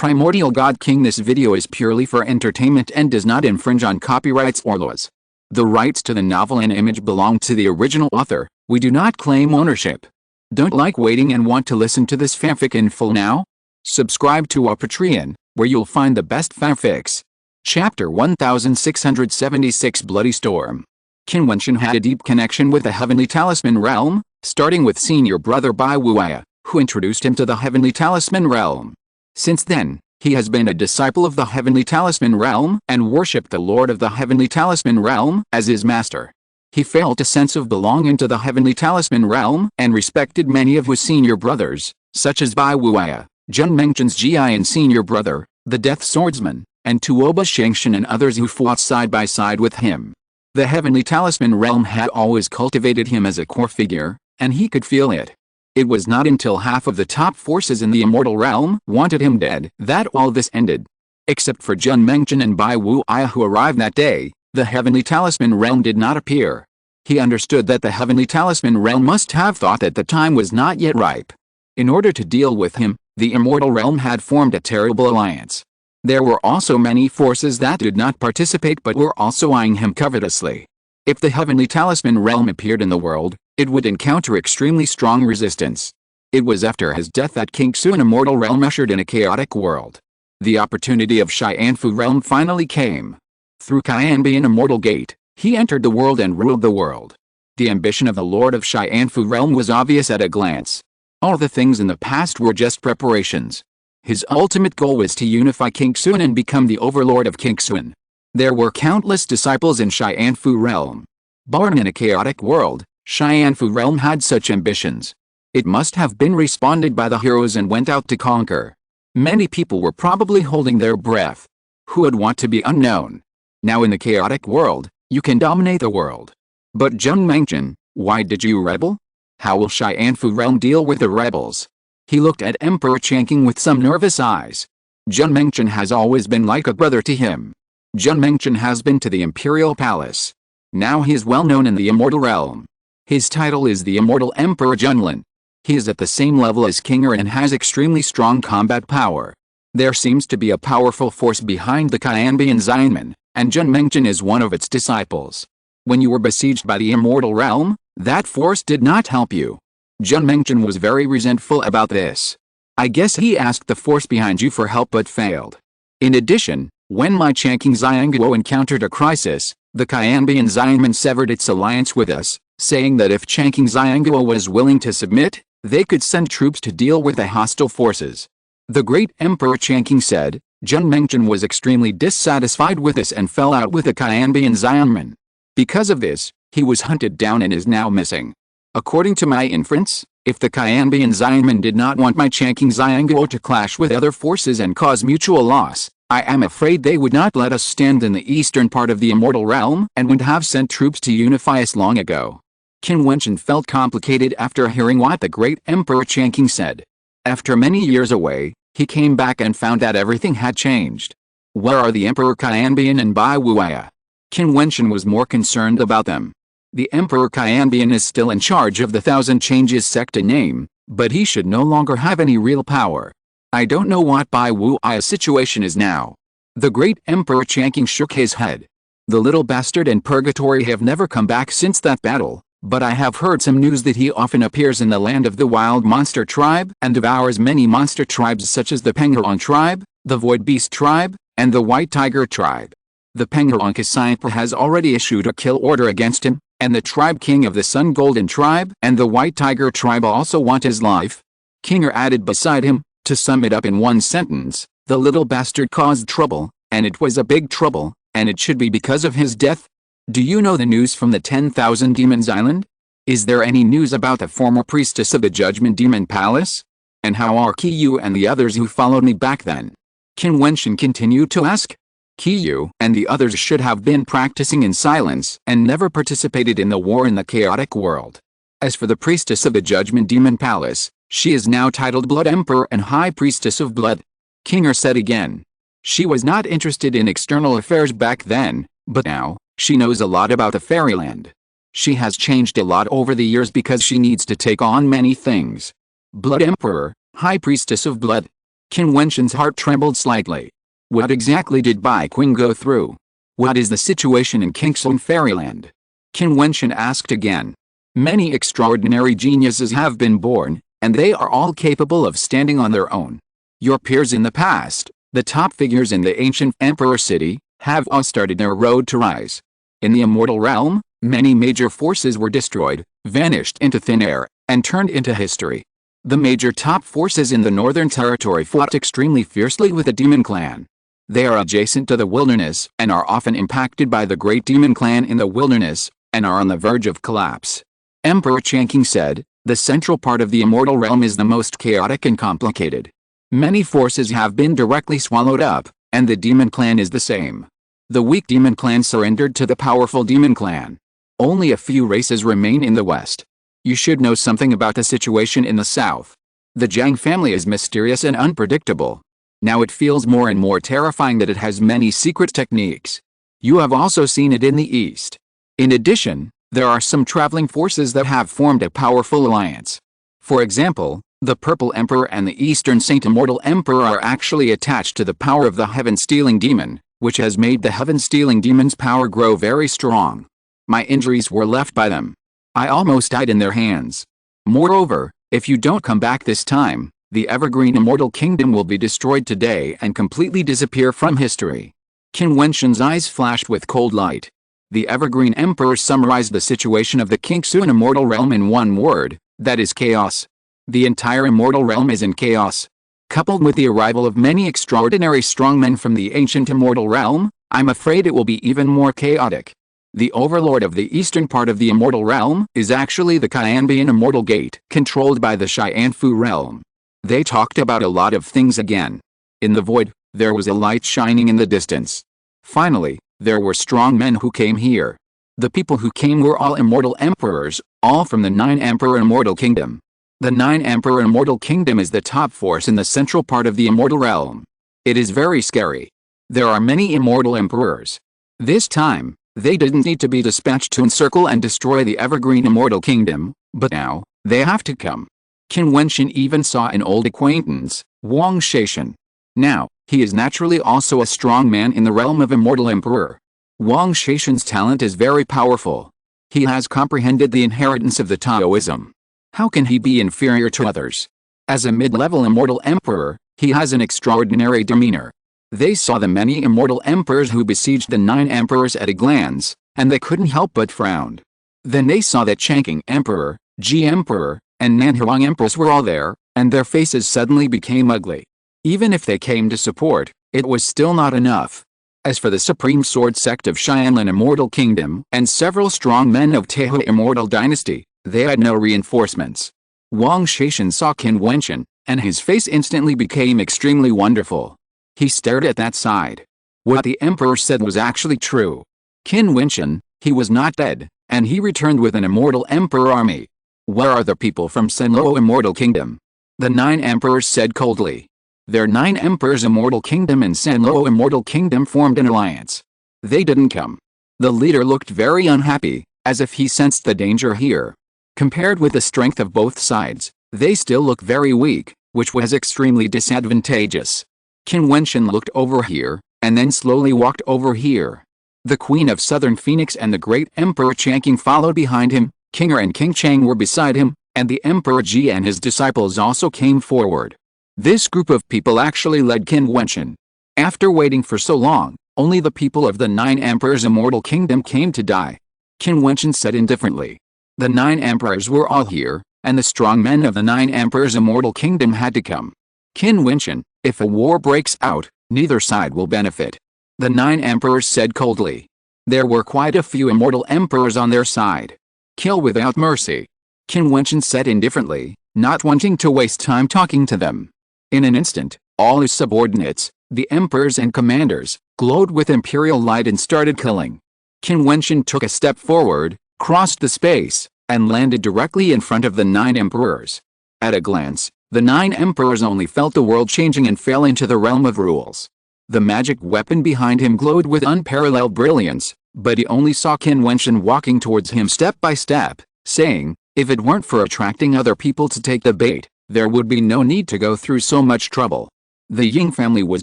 Primordial God-King. This video is purely for entertainment and does not infringe on copyrights or laws. The rights to the novel and image belong to the original author. We do not claim ownership. Don't like waiting and want to listen to this fanfic in full now? Subscribe to our Patreon, where you'll find the best fanfics. Chapter 1676 Bloody Storm. Qin Wentian had a deep connection with the Heavenly Talisman Realm, starting with senior brother Bai Wuya, who introduced him to the Heavenly Talisman Realm. Since then, he has been a disciple of the Heavenly Talisman Realm and worshipped the Lord of the Heavenly Talisman Realm as his master. He felt a sense of belonging to the Heavenly Talisman Realm and respected many of his senior brothers, such as Bai Wuya, Qin Wentian's Jiutian senior brother, the Death Swordsman, and Tuoba Shangshan and others who fought side by side with him. The Heavenly Talisman Realm had always cultivated him as a core figure, and he could feel it. It was not until half of the top forces in the Immortal Realm wanted him dead that all this ended. Except for Qin Wentian and Bai Wuya who arrived that day, the Heavenly Talisman Realm did not appear. He understood that the Heavenly Talisman Realm must have thought that the time was not yet ripe. In order to deal with him, the Immortal Realm had formed a terrible alliance. There were also many forces that did not participate but were also eyeing him covetously. If the Heavenly Talisman Realm appeared in the world, it would encounter extremely strong resistance. It was after his death that King Xuan Immortal Realm ushered in a chaotic world. The opportunity of Xianfu Realm finally came. Through Qianbian Immortal Gate, he entered the world and ruled the world. The ambition of the Lord of Xianfu Realm was obvious at a glance. All the things in the past were just preparations. His ultimate goal was to unify King Xuan and become the overlord of King Xuan. There were countless disciples in Xianfu Realm. Born in a chaotic world, Xianfu Realm had such ambitions. It must have been responded by the heroes and went out to conquer. Many people were probably holding their breath. Who would want to be unknown? Now in the chaotic world, you can dominate the world. But Qin Wentian, why did you rebel? How will Xianfu Realm deal with the rebels? He looked at Emperor Changqing with some nervous eyes. Qin Wentian has always been like a brother to him. Qin Wentian has been to the Imperial Palace. Now he is well known in the Immortal Realm. His title is the Immortal Emperor Junlin. He is at the same level as King Er and has extremely strong combat power. There seems to be a powerful force behind the Qianbian Xianmen, and Qin Wentian is one of its disciples. When you were besieged by the Immortal Realm, that force did not help you. Qin Wentian was very resentful about this. I guess he asked the force behind you for help but failed. In addition, when my Changqing Xianguo encountered a crisis, the Qianbian Xianmen severed its alliance with us, saying that if Changqing Xianguo was willing to submit, they could send troops to deal with the hostile forces. The great Emperor Changqing said. Qin Wentian was extremely dissatisfied with this and fell out with the Qianbian Xianmen. Because of this, he was hunted down and is now missing. According to my inference, if the Qianbian Xianmen did not want my Changqing Xianguo to clash with other forces and cause mutual loss, I am afraid they would not let us stand in the eastern part of the Immortal Realm and would have sent troops to unify us long ago. Qin Wentian felt complicated after hearing what the great Emperor Changqing said. After many years away, he came back and found that everything had changed. Where are the Emperor Qianbian and Bai Wuya? Qin Wentian was more concerned about them. The Emperor Qianbian is still in charge of the Thousand Changes sect in name, but he should no longer have any real power. I don't know what Bai Wuya's situation is now. The great Emperor Changqing shook his head. The little bastard and Purgatory have never come back since that battle, but I have heard some news that he often appears in the land of the Wild Monster Tribe and devours many monster tribes such as the Penguin Tribe, the Void Beast Tribe, and the White Tiger Tribe. The Penguin Kasaipa has already issued a kill order against him, and the Tribe King of the Sun Golden Tribe and the White Tiger Tribe also want his life. King Er added beside him, to sum it up in one sentence, the little bastard caused trouble, and it was a big trouble, and it should be because of his death. Do you know the news from the 10,000 Demons Island? Is there any news about the former priestess of the Judgment Demon Palace? And how are Qiyu and the others who followed me back then? Qin Wentian continued to ask. Qiyu and the others should have been practicing in silence and never participated in the war in the chaotic world. As for the priestess of the Judgment Demon Palace, she is now titled Blood Emperor and High Priestess of Blood. King Er said again. She was not interested in external affairs back then, but now, she knows a lot about the fairyland. She has changed a lot over the years because she needs to take on many things. Blood Emperor, High Priestess of Blood. Qin Wentian's heart trembled slightly. What exactly did Bai Qing go through? What is the situation in Qingxun Fairyland? Qin Wentian asked again. Many extraordinary geniuses have been born, and they are all capable of standing on their own. Your peers in the past, the top figures in the ancient emperor city, have all started their road to rise. In the immortal realm, many major forces were destroyed, vanished into thin air, and turned into history. The major top forces in the Northern Territory fought extremely fiercely with the Demon Clan. They are adjacent to the wilderness and are often impacted by the Great Demon Clan in the wilderness, and are on the verge of collapse. Emperor Changqing said, the central part of the immortal realm is the most chaotic and complicated. Many forces have been directly swallowed up, and the Demon Clan is the same. The weak Demon Clan surrendered to the powerful Demon Clan. Only a few races remain in the West. You should know something about the situation in the South. The Zhang family is mysterious and unpredictable. Now it feels more and more terrifying that it has many secret techniques. You have also seen it in the East. In addition, there are some traveling forces that have formed a powerful alliance. For example, the Purple Emperor and the Eastern Saint Immortal Emperor are actually attached to the power of the Heaven-Stealing Demon, which has made the Heaven-Stealing Demon's power grow very strong. My injuries were left by them. I almost died in their hands. Moreover, if you don't come back this time, the Evergreen Immortal Kingdom will be destroyed today and completely disappear from history. Qin Wentian's eyes flashed with cold light. The Evergreen Emperor summarized the situation of the Qingxun Immortal Realm in one word, that is chaos. The entire Immortal Realm is in chaos. Coupled with the arrival of many extraordinary strongmen from the ancient Immortal Realm, I'm afraid it will be even more chaotic. The overlord of the eastern part of the Immortal Realm is actually the Qianbian Immortal Gate, controlled by the Xianfu Realm. They talked about a lot of things again. In the void, there was a light shining in the distance. Finally, there were strong men who came here. The people who came were all immortal emperors, all from the 9 Emperor Immortal Kingdom. The 9 Emperor Immortal Kingdom is the top force in the central part of the Immortal Realm. It is very scary. There are many immortal emperors. This time, they didn't need to be dispatched to encircle and destroy the Evergreen Immortal Kingdom, but now, they have to come. Qin Wentian even saw an old acquaintance, Wang Shaishan. Now, he is naturally also a strong man in the realm of Immortal Emperor. Wang Shaishan's talent is very powerful. He has comprehended the inheritance of the Taoism. How can he be inferior to others? As a mid-level Immortal Emperor, he has an extraordinary demeanor. They saw the many immortal emperors who besieged the 9 emperors at a glance, and they couldn't help but frown. Then they saw that Changqing Emperor, Ji Emperor, and Nanhuang Empress were all there, and their faces suddenly became ugly. Even if they came to support, it was still not enough. As for the Supreme Sword Sect of Xianlan Immortal Kingdom and several strong men of Tehu Immortal Dynasty, they had no reinforcements. Wang Shaishan saw Qin Wentian, and his face instantly became extremely wonderful. He stared at that side. What the emperor said was actually true. Qin Wentian, he was not dead, and he returned with an immortal emperor army. Where are the people from Senluo Immortal Kingdom? The 9 emperors said coldly. Their 9 emperors Immortal Kingdom and Senluo Immortal Kingdom formed an alliance. They didn't come. The leader looked very unhappy, as if he sensed the danger here. Compared with the strength of both sides, they still look very weak, which was extremely disadvantageous. Qin Wentian looked over here, and then slowly walked over here. The Queen of Southern Phoenix and the Great Emperor Changqing followed behind him, King Er and King Chang were beside him, and the Emperor Ji and his disciples also came forward. This group of people actually led Qin Wentian. After waiting for so long, only the people of the 9 Emperors Immortal Kingdom came to die. Qin Wentian said indifferently. The 9 Emperors were all here, and the strong men of the 9 Emperors Immortal Kingdom had to come. Qin Wentian, if a war breaks out, neither side will benefit. The 9 emperors said coldly. There were quite a few immortal emperors on their side. Kill without mercy. Qin Wentian said indifferently, not wanting to waste time talking to them. In an instant, all his subordinates, the emperors and commanders, glowed with imperial light and started killing. Qin Wentian took a step forward, crossed the space, and landed directly in front of the 9 emperors. At a glance, the 9 emperors only felt the world changing and fell into the realm of rules. The magic weapon behind him glowed with unparalleled brilliance, but he only saw Qin Wentian walking towards him step by step, saying, if it weren't for attracting other people to take the bait, there would be no need to go through so much trouble. The Ying family was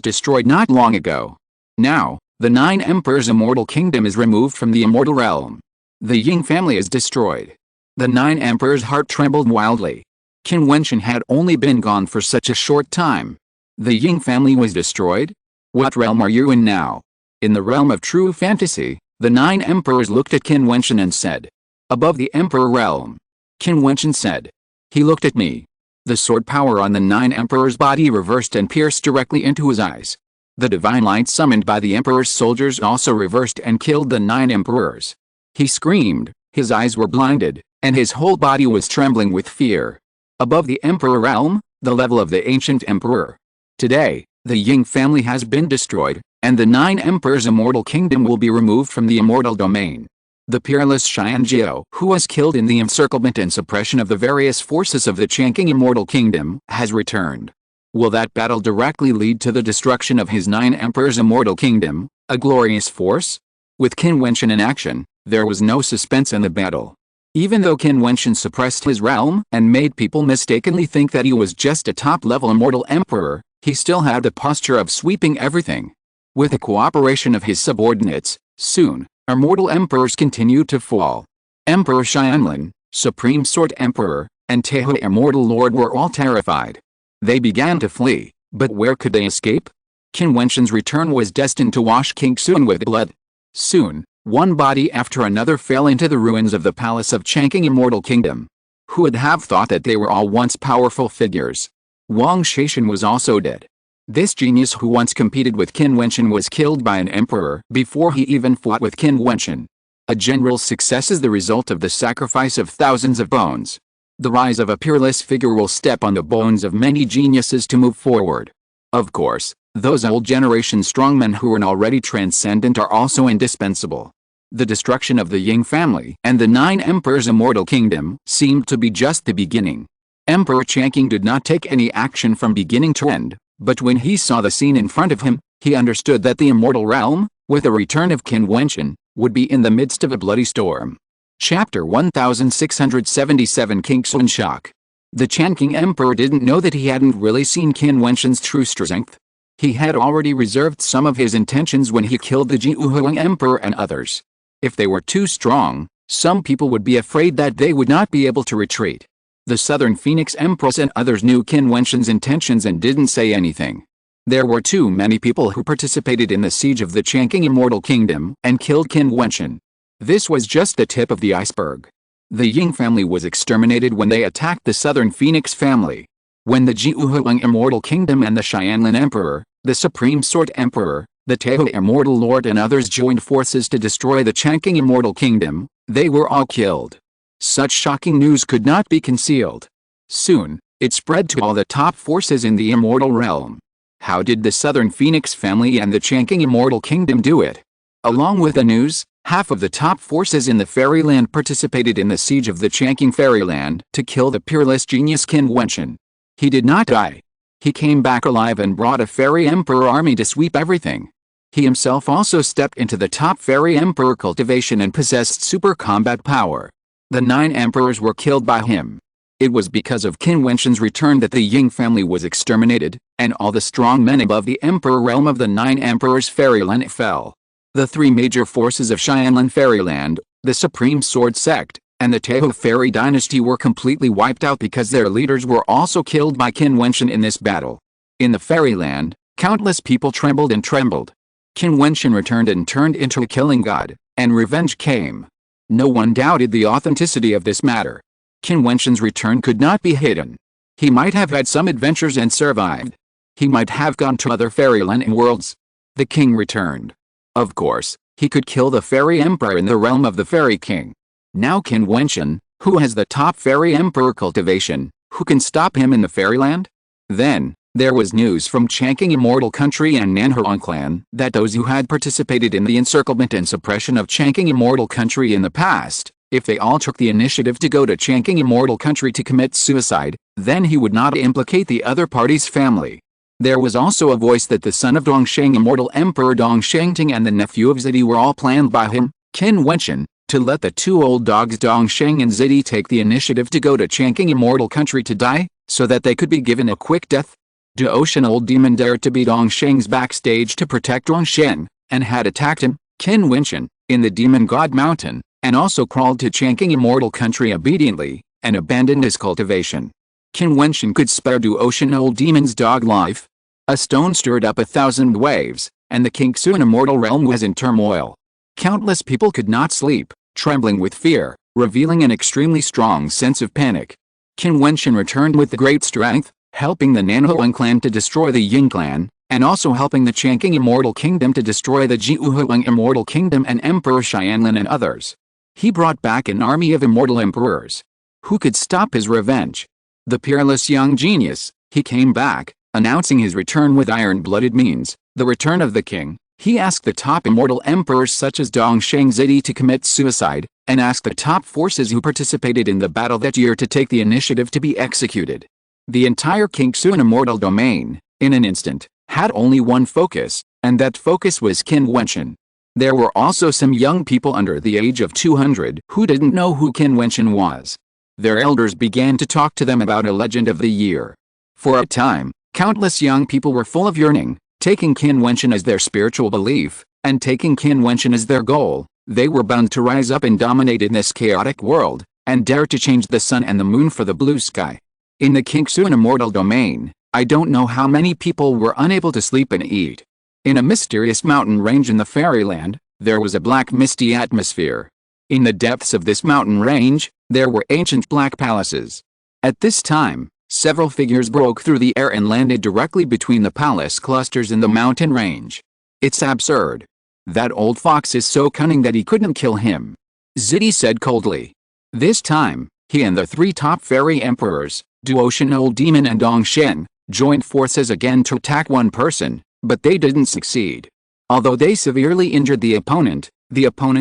destroyed not long ago. Now, the 9 Emperors' immortal kingdom is removed from the immortal realm. The Ying family is destroyed. The 9 Emperors' heart trembled wildly. Qin Wentian had only been gone for such a short time. The Ying family was destroyed? What realm are you in now? In the realm of true fantasy, the 9 Emperors looked at Qin Wentian and said, "Above the Emperor realm." Qin Wentian said. He looked at me. The sword power on the 9 Emperors' body reversed and pierced directly into his eyes. The divine light summoned by the Emperor's soldiers also reversed and killed the 9 Emperors. He screamed, his eyes were blinded, and his whole body was trembling with fear. Above the Emperor realm, the level of the ancient Emperor. Today, the Ying family has been destroyed, and the 9 Emperors' immortal kingdom will be removed from the immortal domain. The peerless Xianjiao, who was killed in the encirclement and suppression of the various forces of the Changqing immortal kingdom, has returned. Will that battle directly lead to the destruction of his 9 Emperors' immortal kingdom, a glorious force? With Qin Wentian in action, there was no suspense in the battle. Even though Qin Wentian suppressed his realm and made people mistakenly think that he was just a top-level immortal emperor, he still had the posture of sweeping everything. With the cooperation of his subordinates, soon, immortal emperors continued to fall. Emperor Xianlin, Supreme Sword Emperor, and Tehu Immortal Lord were all terrified. They began to flee, but where could they escape? Qin Wentian's return was destined to wash King Sun with blood. Soon, one body after another fell into the ruins of the palace of Changqing Immortal Kingdom. Who would have thought that they were all once powerful figures? Wang Shaishan was also dead. This genius who once competed with Qin Wentian was killed by an emperor before he even fought with Qin Wentian. A general's success is the result of the sacrifice of thousands of bones. The rise of a peerless figure will step on the bones of many geniuses to move forward. Of course, those old generation strongmen who are already transcendent are also indispensable. The destruction of the Ying family and the 9 Emperors' immortal kingdom seemed to be just the beginning. Emperor Changqing did not take any action from beginning to end, but when he saw the scene in front of him, he understood that the immortal realm, with the return of Qin Wentian, would be in the midst of a bloody storm. Chapter 1677 King Sun Shock. The Changqing Emperor didn't know that he hadn't really seen Qin Wentian's true strength. He had already reserved some of his intentions when he killed the Jiutian Emperor and others. If they were too strong, some people would be afraid that they would not be able to retreat. The Southern Phoenix Empress and others knew Qin Wentian's intentions and didn't say anything. There were too many people who participated in the siege of the Changqing Immortal Kingdom and killed Qin Wentian. This was just the tip of the iceberg. The Ying family was exterminated when they attacked the Southern Phoenix family. When the Jiutian Immortal Kingdom and the Xianlin Emperor, the Supreme Sword Emperor, the Tehu Immortal Lord and others joined forces to destroy the Changqing Immortal Kingdom, they were all killed. Such shocking news could not be concealed. Soon, it spread to all the top forces in the immortal realm. How did the Southern Phoenix family and the Changqing Immortal Kingdom do it? Along with the news, half of the top forces in the Fairyland participated in the siege of the Changqing Fairyland to kill the peerless genius Qin Wentian. He did not die. He came back alive and brought a Fairy Emperor army to sweep everything. He himself also stepped into the top Fairy Emperor cultivation and possessed super combat power. The 9 emperors were killed by him. It was because of Qin Wentian's return that the Ying family was exterminated, and all the strong men above the emperor realm of the 9 emperors Fairyland fell. The 3 major forces of Xianlin Fairyland, the Supreme Sword Sect, and the Tehu Fairy Dynasty were completely wiped out because their leaders were also killed by Qin Wentian in this battle. In the Fairyland, countless people trembled and trembled. Qin Wentian returned and turned into a killing god, and revenge came. No one doubted the authenticity of this matter. Qin Wentian's return could not be hidden. He might have had some adventures and survived. He might have gone to other Fairyland worlds. The king returned. Of course, he could kill the Fairy Emperor in the realm of the Fairy King. Now Qin Wentian, who has the top Fairy Emperor cultivation, who can stop him in the Fairyland? Then, there was news from Changqing Immortal Country and Nanhuang Clan that those who had participated in the encirclement and suppression of Changqing Immortal Country in the past, if they all took the initiative to go to Changqing Immortal Country to commit suicide, then he would not implicate the other party's family. There was also a voice that the son of Dongsheng Immortal Emperor Dongshengting and the nephew of Zidi were all planned by him, Qin Wentian, to let the 2 old dogs Dongsheng and Zidi take the initiative to go to Changqing Immortal Country to die, so that they could be given a quick death. Jiutian old demon dared to be Dongsheng's backstage to protect Dongshen, and had attacked him, Qin Wentian, in the Demon God Mountain, and also crawled to Changqing immortal country obediently, and abandoned his cultivation. Qin Wentian could spare Jiutian old demon's dog life. A stone stirred up 1,000 waves, and the Qingxuan immortal realm was in turmoil. Countless people could not sleep, trembling with fear, revealing an extremely strong sense of panic. Qin Wentian returned with great strength, helping the Nanhuang clan to destroy the Ying clan, and also helping the Changqing immortal kingdom to destroy the Jiuhuang immortal kingdom and Emperor Xianlin and others. He brought back an army of immortal emperors. Who could stop his revenge? The peerless young genius, he came back, announcing his return with iron-blooded means, the return of the king. He asked the top immortal emperors such as Dongsheng Zidi to commit suicide, and asked the top forces who participated in the battle that year to take the initiative to be executed. The entire Qingxuan immortal domain, in an instant, had only one focus, and that focus was Qin Wentian. There were also some young people under the age of 200 who didn't know who Qin Wentian was. Their elders began to talk to them about a legend of the year. For a time, countless young people were full of yearning, taking Qin Wentian as their spiritual belief, and taking Qin Wentian as their goal. They were bound to rise up and dominate in this chaotic world, and dare to change the sun and the moon for the blue sky. In the Qingxuan immortal domain, I don't know how many people were unable to sleep and eat. In a mysterious mountain range in the fairyland, there was a black misty atmosphere. In the depths of this mountain range, there were ancient black palaces. At this time, several figures broke through the air and landed directly between the palace clusters in the mountain range. It's absurd. That old fox is so cunning that he couldn't kill him, Zidi said coldly. This time, he and the three top fairy emperors, Jiutian old demon and Dongshen, joined forces again to attack one person, but they didn't succeed. Although they severely injured the opponent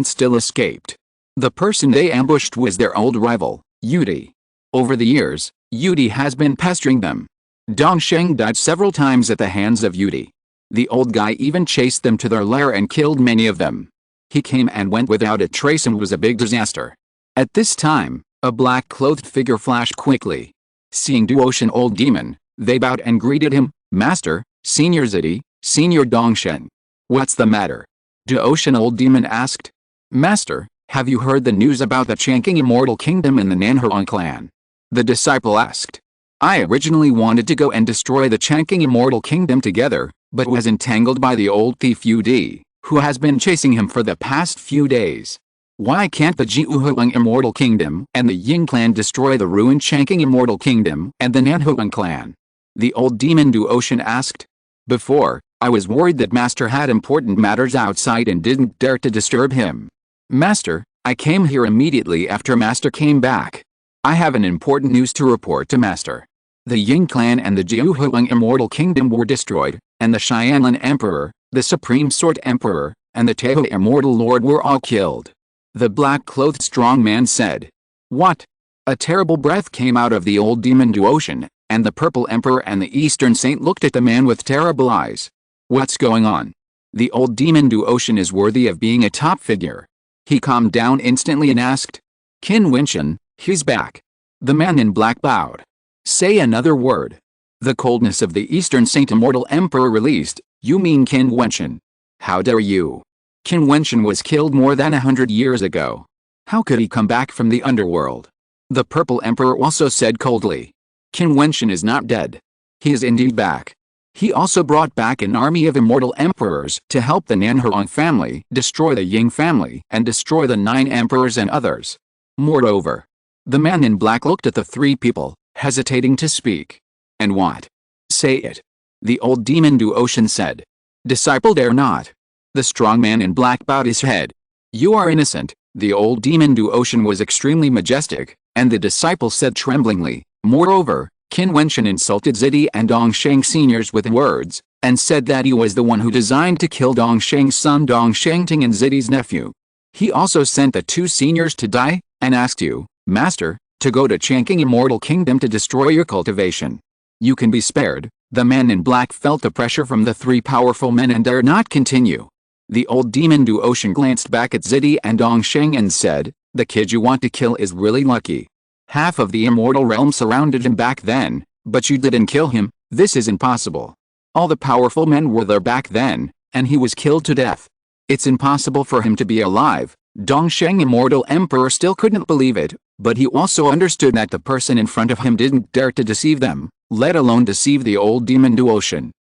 still escaped. The person they ambushed was their old rival, Yudi. Over the years, Yudi has been pestering them. Dongsheng died several times at the hands of Yudi. The old guy even chased them to their lair and killed many of them. He came and went without a trace and was a big disaster. At this time, a black-clothed figure flashed quickly. Seeing Jiutian old demon, they bowed and greeted him, Master, Senior Zidi, Senior Dongshen. What's the matter? Jiutian old demon asked. Master, have you heard the news about the Changqing immortal kingdom and the Nanhuang clan? The disciple asked. I originally wanted to go and destroy the Changqing immortal kingdom together, but was entangled by the old thief Yudi, who has been chasing him for the past few days. Why can't the Jiuhuang immortal kingdom and the Ying clan destroy the ruined Changqing immortal kingdom and the Nanhuang clan? The old demon Jiutian asked. Before, I was worried that Master had important matters outside and didn't dare to disturb him. Master, I came here immediately after Master came back. I have an important news to report to Master. The Ying clan and the Jiuhuang immortal kingdom were destroyed, and the Xianlin emperor, the supreme sword emperor, and the Tehu immortal lord were all killed. The black-clothed strong man said. What? A terrible breath came out of the old demon Jiutian, and the purple emperor and the eastern saint looked at the man with terrible eyes. What's going on? The old demon Jiutian is worthy of being a top figure. He calmed down instantly and asked. Qin Wentian, he's back. The man in black bowed. Say another word. The coldness of the Eastern Saint Immortal Emperor released. You mean Qin Wentian? How dare you? Qin Wentian was killed more than 100 years ago. How could he come back from the underworld? The Purple Emperor also said coldly. Qin Wentian is not dead. He is indeed back. He also brought back an army of immortal emperors to help the Nanhuang family destroy the Ying family and destroy the 9 emperors and others. Moreover, the man in black looked at the 3 people, hesitating to speak. And what? Say it. The old demon Jiutian said. Disciple dare not. The strong man in black bowed his head. You are innocent. The old demon Jiutian was extremely majestic, and the disciple said tremblingly. Moreover, Qin Wentian insulted Zidi and Dongsheng seniors with words, and said that he was the one who designed to kill Dongsheng's son Dongshengting and Zidi's nephew. He also sent the 2 seniors to die, and asked you, Master, to go to Changqing Immortal Kingdom to destroy your cultivation. You can be spared. The man in black felt the pressure from the 3 powerful men and dared not continue. The old demon Jiutian glanced back at Zidi and Dongsheng and said, the kid you want to kill is really lucky. Half of the immortal realm surrounded him back then, but you didn't kill him. This is impossible. All the powerful men were there back then, and he was killed to death. It's impossible for him to be alive. Dongsheng Immortal Emperor still couldn't believe it, but he also understood that the person in front of him didn't dare to deceive them, let alone deceive the old demon Duotian.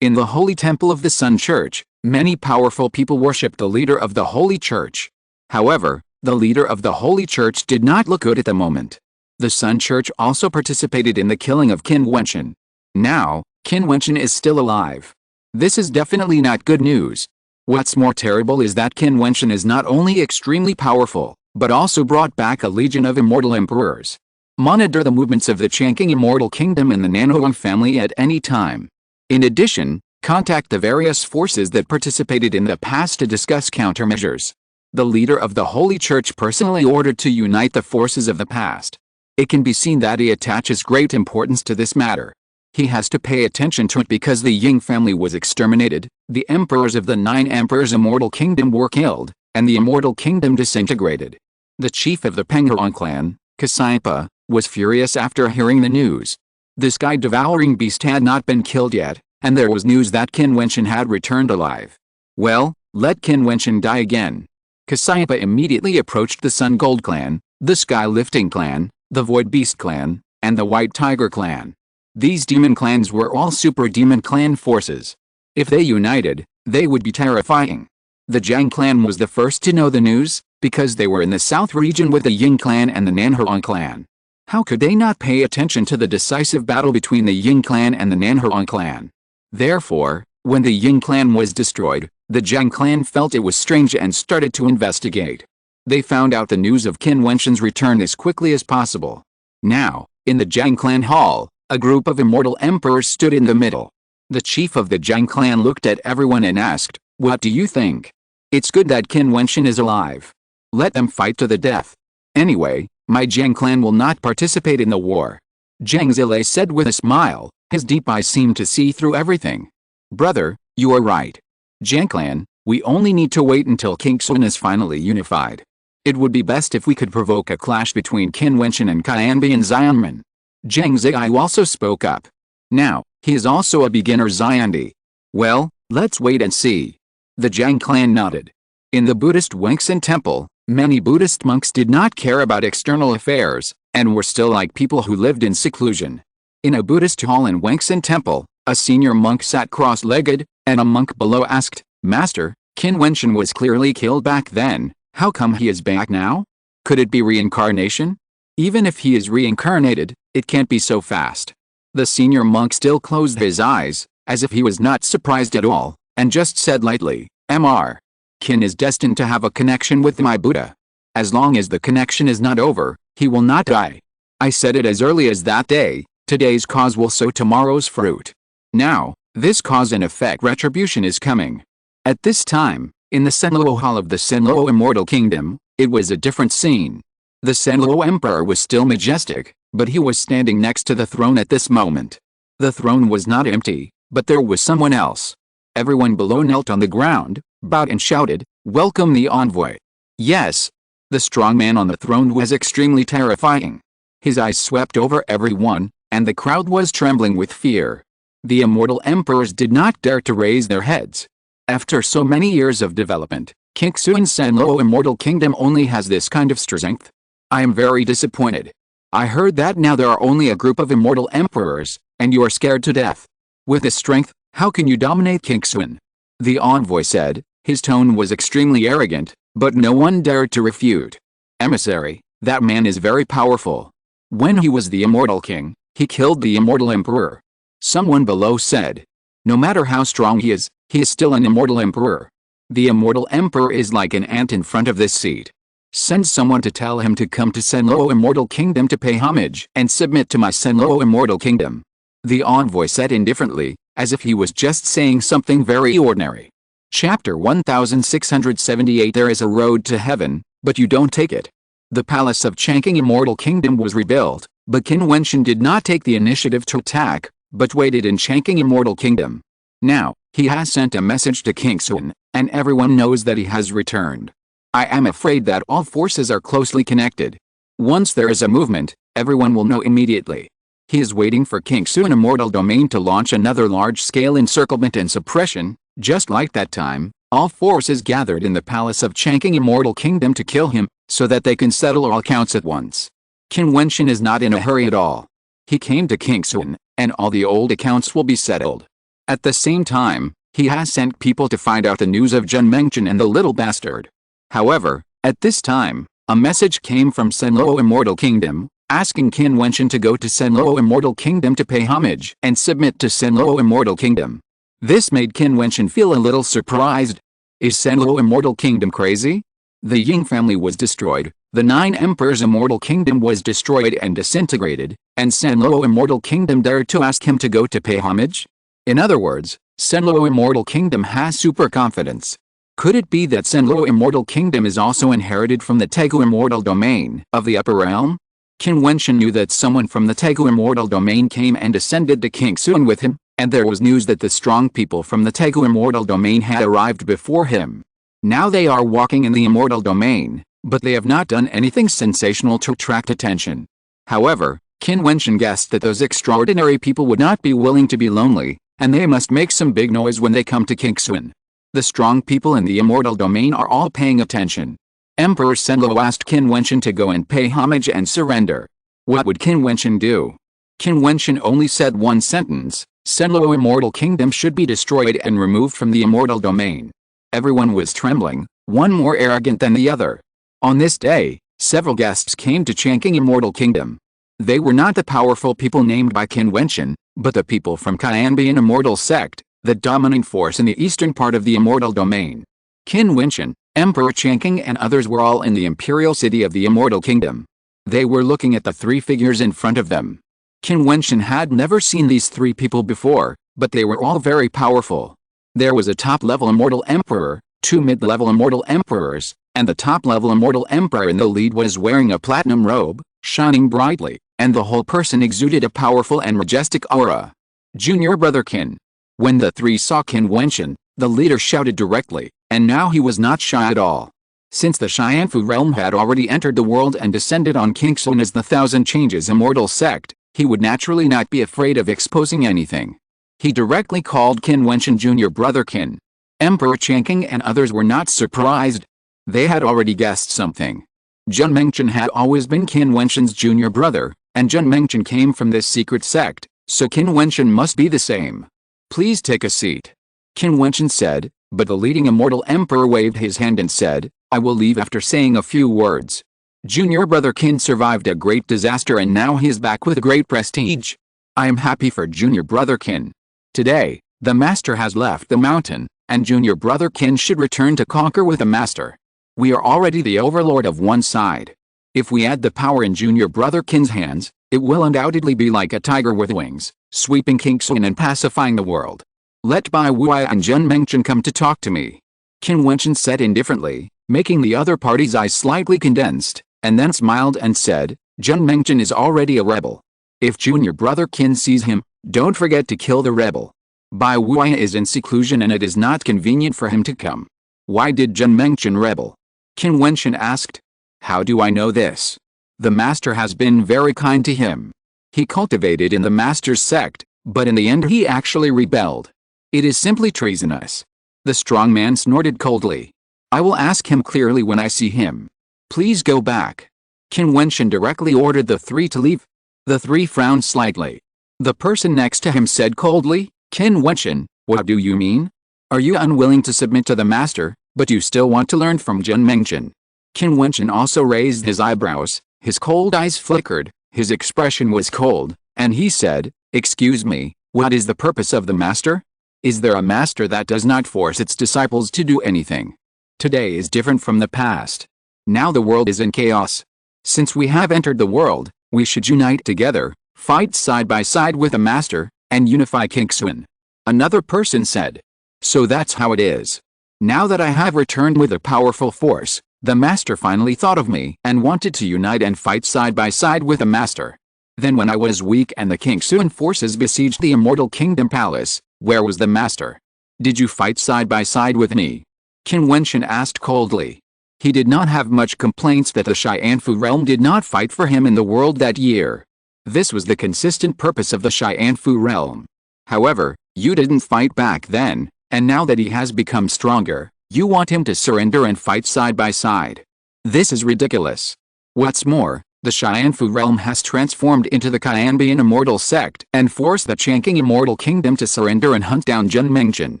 In the Holy Temple of the Sun Church, many powerful people worshipped the leader of the Holy Church. However, the leader of the Holy Church did not look good at the moment. The Sun Church also participated in the killing of Qin Wentian. Now, Qin Wentian is still alive. This is definitely not good news. What's more terrible is that Qin Wentian is not only extremely powerful, but also brought back a legion of immortal emperors. Monitor the movements of the Changqing Immortal Kingdom and the Nanhuang family at any time. In addition, contact the various forces that participated in the past to discuss countermeasures. The leader of the Holy Church personally ordered to unite the forces of the past. It can be seen that he attaches great importance to this matter. He has to pay attention to it because the Ying family was exterminated, the emperors of the 9 emperors' immortal kingdom were killed, and the immortal kingdom disintegrated. The chief of the Penghurong clan, Kasaipa, was furious after hearing the news. The sky-devouring beast had not been killed yet, and there was news that Qin Wentian had returned alive. Well, let Qin Wentian die again. Kasaipa immediately approached the Sun Gold clan, the Sky Lifting clan, the Void Beast clan, and the White Tiger clan. These demon clans were all super demon clan forces. If they united, they would be terrifying. The Jiang clan was the first to know the news, because they were in the south region with the Ying clan and the Nanhuang clan. How could they not pay attention to the decisive battle between the Ying clan and the Nanhuang clan? Therefore, when the Ying clan was destroyed, the Jiang clan felt it was strange and started to investigate. They found out the news of Qin Wentian's return as quickly as possible. Now, in the Jiang clan hall, a group of immortal emperors stood in the middle. The chief of the Jiang clan looked at everyone and asked, "What do you think? It's good that Qin Wentian is alive. Let them fight to the death. Anyway, my Jiang clan will not participate in the war." Jiang Zile said with a smile, his deep eyes seemed to see through everything. "Brother, you are right. Jiang clan, we only need to wait until Qingxuan is finally unified. It would be best if we could provoke a clash between Qin Wentian and Qianbi and Xianmen." Jiang Zile also spoke up. Now, he is also a beginner Xiandi. "Well, let's wait and see." The Jiang clan nodded. In the Buddhist Wentian temple, many Buddhist monks did not care about external affairs, and were still like people who lived in seclusion. In a Buddhist hall in Wentian temple, a senior monk sat cross-legged, and a monk below asked, "Master, Qin Wentian was clearly killed back then, how come he is back now? Could it be reincarnation? Even if he is reincarnated, it can't be so fast." The senior monk still closed his eyes, as if he was not surprised at all, and just said lightly, "Mr. Qin is destined to have a connection with my Buddha. As long as the connection is not over, he will not die. I said it as early as that day, today's cause will sow tomorrow's fruit. Now, this cause and effect retribution is coming." At this time, in the Senluo Hall of the Senluo Immortal Kingdom, it was a different scene. The Senluo Emperor was still majestic, but he was standing next to the throne at this moment. The throne was not empty, but there was someone else. Everyone below knelt on the ground, bowed and shouted, "Welcome the envoy." Yes. The strong man on the throne was extremely terrifying. His eyes swept over everyone, and the crowd was trembling with fear. The immortal emperors did not dare to raise their heads. After so many years of development, Qingxuan Senluo Immortal Kingdom only has this kind of strength. I am very disappointed. I heard that now there are only a group of immortal emperors, and you are scared to death. With this strength, how can you dominate Qingxuan? The envoy said. His tone was extremely arrogant, but no one dared to refute. "Emissary, that man is very powerful. When he was the immortal king, he killed the immortal emperor." Someone below said, "No matter how strong he is still an immortal emperor. The immortal emperor is like an ant in front of this seat. Send someone to tell him to come to Senluo Immortal Kingdom to pay homage and submit to my Senluo Immortal Kingdom." The envoy said indifferently, as if he was just saying something very ordinary. Chapter 1678. There is a road to heaven, but you don't take it. The palace of Changqing Immortal Kingdom was rebuilt, but Qin Wentian did not take the initiative to attack, but waited in Changqing Immortal Kingdom. Now, he has sent a message to Qingxuan, and everyone knows that he has returned. I am afraid that all forces are closely connected. Once there is a movement, everyone will know immediately. He is waiting for King Sun Immortal Domain to launch another large-scale encirclement and suppression. Just like that time, all forces gathered in the palace of Changqing Immortal Kingdom to kill him, so that they can settle all accounts at once. Qin Wentian is not in a hurry at all. He came to King Sun, and all the old accounts will be settled. At the same time, he has sent people to find out the news of Jian Mengchen and the little bastard. However, at this time, a message came from Senluo Immortal Kingdom, asking Qin Wentian to go to Senluo Immortal Kingdom to pay homage and submit to Senluo Immortal Kingdom. This made Qin Wentian feel a little surprised. Is Senluo Immortal Kingdom crazy? The Ying family was destroyed, the 9 Emperors Immortal Kingdom was destroyed and disintegrated, and Senluo Immortal Kingdom dared to ask him to go to pay homage? In other words, Senluo Immortal Kingdom has super confidence. Could it be that Senluo Immortal Kingdom is also inherited from the Tegu Immortal Domain of the Upper Realm? Qin Wentian knew that someone from the Tegu Immortal Domain came and ascended to King Sun with him, and there was news that the strong people from the Tegu Immortal Domain had arrived before him. Now they are walking in the Immortal Domain, but they have not done anything sensational to attract attention. However, Qin Wentian guessed that those extraordinary people would not be willing to be lonely, and they must make some big noise when they come to King Sun. The strong people in the Immortal Domain are all paying attention. Emperor Senluo asked Qin Wentian to go and pay homage and surrender. What would Qin Wentian do? Qin Wentian only said one sentence: Senluo Immortal Kingdom should be destroyed and removed from the Immortal Domain. Everyone was trembling, one more arrogant than the other. On this day, several guests came to Changqing Immortal Kingdom. They were not the powerful people named by Qin Wentian, but the people from Qianbian Immortal Sect, the dominant force in the eastern part of the Immortal Domain. Qin Wentian, Emperor Changqing and others were all in the imperial city of the Immortal Kingdom. They were looking at the 3 figures in front of them. Qin Wentian had never seen these 3 people before, but they were all very powerful. There was a top-level Immortal Emperor, 2 mid-level Immortal Emperors, and the top-level Immortal Emperor in the lead was wearing a platinum robe, shining brightly, and the whole person exuded a powerful and majestic aura. Junior Brother Qin. When the 3 saw Qin Wentian, the leader shouted directly, and now he was not shy at all. Since the Xianfu realm had already entered the world and descended on King Sun as the Thousand Changes Immortal Sect, he would naturally not be afraid of exposing anything. He directly called Qin Wentian Junior Brother Qin. Emperor Changqing and others were not surprised. They had already guessed something. Jian Mengchen had always been Qin Wentian's junior brother, and Jian Mengchen came from this secret sect, so Qin Wentian must be the same. Please take a seat. Qin Wentian said, but the leading Immortal Emperor waved his hand and said, I will leave after saying a few words. Junior Brother Qin survived a great disaster and now he is back with great prestige. I am happy for Junior Brother Qin. Today, the Master has left the mountain, and Junior Brother Qin should return to conquer with the Master. We are already the overlord of one side. If we add the power in Junior Brother Qin's hands, it will undoubtedly be like a tiger with wings, sweeping King Sun and pacifying the world. Let Bai Wuai and Jian Mengchen come to talk to me. Qin Wentian said indifferently, making the other party's eyes slightly condensed, and then smiled and said, Jian Mengchen is already a rebel. If Junior Brother Qin sees him, don't forget to kill the rebel. Bai Wuai is in seclusion and it is not convenient for him to come. Why did Jian Mengchen rebel? Qin Wentian asked. How do I know this? The Master has been very kind to him. He cultivated in the Master's sect, but in the end he actually rebelled. It is simply treasonous. The strong man snorted coldly. I will ask him clearly when I see him. Please go back. Qin Wentian directly ordered the 3 to leave. The 3 frowned slightly. The person next to him said coldly, Qin Wentian, what do you mean? Are you unwilling to submit to the Master, but you still want to learn from Jian Mengchen? Qin Wentian also raised his eyebrows, his cold eyes flickered, his expression was cold, and he said, excuse me, what is the purpose of the Master? Is there a Master that does not force its disciples to do anything? Today is different from the past. Now the world is in chaos. Since we have entered the world, we should unite together, fight side by side with the Master, and unify King Sun. Another person said. So that's how it is. Now that I have returned with a powerful force, the Master finally thought of me and wanted to unite and fight side by side with the Master. Then when I was weak and the King Sun forces besieged the Immortal Kingdom Palace, where was the Master? Did you fight side by side with me? Qin Wentian asked coldly. He did not have much complaints that the Xianfu realm did not fight for him in the world that year. This was the consistent purpose of the Fu realm. However, you didn't fight back then, and now that he has become stronger, you want him to surrender and fight side by side. This is ridiculous. What's more, the Fu realm has transformed into the Qianbian immortal sect and forced the Changqing immortal kingdom to surrender and hunt down Qin Wentian.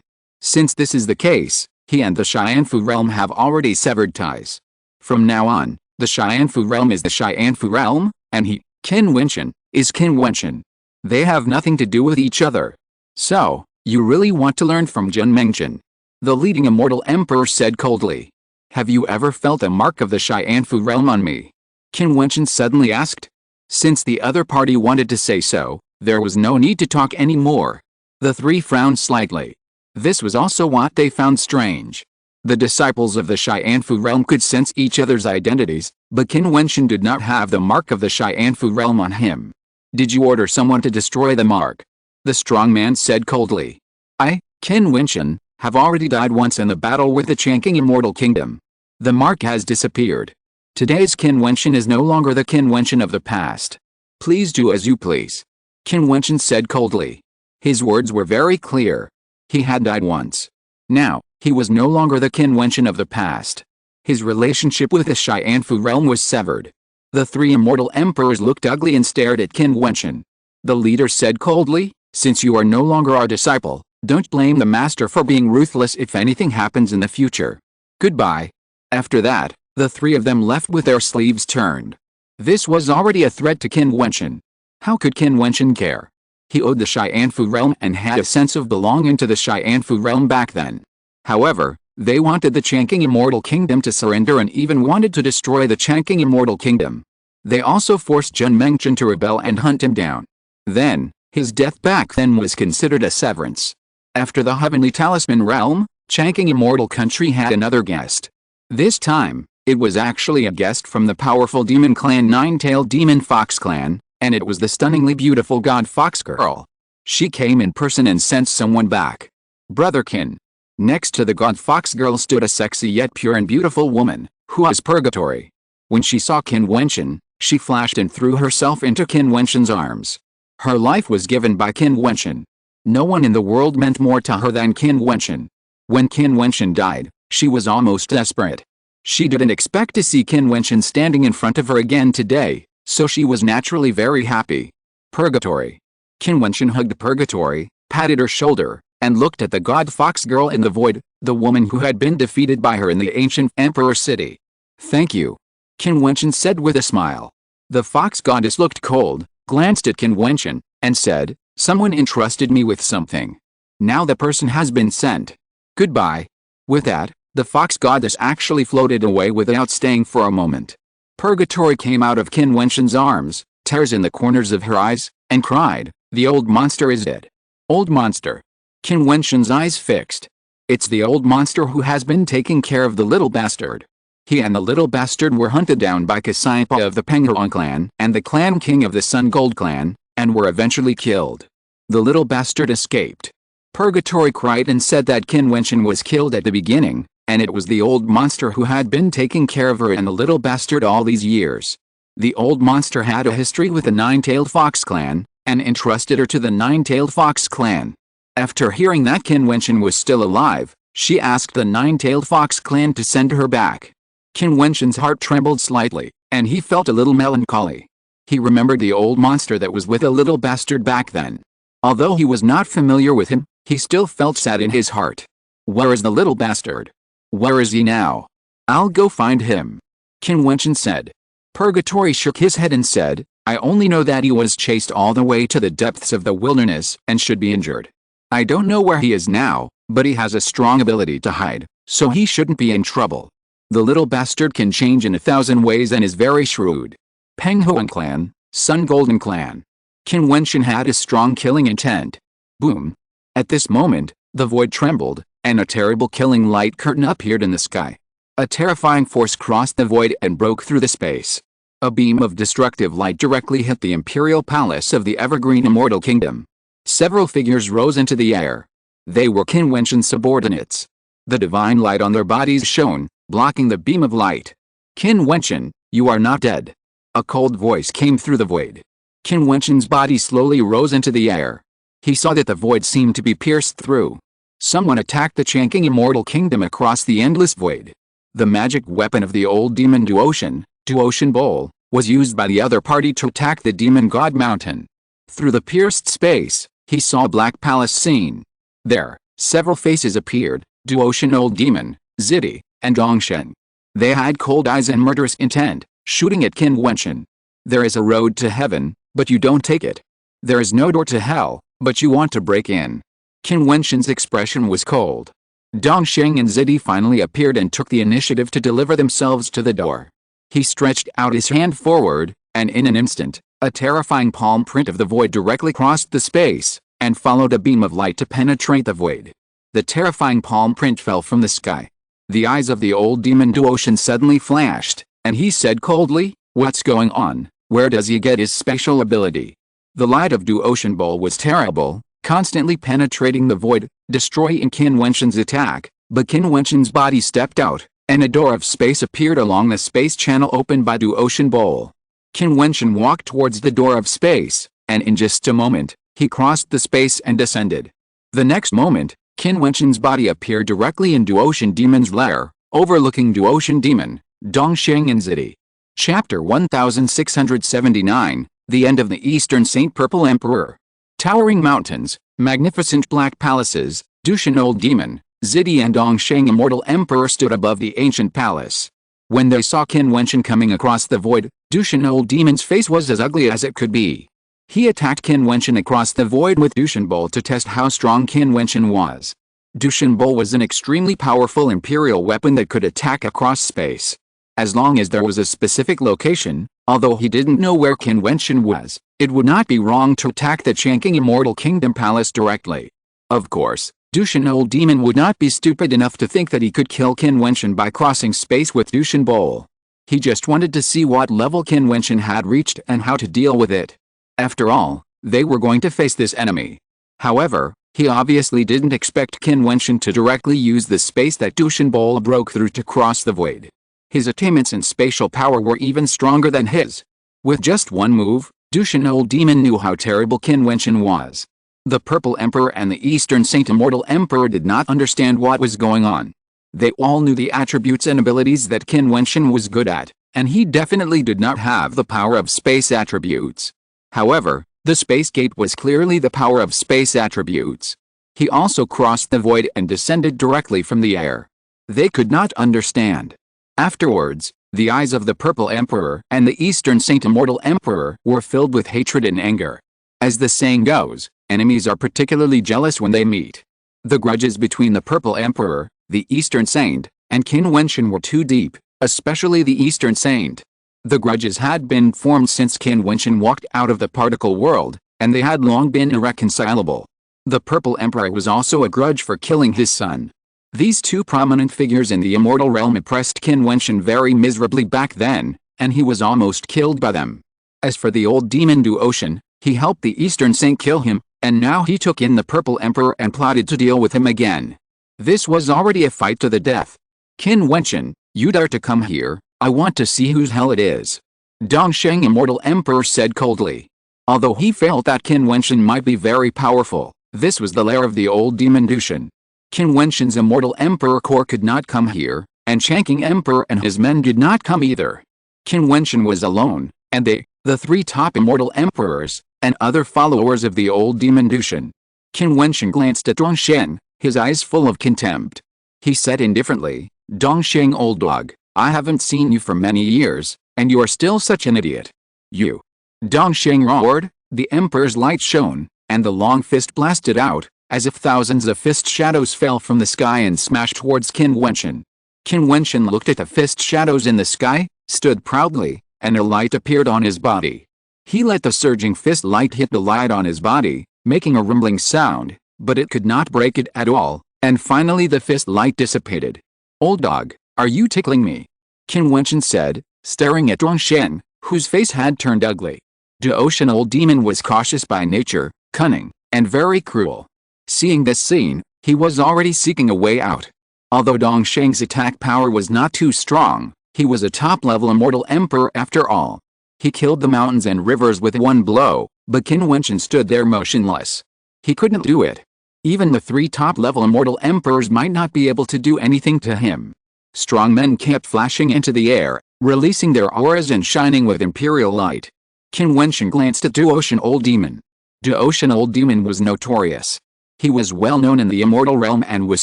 Since this is the case, he and the Fu realm have already severed ties. From now on, the Fu realm is the Fu realm, and he, Qin Wentian, is Qin Wentian. They have nothing to do with each other. So, you really want to learn from Qin Wentian? The leading immortal emperor said coldly. Have you ever felt a mark of the Fu realm on me? Qin Wentian suddenly asked. Since the other party wanted to say so, there was no need to talk anymore. The three frowned slightly. This was also what they found strange. The disciples of the Fu realm could sense each other's identities, but Qin Wentian did not have the mark of the Fu realm on him. Did you order someone to destroy the mark? The strong man said coldly. I, Qin Wentian, have already died once in the battle with the Changqing immortal kingdom. The mark has disappeared. Today's Qin Wentian is no longer the Qin Wentian of the past. Please do as you please. Qin Wentian said coldly. His words were very clear. He had died once. Now, he was no longer the Qin Wentian of the past. His relationship with the Fu realm was severed. The three immortal emperors looked ugly and stared at Qin Wentian. The leader said coldly, since you are no longer our disciple, don't blame the master for being ruthless if anything happens in the future. Goodbye. After that, the three of them left with their sleeves turned. This was already a threat to Qin Wentian. How could Qin Wentian care? He owed the Fu realm and had a sense of belonging to the Fu realm back then. However, they wanted the Changqing immortal kingdom to surrender and even wanted to destroy the Changqing immortal kingdom. They also forced Qin Wentian to rebel and hunt him down. Then, his death back then was considered a severance. After the Heavenly Talisman realm, Changqing immortal country had another guest. This time, it was actually a guest from the powerful demon clan Nine-Tailed Demon Fox clan, and it was the stunningly beautiful God Fox girl. She came in person and sent someone back. Brother Qin. Next to the God Fox girl stood a sexy yet pure and beautiful woman, who was purgatory. When she saw Qin Wentian, she flashed and threw herself into Qin Wentian's arms. Her life was given by Qin Wentian. No one in the world meant more to her than Qin Wentian. When Qin Wentian died, she was almost desperate. She didn't expect to see Qin Wentian standing in front of her again today, so she was naturally very happy. Purgatory. Qin Wentian hugged Purgatory, patted her shoulder, and looked at the God Fox girl in the void, the woman who had been defeated by her in the ancient Emperor city. Thank you. Qin Wentian said with a smile. The Fox goddess looked cold, glanced at Qin Wentian, and said, someone entrusted me with something. Now the person has been sent. Goodbye. With that, the Fox goddess actually floated away without staying for a moment. Purgatory came out of Qin Wentian's arms, tears in the corners of her eyes, and cried, the old monster is dead. Old monster. Qin Wentian's eyes fixed. It's the old monster who has been taking care of the little bastard. He and the little bastard were hunted down by Kasaipa of the Penguin clan and the clan king of the Sun Gold clan, and were eventually killed. The little bastard escaped. Purgatory cried and said that Qin Wentian was killed at the beginning, and it was the old monster who had been taking care of her and the little bastard all these years. The old monster had a history with the Nine-Tailed Fox clan, and entrusted her to the Nine-Tailed Fox clan. After hearing that Qin Wentian was still alive, she asked the Nine-Tailed Fox clan to send her back. Qin Wentian's heart trembled slightly, and he felt a little melancholy. He remembered the old monster that was with the little bastard back then. Although he was not familiar with him, he still felt sad in his heart. Where is the little bastard? Where is he now? I'll go find him. Qin Wentian said. Purgatory shook his head and said, I only know that he was chased all the way to the depths of the wilderness and should be injured. I don't know where he is now, but he has a strong ability to hide, so he shouldn't be in trouble. The little bastard can change in 1,000 ways and is very shrewd. Penguin clan, Sun Golden clan. Qin Wentian had a strong killing intent. Boom. At this moment, the void trembled, and a terrible killing light curtain appeared in the sky. A terrifying force crossed the void and broke through the space. A beam of destructive light directly hit the imperial palace of the Evergreen Immortal Kingdom. Several figures rose into the air. They were Qin Wentian's subordinates. The divine light on their bodies shone, blocking the beam of light. Qin Wentian, you are not dead. A cold voice came through the void. Qin Wentian's body slowly rose into the air. He saw that the void seemed to be pierced through. Someone attacked the chanting immortal kingdom across the endless void. The magic weapon of the old demon Duotian Bowl, was used by the other party to attack the demon god mountain. Through the pierced space, he saw a black palace scene. There, several faces appeared: Duotian old demon, Zidi, and Dongshen. They had cold eyes and murderous intent, shooting at Qin Wentian. There is a road to heaven, but you don't take it. There is no door to hell, but you want to break in. Qin Wentian's expression was cold. Dongshen and Zidi finally appeared and took the initiative to deliver themselves to the door. He stretched out his hand forward, and in an instant, a terrifying palm print of the void directly crossed the space, and followed a beam of light to penetrate the void. The terrifying palm print fell from the sky. The eyes of the old demon Duotian suddenly flashed, and he said coldly, "What's going on? Where does he get his special ability?" The light of Duotian Bowl was terrible, constantly penetrating the void, destroying Qin Wentian's attack, but Qin Wentian's body stepped out, and a door of space appeared along the space channel opened by Duotian Bowl. Qin Wentian walked towards the door of space, and in just a moment, he crossed the space and descended. The next moment, Qin Wentian's body appeared directly in Duotian Demon's lair, overlooking Duotian Demon, Dongshen and Zidi. Chapter 1679, The End of the Eastern Saint Purple Emperor. Towering mountains, magnificent black palaces, Duotian old demon, Zidi and Dongshen immortal emperor stood above the ancient palace. When they saw Qin Wentian coming across the void, Duotian old demon's face was as ugly as it could be. He attacked Qin Wentian across the void with Duotian Bowl to test how strong Qin Wentian was. Duotian Bowl was an extremely powerful imperial weapon that could attack across space. As long as there was a specific location, although he didn't know where Qin Wentian was, it would not be wrong to attack the Chanking Immortal Kingdom Palace directly. Of course, Duotian old demon would not be stupid enough to think that he could kill Qin Wentian by crossing space with Duotian Bowl. He just wanted to see what level Qin Wentian had reached and how to deal with it. After all, they were going to face this enemy. However, he obviously didn't expect Qin Wentian to directly use the space that Duotian Bowl broke through to cross the void. His attainments in spatial power were even stronger than his. With just one move, Duotian old demon knew how terrible Qin Wentian was. The Purple Emperor and the Eastern Saint Immortal Emperor did not understand what was going on. They all knew the attributes and abilities that Qin Wentian was good at, and he definitely did not have the power of space attributes. However, the space gate was clearly the power of space attributes. He also crossed the void and descended directly from the air. They could not understand. Afterwards, the eyes of the Purple Emperor and the Eastern Saint Immortal Emperor were filled with hatred and anger. As the saying goes, enemies are particularly jealous when they meet. The grudges between the Purple Emperor, the Eastern Saint, and Qin Wentian were too deep, especially the Eastern Saint. The grudges had been formed since Qin Wentian walked out of the particle world, and they had long been irreconcilable. The Purple Emperor was also a grudge for killing his son. These two prominent figures in the immortal realm oppressed Qin Wentian very miserably back then, and he was almost killed by them. As for the old demon Duotian, he helped the Eastern Saint kill him, and now he took in the Purple Emperor and plotted to deal with him again. This was already a fight to the death. "Qin Wentian, you dare to come here, I want to see whose hell it is," Dongshen Immortal Emperor said coldly. Although he felt that Qin Wentian might be very powerful, this was the lair of the old demon Duotian. Qin Wentian's Immortal Emperor Core could not come here, and Chanking Emperor and his men did not come either. Qin Wentian was alone, and they, the three top Immortal Emperors, and other followers of the old demon Duotian. Qin Wentian glanced at Dongshen, his eyes full of contempt. He said indifferently, "Dongshen old dog, I haven't seen you for many years, and you are still such an idiot. You." Dongshen roared, the Emperor's light shone, and the long fist blasted out, as if thousands of fist shadows fell from the sky and smashed towards Qin Wentian. Qin Wentian looked at the fist shadows in the sky, stood proudly, and a light appeared on his body. He let the surging fist light hit the light on his body, making a rumbling sound, but it could not break it at all, and finally the fist light dissipated. "Old dog, are you tickling me?" Qin Wentian said, staring at Dongshen, whose face had turned ugly. Duotian old demon was cautious by nature, cunning, and very cruel. Seeing this scene, he was already seeking a way out. Although Dongshen's attack power was not too strong, he was a top-level immortal emperor after all. He killed the mountains and rivers with one blow, but Qin Wentian stood there motionless. He couldn't do it. Even the 3 top-level immortal emperors might not be able to do anything to him. Strong men kept flashing into the air, releasing their auras and shining with imperial light. Qin Wentian glanced at Jiutian Old Demon. Jiutian Old Demon was notorious. He was well known in the immortal realm and was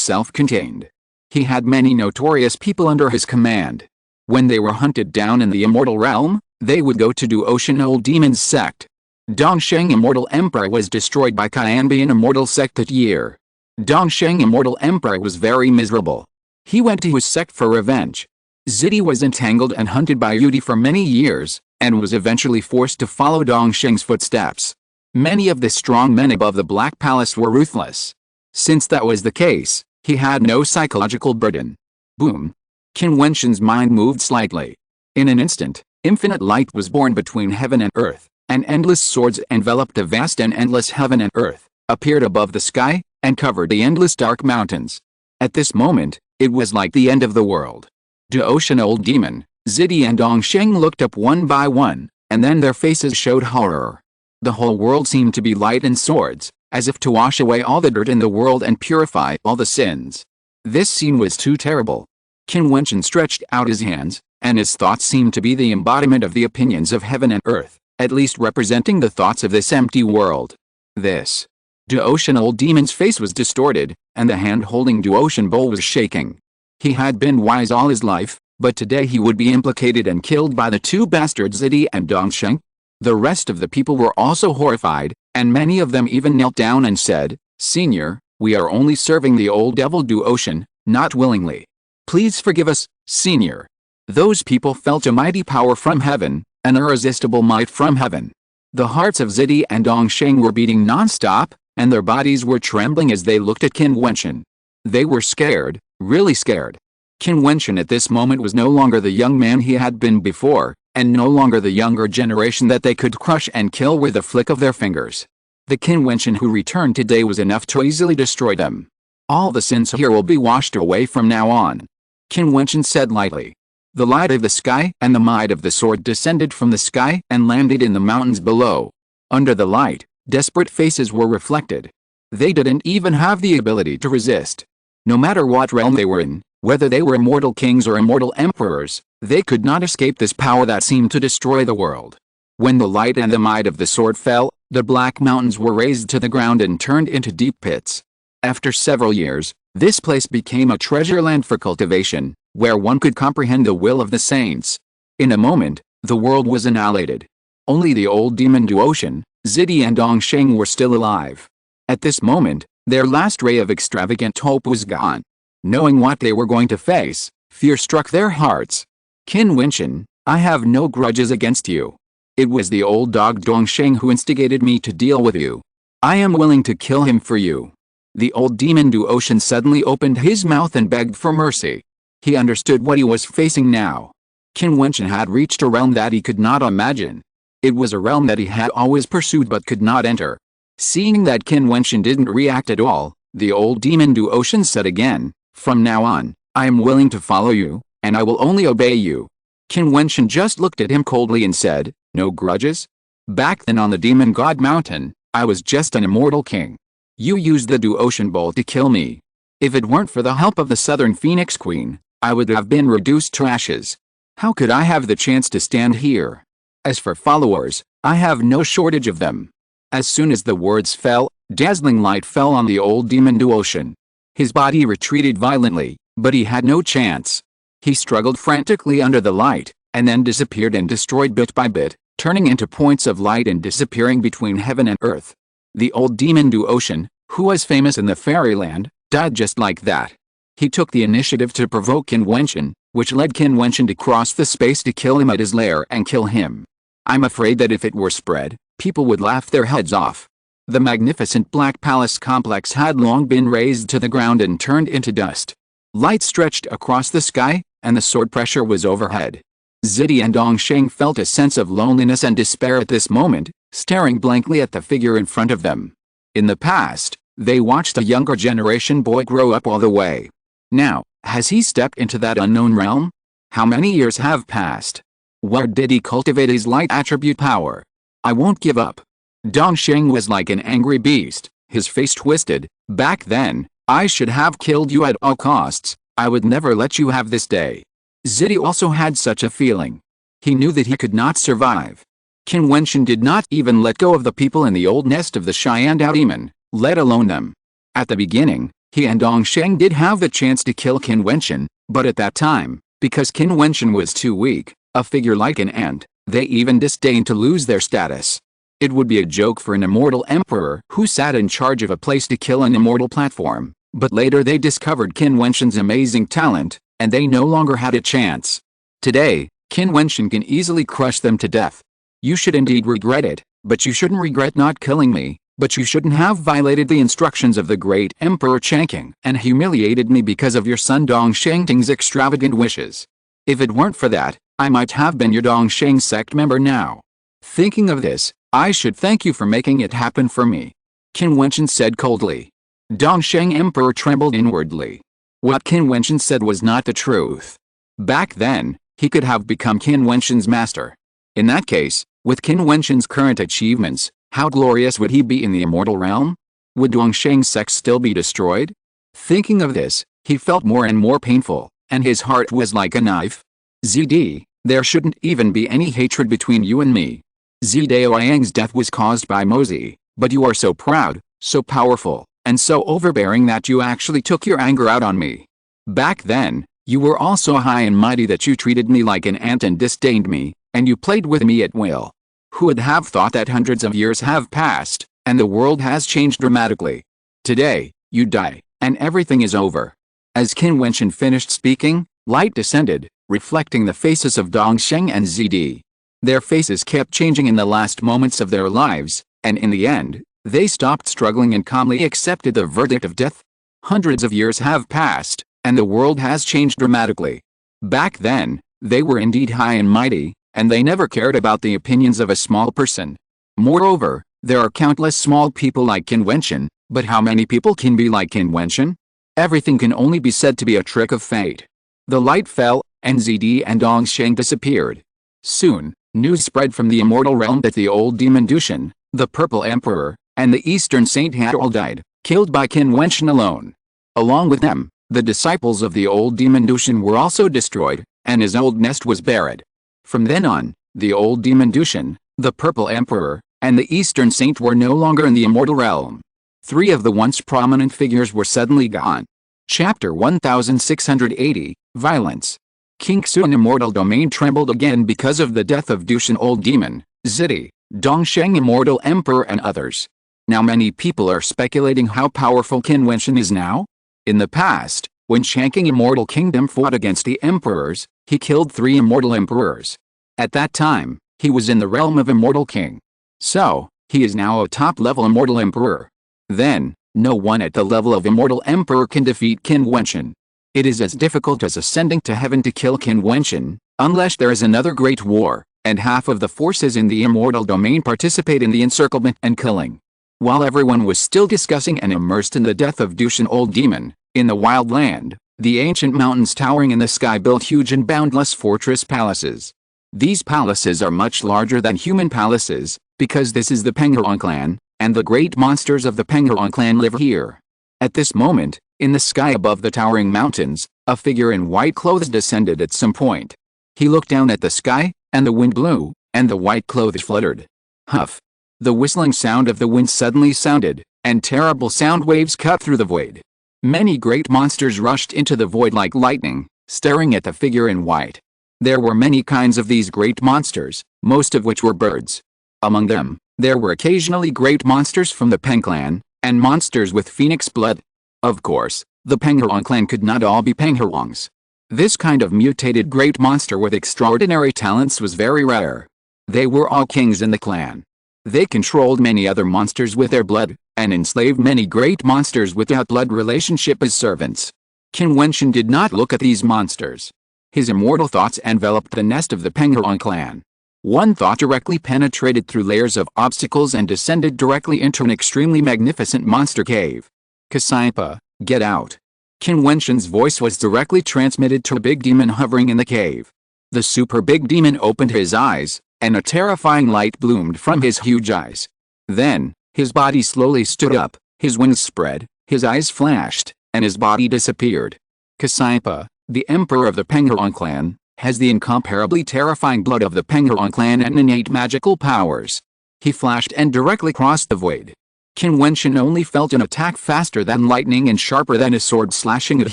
self-contained. He had many notorious people under his command. When they were hunted down in the immortal realm, they would go to Jiutian Old Demon's sect. Dongsheng Immortal Emperor was destroyed by Qianbian Immortal Sect that year. Dongsheng Immortal Emperor was very miserable. He went to his sect for revenge. Zidi was entangled and hunted by Yudi for many years, and was eventually forced to follow Dongsheng's footsteps. Many of the strong men above the Black Palace were ruthless. Since that was the case, he had no psychological burden. Boom! Qin Wentian's mind moved slightly. In an instant, infinite light was born between heaven and earth, and endless swords enveloped the vast and endless heaven and earth, appeared above the sky, and covered the endless dark mountains. At this moment, it was like the end of the world. Jiutian Old Demon, Zidi and Dongsheng looked up one by one, and then their faces showed horror. The whole world seemed to be light and swords, as if to wash away all the dirt in the world and purify all the sins. This scene was too terrible. Qin Wentian stretched out his hands, and his thoughts seemed to be the embodiment of the opinions of heaven and earth, at least representing the thoughts of this empty world. This. Jiutian Old Demon's face was distorted, and the hand holding Jiutian bowl was shaking. He had been wise all his life, but today he would be implicated and killed by the 2 bastards Zidi and Dongsheng. The rest of the people were also horrified, and many of them even knelt down and said, "Senior, we are only serving the old devil Jiutian, not willingly. Please forgive us, Senior." Those people felt a mighty power from heaven, an irresistible might from heaven. The hearts of Zidi and Dongsheng were beating non-stop, and their bodies were trembling as they looked at Qin Wentian. They were scared, really scared. Qin Wentian at this moment was no longer the young man he had been before, and no longer the younger generation that they could crush and kill with a flick of their fingers. The Qin Wentian who returned today was enough to easily destroy them. All the sins here will be washed away from now on. Qin Wentian said lightly. The light of the sky and the might of the sword descended from the sky and landed in the mountains below. Under the light, desperate faces were reflected. They didn't even have the ability to resist. No matter what realm they were in, whether they were immortal kings or immortal emperors, they could not escape this power that seemed to destroy the world. When the light and the might of the sword fell, the black mountains were razed to the ground and turned into deep pits. After several years, this place became a treasure land for cultivation, where one could comprehend the will of the saints. In a moment, the world was annihilated. Only the old demon Jiutian, Zidi and Dongsheng were still alive. At this moment, their last ray of extravagant hope was gone. Knowing what they were going to face, fear struck their hearts. Qin Wentian, I have no grudges against you. It was the old dog Dongsheng who instigated me to deal with you. I am willing to kill him for you. The old demon Jiutian suddenly opened his mouth and begged for mercy. He understood what he was facing now. Qin Wentian had reached a realm that he could not imagine. It was a realm that he had always pursued but could not enter. Seeing that Qin Wentian didn't react at all, the old demon Jiutian said again, "From now on, I am willing to follow you, and I will only obey you." Qin Wentian just looked at him coldly and said, "No grudges? Back then on the Demon God Mountain, I was just an immortal king. You used the Jiutian bowl to kill me. If it weren't for the help of the Southern Phoenix Queen, I would have been reduced to ashes. How could I have the chance to stand here? As for followers, I have no shortage of them." As soon as the words fell, dazzling light fell on the old demon Jiutian. His body retreated violently, but he had no chance. He struggled frantically under the light, and then disappeared and destroyed bit by bit, turning into points of light and disappearing between heaven and earth. The old demon Jiutian, who was famous in the fairyland, died just like that. He took the initiative to provoke Qin Wentian, which led Qin Wentian to cross the space to kill him at his lair and kill him. I'm afraid that if it were spread, people would laugh their heads off. The magnificent Black Palace complex had long been razed to the ground and turned into dust. Light stretched across the sky, and the sword pressure was overhead. Zidi and Dongsheng felt a sense of loneliness and despair at this moment, staring blankly at the figure in front of them. In the past, they watched a younger generation boy grow up all the way. Now, has he stepped into that unknown realm? How many years have passed? Where did he cultivate his light attribute power? I won't give up. Dongsheng was like an angry beast, his face twisted. Back then, I should have killed you at all costs. I would never let you have this day. Zidi also had such a feeling. He knew that he could not survive. Qin Wentian did not even let go of the people in the old nest of the Xiandao demon, let alone them. At the beginning, he and Dongsheng did have the chance to kill Qin Wentian, but at that time, because Qin Wentian was too weak, a figure like an ant, they even disdained to lose their status. It would be a joke for an immortal emperor who sat in charge of a place to kill an immortal platform, but later they discovered Qin Wentian's amazing talent, and they no longer had a chance. Today, Qin Wentian can easily crush them to death. You should indeed regret it, but you shouldn't regret not killing me, but you shouldn't have violated the instructions of the great Emperor Changqing and humiliated me because of your son Dongsheng's extravagant wishes. If it weren't for that, I might have been your Dongsheng sect member now. Thinking of this, I should thank you for making it happen for me. Qin Wentian said coldly. Dongsheng Emperor trembled inwardly. What Qin Wentian said was not the truth. Back then, he could have become Qin Wentian's master. In that case, with Qin Wentian's current achievements, how glorious would he be in the immortal realm? Would Dongsheng's sect still be destroyed? Thinking of this, he felt more and more painful, and his heart was like a knife. ZD, there shouldn't even be any hatred between you and me. Zidaoyang's death was caused by Mozi, but you are so proud, so powerful, and so overbearing that you actually took your anger out on me. Back then, you were all so high and mighty that you treated me like an ant and disdained me, and you played with me at will. Who would have thought that hundreds of years have passed, and the world has changed dramatically? Today, you die, and everything is over. As Qin Wentian finished speaking, light descended, reflecting the faces of Dongsheng and ZD. Their faces kept changing in the last moments of their lives, and in the end, they stopped struggling and calmly accepted the verdict of death. Hundreds of years have passed, and the world has changed dramatically. Back then, they were indeed high and mighty, and they never cared about the opinions of a small person. Moreover, there are countless small people like Qin Wentian, but how many people can be like Qin Wentian? Everything can only be said to be a trick of fate. The light fell, and ZD and Dongsheng disappeared. Soon, news spread from the immortal realm that the old demon Jiutian, the Purple Emperor, and the Eastern Saint had all died, killed by Qin Wentian alone. Along with them, the disciples of the old demon Jiutian were also destroyed, and his old nest was buried. From then on, the old demon Jiutian, the Purple Emperor, and the Eastern Saint were no longer in the immortal realm. 3 of the once prominent figures were suddenly gone. Chapter 1680, Violence. Qingxuan Immortal Domain trembled again because of the death of Jiutian Old Demon, Zidi, Dongsheng Immortal Emperor and others. Now many people are speculating how powerful Qin Wentian is now. In the past, when Changqing Immortal Kingdom fought against the emperors, he killed 3 immortal emperors. At that time, he was in the realm of Immortal King. So, he is now a top-level immortal emperor. Then, no one at the level of immortal emperor can defeat Qin Wentian. It is as difficult as ascending to heaven to kill Qin Wentian, unless there is another great war, and half of the forces in the immortal domain participate in the encirclement and killing. While everyone was still discussing and immersed in the death of Jiutian Old Demon, in the wild land, the ancient mountains towering in the sky built huge and boundless fortress palaces. These palaces are much larger than human palaces, because this is the Penguin clan, and the great monsters of the Penguin clan live here. At this moment, in the sky above the towering mountains, a figure in white clothes descended at some point. He looked down at the sky, and the wind blew, and the white clothes fluttered. Huff! The whistling sound of the wind suddenly sounded, and terrible sound waves cut through the void. Many great monsters rushed into the void like lightning, staring at the figure in white. There were many kinds of these great monsters, most of which were birds. Among them, there were occasionally great monsters from the Peng clan, and monsters with phoenix blood. Of course, the Penguin clan could not all be Penguins. This kind of mutated great monster with extraordinary talents was very rare. They were all kings in the clan. They controlled many other monsters with their blood, and enslaved many great monsters without blood relationship as servants. Qin Wentian did not look at these monsters. His immortal thoughts enveloped the nest of the Penguin clan. One thought directly penetrated through layers of obstacles and descended directly into an extremely magnificent monster cave. Kasaipa, get out. Qin Wentian's voice was directly transmitted to a big demon hovering in the cave. The super big demon opened his eyes, and a terrifying light bloomed from his huge eyes. Then, his body slowly stood up, his wings spread, his eyes flashed, and his body disappeared. Kasaipa, the emperor of the Penguin clan, has the incomparably terrifying blood of the Penguin clan and innate magical powers. He flashed and directly crossed the void. Qin Wentian only felt an attack faster than lightning and sharper than a sword slashing at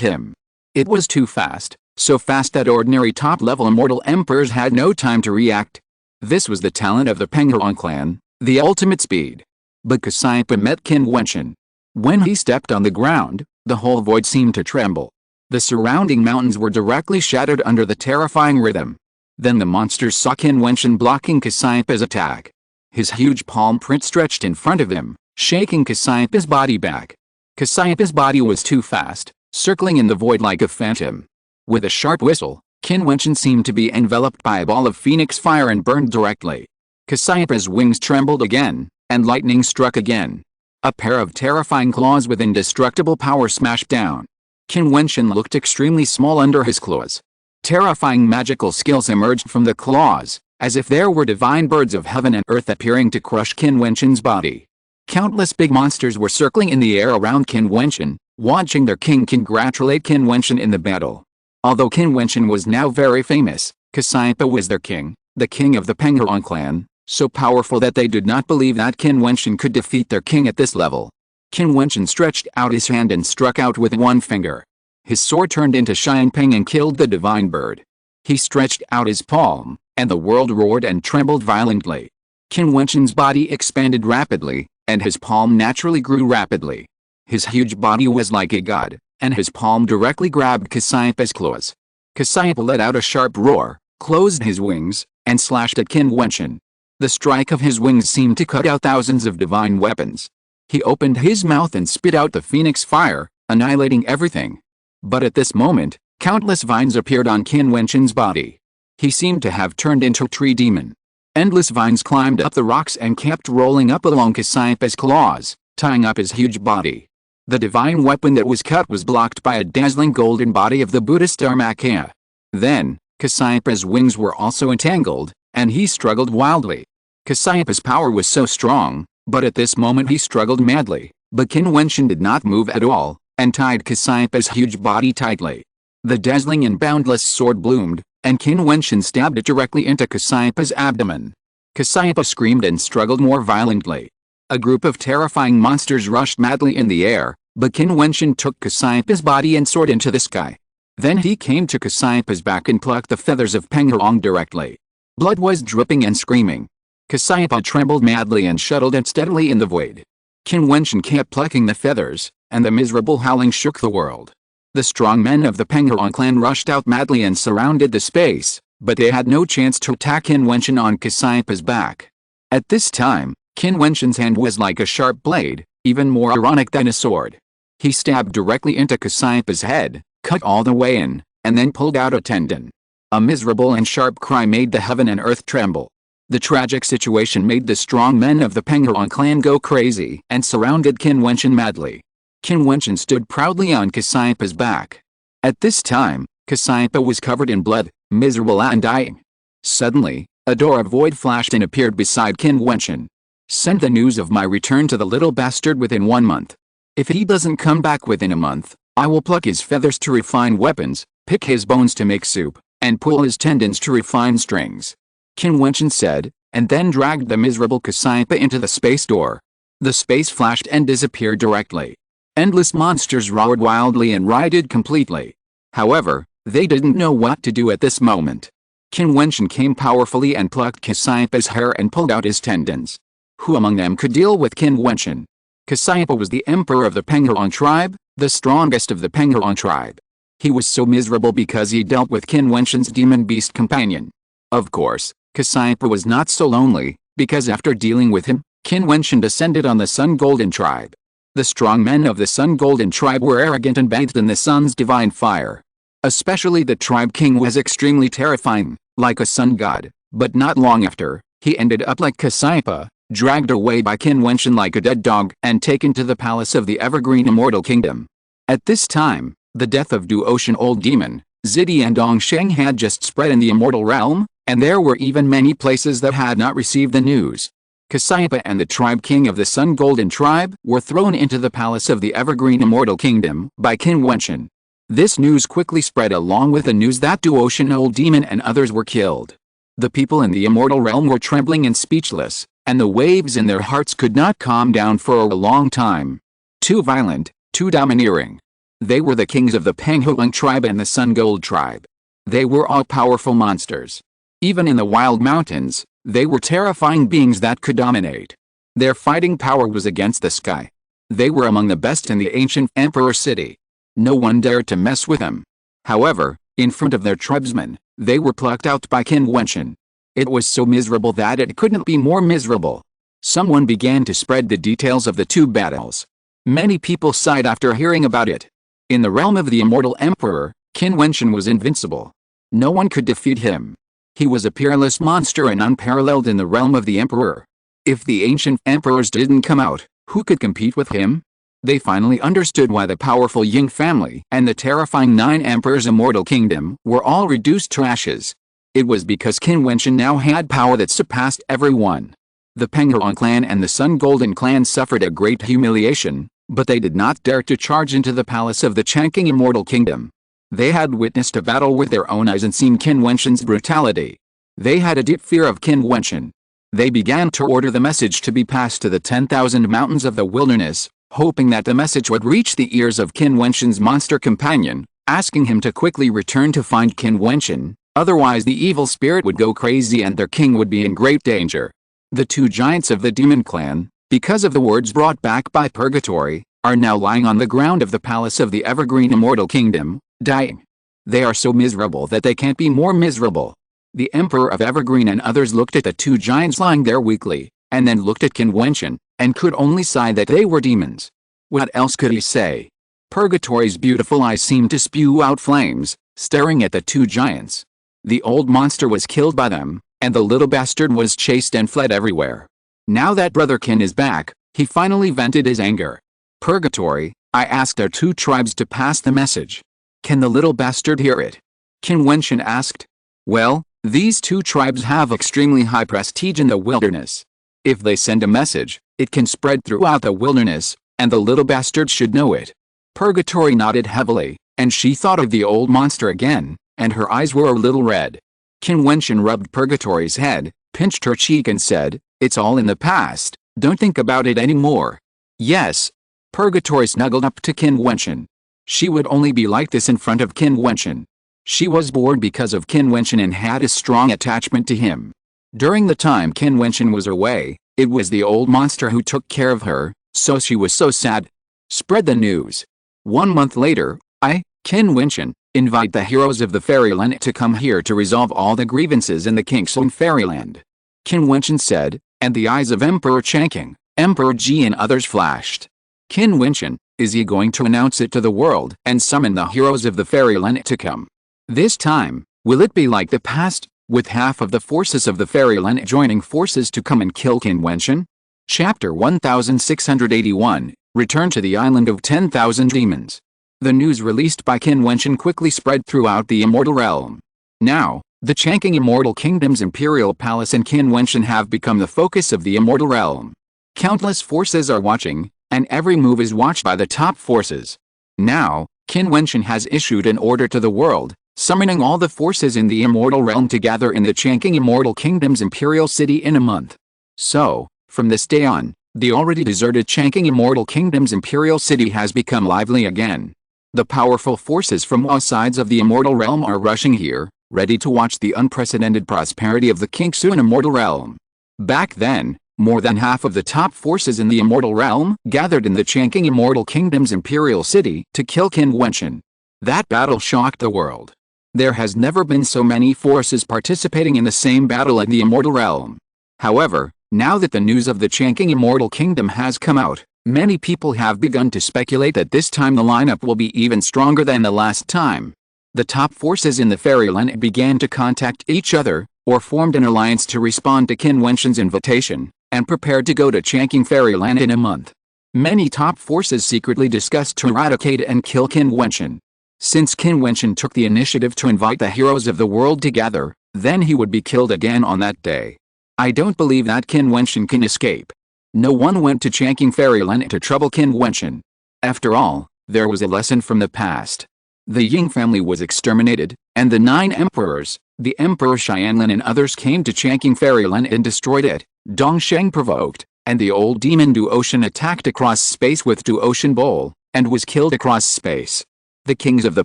him. It was too fast, so fast that ordinary top-level immortal emperors had no time to react. This was the talent of the Penguin clan, the ultimate speed. But Kasaipa met Qin Wentian. When he stepped on the ground, the whole void seemed to tremble. The surrounding mountains were directly shattered under the terrifying rhythm. Then the monsters saw Qin Wentian blocking Kasaipa's attack. His huge palm print stretched in front of him, shaking Kasaipa's body back. Kasaipa's body was too fast, circling in the void like a phantom. With a sharp whistle, Qin Wentian seemed to be enveloped by a ball of phoenix fire and burned directly. Kasaipa's wings trembled again, and lightning struck again. A pair of terrifying claws with indestructible power smashed down. Qin Wentian looked extremely small under his claws. Terrifying magical skills emerged from the claws, as if there were divine birds of heaven and earth appearing to crush Qin Wentian's body. Countless big monsters were circling in the air around Qin Wentian, watching their king congratulate Qin Wentian in the battle. Although Qin Wentian was now very famous, Kasaipa was their king, the king of the Penguin clan, so powerful that they did not believe that Qin Wentian could defeat their king at this level. Qin Wentian stretched out his hand and struck out with one finger. His sword turned into Xiangping and killed the divine bird. He stretched out his palm, and the world roared and trembled violently. Qin Wentian's body expanded rapidly, and his palm naturally grew rapidly. His huge body was like a god, and his palm directly grabbed Kasaipa's claws. Kasaipa let out a sharp roar, closed his wings, and slashed at Qin Wentian. The strike of his wings seemed to cut out thousands of divine weapons. He opened his mouth and spit out the phoenix fire, annihilating everything. But at this moment, countless vines appeared on Qin Wentian's body. He seemed to have turned into a tree demon. Endless vines climbed up the rocks and kept rolling up along Kasaipa's claws, tying up his huge body. The divine weapon that was cut was blocked by a dazzling golden body of the Buddhist Dharmakaya. Then, Kasaipa's wings were also entangled, and he struggled wildly. Kasaipa's power was so strong, but at this moment he struggled madly. But Qin Wentian did not move at all, and tied Kasaipa's huge body tightly. The dazzling and boundless sword bloomed, and Qin Wentian stabbed it directly into Kasaipa's abdomen. Kasaipa screamed and struggled more violently. A group of terrifying monsters rushed madly in the air, but Qin Wentian took Kasaipa's body and soared into the sky. Then he came to Kasaipa's back and plucked the feathers of Penguin directly. Blood was dripping and screaming. Kasaipa trembled madly and shuttled unsteadily in the void. Qin Wentian kept plucking the feathers, and the miserable howling shook the world. The strong men of the Penguin clan rushed out madly and surrounded the space, but they had no chance to attack Qin Wentian on Kasaipa's back. At this time, Qin Wentian's hand was like a sharp blade, even more ironic than a sword. He stabbed directly into Kasaipa's head, cut all the way in, and then pulled out a tendon. A miserable and sharp cry made the heaven and earth tremble. The tragic situation made the strong men of the Penguin clan go crazy and surrounded Qin Wentian madly. Qin Wentian stood proudly on Kasaipa's back. At this time, Kasaipa was covered in blood, miserable and dying. Suddenly, a door of void flashed and appeared beside Qin Wentian. "Send the news of my return to the little bastard within 1 month. If he doesn't come back within a month, I will pluck his feathers to refine weapons, pick his bones to make soup, and pull his tendons to refine strings," Qin Wentian said, and then dragged the miserable Kasaipa into the space door. The space flashed and disappeared directly. Endless monsters roared wildly and rioted completely. However, they didn't know what to do at this moment. Qin Wentian came powerfully and plucked Kasaipa's hair and pulled out his tendons. Who among them could deal with Qin Wentian? Kasaipa was the emperor of the Penguin tribe, the strongest of the Penguin tribe. He was so miserable because he dealt with Qin Wentian's demon beast companion. Of course, Kasaipa was not so lonely, because after dealing with him, Qin Wentian descended on the Sun Golden tribe. The strong men of the Sun Golden tribe were arrogant and bathed in the sun's divine fire. Especially the tribe king was extremely terrifying, like a sun god, but not long after, he ended up like Kasaipa, dragged away by Qin Wentian like a dead dog and taken to the palace of the evergreen immortal kingdom. At this time, the death of Du Ocean Old Demon, Zidi and Dongsheng had just spread in the immortal realm, and there were even many places that had not received the news. Cassiopeia and the tribe king of the Sun Golden tribe were thrown into the palace of the evergreen immortal kingdom by Qin Wentian. This news quickly spread along with the news that Jiutian old demon and others were killed. The people in the immortal realm were trembling and speechless, and the waves in their hearts could not calm down for a long time. Too violent, too domineering. They were the kings of the Penghuang tribe and the Sun Gold tribe. They were all-powerful monsters. Even in the wild mountains, they were terrifying beings that could dominate. Their fighting power was against the sky. They were among the best in the ancient emperor city. No one dared to mess with them. However, in front of their tribesmen, they were plucked out by Qin Wentian. It was so miserable that it couldn't be more miserable. Someone began to spread the details of the two battles. Many people sighed after hearing about it. In the realm of the immortal emperor, Qin Wentian was invincible. No one could defeat him. He was a peerless monster and unparalleled in the realm of the emperor. If the ancient emperors didn't come out, who could compete with him? They finally understood why the powerful Ying family and the terrifying 9 emperors' immortal kingdom were all reduced to ashes. It was because Qin Wentian now had power that surpassed everyone. The Penghuang clan and the Sun Golden clan suffered a great humiliation, but they did not dare to charge into the palace of the Changqing immortal kingdom. They had witnessed a battle with their own eyes and seen Qin Wentian's brutality. They had a deep fear of Qin Wentian. They began to order the message to be passed to the 10,000 mountains of the wilderness, hoping that the message would reach the ears of Qin Wentian's monster companion, asking him to quickly return to find Qin Wentian, otherwise the evil spirit would go crazy and their king would be in great danger. The 2 giants of the demon clan, because of the words brought back by purgatory, are now lying on the ground of the palace of the evergreen immortal kingdom, dying. They are so miserable that they can't be more miserable. The Emperor of Evergreen and others looked at the 2 giants lying there weakly, and then looked at Qin Wentian, and could only sigh that they were demons. What else could he say? Purgatory's beautiful eyes seemed to spew out flames, staring at the 2 giants. The old monster was killed by them, and the little bastard was chased and fled everywhere. Now that Brother Qin is back, he finally vented his anger. Purgatory, I asked our 2 tribes to pass the message. Can the little bastard hear it? Qin Wentian asked. Well, these 2 tribes have extremely high prestige in the wilderness. If they send a message, it can spread throughout the wilderness, and the little bastard should know it. Purgatory nodded heavily, and she thought of the old monster again, and her eyes were a little red. Qin Wentian rubbed Purgatory's head, pinched her cheek and said, It's all in the past, don't think about it anymore. Yes. Purgatory snuggled up to Qin Wentian. She would only be like this in front of Qin Wentian. She was born because of Qin Wentian and had a strong attachment to him. During the time Qin Wentian was away, it was the old monster who took care of her, so she was so sad. Spread the news. 1 month later, I, Qin Wentian, invite the heroes of the fairyland to come here to resolve all the grievances in the Kingsong fairyland. Qin Wentian said, and the eyes of Emperor Changqing, Emperor Ji and others flashed. Qin Wentian, is he going to announce it to the world and summon the heroes of the fairyland to come? This time, will it be like the past, with half of the forces of the fairyland joining forces to come and kill Qin Wentian? Chapter 1681, Return to the Island of 10,000 Demons. The news released by Qin Wentian quickly spread throughout the immortal realm. Now, the Changqing Immortal Kingdom's imperial palace and Qin Wentian have become the focus of the immortal realm. Countless forces are watching, and every move is watched by the top forces. Now, Qin Wentian has issued an order to the world, summoning all the forces in the immortal realm to gather in the Changqing Immortal Kingdom's imperial city in a month. So, from this day on, the already deserted Changqing Immortal Kingdom's imperial city has become lively again. The powerful forces from all sides of the immortal realm are rushing here, ready to watch the unprecedented prosperity of the Kingsong immortal realm. Back then, more than half of the top forces in the immortal realm gathered in the Changqing Immortal Kingdom's imperial city to kill Qin Wentian. That battle shocked the world. There has never been so many forces participating in the same battle in the immortal realm. However, now that the news of the Changqing Immortal Kingdom has come out, many people have begun to speculate that this time the lineup will be even stronger than the last time. The top forces in the fairyland began to contact each other, or formed an alliance to respond to Qin Wentian's invitation, and prepared to go to Changqing fairyland in a month. Many top forces secretly discussed to eradicate and kill Qin Wentian. Since Qin Wentian took the initiative to invite the heroes of the world together, then he would be killed again on that day. I don't believe that Qin Wentian can escape. No one went to Changqing Fairyland to trouble Qin Wentian. After all, there was a lesson from the past. The Ying family was exterminated, and the 9 emperors, the Emperor Xianlin and others came to Changqing Fairyland and destroyed it. Dongsheng provoked, and the old demon Duotian attacked across space with Duotian Bowl, and was killed across space. The kings of the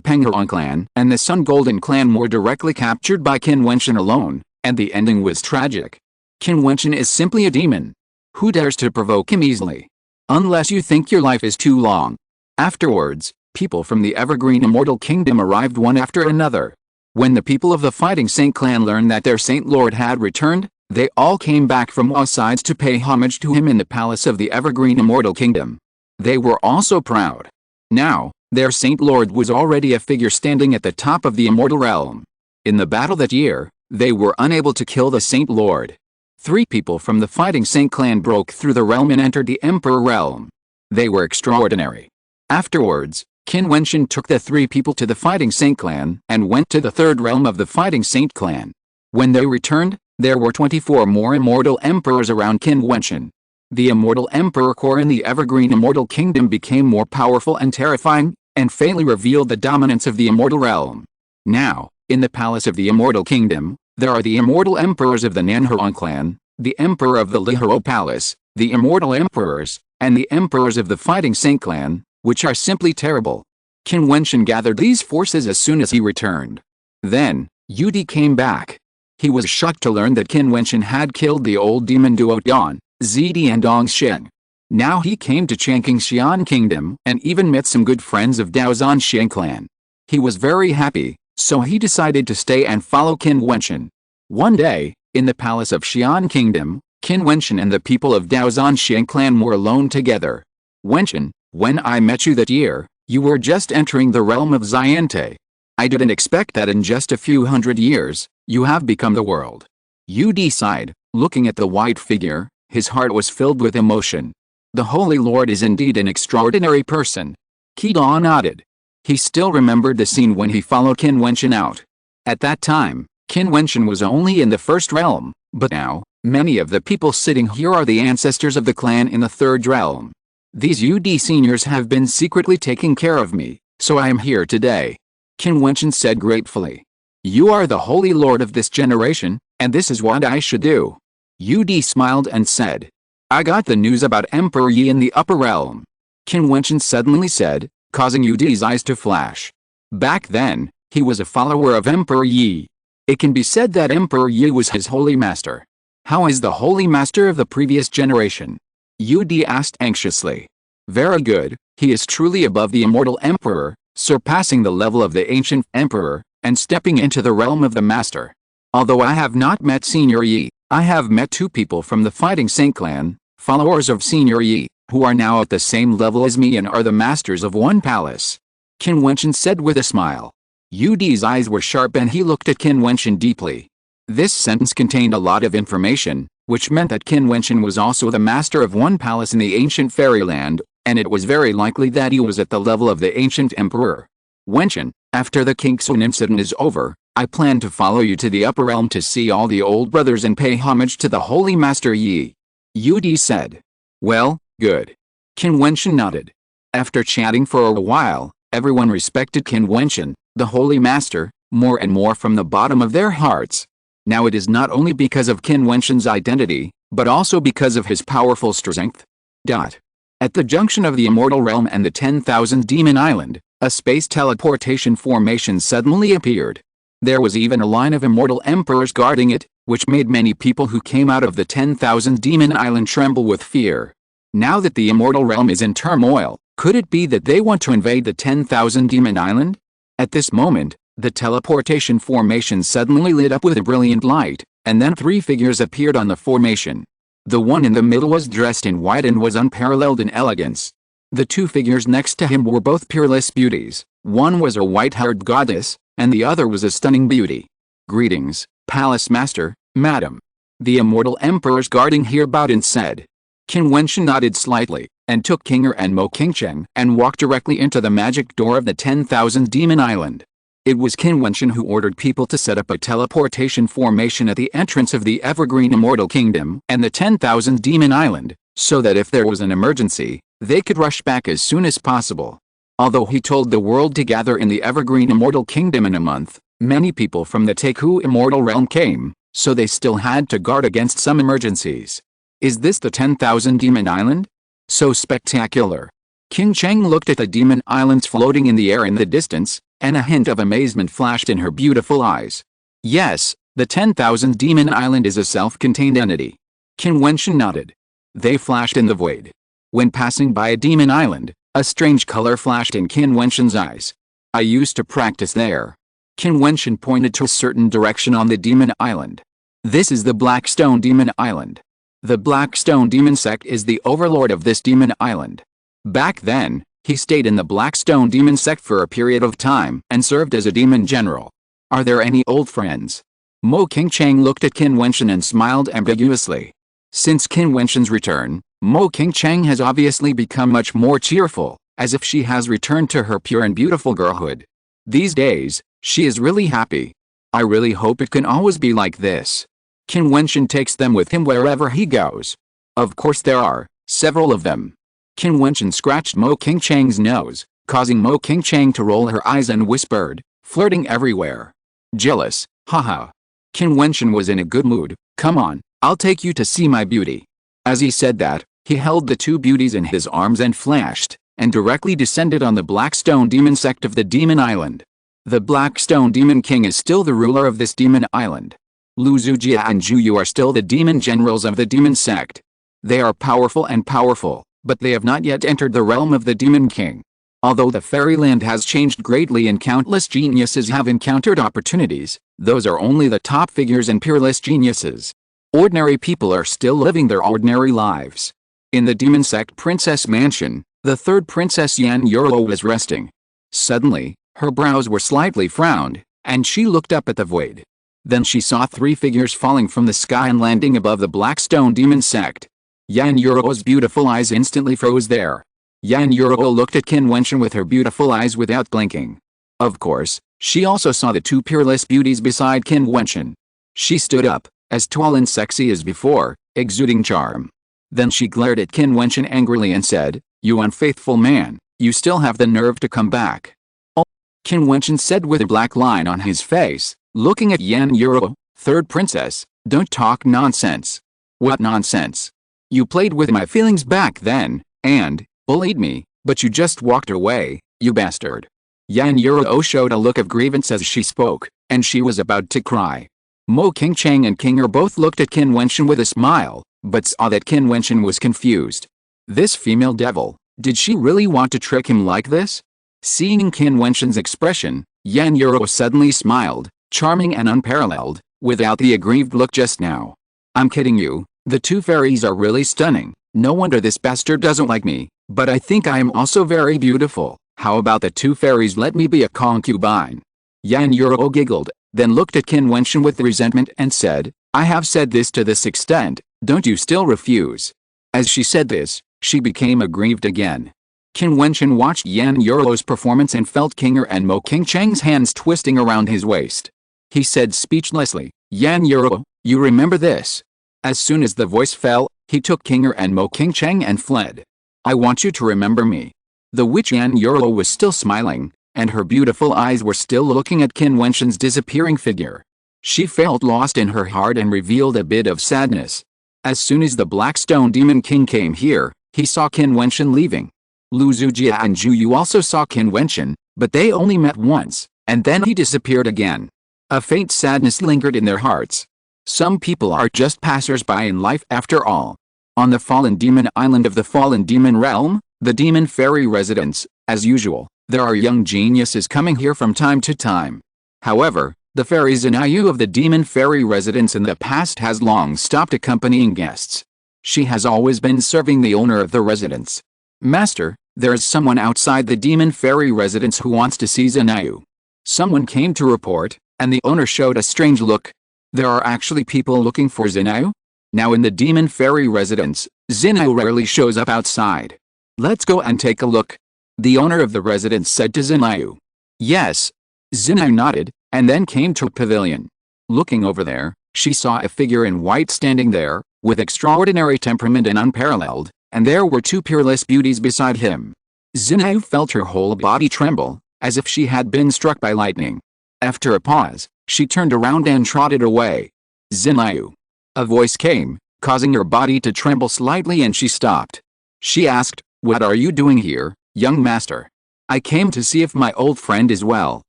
Penghorn clan and the Sun Golden clan were directly captured by Qin Wentian alone, and the ending was tragic. Qin Wentian is simply a demon. Who dares to provoke him easily? Unless you think your life is too long. Afterwards, people from the Evergreen Immortal Kingdom arrived one after another. When the people of the Fighting Saint clan learned that their Saint Lord had returned, they all came back from all sides to pay homage to him in the palace of the Evergreen Immortal Kingdom. They were also proud. Now, their Saint Lord was already a figure standing at the top of the Immortal Realm. In the battle that year, they were unable to kill the Saint Lord. 3 people from the Fighting Saint clan broke through the realm and entered the Emperor Realm. They were extraordinary. Afterwards, Qin Wentian took the 3 people to the Fighting Saint clan and went to the 3rd realm of the Fighting Saint clan. When they returned, there were 24 more immortal emperors around Qin Wentian. The immortal emperor core in the Evergreen Immortal Kingdom became more powerful and terrifying, and faintly revealed the dominance of the Immortal Realm. Now, in the palace of the Immortal Kingdom, there are the immortal emperors of the Nanhuan clan, the emperor of the Lihuro Palace, the immortal emperors, and the emperors of the Fighting Saint clan, which are simply terrible. Qin Wentian gathered these forces as soon as he returned. Then, Yudi came back. He was shocked to learn that Qin Wentian had killed the old demon Duotian, Zidi and Dongsheng. Now he came to Changqing Xian Kingdom and even met some good friends of Daozan Xian clan. He was very happy, so he decided to stay and follow Qin Wentian. One day, in the palace of Xian Kingdom, Qin Wentian and the people of Daozan Xian clan were alone together. Wentian, when I met you that year, you were just entering the realm of Xiante. I didn't expect that in just a few hundred years, you have become the world. Yudi sighed, looking at the white figure. His heart was filled with emotion. The Holy Lord is indeed an extraordinary person. Qida nodded. He still remembered the scene when he followed Qin Wentian out. At that time, Qin Wentian was only in the 1st realm, but now, many of the people sitting here are the ancestors of the clan in the 3rd realm. These UD seniors have been secretly taking care of me, so I am here today. Qin Wentian said gratefully. You are the Holy Lord of this generation, and this is what I should do. Yudi smiled and said. I got the news about Emperor Yi in the upper realm. Qin Wentian suddenly said, causing Yudi's eyes to flash. Back then, he was a follower of Emperor Yi. It can be said that Emperor Yi was his holy master. How is the holy master of the previous generation? Yudi asked anxiously. Very good, he is truly above the immortal emperor, surpassing the level of the ancient emperor, and stepping into the realm of the master. Although I have not met Senior Yi, I have met 2 people from the Fighting Saint clan, followers of Senior Yi, who are now at the same level as me and are the masters of one palace. Qin Wentian said with a smile. Yudi's eyes were sharp and he looked at Qin Wentian deeply. This sentence contained a lot of information, which meant that Qin Wentian was also the master of one palace in the ancient fairyland, and it was very likely that he was at the level of the ancient emperor. Wentian, after the Qingxun incident is over, I plan to follow you to the upper realm to see all the old brothers and pay homage to the holy master Yi. Yudi said. Well, good. Qin Wentian nodded. After chatting for a while, everyone respected Qin Wentian, the holy master, more and more from the bottom of their hearts. Now it is not only because of Qin Wentian's identity, but also because of his powerful strength. At the junction of the Immortal Realm and the 10,000 Demon Island, a space teleportation formation suddenly appeared. There was even a line of immortal emperors guarding it, which made many people who came out of the 10,000 Demon Island tremble with fear. Now that the Immortal Realm is in turmoil, could it be that they want to invade the 10,000 Demon Island? At this moment, the teleportation formation suddenly lit up with a brilliant light, and then 3 figures appeared on the formation. The one in the middle was dressed in white and was unparalleled in elegance. The 2 figures next to him were both peerless beauties. One was a white-haired goddess, and the other was a stunning beauty. Greetings, Palace Master, Madam. The immortal emperors guarding here bowed and said. Qin Wentian nodded slightly. and took Qinger and Mo Qingcheng and walked directly into the magic door of the 10,000 Demon Island. It was Qin Wentian who ordered people to set up a teleportation formation at the entrance of the Evergreen Immortal Kingdom and the 10,000 Demon Island, so that if there was an emergency, they could rush back as soon as possible. Although he told the world to gather in the Evergreen Immortal Kingdom in a month, many people from the Teku Immortal Realm came, so they still had to guard against some emergencies. Is this the 10,000 Demon Island? So spectacular. Qin Cheng looked at the demon islands floating in the air in the distance, and a hint of amazement flashed in her beautiful eyes. Yes, the 10,000 Demon Island is a self-contained entity. Qin Wentian nodded. They flashed in the void. When passing by a demon island, a strange color flashed in Qin Wentian's eyes. I used to practice there. Qin Wentian pointed to a certain direction on the demon island. This is the Blackstone Demon Island. The Blackstone Demon Sect is the overlord of this demon island. Back then, he stayed in the Blackstone Demon Sect for a period of time and served as a demon general. Are there any old friends? Mo Qingcheng looked at Qin Wentian and smiled ambiguously. Since Qin Wentian's return, Mo Qingcheng has obviously become much more cheerful, as if she has returned to her pure and beautiful girlhood. These days, she is really happy. I really hope it can always be like this. Qin Wentian takes them with him wherever he goes. Of course there are several of them. Qin Wentian scratched Mo Qingcheng's nose, causing Mo Qingcheng to roll her eyes and whispered, flirting everywhere. Jealous, haha. Qin Wentian was in a good mood. Come on, I'll take you to see my beauty. As he said that, he held the two beauties in his arms and flashed, and directly descended on the Blackstone Demon Sect of the Demon Island. The Blackstone Demon King is still the ruler of this demon island. Lu Zujia and Zhuyu are still the demon generals of the demon sect. They are powerful, but they have not yet entered the realm of the Demon King. Although the fairyland has changed greatly and countless geniuses have encountered opportunities, those are only the top figures and peerless geniuses. Ordinary people are still living their ordinary lives. In the demon sect princess mansion, the third princess Yan Yuro was resting. Suddenly, her brows were slightly frowned, and she looked up at the void. Then she saw three figures falling from the sky and landing above the Blackstone Demon Sect. Yan Yuro's beautiful eyes instantly froze there. Yan Yuro looked at Qin Wentian with her beautiful eyes without blinking. Of course, she also saw the two peerless beauties beside Qin Wentian. She stood up, as tall and sexy as before, exuding charm. Then she glared at Qin Wentian angrily and said, "You unfaithful man, you still have the nerve to come back." "Oh," Qin Wentian said with a black line on his face, looking at Yan Yuro, "Third princess, don't talk nonsense." "What nonsense? You played with my feelings back then, and bullied me, but you just walked away, you bastard." Yan Yuro showed a look of grievance as she spoke, and she was about to cry. Mo Qingcheng and Qinger both looked at Qin Wentian with a smile, but saw that Qin Wentian was confused. This female devil, did she really want to trick him like this? Seeing Qin Wentian's expression, Yan Yuro suddenly smiled, charming and unparalleled, without the aggrieved look just now. "I'm kidding you, the two fairies are really stunning. No wonder this bastard doesn't like me, but I think I am also very beautiful. How about the two fairies let me be a concubine?" Yan Yuro giggled, then looked at Qin Wentian with resentment and said, "I have said this to this extent, don't you still refuse?" As she said this, she became aggrieved again. Qin Wentian watched Yan Yuro's performance and felt Qinger and Mo Qingcheng's hands twisting around his waist. He said speechlessly, "Yan Yuro, you remember this?" As soon as the voice fell, he took Qinger and Mo Qingcheng and fled. "I want you to remember me." The witch Yan Yuro was still smiling, and her beautiful eyes were still looking at Qin Wentian's disappearing figure. She felt lost in her heart and revealed a bit of sadness. As soon as the Blackstone Demon King came here, he saw Qin Wentian leaving. Lu Zujia and Zhuyu also saw Qin Wentian, but they only met once, and then he disappeared again. A faint sadness lingered in their hearts. Some people are just passers-by in life after all. On the Fallen Demon Island of the Fallen Demon Realm, the Demon Fairy residence, as usual, there are young geniuses coming here from time to time. However, the fairy Zinayu of the Demon Fairy residence in the past has long stopped accompanying guests. She has always been serving the owner of the residence. "Master, there is someone outside the Demon Fairy residence who wants to see Zinayu." Someone came to report, and the owner showed a strange look. There are actually people looking for Zinayu? Now in the Demon Fairy residence, Zinayu rarely shows up outside. Let's go and take a look, the owner of the residence said to Xinyu. Yes. Xinyu nodded, and then came to a pavilion. Looking over there, she saw a figure in white standing there, with extraordinary temperament and unparalleled, and there were two peerless beauties beside him. Xinyu felt her whole body tremble, as if she had been struck by lightning. After a pause, she turned around and trotted away. Xinyu. A voice came, causing her body to tremble slightly, and she stopped. She asked, "What are you doing here, young master?" "I came to see if my old friend is well,"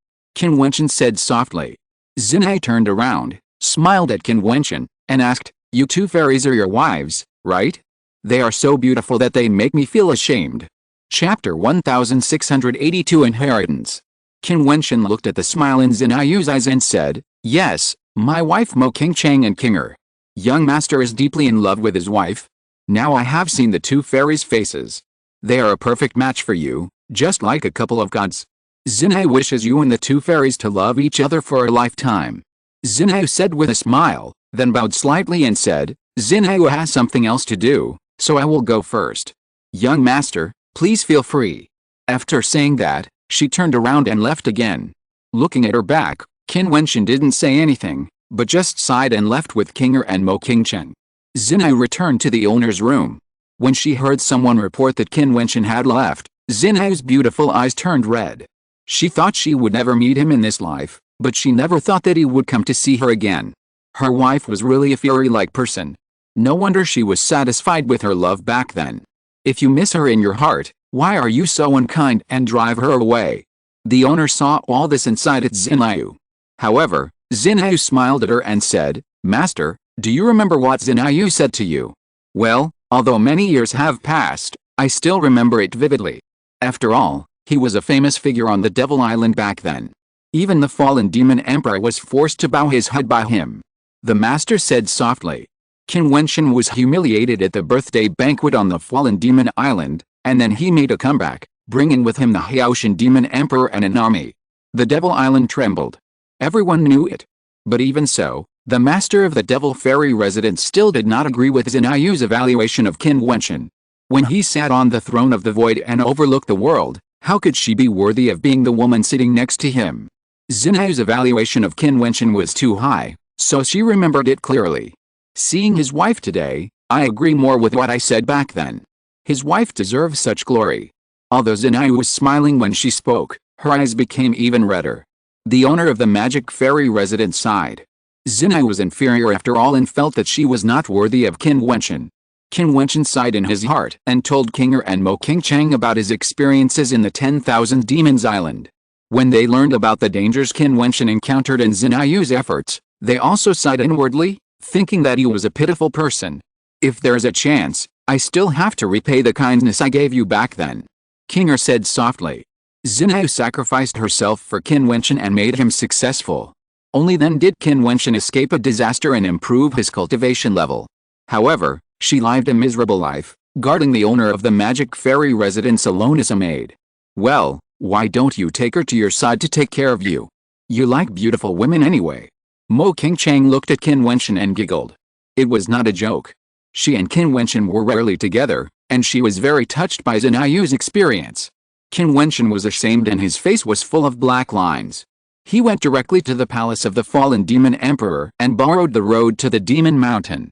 Qin Wentian said softly. Xinyu turned around, smiled at Qin Wentian, and asked, "You two fairies are your wives, right? They are so beautiful that they make me feel ashamed." Chapter 1682 Inheritance. Qin Wentian looked at the smile in Xinyu's eyes and said, "Yes, my wife Mo Qingchang and Kinger. Young master is deeply in love with his wife. Now I have seen the two fairies' faces. They are a perfect match for you, just like a couple of gods. Xinyu wishes you and the two fairies to love each other for a lifetime." Xinyu said with a smile, then bowed slightly and said, "Xinyu has something else to do, so I will go first. Young master, please feel free." After saying that, she turned around and left again. Looking at her back, Qin Wentian didn't say anything, but just sighed and left with Kinger and Mo Qingcheng. Xinyu returned to the owner's room. When she heard someone report that Qin Wentian had left, Xinyu's beautiful eyes turned red. She thought she would never meet him in this life, but she never thought that he would come to see her again. Her wife was really a fury-like person. No wonder she was satisfied with her love back then. If you miss her in your heart, why are you so unkind and drive her away? The owner saw all this and sighed at Xinyu. However, Xinyu smiled at her and said, "Master, do you remember what Xinyu said to you?" "Well, although many years have passed, I still remember it vividly. After all, he was a famous figure on the Devil Island back then. Even the fallen demon emperor was forced to bow his head by him," the master said softly. Qin Wentian was humiliated at the birthday banquet on the fallen demon island, and then he made a comeback, bringing with him the Jiutian demon emperor and an army. The Devil Island trembled. Everyone knew it. But even so, the master of the Devil Fairy residence still did not agree with Xinyu's evaluation of Qin Wentian. When he sat on the throne of the void and overlooked the world, how could she be worthy of being the woman sitting next to him? Xinyu's evaluation of Qin Wentian was too high, so she remembered it clearly. Seeing his wife today, I agree more with what I said back then. His wife deserves such glory. Although Xinyu was smiling when she spoke, her eyes became even redder. The owner of the Magic Fairy residence sighed. Xinyu was inferior after all and felt that she was not worthy of Qin Wentian. Qin Wentian sighed in his heart and told Kinger and Mo Qingcheng about his experiences in the 10,000 Demons Island. When they learned about the dangers Qin Wentian encountered in Xinyu's efforts, they also sighed inwardly, thinking that he was a pitiful person. "If there's a chance, I still have to repay the kindness I gave you back then," Kinger said softly. Xinyu sacrificed herself for Qin Wentian and made him successful. Only then did Qin Wentian escape a disaster and improve his cultivation level. However, she lived a miserable life, guarding the owner of the Magic Fairy residence alone as a maid. "Well, why don't you take her to your side to take care of you? You like beautiful women anyway." Mo Qingcheng looked at Qin Wentian and giggled. It was not a joke. She and Qin Wentian were rarely together, and she was very touched by Xinyu's experience. Qin Wentian was ashamed and his face was full of black lines. He went directly to the palace of the fallen demon emperor and borrowed the road to the Demon Mountain.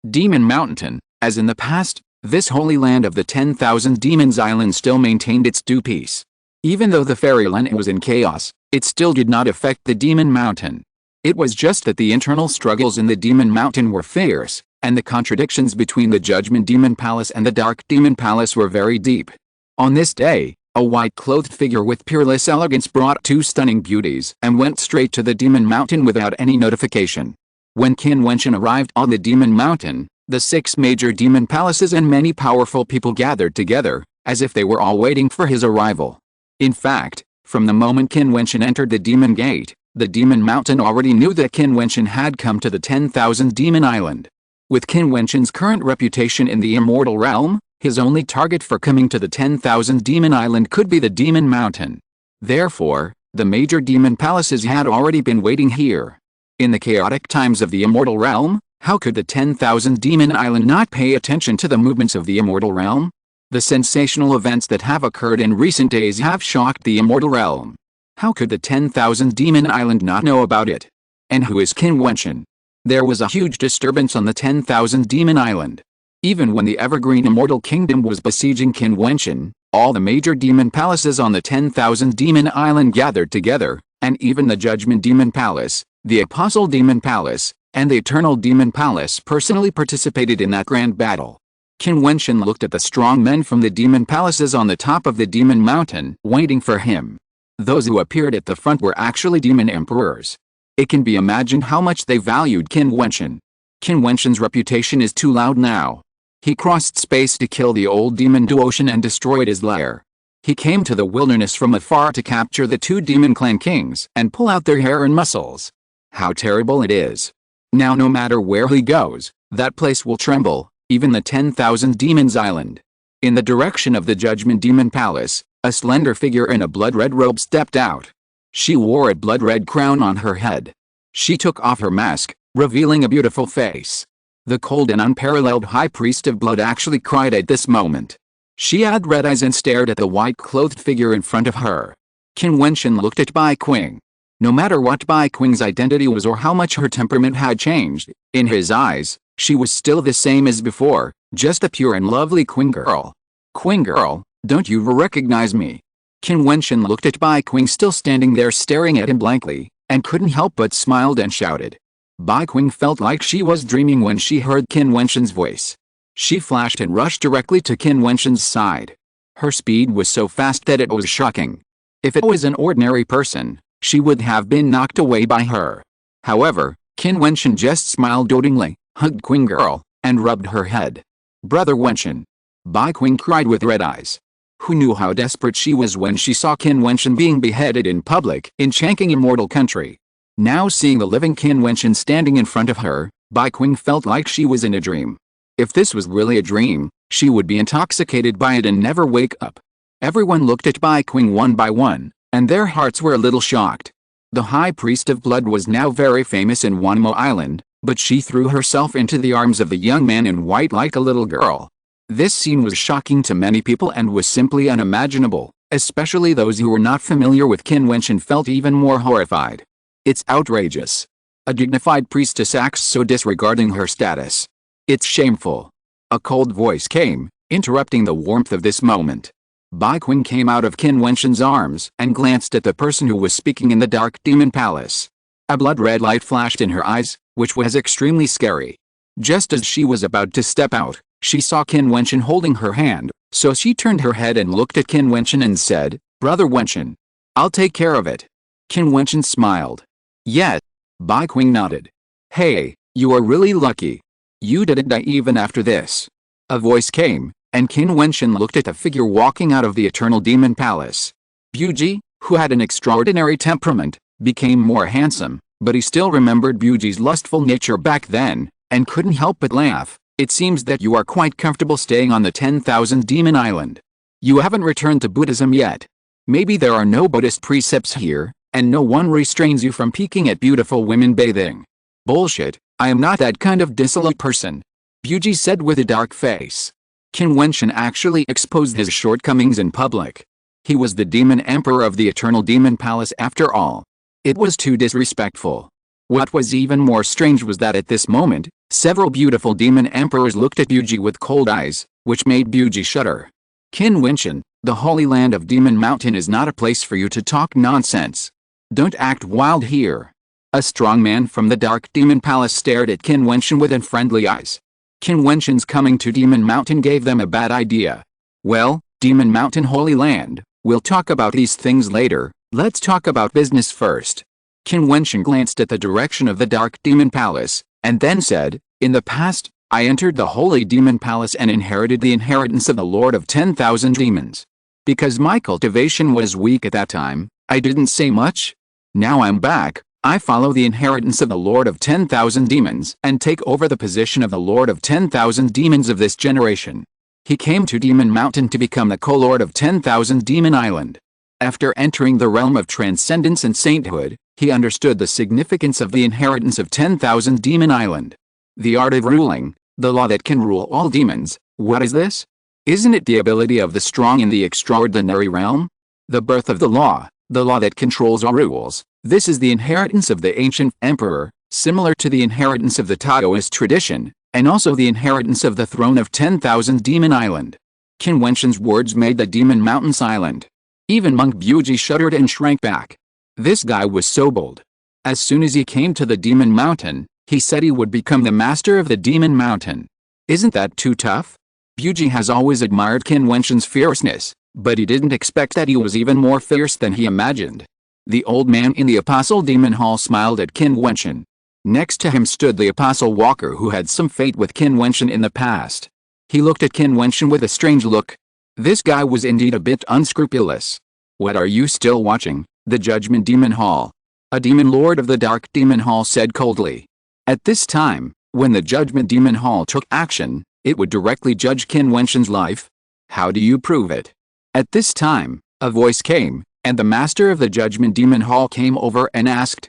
Demon Mountain, as in the past, this holy land of the 10,000 Demons Island still maintained its due peace. Even though the fairyland was in chaos, it still did not affect the Demon Mountain. It was just that the internal struggles in the Demon Mountain were fierce, and the contradictions between the Judgment Demon Palace and the Dark Demon Palace were very deep. On this day, a white-clothed figure with peerless elegance brought two stunning beauties and went straight to the Demon Mountain without any notification. When Qin Wentian arrived on the Demon Mountain, the 6 major demon palaces and many powerful people gathered together, as if they were all waiting for his arrival. In fact, from the moment Qin Wentian entered the Demon Gate, the Demon Mountain already knew that Qin Wentian had come to the 10,000 Demon Island. With Qin Wentian's current reputation in the immortal realm, his only target for coming to the 10,000 Demon Island could be the Demon Mountain. Therefore, the major demon palaces had already been waiting here. In the chaotic times of the immortal realm, how could the 10,000 Demon Island not pay attention to the movements of the immortal realm? The sensational events that have occurred in recent days have shocked the immortal realm. How could the 10,000 Demon Island not know about it? And who is Qin Wentian? There was a huge disturbance on the 10,000 Demon Island. Even when the Evergreen Immortal Kingdom was besieging Qin Wentian, all the major demon palaces on the 10,000 Demon Island gathered together, and even the Judgment Demon Palace, the Apostle Demon Palace, and the Eternal Demon Palace personally participated in that grand battle. Qin Wentian looked at the strong men from the demon palaces on the top of the Demon Mountain, waiting for him. Those who appeared at the front were actually demon emperors. It can be imagined how much they valued Qin Wentian. Qin Wentian's reputation is too loud now. He crossed space to kill the old demon Jiutian and destroyed his lair. He came to the wilderness from afar to capture the two demon clan kings and pull out their hair and muscles. How terrible it is. Now no matter where he goes, that place will tremble, even the 10,000 Demons Island. In the direction of the Judgment Demon Palace, a slender figure in a blood-red robe stepped out. She wore a blood-red crown on her head. She took off her mask, revealing a beautiful face. The cold and unparalleled High Priest of Blood actually cried at this moment. She had red eyes and stared at the white-clothed figure in front of her. Qin Wentian looked at Bai Qing. No matter what Bai Qing's identity was or how much her temperament had changed, in his eyes, she was still the same as before, just a pure and lovely Qing girl. Qing girl, don't you recognize me? Qin Wentian looked at Bai Qing still standing there staring at him blankly, and couldn't help but smiled and shouted. Bai Qing felt like she was dreaming when she heard Qin Wentian's voice. She flashed and rushed directly to Qin Wentian's side. Her speed was so fast that it was shocking. If it was an ordinary person, she would have been knocked away by her. However, Qin Wentian just smiled dotingly, hugged Qing girl, and rubbed her head. Brother Wentian. Bai Qing cried with red eyes. Who knew how desperate she was when she saw Qin Wentian being beheaded in public in Changqing Immortal Country. Now seeing the living Qin Wentian standing in front of her, Bai Qing felt like she was in a dream. If this was really a dream, she would be intoxicated by it and never wake up. Everyone looked at Bai Qing one by one, and their hearts were a little shocked. The High Priest of Blood was now very famous in Wanmo Island, but she threw herself into the arms of the young man in white like a little girl. This scene was shocking to many people and was simply unimaginable, especially those who were not familiar with Qin Wentian felt even more horrified. It's outrageous. A dignified priestess acts so disregarding her status. It's shameful. A cold voice came, interrupting the warmth of this moment. Bai Qing came out of Qin Wentian's arms and glanced at the person who was speaking in the Dark Demon Palace. A blood-red light flashed in her eyes, which was extremely scary. Just as she was about to step out, she saw Qin Wentian holding her hand, so she turned her head and looked at Qin Wentian and said, Brother Wentian. I'll take care of it. Qin Wentian smiled. Yes. Bai Qing nodded. Hey, you are really lucky. You didn't die even after this. A voice came, and Qin Wentian looked at the figure walking out of the Eternal Demon Palace. Buji, who had an extraordinary temperament, became more handsome, but he still remembered Buji's lustful nature back then, and couldn't help but laugh. It seems that you are quite comfortable staying on the 10,000 Demon Island. You haven't returned to Buddhism yet. Maybe there are no Buddhist precepts here, and no one restrains you from peeking at beautiful women bathing. Bullshit, I am not that kind of dissolute person. Buji said with a dark face. Qin Wentian actually exposed his shortcomings in public. He was the demon emperor of the Eternal Demon Palace after all. It was too disrespectful. What was even more strange was that at this moment, several beautiful demon emperors looked at Buji with cold eyes, which made Buji shudder. Qin Wentian, the Holy Land of Demon Mountain is not a place for you to talk nonsense. Don't act wild here. A strong man from the Dark Demon Palace stared at Qin Wentian with unfriendly eyes. Qin Wentian's coming to Demon Mountain gave them a bad idea. Well, Demon Mountain Holy Land, we'll talk about these things later, let's talk about business first. Qin Wentian glanced at the direction of the Dark Demon Palace, and then said, In the past, I entered the Holy Demon Palace and inherited the inheritance of the Lord of 10,000 Demons. Because my cultivation was weak at that time, I didn't say much. Now I'm back, I follow the inheritance of the Lord of 10,000 Demons and take over the position of the Lord of 10,000 Demons of this generation. He came to Demon Mountain to become the co-lord of 10,000 Demon Island. After entering the realm of transcendence and sainthood, he understood the significance of the inheritance of 10,000 Demon Island. The art of ruling, the law that can rule all demons, what is this? Isn't it the ability of the strong in the extraordinary realm? The birth of the law that controls all rules. This is the inheritance of the ancient emperor, similar to the inheritance of the Taoist tradition, and also the inheritance of the throne of 10,000 Demon Island. Qin Wentian's words made the Demon Mountain silent. Even Monk Buji shuddered and shrank back. This guy was so bold. As soon as he came to the Demon Mountain, he said he would become the master of the Demon Mountain. Isn't that too tough? Buji has always admired Qin Wentian's fierceness, but he didn't expect that he was even more fierce than he imagined. The old man in the Apostle Demon Hall smiled at Qin Wentian. Next to him stood the Apostle Walker, who had some fate with Qin Wentian in the past. He looked at Qin Wentian with a strange look. This guy was indeed a bit unscrupulous. What are you still watching? The Judgment Demon Hall. A demon lord of the Dark Demon Hall said coldly. At this time, when the Judgment Demon Hall took action, it would directly judge Qin Wentian's life. How do you prove it? At this time, a voice came, and the master of the Judgment Demon Hall came over and asked.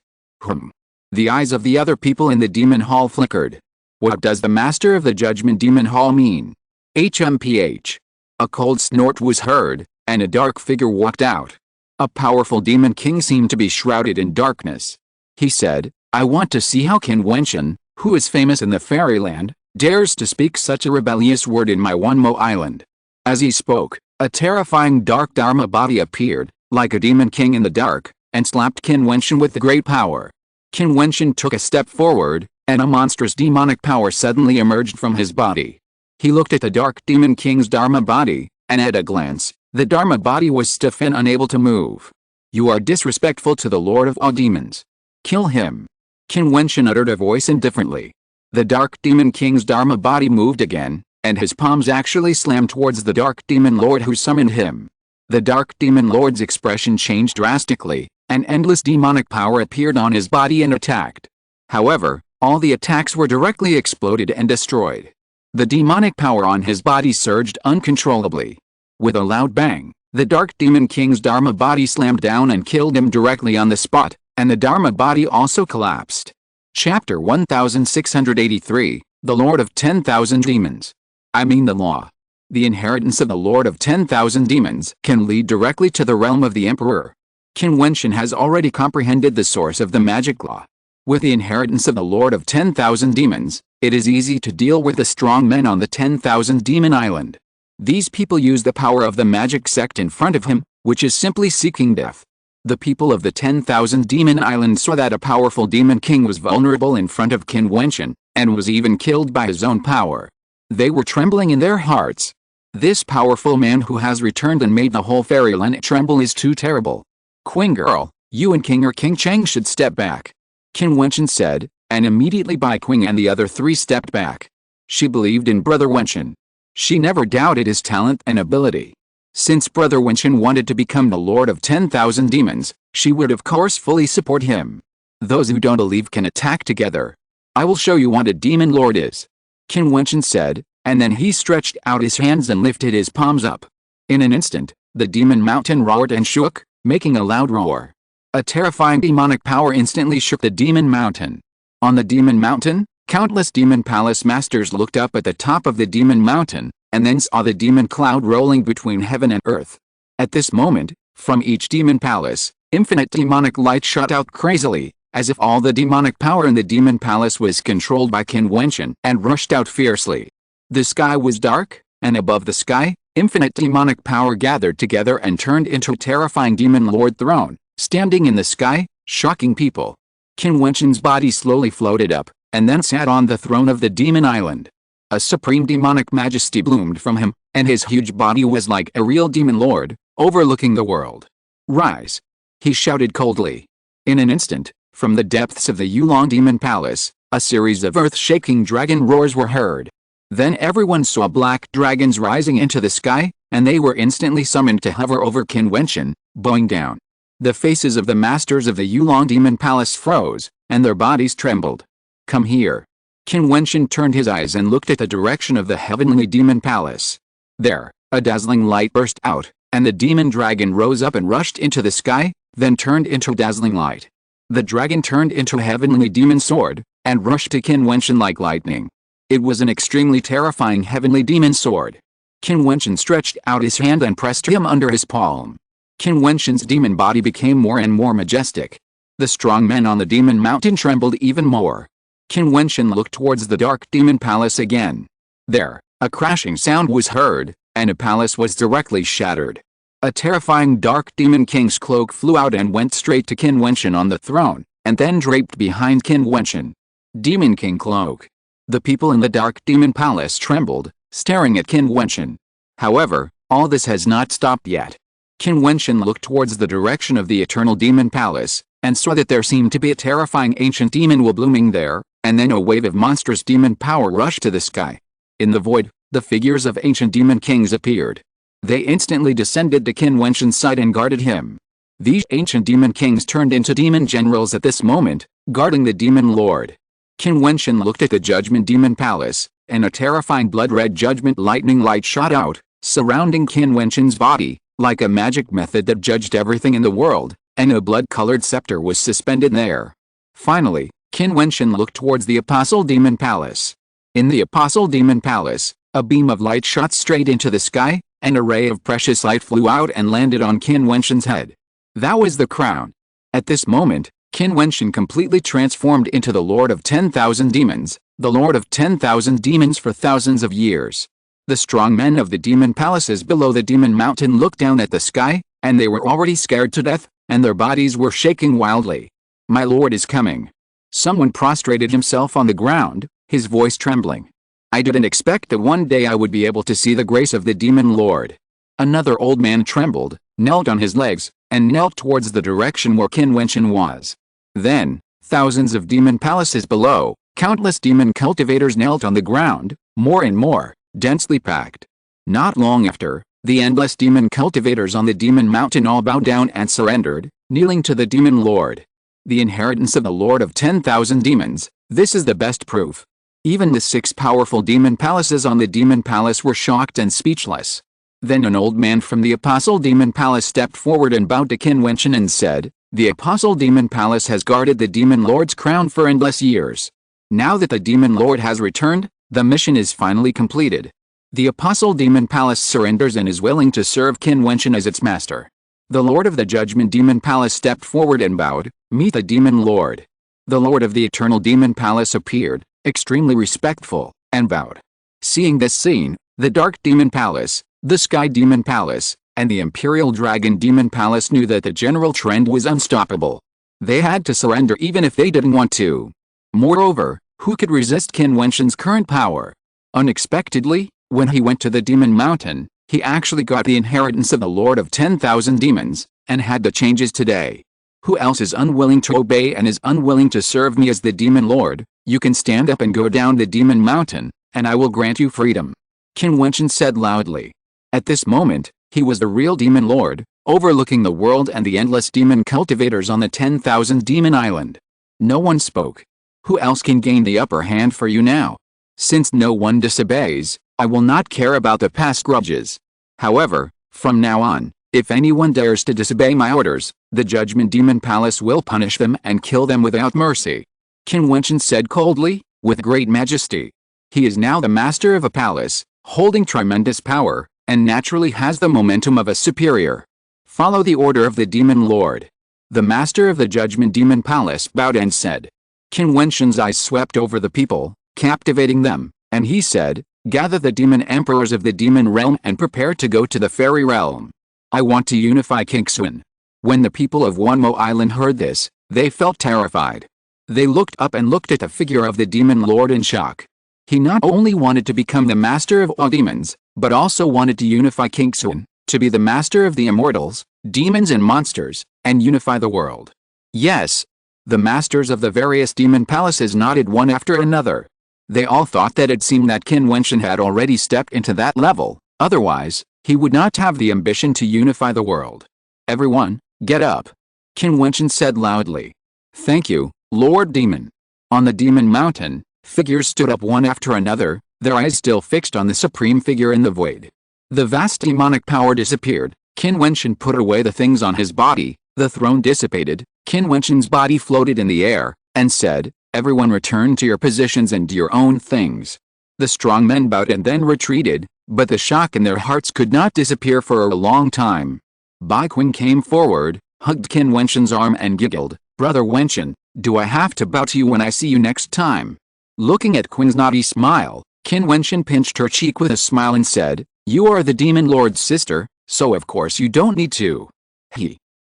The eyes of the other people in the Demon Hall flickered. What does the master of the Judgment Demon Hall mean? HMPH. A cold snort was heard, and a dark figure walked out. A powerful demon king seemed to be shrouded in darkness. He said, I want to see how Qin Wentian, who is famous in the fairyland, dares to speak such a rebellious word in my Wonmo island. As he spoke, a terrifying dark Dharma body appeared, like a demon king in the dark, and slapped Qin Wentian with great power. Qin Wentian took a step forward, and a monstrous demonic power suddenly emerged from his body. He looked at the dark demon king's Dharma body, and at a glance, the Dharma body was stiff and unable to move. You are disrespectful to the Lord of all demons. Kill him. Qin Wentian uttered a voice indifferently. The dark demon king's Dharma body moved again, and his palms actually slammed towards the dark demon lord who summoned him. The dark demon lord's expression changed drastically, and endless demonic power appeared on his body and attacked. However, all the attacks were directly exploded and destroyed. The demonic power on his body surged uncontrollably. With a loud bang, the dark demon king's Dharma body slammed down and killed him directly on the spot, and the Dharma body also collapsed. Chapter 1683, The Lord of 10,000 Demons. I mean the law. The inheritance of the Lord of 10,000 Demons can lead directly to the realm of the Emperor. Qin Wentian has already comprehended the source of the magic law. With the inheritance of the Lord of 10,000 Demons, it is easy to deal with the strong men on the 10,000 Demon Island. These people use the power of the magic sect in front of him, which is simply seeking death. The people of the 10,000 Demon Island saw that a powerful demon king was vulnerable in front of Qin Wentian, and was even killed by his own power. They were trembling in their hearts. This powerful man who has returned and made the whole fairyland tremble is too terrible. Queen girl, you and King or King Cheng should step back. Qin Wentian said, and immediately Bai Qing and the other three stepped back. She believed in Brother Wentian. She never doubted his talent and ability. Since Brother Wentian wanted to become the Lord of 10,000 Demons, she would of course fully support him. Those who don't believe can attack together. I will show you what a demon lord is. Qin Wentian said, and then he stretched out his hands and lifted his palms up. In an instant, the demon mountain roared and shook, making a loud roar. A terrifying demonic power instantly shook the demon mountain. On the demon mountain, countless demon palace masters looked up at the top of the demon mountain, and then saw the demon cloud rolling between heaven and earth. At this moment, from each demon palace, infinite demonic light shot out crazily, as if all the demonic power in the demon palace was controlled by Qin Wentian and rushed out fiercely. The sky was dark, and above the sky, infinite demonic power gathered together and turned into a terrifying demon lord throne, standing in the sky, shocking people. Qin Wentian's body slowly floated up, and then sat on the throne of the demon island. A supreme demonic majesty bloomed from him, and his huge body was like a real demon lord, overlooking the world. Rise! He shouted coldly. In an instant, from the depths of the Yulong Demon Palace, a series of earth-shaking dragon roars were heard. Then everyone saw black dragons rising into the sky, and they were instantly summoned to hover over Qin Wentian, bowing down. The faces of the masters of the Yulong Demon Palace froze, and their bodies trembled. Come here. Qin Wentian turned his eyes and looked at the direction of the heavenly demon palace. There, a dazzling light burst out, and the demon dragon rose up and rushed into the sky, then turned into dazzling light. The dragon turned into a heavenly demon sword, and rushed to Qin Wentian like lightning. It was an extremely terrifying heavenly demon sword. Qin Wentian stretched out his hand and pressed him under his palm. Qin Wentian's demon body became more and more majestic. The strong men on the demon mountain trembled even more. Qin Wentian looked towards the dark demon palace again. There, a crashing sound was heard, and a palace was directly shattered. A terrifying dark demon king's cloak flew out and went straight to Qin Wentian on the throne, and then draped behind Qin Wentian. Demon King Cloak. The people in the dark demon palace trembled, staring at Qin Wentian. However, all this has not stopped yet. Qin Wentian looked towards the direction of the eternal demon palace, and saw that there seemed to be a terrifying ancient demon will blooming there, and then a wave of monstrous demon power rushed to the sky. In the void, the figures of ancient demon kings appeared. They instantly descended to Qin Wentian's side and guarded him. These ancient demon kings turned into demon generals at this moment, guarding the demon lord. Qin Wentian looked at the judgment demon palace, and a terrifying blood-red judgment lightning light shot out, surrounding Qin Wentian's body, like a magic method that judged everything in the world, and a blood-colored scepter was suspended there. Finally, Qin Wentian looked towards the Apostle Demon Palace. In the Apostle Demon Palace, a beam of light shot straight into the sky, and a ray of precious light flew out and landed on Qin Wentian's head. That was the crown. At this moment, Qin Wentian completely transformed into the Lord of 10,000 Demons, the Lord of 10,000 Demons for thousands of years. The strong men of the demon palaces below the demon mountain looked down at the sky, and they were already scared to death, and their bodies were shaking wildly. My lord is coming. Someone prostrated himself on the ground, his voice trembling. I didn't expect that one day I would be able to see the grace of the demon lord. Another old man trembled, knelt on his legs, and knelt towards the direction where Qin Wentian was. Then, thousands of demon palaces below, countless demon cultivators knelt on the ground, more and more, densely packed. Not long after, the endless demon cultivators on the demon mountain all bowed down and surrendered, kneeling to the demon lord. The inheritance of the Lord of 10,000 Demons, this is the best proof. Even the 6 powerful demon palaces on the demon palace were shocked and speechless. Then an old man from the Apostle Demon Palace stepped forward and bowed to Qin Wentian and said, the Apostle Demon Palace has guarded the demon lord's crown for endless years. Now that the demon lord has returned, the mission is finally completed. The Apostle Demon Palace surrenders and is willing to serve Qin Wentian as its master. The Lord of the Judgment Demon Palace stepped forward and bowed, meet the demon lord. The Lord of the Eternal Demon Palace appeared, extremely respectful, and bowed. Seeing this scene, the Dark Demon Palace, the Sky Demon Palace, and the Imperial Dragon Demon Palace knew that the general trend was unstoppable. They had to surrender even if they didn't want to. Moreover, who could resist Qin Wentian's current power? Unexpectedly, when he went to the Demon Mountain, he actually got the inheritance of the Lord of 10,000 Demons, and had the changes today. Who else is unwilling to obey and is unwilling to serve me as the Demon Lord? You can stand up and go down the Demon Mountain, and I will grant you freedom. Qin Wentian said loudly. At this moment, he was the real Demon Lord, overlooking the world and the endless demon cultivators on the 10,000 Demon Island. No one spoke. Who else can gain the upper hand for you now? Since no one disobeys, I will not care about the past grudges. However, from now on, if anyone dares to disobey my orders, the Judgment Demon Palace will punish them and kill them without mercy. Qin Wentian said coldly, with great majesty. He is now the master of a palace, holding tremendous power, and naturally has the momentum of a superior. Follow the order of the Demon Lord. The master of the Judgment Demon Palace bowed and said. Qin Wentian's eyes swept over the people, captivating them, and he said, gather the demon emperors of the demon realm and prepare to go to the fairy realm. I want to unify Qingxuan. When the people of Wanmo Island heard this, they felt terrified. They looked up and looked at the figure of the demon lord in shock. He not only wanted to become the master of all demons, but also wanted to unify Qingxuan, to be the master of the immortals, demons and monsters, and unify the world. Yes. The masters of the various demon palaces nodded one after another. They all thought that it seemed that Qin Wentian had already stepped into that level, otherwise, he would not have the ambition to unify the world. Everyone, get up. Qin Wentian said loudly. Thank you, Lord Demon. On the Demon Mountain, figures stood up one after another, their eyes still fixed on the supreme figure in the void. The vast demonic power disappeared. Qin Wentian put away the things on his body, the throne dissipated, Qin Wentian's body floated in the air, and said, everyone return to your positions and do your own things. The strong men bowed and then retreated, but the shock in their hearts could not disappear for a long time. Bai Qing came forward, hugged Qin Wentian's arm and giggled, "Brother Wentian, do I have to bow to you when I see you next time?" Looking at Qin's naughty smile, Qin Wentian pinched her cheek with a smile and said, "You are the Demon Lord's sister, so of course you don't need to."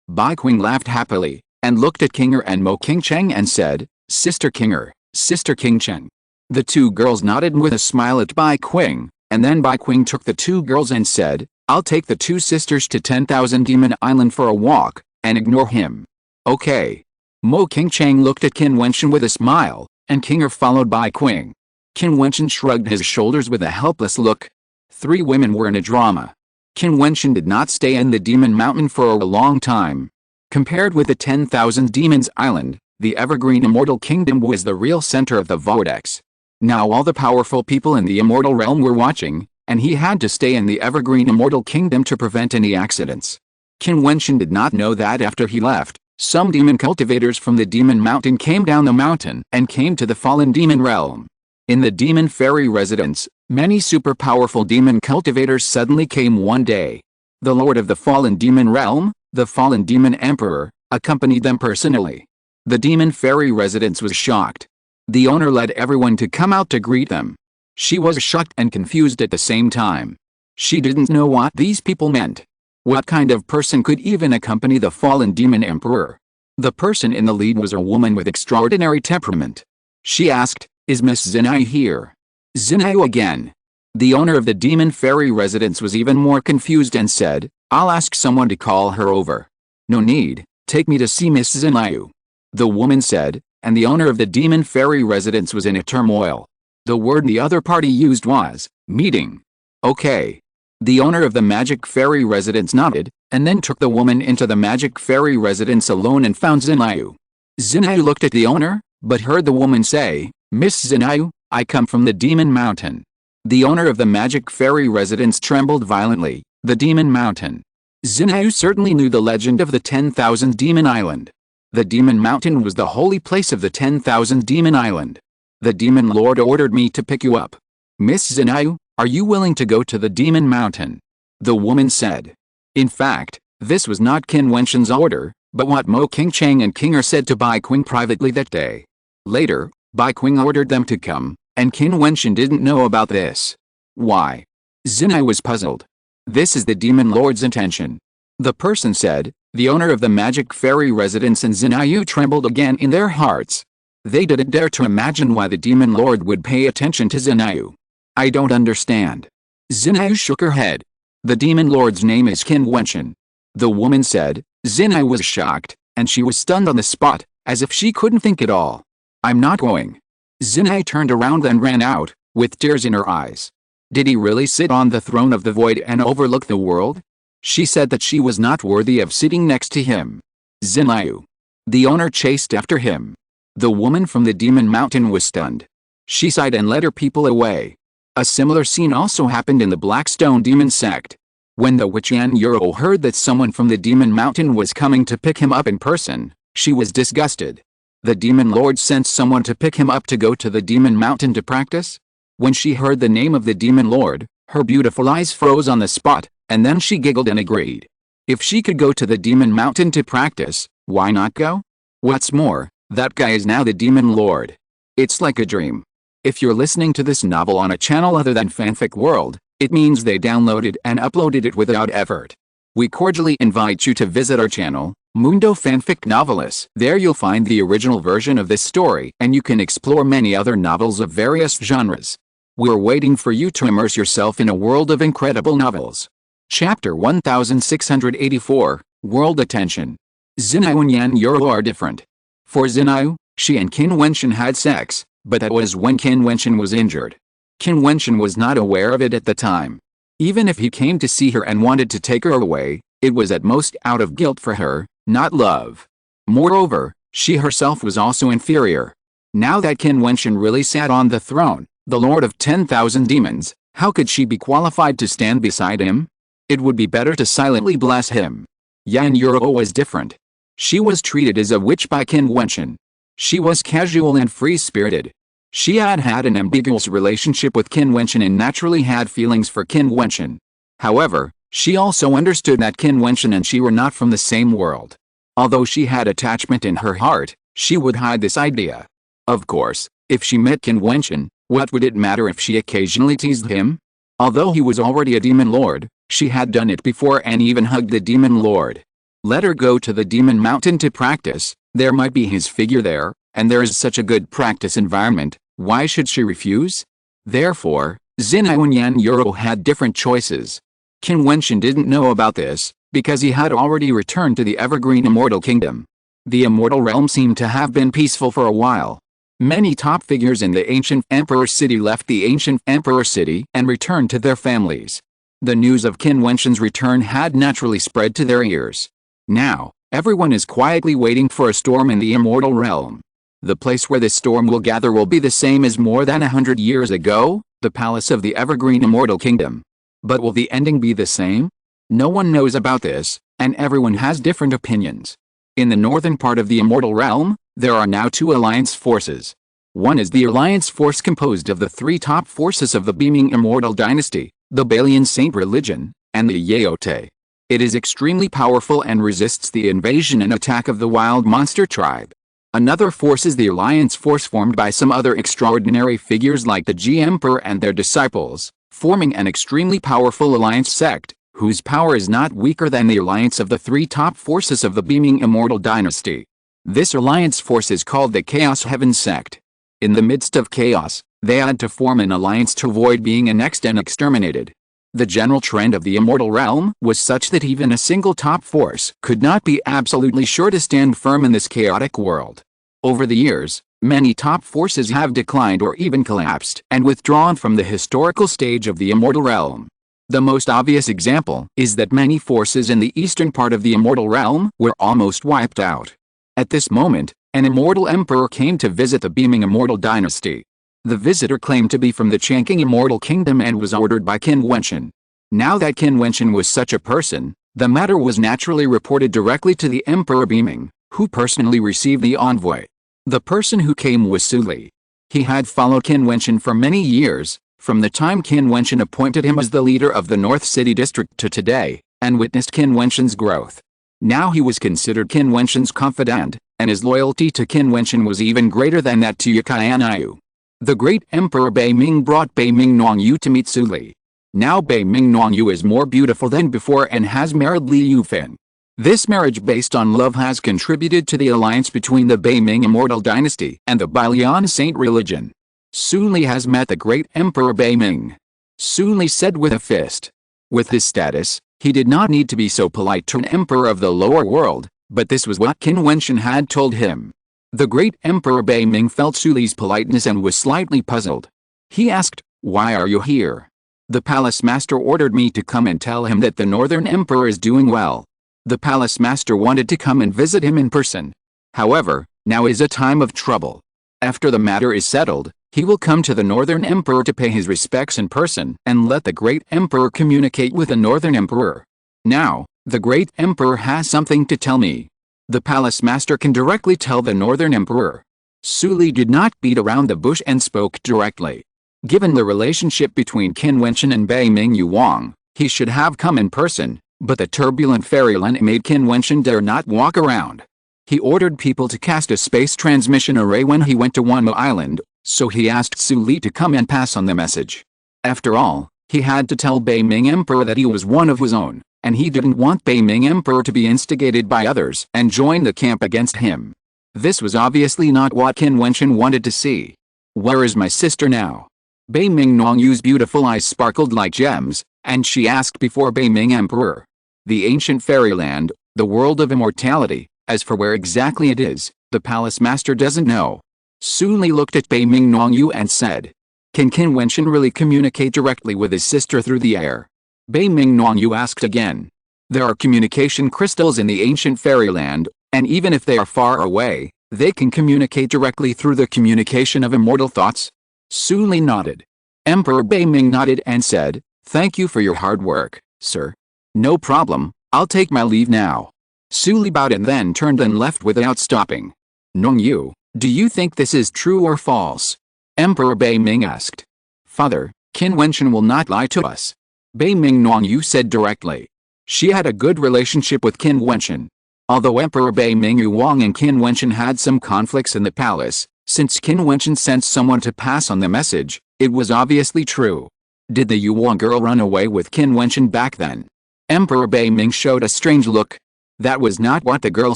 Bai Qing laughed happily, and looked at Qinger and Mo Qingcheng and said, "Sister Qinger, Sister Qingcheng." The two girls nodded with a smile at Bai Qing, and then Bai Qing took the two girls and said, "I'll take the two sisters to 10,000 Demon Island for a walk, and ignore him." "Okay." Mo Qingcheng looked at Qin Wentian with a smile, and Qinger followed Bai Qing. Qin Wentian shrugged his shoulders with a helpless look. Three women were in a drama. Qin Wentian did not stay in the Demon Mountain for a long time. Compared with the 10,000 Demons Island, the Evergreen Immortal Kingdom was the real center of the vortex. Now all the powerful people in the Immortal Realm were watching, and he had to stay in the Evergreen Immortal Kingdom to prevent any accidents. Qin Wentian did not know that after he left, some demon cultivators from the Demon Mountain came down the mountain and came to the fallen demon realm. In the Demon Fairy residence, many super powerful demon cultivators suddenly came one day. The Lord of the Fallen Demon Realm, the Fallen Demon Emperor, accompanied them personally. The Demon Fairy residence was shocked. The owner led everyone to come out to greet them. She was shocked and confused at the same time. She didn't know what these people meant. What kind of person could even accompany the Fallen Demon Emperor? The person in the lead was a woman with extraordinary temperament. She asked, "Is Miss Zinai here?" "Zinai again?" The owner of the Demon Fairy residence was even more confused and said, "I'll ask someone to call her over." "No need, take me to see Miss Zinai," the woman said, and the owner of the Demon Fairy residence was in a turmoil. The word the other party used was, "meeting." "Okay." The owner of the Magic Fairy residence nodded, and then took the woman into the Magic Fairy residence alone and found Zinai. Zinai looked at the owner, but heard the woman say, "Miss Zinai, I come from the Demon Mountain." The owner of the Magic Fairy residence trembled violently. The Demon Mountain. Zinai certainly knew the legend of the 10,000 Demon Island. The Demon Mountain was the holy place of the 10,000 Demon Island. "The Demon Lord ordered me to pick you up. Miss Zinai, are you willing to go to the Demon Mountain?" the woman said. In fact, this was not Qin Wentian's order, but what Mo Qingcheng and Qinger said to Bai Qing privately that day. Later, Bai Qing ordered them to come, and Qin Wentian didn't know about this. Why? Zinai was puzzled. "This is the Demon Lord's intention," the person said. The owner of the Magic Fairy residence and Zinai trembled again in their hearts. They didn't dare to imagine why the Demon Lord would pay attention to Zinai. "I don't understand." Zinai shook her head. "The Demon Lord's name is Qin Wentian," the woman said. Zinai was shocked, and she was stunned on the spot, as if she couldn't think at all. "I'm not going." Zinai turned around and ran out, with tears in her eyes. Did he really sit on the throne of the void and overlook the world? She said that she was not worthy of sitting next to him. Zinai. The owner chased after him. The woman from the Demon Mountain was stunned. She sighed and led her people away. A similar scene also happened in the Blackstone Demon sect. When the Wuqian Yuro heard that someone from the Demon Mountain was coming to pick him up in person, she was disgusted. The Demon Lord sent someone to pick him up to go to the Demon Mountain to practice. When she heard the name of the Demon Lord, her beautiful eyes froze on the spot, and then she giggled and agreed. If she could go to the Demon Mountain to practice, why not go? What's more, that guy is now the Demon Lord. It's like a dream. If you're listening to this novel on a channel other than Fanfic World, it means they downloaded and uploaded it without effort. We cordially invite you to visit our channel, Mundo Fanfic Novelist. There you'll find the original version of this story, and you can explore many other novels of various genres. We're waiting for you to immerse yourself in a world of incredible novels. Chapter 1684, World Attention. Zinai and Yan Yuro are different. For Zinai, she and Qin Wentian had sex, but that was when Qin Wentian was injured. Qin Wentian was not aware of it at the time. Even if he came to see her and wanted to take her away, it was at most out of guilt for her, not love. Moreover, she herself was also inferior. Now that Qin Wentian really sat on the throne, the Lord of 10,000 Demons, how could she be qualified to stand beside him? It would be better to silently bless him. Yan Yuro was different. She was treated as a witch by Qin Wentian. She was casual and free-spirited. She had had an ambiguous relationship with Qin Wentian and naturally had feelings for Qin Wentian. However, she also understood that Qin Wentian and she were not from the same world. Although she had attachment in her heart, she would hide this idea. Of course, if she met Qin Wentian, what would it matter if she occasionally teased him? Although he was already a demon lord, she had done it before and even hugged the demon lord. Let her go to the demon mountain to practice, there might be his figure there, and there is such a good practice environment, why should she refuse? Therefore, Xinhao and Yuro had different choices. Qin Wentian didn't know about this, because he had already returned to the Evergreen Immortal Kingdom. The Immortal Realm seemed to have been peaceful for a while. Many top figures in the ancient Emperor City left the ancient Emperor City and returned to their families. The news of Qin Wentian's return had naturally spread to their ears. Now, everyone is quietly waiting for a storm in the Immortal Realm. The place where this storm will gather will be the same as more than 100 years ago, the palace of the Evergreen Immortal Kingdom. But will the ending be the same? No one knows about this, and everyone has different opinions. In the northern part of the Immortal Realm, there are now two alliance forces. One is the alliance force composed of the three top forces of the beaming Immortal Dynasty, the Balian Saint religion, and the Yaote. It is extremely powerful and resists the invasion and attack of the wild monster tribe. Another force is the alliance force formed by some other extraordinary figures like the G Emperor and their disciples, forming an extremely powerful alliance sect, whose power is not weaker than the alliance of the three top forces of the beaming Immortal Dynasty. This alliance force is called the Chaos Heaven sect. In the midst of chaos, they had to form an alliance to avoid being annexed and exterminated. The general trend of the Immortal Realm was such that even a single top force could not be absolutely sure to stand firm in this chaotic world. Over the years, many top forces have declined or even collapsed and withdrawn from the historical stage of the Immortal Realm. The most obvious example is that many forces in the eastern part of the Immortal Realm were almost wiped out. At this moment, an immortal emperor came to visit the beaming Immortal Dynasty. The visitor claimed to be from the Changqing Immortal Kingdom and was ordered by Qin Wentian. Now that Qin Wentian was such a person, the matter was naturally reported directly to the Emperor Beaming, who personally received the envoy. The person who came was Su Li. He had followed Qin Wentian for many years, from the time Qin Wentian appointed him as the leader of the North City District to today, and witnessed Qin Wentian's growth. Now he was considered Qin Wentian's confidant, and his loyalty to Qin Wentian was even greater than that to Yuqian. The great Emperor Bei Ming brought Bei Ming Nongyu to meet Su Li. Now Bei Ming Nongyu is more beautiful than before and has married Li Yufan. This marriage based on love has contributed to the alliance between the Bei Ming Immortal Dynasty and the Balian Saint religion. Su Li has met the great Emperor Bei Ming. Su Li said with a fist. With his status, he did not need to be so polite to an emperor of the lower world, but this was what Qin Wentian had told him. The great Emperor Bei Ming felt Su Li's politeness and was slightly puzzled. He asked, "Why are you here?" "The palace master ordered me to come and tell him that the northern emperor is doing well." The palace master wanted to come and visit him in person. However, now is a time of trouble. After the matter is settled, he will come to the northern emperor to pay his respects in person and let the great emperor communicate with the northern emperor. Now, the great emperor has something to tell me. The palace master can directly tell the northern emperor. Su Li did not beat around the bush and spoke directly. Given the relationship between Qin Wentian and Bei Ming Yuang, he should have come in person, but the turbulent fairyland made Qin Wentian dare not walk around. He ordered people to cast a space transmission array when he went to Wanmo Island, so he asked Su Li to come and pass on the message. After all, he had to tell Bei Ming Emperor that he was one of his own, and he didn't want Bei Ming Emperor to be instigated by others and join the camp against him. This was obviously not what Qin Wentian wanted to see. "Where is my sister now?" Bei Ming Nongyu's beautiful eyes sparkled like gems, and she asked before Bei Ming Emperor. "The ancient fairyland, the world of immortality, as for where exactly it is, the palace master doesn't know." Su Li looked at Bei Ming Nongyu and said, "Can Qin Wentian really communicate directly with his sister through the air?" Bei Ming Nongyu asked again. "There are communication crystals in the ancient fairyland, and even if they are far away, they can communicate directly through the communication of immortal thoughts?" Su Li nodded. Emperor Bei Ming nodded and said, "Thank you for your hard work, sir." "No problem, I'll take my leave now." Su Li bowed and then turned and left without stopping. "Nongyu, do you think this is true or false?" Emperor Bei Ming asked. Father, Qin Wentian will not lie to us. Bei Ming Nongyu said directly. She had a good relationship with Qin Wentian. Although Emperor Bei Ming Yuang and Qin Wentian had some conflicts in the palace, since Qin Wentian sent someone to pass on the message, it was obviously true. Did the Yuang girl run away with Qin Wentian back then? Emperor Bei Ming showed a strange look. That was not what the girl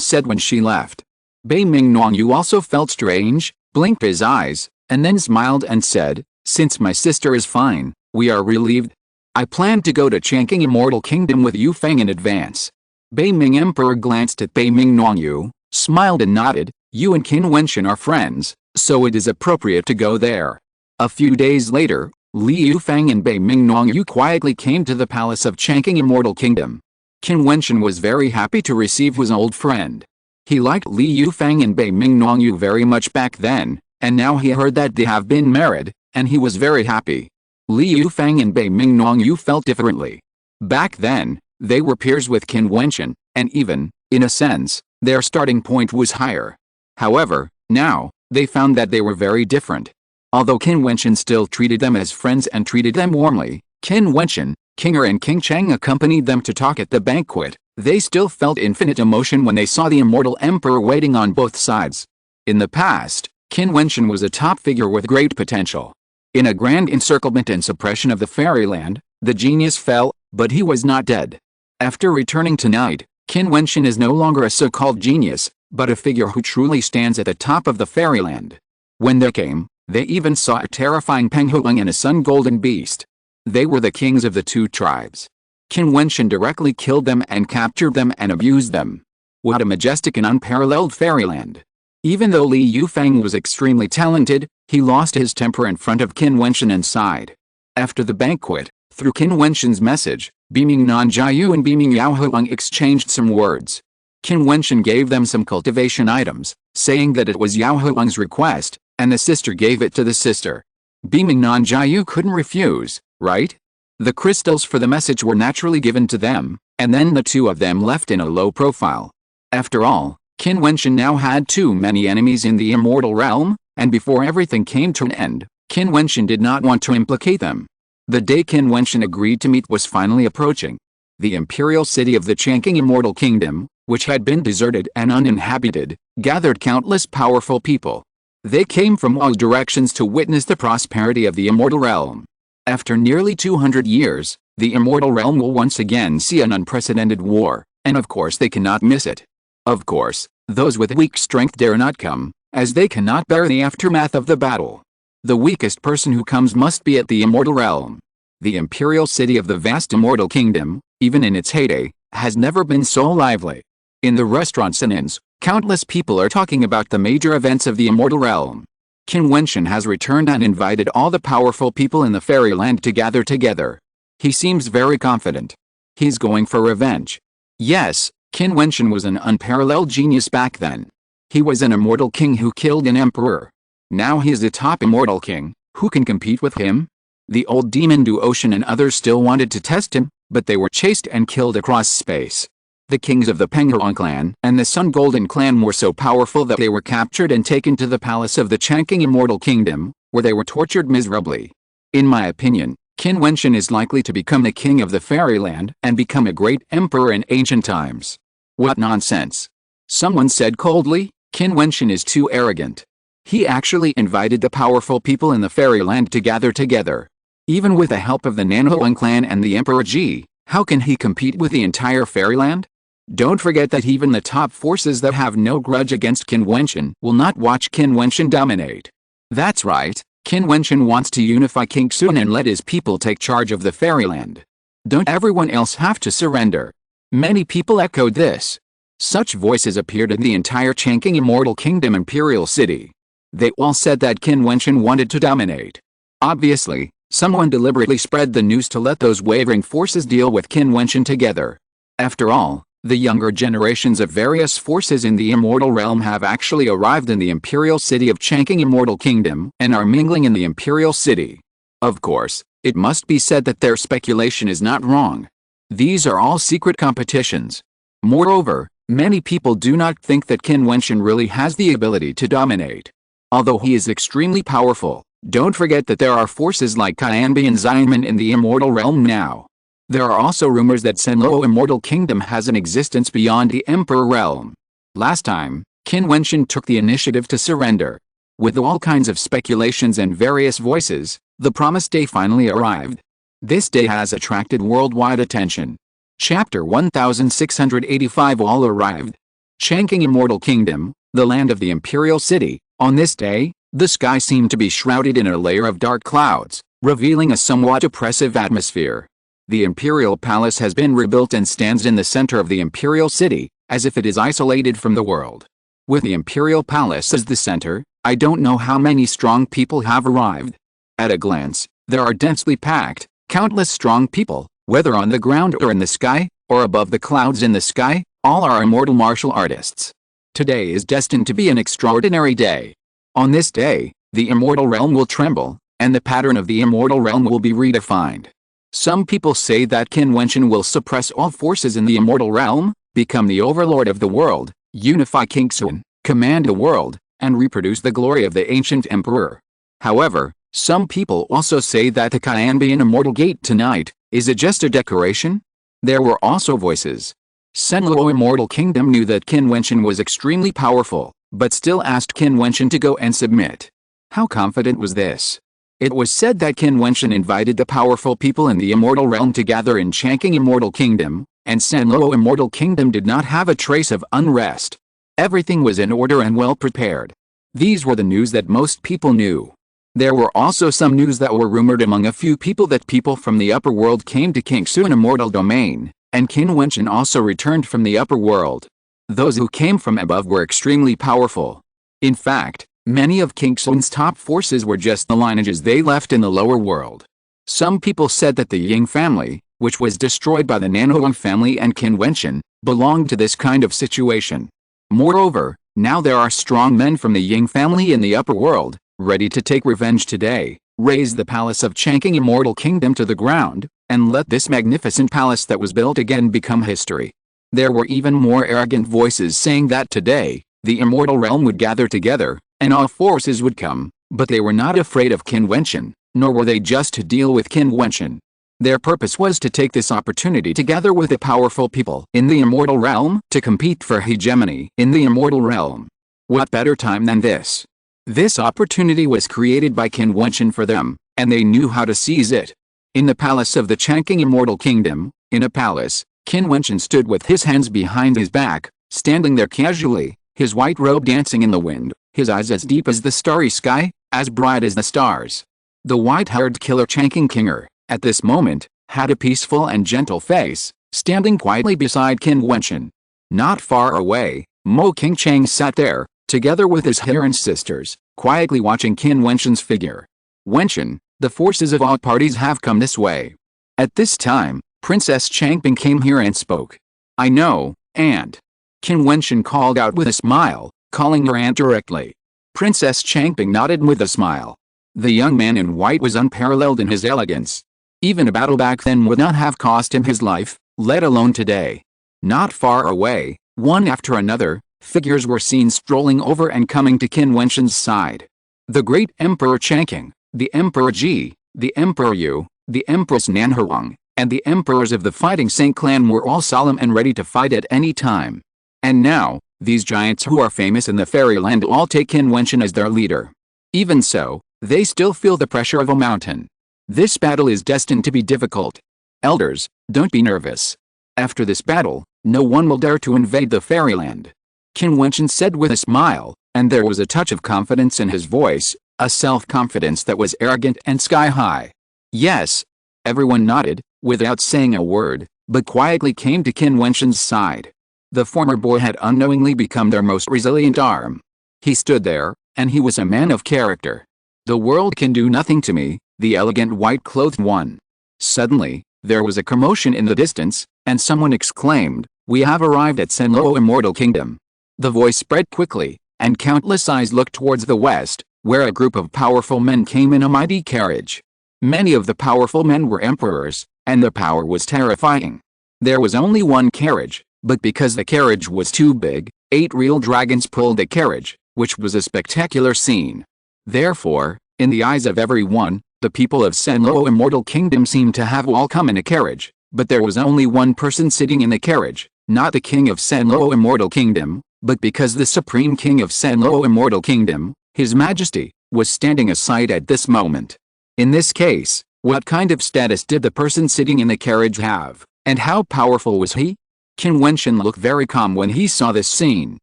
said when she left. Bei Ming Nongyu also felt strange, blinked his eyes, and then smiled and said, since my sister is fine, we are relieved. I planned to go to Changqing Immortal Kingdom with Yu Feng in advance. Bei Ming Emperor glanced at Bei Ming Nongyu, smiled and nodded. You and Qin Wentian are friends, so it is appropriate to go there. A few days later, Li Yufeng and Bei Ming Nongyu quietly came to the palace of Changqing Immortal Kingdom. Qin Wentian was very happy to receive his old friend. He liked Li Yufeng and Bei Ming Nongyu very much back then, and now he heard that they have been married, and he was very happy. Li Yufeng and Bei Ming Nongyu felt differently. Back then, they were peers with Qin Wentian, and even, in a sense, their starting point was higher. However, now, they found that they were very different. Although Qin Wentian still treated them as friends and treated them warmly, Qin Wentian, King Er and King Cheng accompanied them to talk at the banquet. They still felt infinite emotion when they saw the immortal emperor waiting on both sides. In the past, Qin Wentian was a top figure with great potential. In a grand encirclement and suppression of the fairyland, the genius fell, but he was not dead. After returning tonight, Qin Wentian is no longer a so-called genius, but a figure who truly stands at the top of the fairyland. When they came, they even saw a terrifying Penghuang and a sun golden beast. They were the kings of the two tribes. Qin Wentian directly killed them and captured them and abused them. What a majestic and unparalleled fairyland. Even though Li Yufeng was extremely talented, he lost his temper in front of Qin Wentian and sighed. After the banquet, through Qin Wentian's message, Beiming Nanjiayu and Beiming Yaohuang exchanged some words. Qin Wentian gave them some cultivation items, saying that it was Yaohuang's request, and the sister gave it to the sister. Beiming Nanjiayu couldn't refuse, right? The crystals for the message were naturally given to them, and then the two of them left in a low profile. After all, Qin Wentian now had too many enemies in the immortal realm, and before everything came to an end, Qin Wentian did not want to implicate them. The day Qin Wentian agreed to meet was finally approaching. The imperial city of the Changqing Immortal Kingdom, which had been deserted and uninhabited, gathered countless powerful people. They came from all directions to witness the prosperity of the immortal realm. After nearly 200 years, the immortal realm will once again see an unprecedented war, and of course they cannot miss it. Of course, those with weak strength dare not come, as they cannot bear the aftermath of the battle. The weakest person who comes must be at the immortal realm. The imperial city of the vast immortal kingdom, even in its heyday, has never been so lively. In the restaurants and inns, countless people are talking about the major events of the immortal realm. Qin Wentian has returned and invited all the powerful people in the fairyland to gather together. He seems very confident. He's going for revenge. Yes, Qin Wentian was an unparalleled genius back then. He was an immortal king who killed an emperor. Now he is the top immortal king. Who can compete with him? The old demon Duotian and others still wanted to test him, but they were chased and killed across space. The kings of the Penghuang clan and the Sun Golden clan were so powerful that they were captured and taken to the palace of the Changqing Immortal Kingdom, where they were tortured miserably. In my opinion, Qin Wentian is likely to become the king of the fairyland and become a great emperor in ancient times. What nonsense! Someone said coldly, Qin Wentian is too arrogant. He actually invited the powerful people in the fairyland to gather together. Even with the help of the Nanhuang clan and the Emperor Ji, how can he compete with the entire fairyland? Don't forget that even the top forces that have no grudge against Qin Wentian will not watch Qin Wentian dominate. That's right, Qin Wentian wants to unify King Sun and let his people take charge of the fairyland. Don't everyone else have to surrender? Many people echoed this. Such voices appeared in the entire Changqing Immortal Kingdom Imperial City. They all said that Qin Wentian wanted to dominate. Obviously, someone deliberately spread the news to let those wavering forces deal with Qin Wentian together. After all, the younger generations of various forces in the immortal realm have actually arrived in the imperial city of Changqing Immortal Kingdom and are mingling in the imperial city. Of course, it must be said that their speculation is not wrong. These are all secret competitions. Moreover, many people do not think that Qin Wentian really has the ability to dominate. Although he is extremely powerful, Don't forget that there are forces like Qin Wentian in the immortal realm now. There are also rumors that Senlo Immortal Kingdom has an existence beyond the Emperor realm. Last time, Qin Wentian took the initiative to surrender. With all kinds of speculations and various voices, the promised day finally arrived. This day has attracted worldwide attention. Chapter 1685. All arrived. Changqing Immortal Kingdom, the land of the Imperial City. On this day, the sky seemed to be shrouded in a layer of dark clouds, revealing a somewhat oppressive atmosphere. The Imperial Palace has been rebuilt and stands in the center of the Imperial City, as if it is isolated from the world. With the Imperial Palace as the center, I don't know how many strong people have arrived. At a glance, there are densely packed, countless strong people, whether on the ground or in the sky, or above the clouds in the sky, all are immortal martial artists. Today is destined to be an extraordinary day. On this day, the immortal realm will tremble, and the pattern of the immortal realm will be redefined. Some people say that Qin Wentian will suppress all forces in the immortal realm, become the overlord of the world, unify Qingxuan, command the world, and reproduce the glory of the ancient emperor. However, some people also say that the Qin Immortal Gate tonight, is it just a decoration? There were also voices. Senlo Immortal Kingdom knew that Qin Wentian was extremely powerful, but still asked Qin Wentian to go and submit. How confident was this? It was said that Qin Wentian invited the powerful people in the immortal realm to gather in Changqing Immortal Kingdom, and Senlo Immortal Kingdom did not have a trace of unrest. Everything was in order and well prepared. These were the news that most people knew. There were also some news that were rumored among a few people that people from the upper world came to Qingxuan Immortal Domain, and Qin Wentian also returned from the upper world. Those who came from above were extremely powerful. In fact, many of Qingxuan's top forces were just the lineages they left in the lower world. Some people said that the Ying family, which was destroyed by the Nanohuang family and Qin Wentian, belonged to this kind of situation. Moreover, now there are strong men from the Ying family in the upper world, ready to take revenge today, raze the palace of Changqing Immortal Kingdom to the ground, and let this magnificent palace that was built again become history. There were even more arrogant voices saying that today, the immortal realm would gather together, and all forces would come, but they were not afraid of Qin Wentian, nor were they just to deal with Qin Wentian. Their purpose was to take this opportunity together with the powerful people in the immortal realm to compete for hegemony in the immortal realm. What better time than this? This opportunity was created by Qin Wentian for them, and they knew how to seize it. In the palace of the Changqing Immortal Kingdom, in a palace, Qin Wentian stood with his hands behind his back, standing there casually, his white robe dancing in the wind, his eyes as deep as the starry sky, as bright as the stars. The white-haired killer Changqing Kinger, at this moment, had a peaceful and gentle face, standing quietly beside Qin Wentian. Not far away, Mo Qingchang sat there, together with his Heron sisters, quietly watching Qin Wentian's figure. Wentian, the forces of all parties have come this way. At this time, Princess Changping came here and spoke. I know, Aunt. Qin Wentian called out with a smile, calling her aunt directly. Princess Changping nodded with a smile. The young man in white was unparalleled in his elegance. Even a battle back then would not have cost him his life, let alone today. Not far away, one after another, figures were seen strolling over and coming to Qin Wentian's side. The great Emperor Changqing, the Emperor Ji, the Emperor Yu, the Empress Nanhuang, and the emperors of the Fighting Saint clan were all solemn and ready to fight at any time. And now, these giants who are famous in the fairyland all take Qin Wentian as their leader. Even so, they still feel the pressure of a mountain. This battle is destined to be difficult. Elders, don't be nervous. After this battle, no one will dare to invade the fairyland. Qin Wentian said with a smile, and there was a touch of confidence in his voice, a self-confidence that was arrogant and sky-high. Yes. Everyone nodded, without saying a word, but quietly came to Qin Wentian's side. The former boy had unknowingly become their most resilient arm. He stood there, and he was a man of character. The world can do nothing to me, the elegant white-clothed one. Suddenly, there was a commotion in the distance, and someone exclaimed, "We have arrived at Senlo Immortal Kingdom." The voice spread quickly, and countless eyes looked towards the west, where a group of powerful men came in a mighty carriage. Many of the powerful men were emperors, and the power was terrifying. There was only one carriage, but because the carriage was too big, 8 real dragons pulled the carriage, which was a spectacular scene. Therefore, In the eyes of everyone, the people of Senlo Immortal Kingdom seemed to have all come in a carriage, but there was only one person sitting in the carriage, not the king of Senlo Immortal Kingdom, but because the Supreme King of Senlo Immortal Kingdom, His Majesty, was standing aside at this moment. In this case, what kind of status did the person sitting in the carriage have, and how powerful was he? Qin Wentian looked very calm when he saw this scene.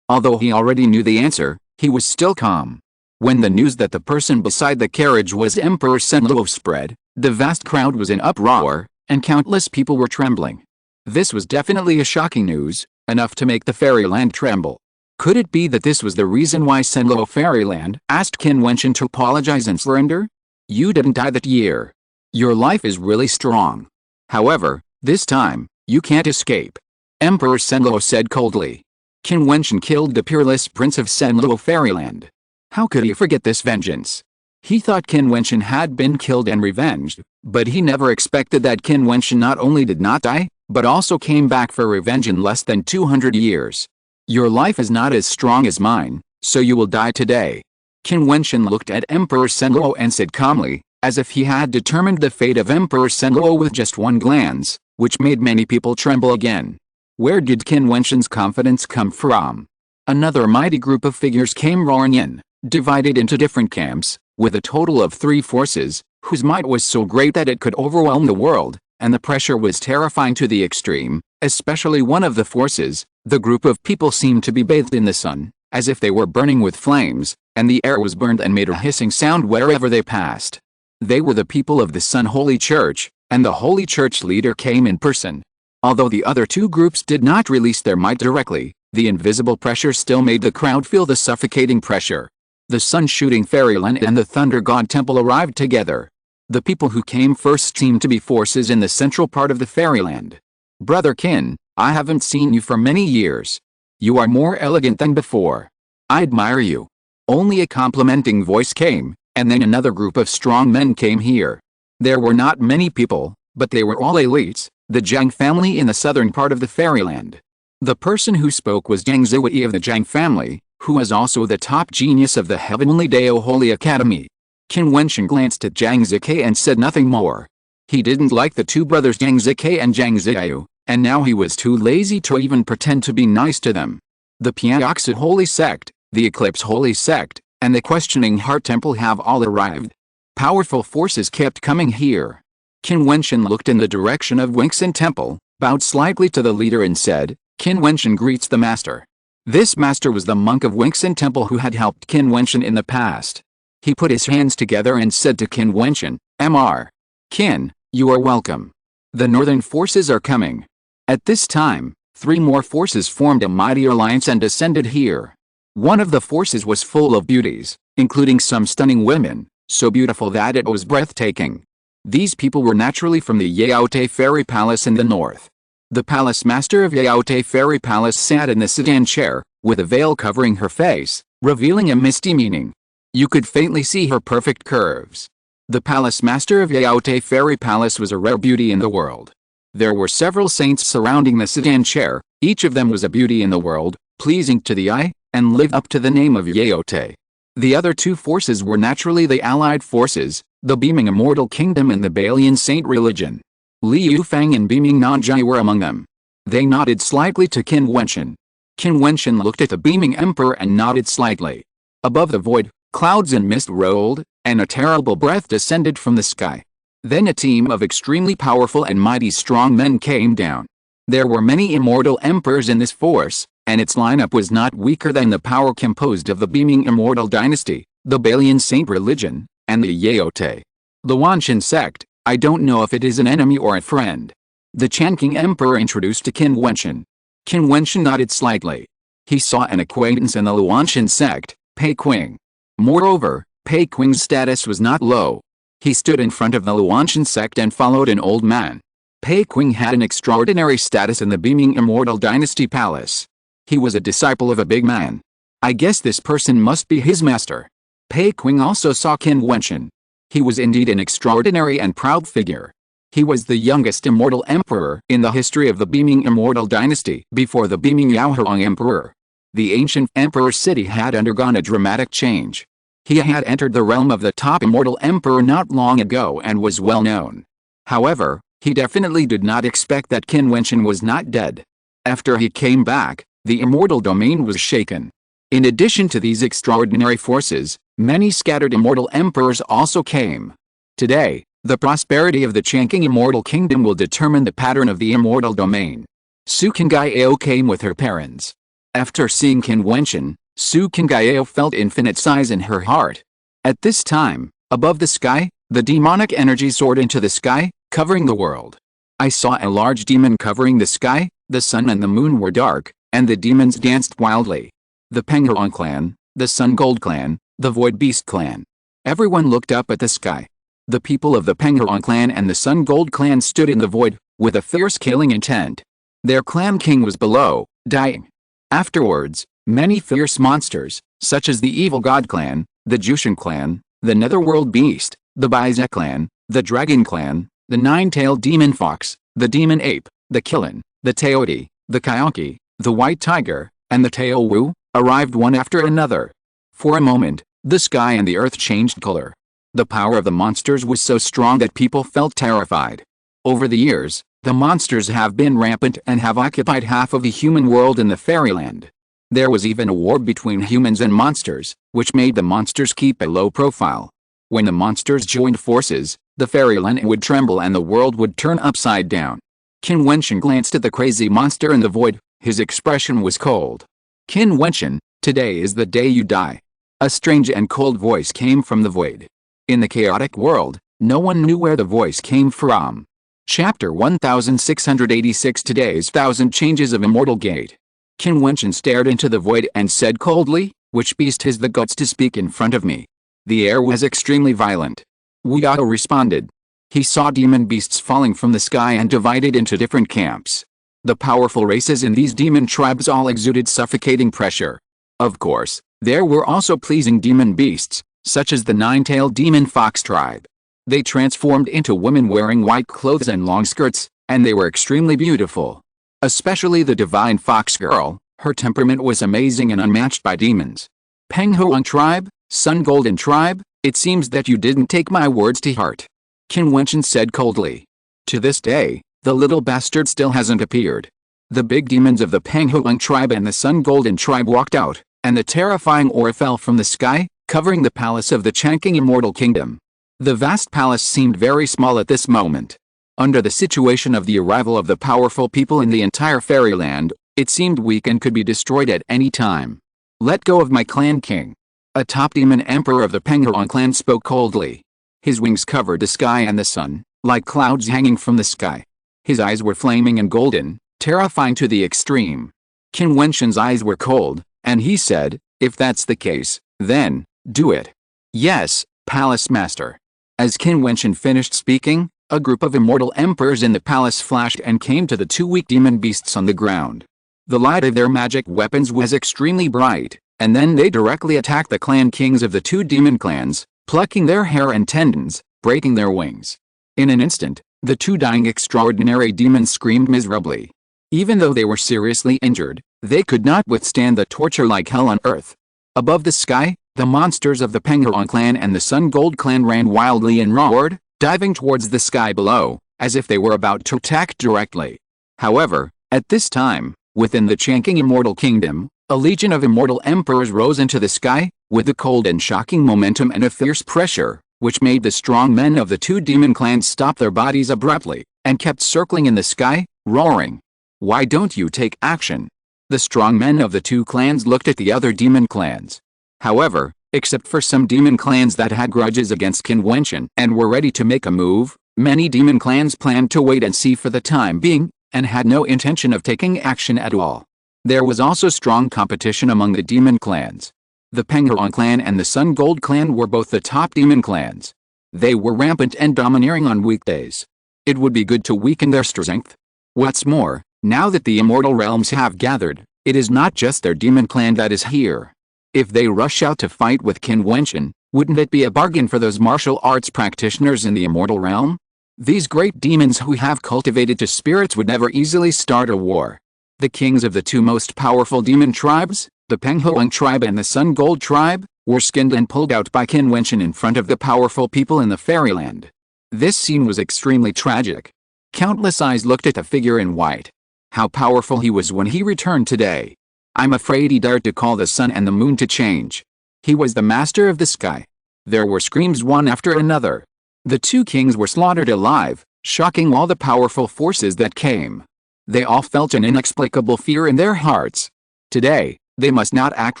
Although he already knew the answer, he was still calm. When the news that the person beside the carriage was Emperor Senlo spread, the vast crowd was in uproar, and countless people were trembling. This was definitely a shocking news, enough to make the fairyland tremble. Could it be that this was the reason why Senlo Fairyland asked Qin Wentian to apologize and surrender? You didn't die that year. Your life is really strong. However, this time, you can't escape. Emperor Senlo said coldly. Qin Wentian killed the peerless prince of Senlo Fairyland. How could he forget this vengeance? He thought Qin Wentian had been killed and revenged, but he never expected that Qin Wentian not only did not die, but also came back for revenge in less than 200 years. Your life is not as strong as mine, so you will die today. Qin Wentian looked at Emperor Senlo and said calmly, as if he had determined the fate of Emperor Senlo with just one glance, which made many people tremble again. Where did Qin Wentian's confidence come from? Another mighty group of figures came roaring in, divided into different camps, with a total of 3 forces, whose might was so great that it could overwhelm the world, and the pressure was terrifying to the extreme, especially one of the forces. The group of people seemed to be bathed in the sun, as if they were burning with flames, and the air was burned and made a hissing sound wherever they passed. They were the people of the Sun Holy Church, and the Holy Church leader came in person. Although the other 2 groups did not release their might directly, the invisible pressure still made the crowd feel the suffocating pressure. The sun-shooting fairyland and the thunder god temple arrived together. The people who came first seemed to be forces in the central part of the fairyland. Brother Qin, I haven't seen you for many years. You are more elegant than before. I admire you. Only a complimenting voice came, and then another group of strong men came here. There were not many people, but they were all elites, the Jiang family in the southern part of the fairyland. The person who spoke was Jiang Ziwei of the Jiang family, who was also the top genius of the Heavenly Dao Holy Academy. Qin Wentian glanced at Jiang Zikai and said nothing more. He didn't like the 2 brothers Jiang Zikai and Jiang Ziyu, and now he was too lazy to even pretend to be nice to them. The Piaoxid Holy Sect, the Eclipse Holy Sect, and the Questioning Heart Temple have all arrived. Powerful forces kept coming here. Qin Wentian looked in the direction of Wingsun Temple, bowed slightly to the leader and said, Qin Wentian greets the master. This master was the monk of Wingsun Temple who had helped Qin Wentian in the past. He put his hands together and said to Qin Wentian, Mr. Qin, you are welcome. The northern forces are coming. At this time, 3 more forces formed a mighty alliance and descended here. One of the forces was full of beauties, including some stunning women, so beautiful that it was breathtaking. These people were naturally from the Yaote Fairy Palace in the north. The palace master of Yaote Fairy Palace sat in the sedan chair, with a veil covering her face, revealing a misty meaning. You could faintly see her perfect curves. The palace master of Yaote Fairy Palace was a rare beauty in the world. There were several saints surrounding the sedan chair, each of them was a beauty in the world, pleasing to the eye, and lived up to the name of Yaote. The other 2 forces were naturally the allied forces, the Beaming Immortal Kingdom and the Balian Saint religion. Li Yufang and Beaming Nanjai were among them. They nodded slightly to Qin Wentian. Qin Wentian looked at the Beaming Emperor and nodded slightly. Above the void, clouds and mist rolled, and a terrible breath descended from the sky. Then a team of extremely powerful and mighty strong men came down. There were many immortal emperors in this force, and its lineup was not weaker than the power composed of the Beaming Immortal Dynasty, the Balian Saint religion, and the Yaote. The Wanshan sect. I don't know if it is an enemy or a friend. The Chanking Emperor introduced to Qin Wentian. Qin Wentian nodded slightly. He saw an acquaintance in the Luanshan sect, Pei Qing. Moreover, Pei Qing's status was not low. He stood in front of the Luanshan sect and followed an old man. Pei Qing had an extraordinary status in the Beaming Immortal Dynasty Palace. He was a disciple of a big man. I guess this person must be his master. Pei Qing also saw Qin Wentian. He was indeed an extraordinary and proud figure. He was the youngest immortal emperor in the history of the Beaming Immortal Dynasty before the Beaming Yaohong Emperor. The ancient emperor city had undergone a dramatic change. He had entered the realm of the top immortal emperor not long ago and was well known. However, he definitely did not expect that Qin Wentian was not dead. After he came back, the immortal domain was shaken. In addition to these extraordinary forces, many scattered immortal emperors also came. Today, the prosperity of the Changqing immortal kingdom will determine the pattern of the immortal domain. Su Qingyao came with her parents. After seeing Qin Wentian, Su Qingyao felt infinite size in her heart. At this time, above the sky, the demonic energy soared into the sky, covering the world. I saw a large demon covering the sky, the sun and the moon were dark, and the demons danced wildly. The Penghurong clan, the Sun Gold clan, the Void Beast clan. Everyone looked up at the sky. The people of the Penghurong clan and the Sun Gold clan stood in the void, with a fierce killing intent. Their clan king was below, dying. Afterwards, many fierce monsters, such as the Evil God clan, the Jiutian clan, the Netherworld Beast, the Baizek clan, the Dragon clan, the Nine-Tailed Demon Fox, the Demon Ape, the Qilin, the Teoti, the Kayonki, the White Tiger, and the Taowu, arrived one after another. For a moment, the sky and the earth changed color. The power of the monsters was so strong that people felt terrified. Over the years, the monsters have been rampant and have occupied half of the human world in the fairyland. There was even a war between humans and monsters, which made the monsters keep a low profile. When the monsters joined forces, the fairyland would tremble and the world would turn upside down. Qin Wentian glanced at the crazy monster in the void. His expression was cold. Qin Wentian, today is the day you die. A strange and cold voice came from the void. In the chaotic world, no one knew where the voice came from. Chapter 1686 Today's 1000 Changes of Immortal Gate. Qin Wentian stared into the void and said coldly, "Which beast has the guts to speak in front of me?" The air was extremely violent. Wu Yao responded. He saw demon beasts falling from the sky and divided into different camps. The powerful races in these demon tribes all exuded suffocating pressure. Of course, there were also pleasing demon beasts, such as the Nine-Tailed Demon Fox tribe. They transformed into women wearing white clothes and long skirts, and they were extremely beautiful. Especially the divine fox girl, her temperament was amazing and unmatched by demons. Penghurong tribe, Sun Golden tribe, it seems that you didn't take my words to heart. Qin Wentian said coldly. To this day, the little bastard still hasn't appeared. The big demons of the Penghurong tribe and the Sun Golden tribe walked out, and the terrifying aura fell from the sky, covering the palace of the Changqing Immortal Kingdom. The vast palace seemed very small at this moment. Under the situation of the arrival of the powerful people in the entire fairyland, it seemed weak and could be destroyed at any time. Let go of my clan king. A top demon emperor of the Penghurong clan spoke coldly. His wings covered the sky and the sun, like clouds hanging from the sky. His eyes were flaming and golden, terrifying to the extreme. Qin Wentian's eyes were cold, and he said, "If that's the case, then, do it." "Yes, Palace Master." As Qin Wentian finished speaking, a group of immortal emperors in the palace flashed and came to the two weak demon beasts on the ground. The light of their magic weapons was extremely bright, and then they directly attacked the clan kings of the two demon clans, plucking their hair and tendons, breaking their wings. In an instant, the two dying extraordinary demons screamed miserably. Even though they were seriously injured, they could not withstand the torture like hell on earth. Above the sky, the monsters of the Penghurong clan and the Sun Gold clan ran wildly and roared, diving towards the sky below, as if they were about to attack directly. However, at this time, within the Changqing Immortal Kingdom, a legion of immortal emperors rose into the sky, with a cold and shocking momentum and a fierce pressure, which made the strong men of the two demon clans stop their bodies abruptly, and kept circling in the sky, roaring. "Why don't you take action?" The strong men of the two clans looked at the other demon clans. However, except for some demon clans that had grudges against Qin Wentian and were ready to make a move, many demon clans planned to wait and see for the time being, and had no intention of taking action at all. There was also strong competition among the demon clans. The Penghurong clan and the Sun Gold clan were both the top demon clans. They were rampant and domineering on weekdays. It would be good to weaken their strength. What's more, now that the immortal realms have gathered, it is not just their demon clan that is here. If they rush out to fight with Qin Wentian, wouldn't it be a bargain for those martial arts practitioners in the immortal realm? These great demons who have cultivated to spirits would never easily start a war. The kings of the two most powerful demon tribes, The Penghuang tribe and the Sun Gold tribe were skinned and pulled out by Qin Wentian in front of the powerful people in the fairyland. This scene was extremely tragic. Countless eyes looked at the figure in white. How powerful he was when he returned today. I'm afraid he dared to call the sun and the moon to change. He was the master of the sky. There were screams one after another. The two kings were slaughtered alive, shocking all the powerful forces that came. They all felt an inexplicable fear in their hearts. Today, they must not act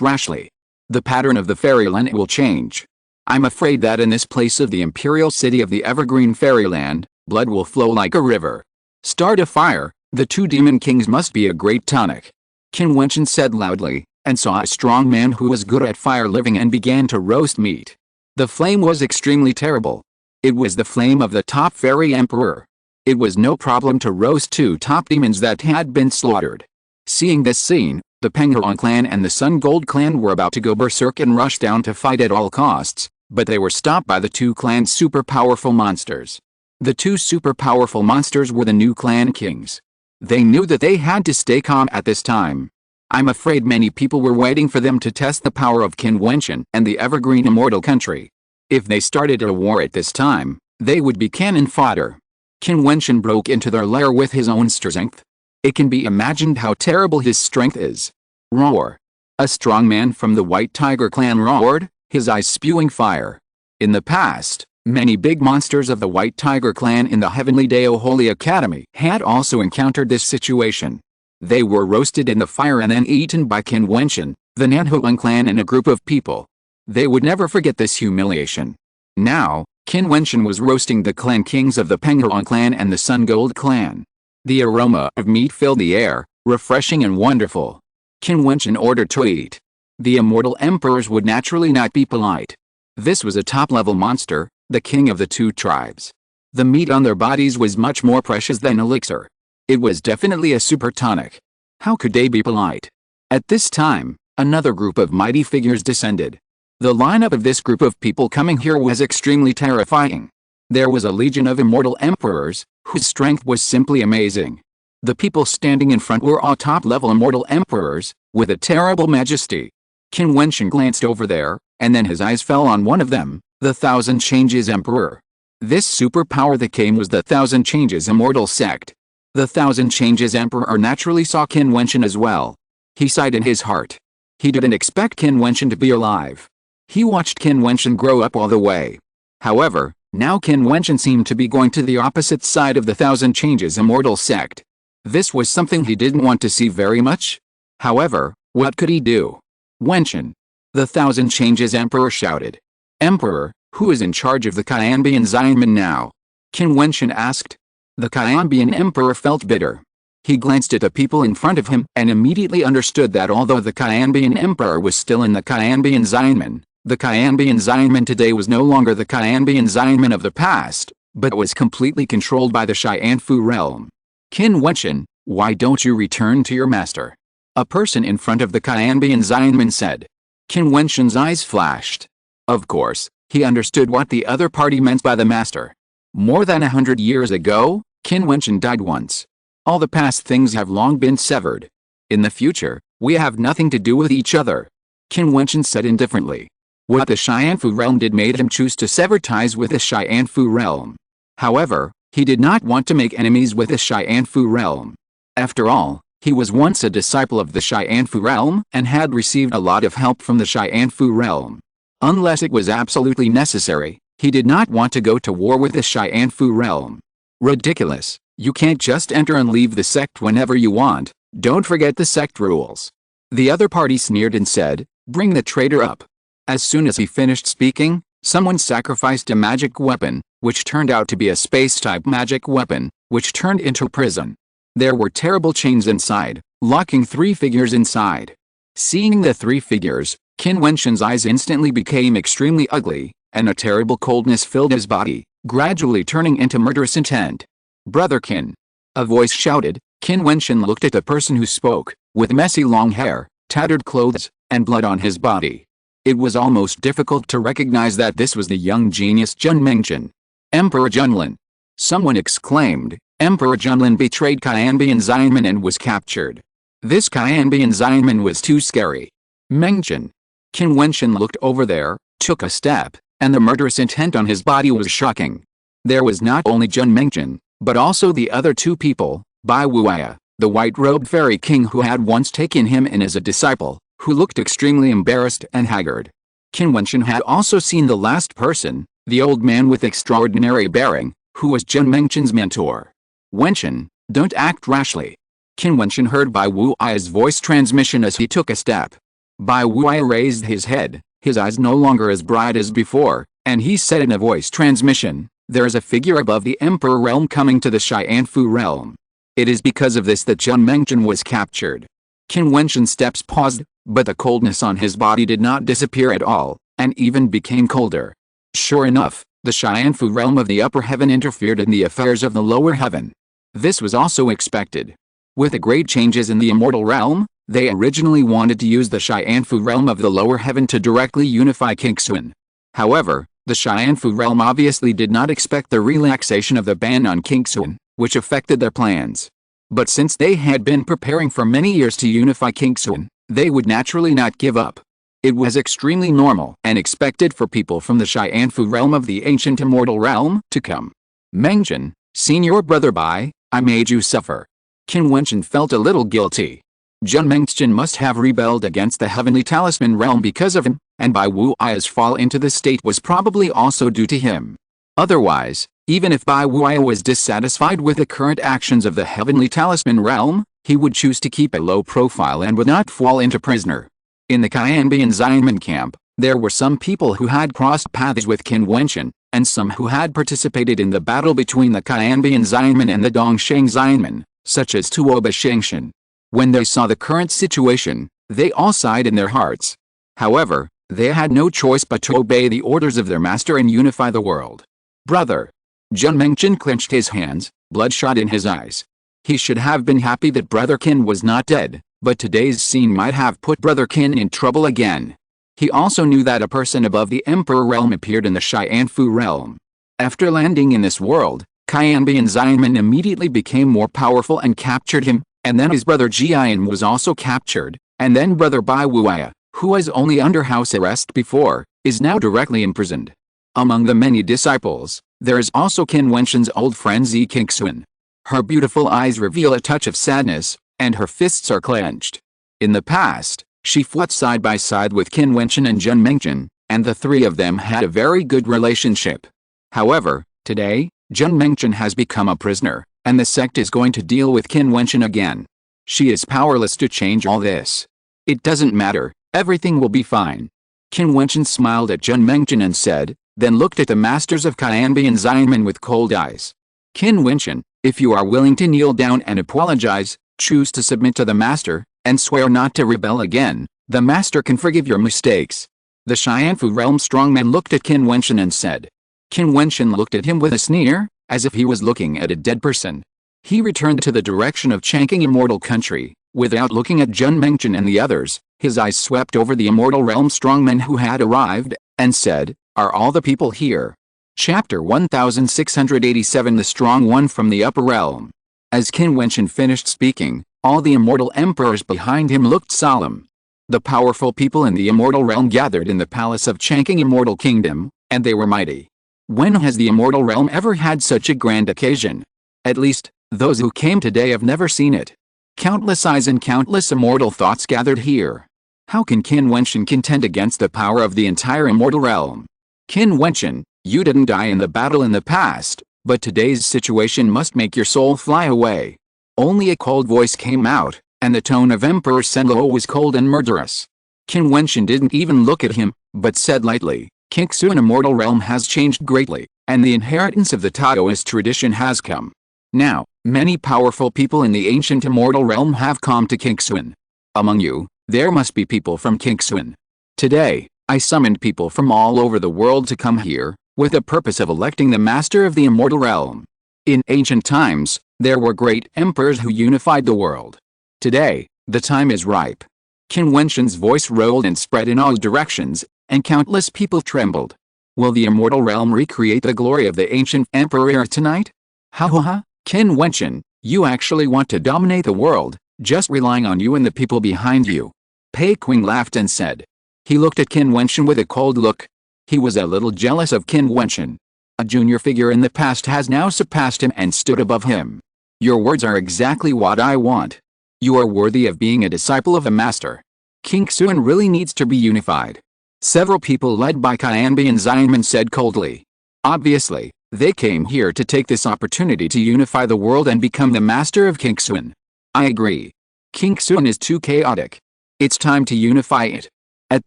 rashly. The pattern of the fairyland will change. I'm afraid that in this place of the imperial city of the evergreen fairyland, blood will flow like a river. Start a fire, the two demon kings must be a great tonic. Qin Wentian said loudly, and saw a strong man who was good at fire living and began to roast meat. The flame was extremely terrible. It was the flame of the top fairy emperor. It was no problem to roast two top demons that had been slaughtered. Seeing this scene, the Penghuang clan and the Sun Gold clan were about to go berserk and rush down to fight at all costs, but they were stopped by the two clans' super powerful monsters. The two super powerful monsters were the new clan kings. They knew that they had to stay calm at this time. I'm afraid many people were waiting for them to test the power of Qin Wentian and the evergreen immortal country. If they started a war at this time, they would be cannon fodder. Qin Wentian broke into their lair with his own strength. It can be imagined how terrible his strength is. Roar! A strong man from the White Tiger clan roared, his eyes spewing fire. In the past, many big monsters of the White Tiger clan in the Heavenly Dao Holy Academy had also encountered this situation. They were roasted in the fire and then eaten by Qin Wentian, the Nanhuang clan and a group of people. They would never forget this humiliation. Now, Qin Wentian was roasting the clan kings of the Penghuang clan and the Sun Gold clan. The aroma of meat filled the air, refreshing and wonderful. Qin Wentian ordered to eat. The immortal emperors would naturally not be polite. This was a top-level monster, the king of the two tribes. The meat on their bodies was much more precious than elixir. It was definitely a super tonic. How could they be polite? At this time, another group of mighty figures descended. The lineup of this group of people coming here was extremely terrifying. There was a legion of immortal emperors, whose strength was simply amazing. The people standing in front were all top-level immortal emperors, with a terrible majesty. Qin Wentian glanced over there, and then his eyes fell on one of them, the Thousand Changes Emperor. This superpower that came was the Thousand Changes Immortal Sect. The Thousand Changes Emperor naturally saw Qin Wentian as well. He sighed in his heart. He didn't expect Qin Wentian to be alive. He watched Qin Wentian grow up all the way. However, now Qin Wentian seemed to be going to the opposite side of the Thousand Changes Immortal Sect. This was something he didn't want to see very much. However, what could he do? Wentian! The Thousand Changes Emperor shouted. Emperor, who is in charge of the Qianbian Xianmen now? Qin Wentian asked. The Qianbian Emperor felt bitter. He glanced at the people in front of him and immediately understood that although the Qianbian Emperor was still in the Qianbian Xianmen, the Qianbian Xianmen today was no longer the Qianbian Xianmen of the past, but was completely controlled by the Xianfu realm. Qin Wentian, why don't you return to your master? A person in front of the Qianbian Xianmen said. Qin Wentian's eyes flashed. Of course, he understood what the other party meant by the master. More than 100 years ago, Qin Wentian died once. All the past things have long been severed. In the future, we have nothing to do with each other. Qin Wentian said indifferently. What the Xianfu realm did made him choose to sever ties with the Xianfu realm. However, he did not want to make enemies with the Xianfu realm. After all, he was once a disciple of the Xianfu realm and had received a lot of help from the Xianfu realm. Unless it was absolutely necessary, he did not want to go to war with the Xianfu realm. Ridiculous, you can't just enter and leave the sect whenever you want, don't forget the sect rules. The other party sneered and said, bring the traitor up. As soon as he finished speaking, someone sacrificed a magic weapon, which turned out to be a space-type magic weapon, which turned into a prison. There were terrible chains inside, locking 3 figures inside. Seeing the 3 figures, Qin Wentian's eyes instantly became extremely ugly, and a terrible coldness filled his body, gradually turning into murderous intent. Brother Qin! A voice shouted. Qin Wentian looked at the person who spoke, with messy long hair, tattered clothes, and blood on his body. It was almost difficult to recognize that this was the young genius Jun Mengjian. Emperor Junlin! Someone exclaimed. Emperor Junlin betrayed Qianbian Xianmen and was captured. This Qianbian Xianmen was too scary. Mengjin. Qin Wentian looked over there, took a step, and the murderous intent on his body was shocking. There was not only Jun Mengjin, but also the other two people, Bai Wuya, the white-robed fairy king who had once taken him in as a disciple, who looked extremely embarrassed and haggard. Qin Wentian had also seen the last person, the old man with extraordinary bearing, who was Jun Mengjin's mentor. Wentian, don't act rashly. Qin Wentian heard Bai Wuya's voice transmission as he took a step. Bai Wuya raised his head, his eyes no longer as bright as before, and he said in a voice transmission, "There is a figure above the Emperor realm coming to the Xianfu realm. It is because of this that Jun Mengjin was captured." Qin Wentian's steps paused, but the coldness on his body did not disappear at all, and even became colder. Sure enough, the Xianfu realm of the upper heaven interfered in the affairs of the lower heaven. This was also expected. With the great changes in the immortal realm, they originally wanted to use the Xianfu realm of the lower heaven to directly unify Qingxuan. However, the Xianfu realm obviously did not expect the relaxation of the ban on Qingxuan, which affected their plans. But since they had been preparing for many years to unify Qingxuan, they would naturally not give up. It was extremely normal and expected for people from the Xianfu realm of the ancient immortal realm to come. Mengjin, senior brother Bai, I made you suffer. Qin Wentian felt a little guilty. Jun Mengjin must have rebelled against the heavenly talisman realm because of him, and Bai Wuya's fall into this state was probably also due to him. Otherwise, even if Bai Wuya was dissatisfied with the current actions of the heavenly talisman realm, he would choose to keep a low profile and would not fall into prisoner. In the Qianbian Xianmen camp, there were some people who had crossed paths with Qin Wentian, and some who had participated in the battle between the Qianbian Xianmen and the Dongsheng Xianmen, such as Tuoba Shengshan. When they saw the current situation, they all sighed in their hearts. However, they had no choice but to obey the orders of their master and unify the world. Brother. Jun Mengjin clenched his hands, bloodshot in his eyes. He should have been happy that Brother Qin was not dead, but today's scene might have put Brother Qin in trouble again. He also knew that a person above the Emperor realm appeared in the Xianfu realm. After landing in this world, Qianbian Xianmen immediately became more powerful and captured him, and then his brother Jiutian was also captured, and then Brother Bai Wuya, who was only under house arrest before, is now directly imprisoned. Among the many disciples, there is also Qin Wentian's old friend Zi Qingxuan. Her beautiful eyes reveal a touch of sadness, and her fists are clenched. In the past, she fought side by side with Qin Wentian and Jun Mengjin, and the three of them had a very good relationship. However, today, Jun Mengjin has become a prisoner, and the sect is going to deal with Qin Wentian again. She is powerless to change all this. It doesn't matter, everything will be fine. Qin Wentian smiled at Jun Mengjin and said, then looked at the masters of Qianbian Xianmen with cold eyes. Qin Wentian, if you are willing to kneel down and apologize, choose to submit to the master, and swear not to rebel again, the master can forgive your mistakes. The Xianfu realm strongman looked at Qin Wentian and said. Qin Wentian looked at him with a sneer, as if he was looking at a dead person. He returned to the direction of Changqing Immortal Country, without looking at Jun Mengjin and the others. His eyes swept over the immortal realm strongmen who had arrived, and said, are all the people here? Chapter 1687 The Strong One from the Upper Realm. As Qin Wentian finished speaking, all the immortal emperors behind him looked solemn. The powerful people in the immortal realm gathered in the palace of Changqing Immortal Kingdom, and they were mighty. When has the immortal realm ever had such a grand occasion? At least, those who came today have never seen it. Countless eyes and countless immortal thoughts gathered here. How can Qin Wentian contend against the power of the entire immortal realm? Qin Wentian, you didn't die in the battle in the past, but today's situation must make your soul fly away. Only a cold voice came out, and the tone of Emperor Senlo was cold and murderous. Qin Wentian didn't even look at him, but said lightly, Qingxuan immortal realm has changed greatly, and the inheritance of the Taoist tradition has come. Now, many powerful people in the ancient immortal realm have come to Qingxuan. Among you, there must be people from Qingxuan. Today, I summoned people from all over the world to come here, with the purpose of electing the master of the immortal realm. In ancient times, there were great emperors who unified the world. Today, the time is ripe. Qin Wentian's voice rolled and spread in all directions, and countless people trembled. Will the immortal realm recreate the glory of the ancient emperor tonight? Ha ha ha, Qin Wentian, you actually want to dominate the world, just relying on you and the people behind you. Pei Qing laughed and said. He looked at Qin Wentian with a cold look. He was a little jealous of Qin Wentian. A junior figure in the past has now surpassed him and stood above him. Your words are exactly what I want. You are worthy of being a disciple of a master. Qingxuan really needs to be unified. Several people led by Qianbi and Xianmen said coldly. Obviously, they came here to take this opportunity to unify the world and become the master of Qingxuan. I agree. Qingxuan is too chaotic. It's time to unify it. At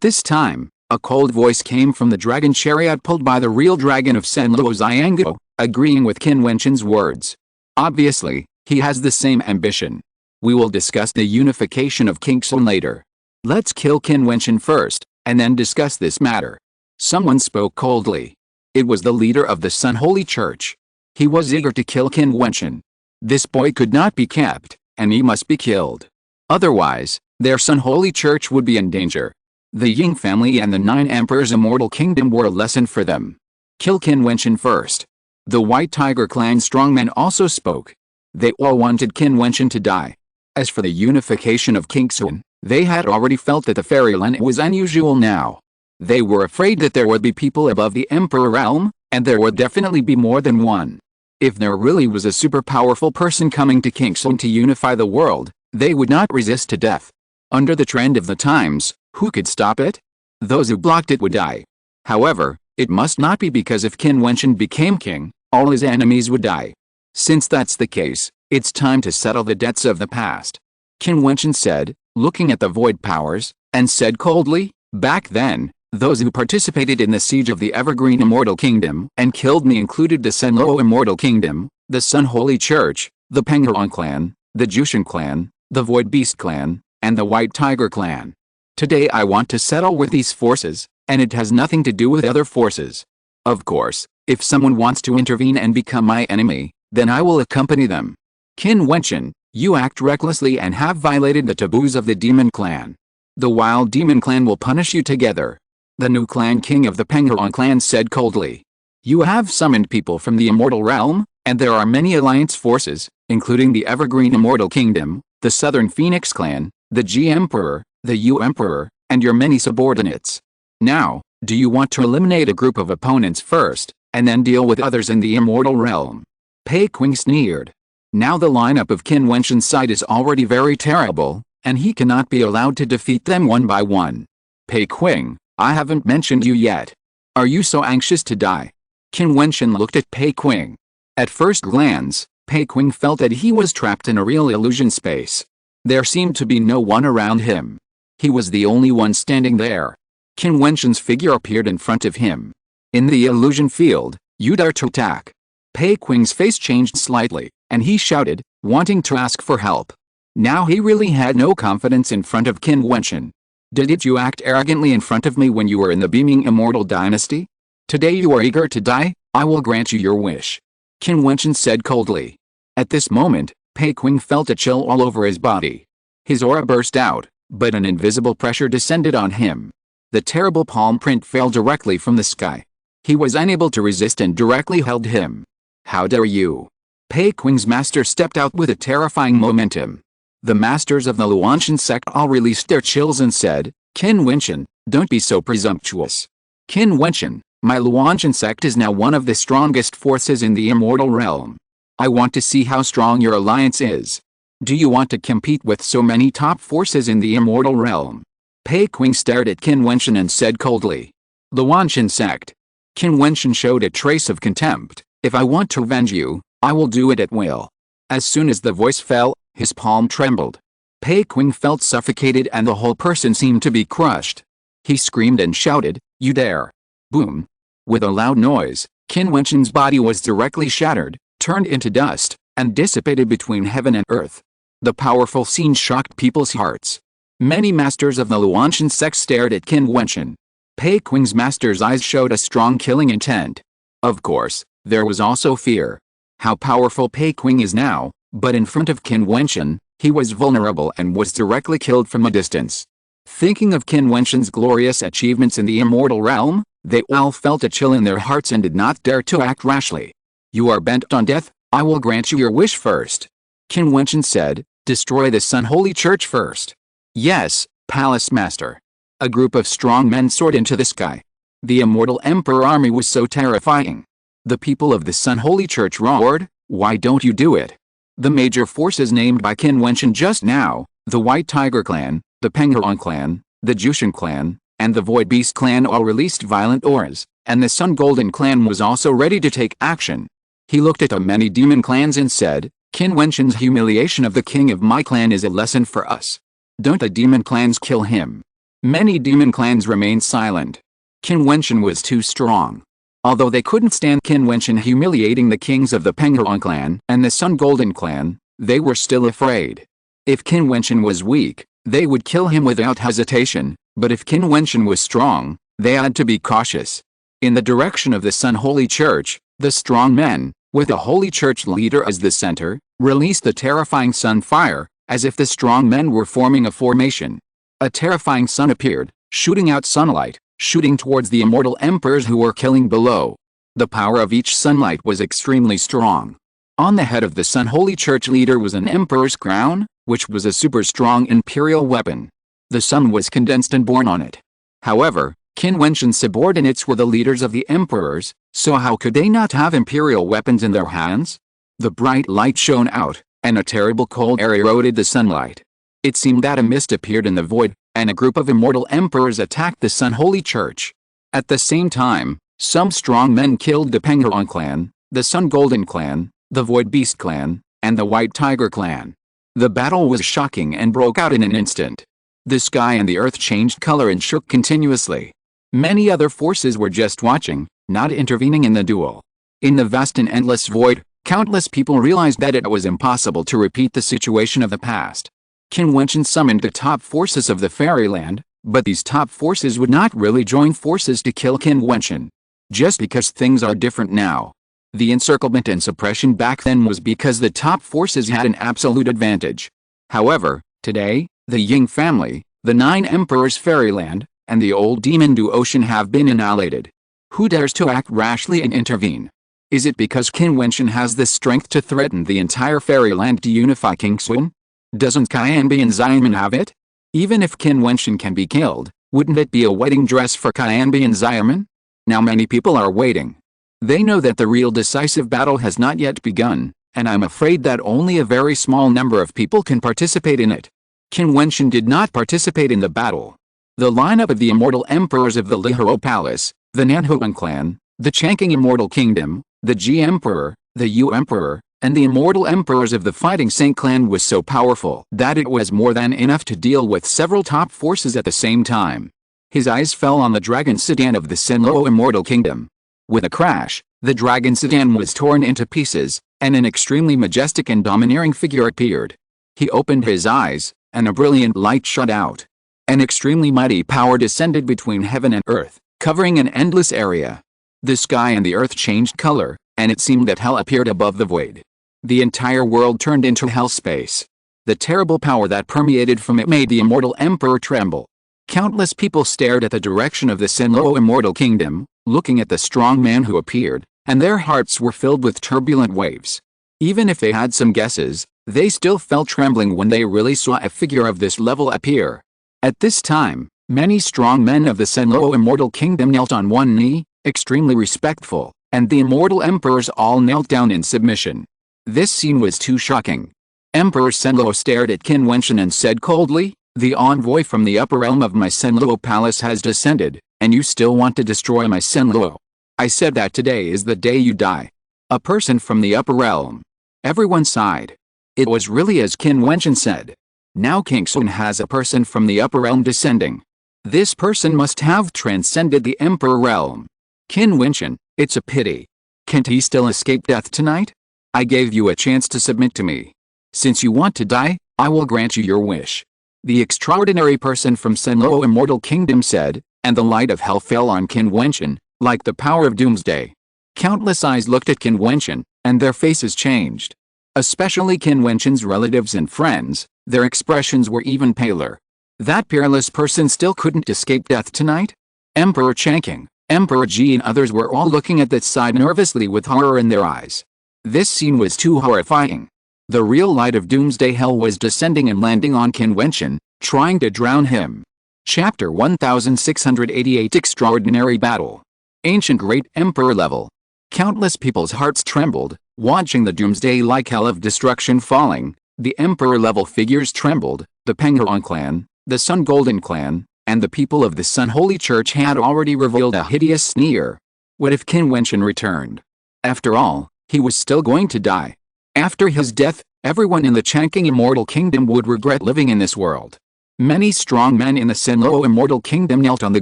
this time, a cold voice came from the dragon chariot pulled by the real dragon of Senluo Xiangguo, agreeing with Qin Wentian's words. Obviously, he has the same ambition. We will discuss the unification of Qingxuan later. Let's kill Qin Wentian first, and then discuss this matter. Someone spoke coldly. It was the leader of the Sun Holy Church. He was eager to kill Qin Wentian. This boy could not be kept, and he must be killed. Otherwise, their Sun Holy Church would be in danger. The Ying family and the 9 Emperors' immortal kingdom were a lesson for them. Kill Qin Wentian first. The White Tiger clan strongmen also spoke. They all wanted Qin Wentian to die. As for the unification of Qingxuan, they had already felt that the fairyland was unusual now. They were afraid that there would be people above the Emperor realm, and there would definitely be more than one. If there really was a super powerful person coming to Qingxuan to unify the world, they would not resist to death. Under the trend of the times, who could stop it? Those who blocked it would die. However, it must not be because if Qin Wentian became king, all his enemies would die. Since that's the case, it's time to settle the debts of the past. Qin Wentian said, looking at the void powers, and said coldly, back then, those who participated in the siege of the Evergreen Immortal Kingdom and killed me included the Senluo Immortal Kingdom, the Sun Holy Church, the Penguin clan, the Jiutian clan, the Void Beast clan, and the White Tiger clan. Today I want to settle with these forces, and it has nothing to do with other forces. Of course, if someone wants to intervene and become my enemy, then I will accompany them. Qin Wentian, you act recklessly and have violated the taboos of the Demon Clan. The Wild Demon Clan will punish you together. The new clan king of the Penguin clan said coldly. You have summoned people from the Immortal Realm, and there are many alliance forces, including the Evergreen Immortal Kingdom, the Southern Phoenix clan, the G Emperor, the U Emperor, and your many subordinates. Now, do you want to eliminate a group of opponents first, and then deal with others in the Immortal Realm? Pei Qing sneered. Now the lineup of Qin Wentian's side is already very terrible, and he cannot be allowed to defeat them one by one. Pei Qing, I haven't mentioned you yet. Are you so anxious to die? Qin Wentian looked at Pei Qing. At first glance, Pei Qing felt that he was trapped in a real illusion space. There seemed to be no one around him. He was the only one standing there. Qin Wentian's figure appeared in front of him. In the illusion field, you dare to attack. Pei Qing's face changed slightly, and he shouted, wanting to ask for help. Now he really had no confidence in front of Qin Wentian. Did you act arrogantly in front of me when you were in the beaming immortal dynasty? Today you are eager to die, I will grant you your wish. Qin Wentian said coldly. At this moment, Pei Qing felt a chill all over his body. His aura burst out, but an invisible pressure descended on him. The terrible palm print fell directly from the sky. He was unable to resist and directly held him. How dare you? Pei Qing's master stepped out with a terrifying momentum. The masters of the Luanshan sect all released their chills and said, Qin Wentian, don't be so presumptuous. Qin Wentian, my Luanshan sect is now one of the strongest forces in the Immortal Realm. I want to see how strong your alliance is. Do you want to compete with so many top forces in the Immortal Realm? Pei Qing stared at Qin Wentian and said coldly. Luanshan sect. Qin Wentian showed a trace of contempt. If I want to avenge you, I will do it at will. As soon as the voice fell, his palm trembled. Pei Qing felt suffocated and the whole person seemed to be crushed. He screamed and shouted, you dare. Boom. With a loud noise, Qin Wentian's body was directly shattered, turned into dust, and dissipated between heaven and earth. The powerful scene shocked people's hearts. Many masters of the Luanshan sect stared at Qin Wentian. Pei Qing's master's eyes showed a strong killing intent. Of course, there was also fear. How powerful Pei Qing is now, but in front of Qin Wentian, he was vulnerable and was directly killed from a distance. Thinking of Qin Wentian's glorious achievements in the Immortal Realm, they all felt a chill in their hearts and did not dare to act rashly. You are bent on death, I will grant you your wish first. Qin Wentian said, destroy the Sun Holy Church first. Yes, Palace Master. A group of strong men soared into the sky. The immortal Emperor army was so terrifying. The people of the Sun Holy Church roared, "Why don't you do it?" The major forces named by Qin Wentian just now, the White Tiger Clan, the Penguin Clan, the Jiutian Clan, and the Void Beast Clan all released violent auras, and the Sun Golden Clan was also ready to take action. He looked at the many demon clans and said, "Qin Wentian's humiliation of the king of my clan is a lesson for us. Don't the demon clans kill him." Many demon clans remained silent. Qin Wentian was too strong. Although they couldn't stand Qin Wentian humiliating the kings of the Penguin Clan and the Sun Golden Clan, they were still afraid. If Qin Wentian was weak, they would kill him without hesitation, but if Qin Wentian was strong, they had to be cautious. In the direction of the Sun Holy Church, the strong men, with the Holy Church leader as the center, released the terrifying sun fire, as if the strong men were forming a formation. A terrifying sun appeared, shooting out sunlight, shooting towards the immortal emperors who were killing below. The power of each sunlight was extremely strong. On the head of the Sun Holy Church leader was an emperor's crown, which was a super strong imperial weapon. The sun was condensed and born on it. However, Qin Wentian's subordinates were the leaders of the emperors, so how could they not have imperial weapons in their hands? The bright light shone out, and a terrible cold air eroded the sunlight. It seemed that a mist appeared in the void, and a group of immortal emperors attacked the Sun Holy Church. At the same time, some strong men killed the Penguin Clan, the Sun Golden Clan, the Void Beast Clan, and the White Tiger Clan. The battle was shocking and broke out in an instant. The sky and the earth changed color and shook continuously. Many other forces were just watching, not intervening in the duel. In the vast and endless void, countless people realized that it was impossible to repeat the situation of the past. Qin Wentian summoned the top forces of the fairyland, but these top forces would not really join forces to kill Qin Wentian. Just because things are different now. The encirclement and suppression back then was because the top forces had an absolute advantage. However, today, the Ying family, the 9 emperors fairyland, and the old demon Du Ocean have been annihilated. Who dares to act rashly and intervene? Is it because Qin Wentian has the strength to threaten the entire fairyland to unify King Sun? Doesn't Qianbi and Xiamen have it? Even if Qin Wentian can be killed, wouldn't it be a wedding dress for Qianbi and Xiamen? Now many people are waiting. They know that the real decisive battle has not yet begun, and I'm afraid that only a very small number of people can participate in it. Qin Wentian did not participate in the battle. The lineup of the immortal emperors of the Lihuro Palace, the Nanhuan clan, the Changqing Immortal Kingdom, the Ji Emperor, the Yu Emperor, and the immortal emperors of the Fighting Saint clan was so powerful that it was more than enough to deal with several top forces at the same time. His eyes fell on the dragon sedan of the Sinluo Immortal Kingdom. With a crash, the dragon sedan was torn into pieces, and an extremely majestic and domineering figure appeared. He opened his eyes, and a brilliant light shot out. An extremely mighty power descended between heaven and earth, covering an endless area. The sky and the earth changed color, and it seemed that hell appeared above the void. The entire world turned into hell space. The terrible power that permeated from it made the immortal emperor tremble. Countless people stared at the direction of the Sinluo Immortal Kingdom, looking at the strong man who appeared, and their hearts were filled with turbulent waves. Even if they had some guesses, they still felt trembling when they really saw a figure of this level appear. At this time, many strong men of the Sinluo Immortal Kingdom knelt on one knee, extremely respectful, and the immortal emperors all knelt down in submission. This scene was too shocking. Emperor Sinluo stared at Qin Wentian and said coldly, "The envoy from the upper realm of my Sinluo palace has descended, and you still want to destroy my Sinluo. I said that today is the day you die. A person from the upper realm." Everyone sighed. It was really as Qin Wentian said. Now King Sun has a person from the upper realm descending. This person must have transcended the emperor realm. Qin Wentian, it's a pity. Can't he still escape death tonight? I gave you a chance to submit to me. Since you want to die, I will grant you your wish. The extraordinary person from Sinluo Immortal Kingdom said, and the light of hell fell on Qin Wentian, like the power of doomsday. Countless eyes looked at Qin Wentian, and their faces changed. Especially Qin Wentian's relatives and friends, their expressions were even paler. That peerless person still couldn't escape death tonight? Emperor Changqing, Emperor Ji and others were all looking at that side nervously with horror in their eyes. This scene was too horrifying. The real light of doomsday hell was descending and landing on Qin Wentian, trying to drown him. Chapter 1688 Extraordinary Battle. Ancient Great Emperor Level. Countless people's hearts trembled, watching the doomsday-like hell of destruction falling. The Emperor-level figures trembled. The Penguin clan, the Sun Golden clan, and the people of the Sun Holy Church had already revealed a hideous sneer. What if Qin Wentian returned? After all, he was still going to die. After his death, everyone in the Changqing Immortal Kingdom would regret living in this world. Many strong men in the Sinloa Immortal Kingdom knelt on the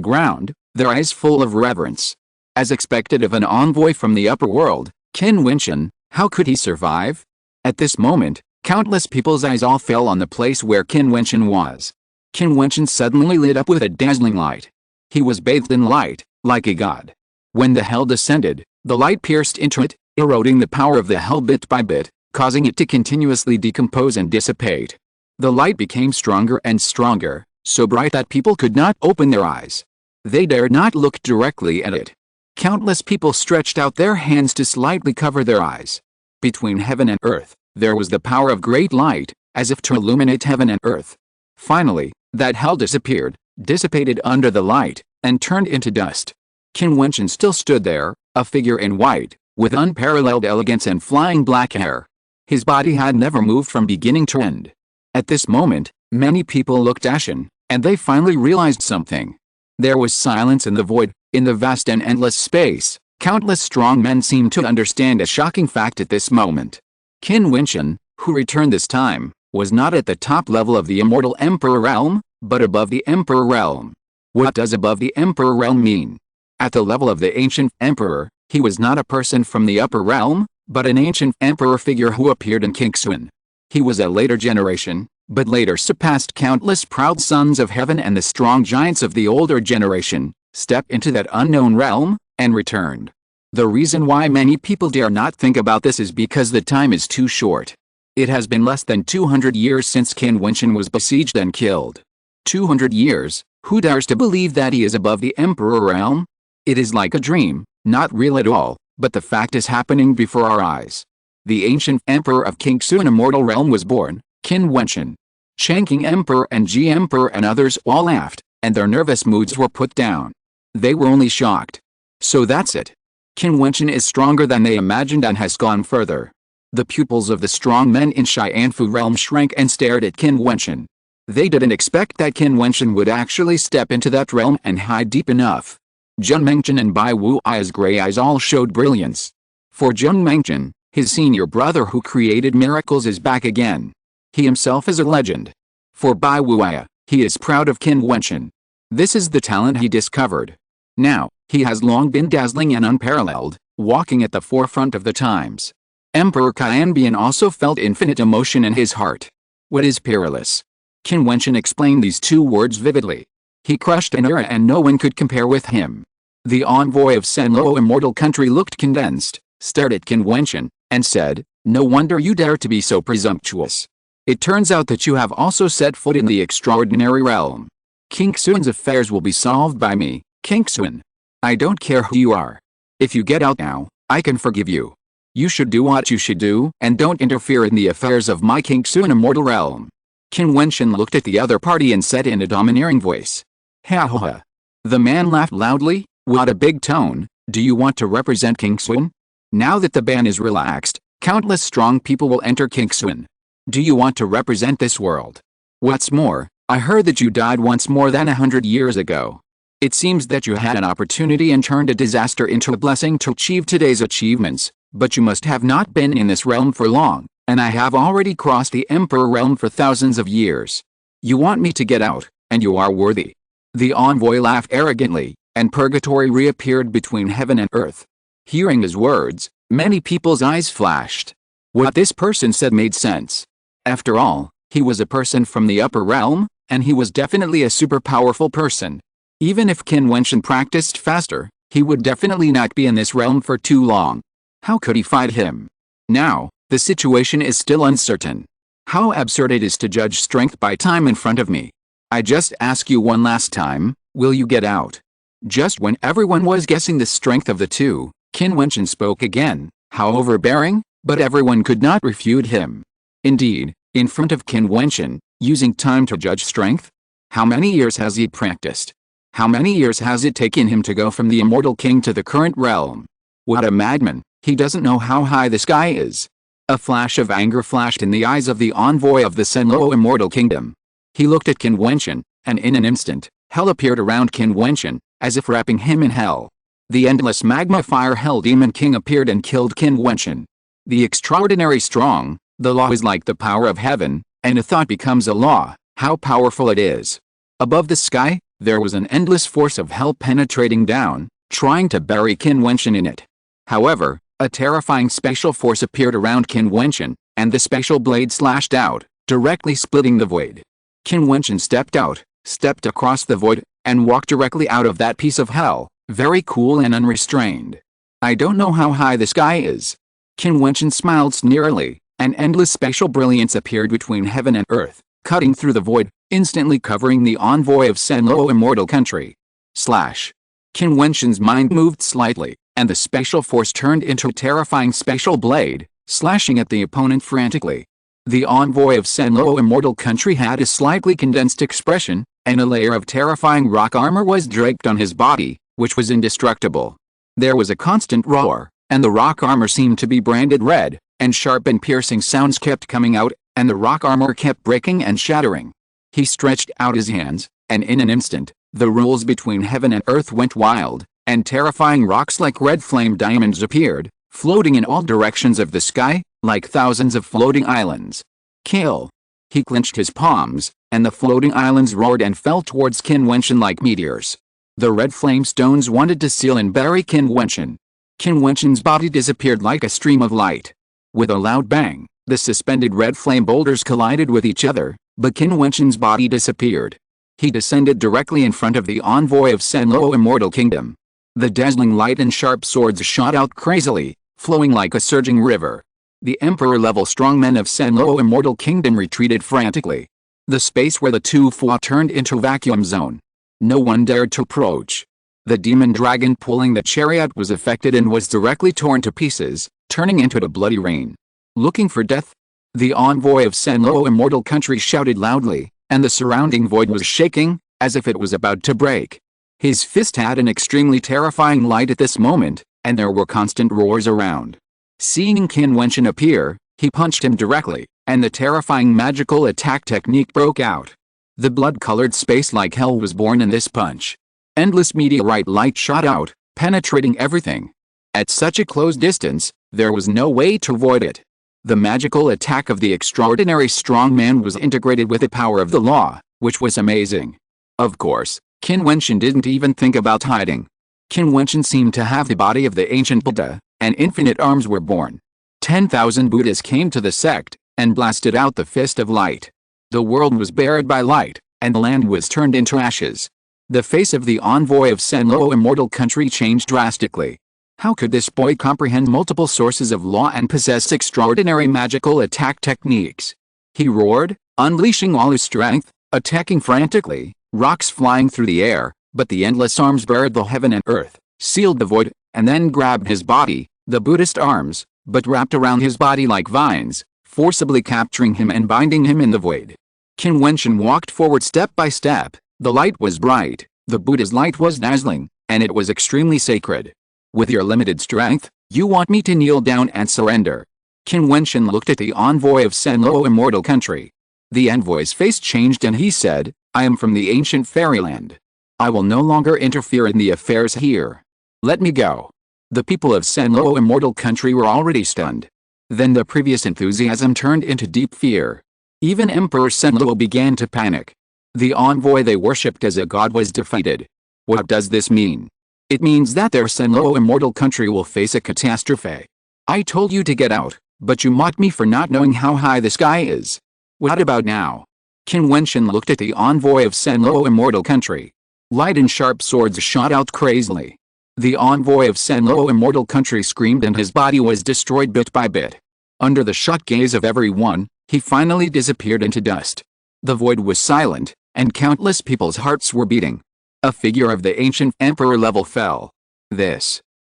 ground, their eyes full of reverence. As expected of an envoy from the upper world, Qin Wentian, how could he survive? At this moment, countless people's eyes all fell on the place where Qin Wentian was. Qin Wentian suddenly lit up with a dazzling light. He was bathed in light, like a god. When the hell descended, the light pierced into it, eroding the power of the hell bit by bit, causing it to continuously decompose and dissipate. The light became stronger and stronger, so bright that people could not open their eyes. They dared not look directly at it. Countless people stretched out their hands to slightly cover their eyes. Between heaven and earth, there was the power of great light, as if to illuminate heaven and earth. Finally, that hell disappeared, dissipated under the light, and turned into dust. Qin Wentian still stood there, a figure in white, with unparalleled elegance and flying black hair. His body had never moved from beginning to end. At this moment, many people looked ashen, and they finally realized something. There was silence in the void, in the vast and endless space. Countless strong men seemed to understand a shocking fact at this moment. Qin Wentian, who returned this time, was not at the top level of the Immortal Emperor Realm, but above the Emperor Realm. What does above the Emperor Realm mean? At the level of the Ancient Emperor, he was not a person from the Upper Realm, but an ancient emperor figure who appeared in Qingxuan. He was a later generation, but later surpassed countless proud sons of heaven and the strong giants of the older generation, stepped into that unknown realm, and returned. The reason why many people dare not think about this is because the time is too short. It has been less than 200 years since Qin Wentian was besieged and killed. 200 years, who dares to believe that he is above the Emperor Realm? It is like a dream, not real at all, but the fact is happening before our eyes. The ancient emperor of Qingxuan Immortal Realm was born, Qin Wentian. Changqing Emperor and Ji Emperor and others all laughed, and their nervous moods were put down. They were only shocked. So that's it. Qin Wentian is stronger than they imagined and has gone further. The pupils of the strong men in Xianfu Realm shrank and stared at Qin Wentian. They didn't expect that Qin Wentian would actually step into that realm and hide deep enough. Jun Mengchen and Bai Wuai's gray eyes all showed brilliance. For Jun Mengchen, his senior brother who created miracles is back again. He himself is a legend. For Bai Wuai, he is proud of Qin Wentian. This is the talent he discovered. Now, he has long been dazzling and unparalleled, walking at the forefront of the times. Emperor Qianbian also felt infinite emotion in his heart. What is peerless? Qin Wentian explained these two words vividly. He crushed an era and no one could compare with him. The envoy of Senlo Immortal Country looked condensed, stared at Qin Wentian, and said, "No wonder you dare to be so presumptuous. It turns out that you have also set foot in the extraordinary realm. Qingxuan's affairs will be solved by me, Qingxuan. I don't care who you are. If you get out now, I can forgive you. You should do what you should do and don't interfere in the affairs of my Qingxuan Immortal Realm." Qin Wentian looked at the other party and said in a domineering voice, "Ha ha ha." The man laughed loudly. What a big tone. Do you want to represent Qingxuan? Now that the ban is relaxed, countless strong people will enter Qingxuan. Do you want to represent this world? What's more, I heard that you died once more than 100 years ago. It seems that you had an opportunity and turned a disaster into a blessing to achieve today's achievements, but you must have not been in this realm for long, and I have already crossed the Emperor realm for thousands of years. You want me to get out, and you are worthy." The envoy laughed arrogantly, and purgatory reappeared between heaven and earth. Hearing his words, many people's eyes flashed. What this person said made sense. After all, he was a person from the upper realm, and he was definitely a super powerful person. Even if Qin Wentian practiced faster, he would definitely not be in this realm for too long. How could he fight him? Now, the situation is still uncertain. How absurd it is to judge strength by time in front of me. I just ask you one last time, will you get out? Just when everyone was guessing the strength of the two, Qin Wentian spoke again, how overbearing, but everyone could not refute him. Indeed, in front of Qin Wentian, Using time to judge strength? How many years has he practiced? How many years has it taken him to go from the immortal king to the current realm? What a madman, he doesn't know how high the sky is. A flash of anger flashed in the eyes of the envoy of the Senlo Immortal Kingdom. He looked at Qin Wentian, and in an instant, hell appeared around Qin Wentian, as if wrapping him in hell. The endless magma fire hell demon king appeared and killed Qin Wentian. The extraordinary strong, the law is like the power of heaven, and a thought becomes a law, how powerful it is. Above the sky, there was an endless force of hell penetrating down, trying to bury Qin Wentian in it. However, a terrifying special force appeared around Qin Wentian, and the special blade slashed out, directly splitting the void. Qin Wentian stepped across the void, and walked directly out of that piece of hell, very cool and unrestrained. I don't know how high the sky is. Qin Wentian smiled sneeringly. An endless special brilliance appeared between heaven and earth, cutting through the void, instantly covering the envoy of Senlo Immortal Country. Slash. Qin Wentian's mind moved slightly, and the special force turned into a terrifying special blade, slashing at the opponent frantically. The envoy of Senlo Immortal Country had a slightly condensed expression, and a layer of terrifying rock armor was draped on his body, which was indestructible. There was a constant roar, and the rock armor seemed to be branded red, and sharp and piercing sounds kept coming out, and the rock armor kept breaking and shattering. He stretched out his hands, and in an instant, the rules between heaven and earth went wild, and terrifying rocks like red flame diamonds appeared, floating in all directions of the sky, like thousands of floating islands. Kill! He clenched his palms, and the floating islands roared and fell towards Qin Wentian like meteors. The red flame stones wanted to seal and bury Qin Wentian. Qin Wentian's body disappeared like a stream of light. With a loud bang, the suspended red flame boulders collided with each other, but Qin Wentian's body disappeared. He descended directly in front of the envoy of Senlo Immortal Kingdom. The dazzling light and sharp swords shot out crazily, flowing like a surging river. The emperor-level strongmen of Senlo Immortal Kingdom retreated frantically. The space where the two fought turned into a vacuum zone. No one dared to approach. The demon dragon pulling the chariot was affected and was directly torn to pieces, turning into a bloody rain. Looking for death? The envoy of Senlo Immortal Country shouted loudly, and the surrounding void was shaking, as if it was about to break. His fist had an extremely terrifying light at this moment, and there were constant roars around. Seeing Qin Wentian appear, he punched him directly, and the terrifying magical attack technique broke out. The blood-colored space like hell was born in this punch. Endless meteorite light shot out, penetrating everything. At such a close distance, there was no way to avoid it. The magical attack of the extraordinary strong man was integrated with the power of the law, which was amazing. Of course, Qin Wentian didn't even think about hiding. Qin Wentian seemed to have the body of the ancient Buddha, and infinite arms were born. 10,000 Buddhas came to the sect, and blasted out the fist of light. The world was buried by light, and the land was turned into ashes. The face of the envoy of Senlo Immortal Country changed drastically. How could this boy comprehend multiple sources of law and possess extraordinary magical attack techniques? He roared, unleashing all his strength, attacking frantically, rocks flying through the air, but the endless arms buried the heaven and earth, sealed the void, and then grabbed his body, the Buddhist arms, but wrapped around his body like vines, forcibly capturing him and binding him in the void. Qin Wentian walked forward step by step. The light was bright, the Buddha's light was dazzling, and it was extremely sacred. With your limited strength, you want me to kneel down and surrender? Qin Wentian looked at the envoy of Senlo Immortal Country. The envoy's face changed and he said, I am from the ancient fairyland. I will no longer interfere in the affairs here. Let me go. The people of Senlo Immortal Country were already stunned. Then the previous enthusiasm turned into deep fear. Even Emperor Senlo began to panic. The envoy they worshipped as a god was defeated. What does this mean? It means that their Senlo Immortal Country will face a catastrophe. I told you to get out, but you mocked me for not knowing how high the sky is. What about now? Qin Wentian looked at the envoy of Senlo Immortal Country. Light and sharp swords shot out crazily. The envoy of Senlo Immortal Country screamed and his body was destroyed bit by bit. Under the shocked gaze of everyone, he finally disappeared into dust. The void was silent, and countless people's hearts were beating. A figure of the ancient emperor level fell.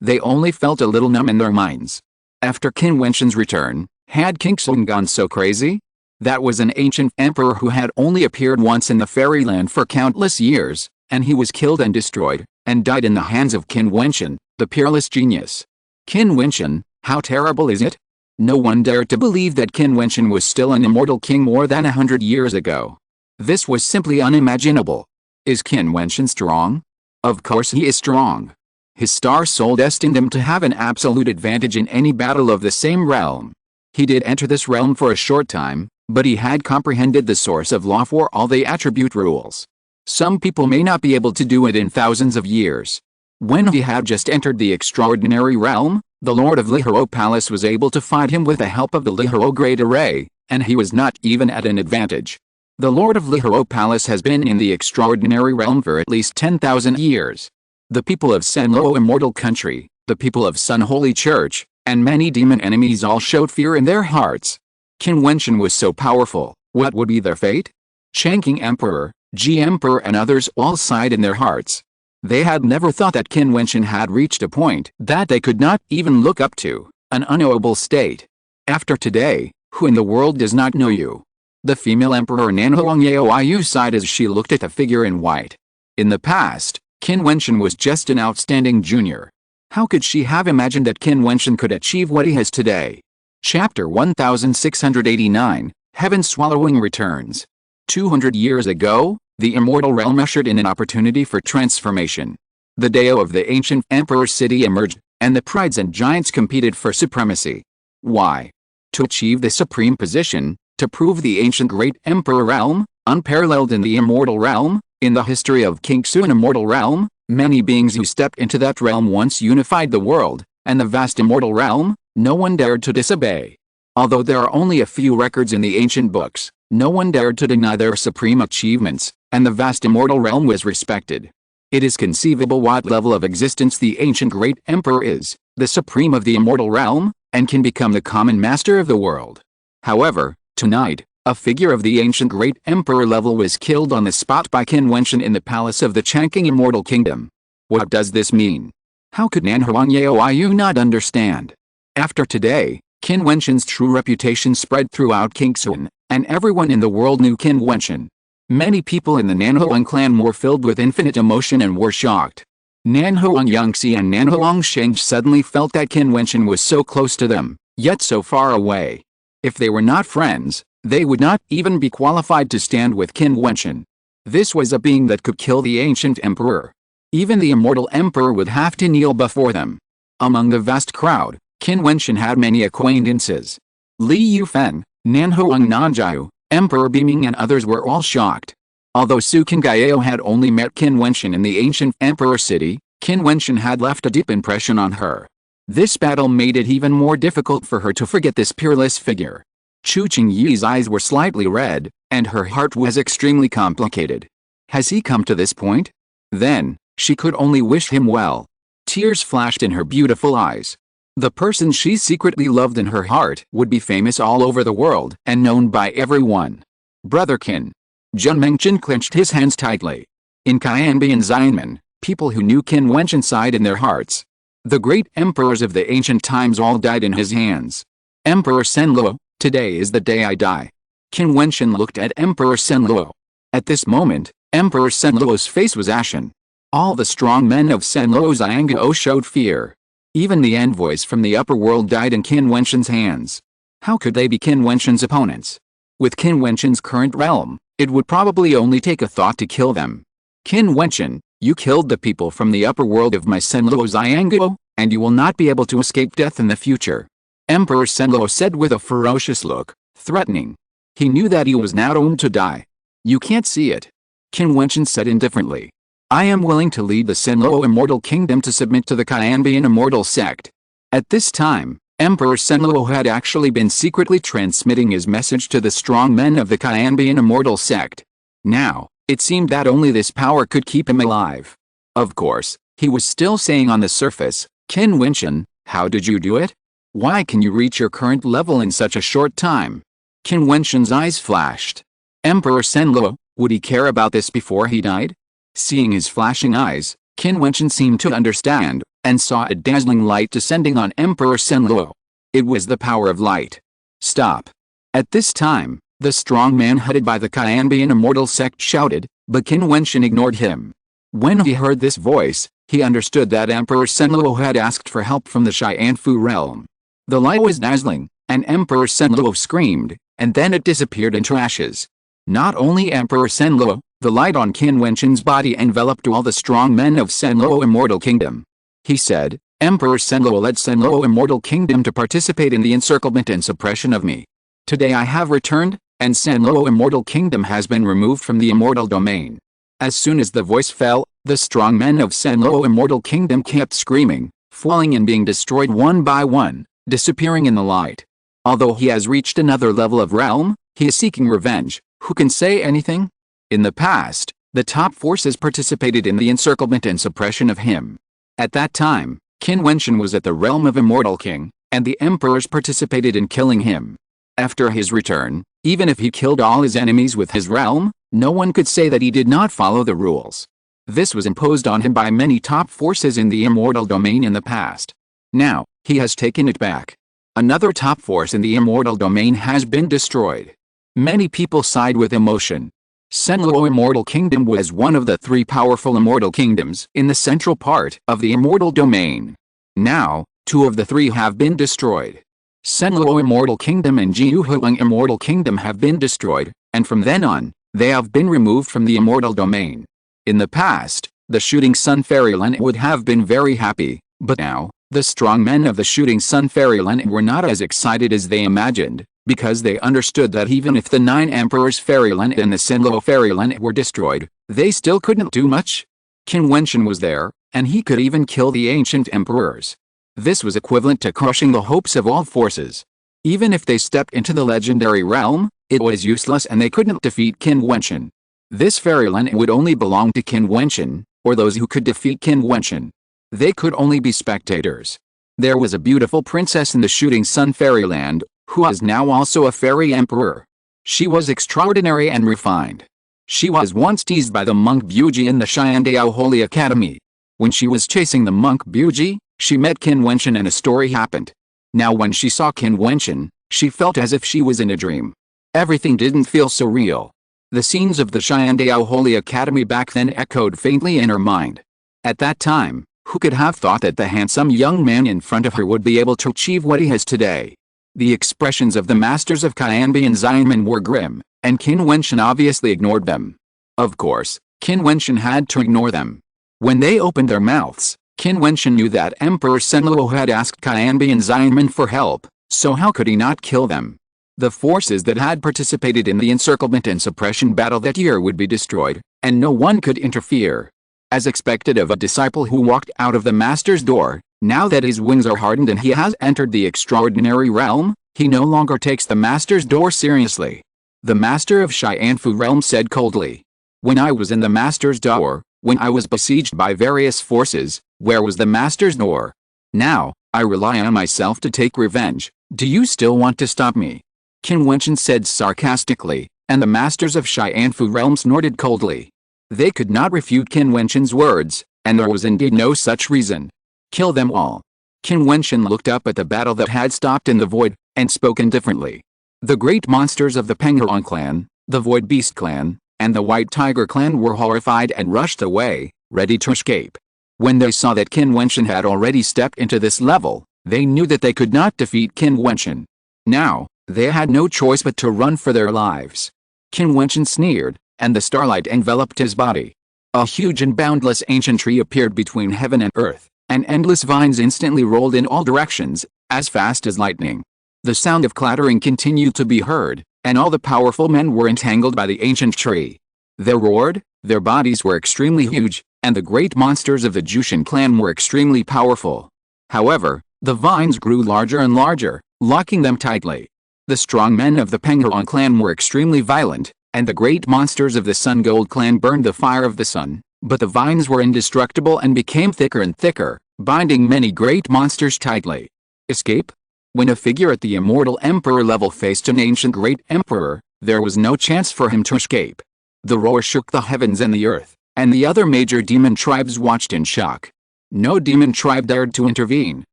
They only felt a little numb in their minds. After Qin Wentian's return, had King Song gone so crazy? That was an ancient emperor who had only appeared once in the fairyland for countless years, and he was killed and destroyed, and died in the hands of Qin Wentian, the peerless genius. Qin Wentian, how terrible is it? No one dared to believe that Qin Wentian was still an immortal king more than 100 years ago. This was simply unimaginable. Is Qin Wentian strong? Of course he is strong. His star soul destined him to have an absolute advantage in any battle of the same realm. He did enter this realm for a short time, but he had comprehended the source of law for all the attribute rules. Some people may not be able to do it in thousands of years. When he had just entered the extraordinary realm, the Lord of Lihoro Palace was able to fight him with the help of the Lihoro Great Array, and he was not even at an advantage. The Lord of Lihoro Palace has been in the extraordinary realm for at least 10,000 years. The people of Senlo Immortal Country, the people of Sun Holy Church, and many demon enemies all showed fear in their hearts. Qin Wentian was so powerful, what would be their fate? Changqing Emperor, Ji Emperor and others all sighed in their hearts. They had never thought that Qin Wentian had reached a point that they could not even look up to, an unknowable state. After today, who in the world does not know you? The female emperor Nanhuang Yaoyu sighed as she looked at the figure in white. In the past, Qin Wentian was just an outstanding junior. How could she have imagined that Qin Wentian could achieve what he has today? Chapter 1689, Heaven Swallowing Returns. 200 years ago, the immortal realm ushered in an opportunity for transformation. The Dao of the ancient emperor city emerged, and the prides and giants competed for supremacy. Why? To achieve the supreme position, to prove the ancient great emperor realm, unparalleled in the immortal realm, in the history of Qingxuan immortal realm, many beings who stepped into that realm once unified the world, and the vast immortal realm, no one dared to disobey. Although there are only a few records in the ancient books, no one dared to deny their supreme achievements, and the vast immortal realm was respected. It is conceivable what level of existence the ancient great emperor is, the supreme of the immortal realm, and can become the common master of the world. However, tonight, a figure of the ancient great emperor level was killed on the spot by Qin Wentian in the palace of the Changqing Immortal Kingdom. What does this mean? How could Nanhuang Yaoyu not understand? After today, Qin Wentian's true reputation spread throughout Qingxuan, and everyone in the world knew Qin Wentian. Many people in the Nanhuang clan were filled with infinite emotion and were shocked. Nanhuang Yangxi and Nanhuang Sheng suddenly felt that Qin Wentian was so close to them, yet so far away. If they were not friends, they would not even be qualified to stand with Qin Wentian. This was a being that could kill the ancient emperor. Even the immortal emperor would have to kneel before them. Among the vast crowd, Qin Wentian had many acquaintances. Li Yufeng, Nanhuang Nanjiu, Emperor Beiming and others were all shocked. Although Su Qingyao had only met Qin Wentian in the ancient emperor city, Qin Wentian had left a deep impression on her. This battle made it even more difficult for her to forget this peerless figure. Chu Qingyi's eyes were slightly red, and her heart was extremely complicated. Has he come to this point? Then, she could only wish him well. Tears flashed in her beautiful eyes. The person she secretly loved in her heart would be famous all over the world and known by everyone. Brother Qin. Zheng Mengchen clenched his hands tightly. In Qianbi and Xianmen, people who knew Qin Wentian sighed in their hearts. The great emperors of the ancient times all died in his hands. Emperor Senluo, today is the day I die. Qin Wentian looked at Emperor Senluo. At this moment, Emperor Senluo's face was ashen. All the strong men of Senluo Xiangao showed fear. Even the envoys from the upper world died in Qin Wentian's hands. How could they be Qin Wentian's opponents? With Qin Wentian's current realm, it would probably only take a thought to kill them. Qin Wentian, you killed the people from the upper world of my Senluo Xiangao, and you will not be able to escape death in the future. Emperor Senluo said with a ferocious look, threatening. He knew that he was now doomed to die. You can't see it. Qin Wentian said indifferently. I am willing to lead the Senluo Immortal Kingdom to submit to the Qianbian Immortal Sect. At this time, Emperor Senluo had actually been secretly transmitting his message to the strong men of the Qianbian Immortal Sect. Now, it seemed that only this power could keep him alive. Of course, he was still saying on the surface, Qin Wentian, how did you do it? Why can you reach your current level in such a short time? Qin Wentian's eyes flashed. Emperor Senluo, would he care about this before he died? Seeing his flashing eyes, Qin Wentian seemed to understand, and saw a dazzling light descending on Emperor Senluo. It was the power of light. Stop. At this time, The strong man headed by the Qianbian immortal sect shouted, but Qin Wentian ignored him. When he heard this voice, he understood that Emperor Senluo had asked for help from the Xianfu realm. The light was dazzling, and Emperor Senluo screamed, and then it disappeared into ashes. Not only Emperor Senluo, the light on Qin Wentian's body enveloped all the strong men of Senluo Immortal Kingdom. He said, Emperor Senluo led Senluo Immortal Kingdom to participate in the encirclement and suppression of me. Today I have returned, and Senluo Immortal Kingdom has been removed from the immortal domain. As soon as the voice fell, the strong men of Senluo Immortal Kingdom kept screaming, falling and being destroyed one by one, disappearing in the light. Although he has reached another level of realm, he is seeking revenge. Who can say anything? In the past, the top forces participated in the encirclement and suppression of him. At that time, Qin Wentian was at the realm of Immortal King, and the emperors participated in killing him. After his return, even if he killed all his enemies with his realm, no one could say that he did not follow the rules. This was imposed on him by many top forces in the immortal domain in the past. Now, he has taken it back. Another top force in the immortal domain has been destroyed. Many people sighed with emotion. Senluo Immortal Kingdom was one of the 3 powerful immortal kingdoms in the central part of the immortal domain. Now, 2 of the 3 have been destroyed. Senluo Immortal Kingdom and Jiutian Immortal Kingdom have been destroyed, and from then on, they have been removed from the immortal domain. In the past, the Shooting Sun Fairyland would have been very happy, but now, the strong men of the Shooting Sun Fairyland were not as excited as they imagined, because they understood that even if the 9 Emperors Fairyland and the Senluo Fairyland were destroyed, they still couldn't do much. Qin Wentian was there, and he could even kill the ancient emperors. This was equivalent to crushing the hopes of all forces. Even if they stepped into the legendary realm, it was useless and they couldn't defeat Qin Wentian. This fairyland would only belong to Qin Wentian, or those who could defeat Qin Wentian. They could only be spectators. There was a beautiful princess in the Shooting Sun Fairyland, who was now also a fairy emperor. She was extraordinary and refined. She was once teased by the monk Buji in the Xiandao Holy Academy. When she was chasing the monk Buji, she met Qin Wentian and a story happened. Now when she saw Qin Wentian, she felt as if she was in a dream. Everything didn't feel so real. The scenes of the Xiandao Holy Academy back then echoed faintly in her mind. At that time, who could have thought that the handsome young man in front of her would be able to achieve what he has today? The expressions of the masters of Qianbian Xianmen were grim, and Qin Wentian obviously ignored them. Of course, Qin Wentian had to ignore them. When they opened their mouths, Qin Wentian knew that Emperor Senluo had asked Qianbian Xianmen for help, so how could he not kill them? The forces that had participated in the encirclement and suppression battle that year would be destroyed, and no one could interfere. As expected of a disciple who walked out of the master's door, now that his wings are hardened and he has entered the extraordinary realm, he no longer takes the master's door seriously. The master of Xianfu realm said coldly, "When I was in the master's door, when I was besieged by various forces, where was the master's door? Now, I rely on myself to take revenge. Do you still want to stop me?" Qin Wentian said sarcastically, and the masters of Xianfu realm snorted coldly. They could not refute Qin Wentian's words, and there was indeed no such reason. Kill them all. Qin Wentian looked up at the battle that had stopped in the void, and spoke indifferently. The great monsters of the Penguin clan, the Void Beast clan, and the White Tiger clan were horrified and rushed away, ready to escape. When they saw that Qin Wentian had already stepped into this level, they knew that they could not defeat Qin Wentian. Now, they had no choice but to run for their lives. Qin Wentian sneered, and the starlight enveloped his body. A huge and boundless ancient tree appeared between heaven and earth, and endless vines instantly rolled in all directions, as fast as lightning. The sound of clattering continued to be heard, and all the powerful men were entangled by the ancient tree. They roared, their bodies were extremely huge, and the great monsters of the Jiutian clan were extremely powerful. However, the vines grew larger and larger, locking them tightly. The strong men of the Penguin clan were extremely violent, and the great monsters of the Sun Gold clan burned the fire of the sun, but the vines were indestructible and became thicker and thicker, binding many great monsters tightly. Escape? When a figure at the immortal emperor level faced an ancient great emperor, there was no chance for him to escape. The roar shook the heavens and the earth, and the other major demon tribes watched in shock. No demon tribe dared to intervene,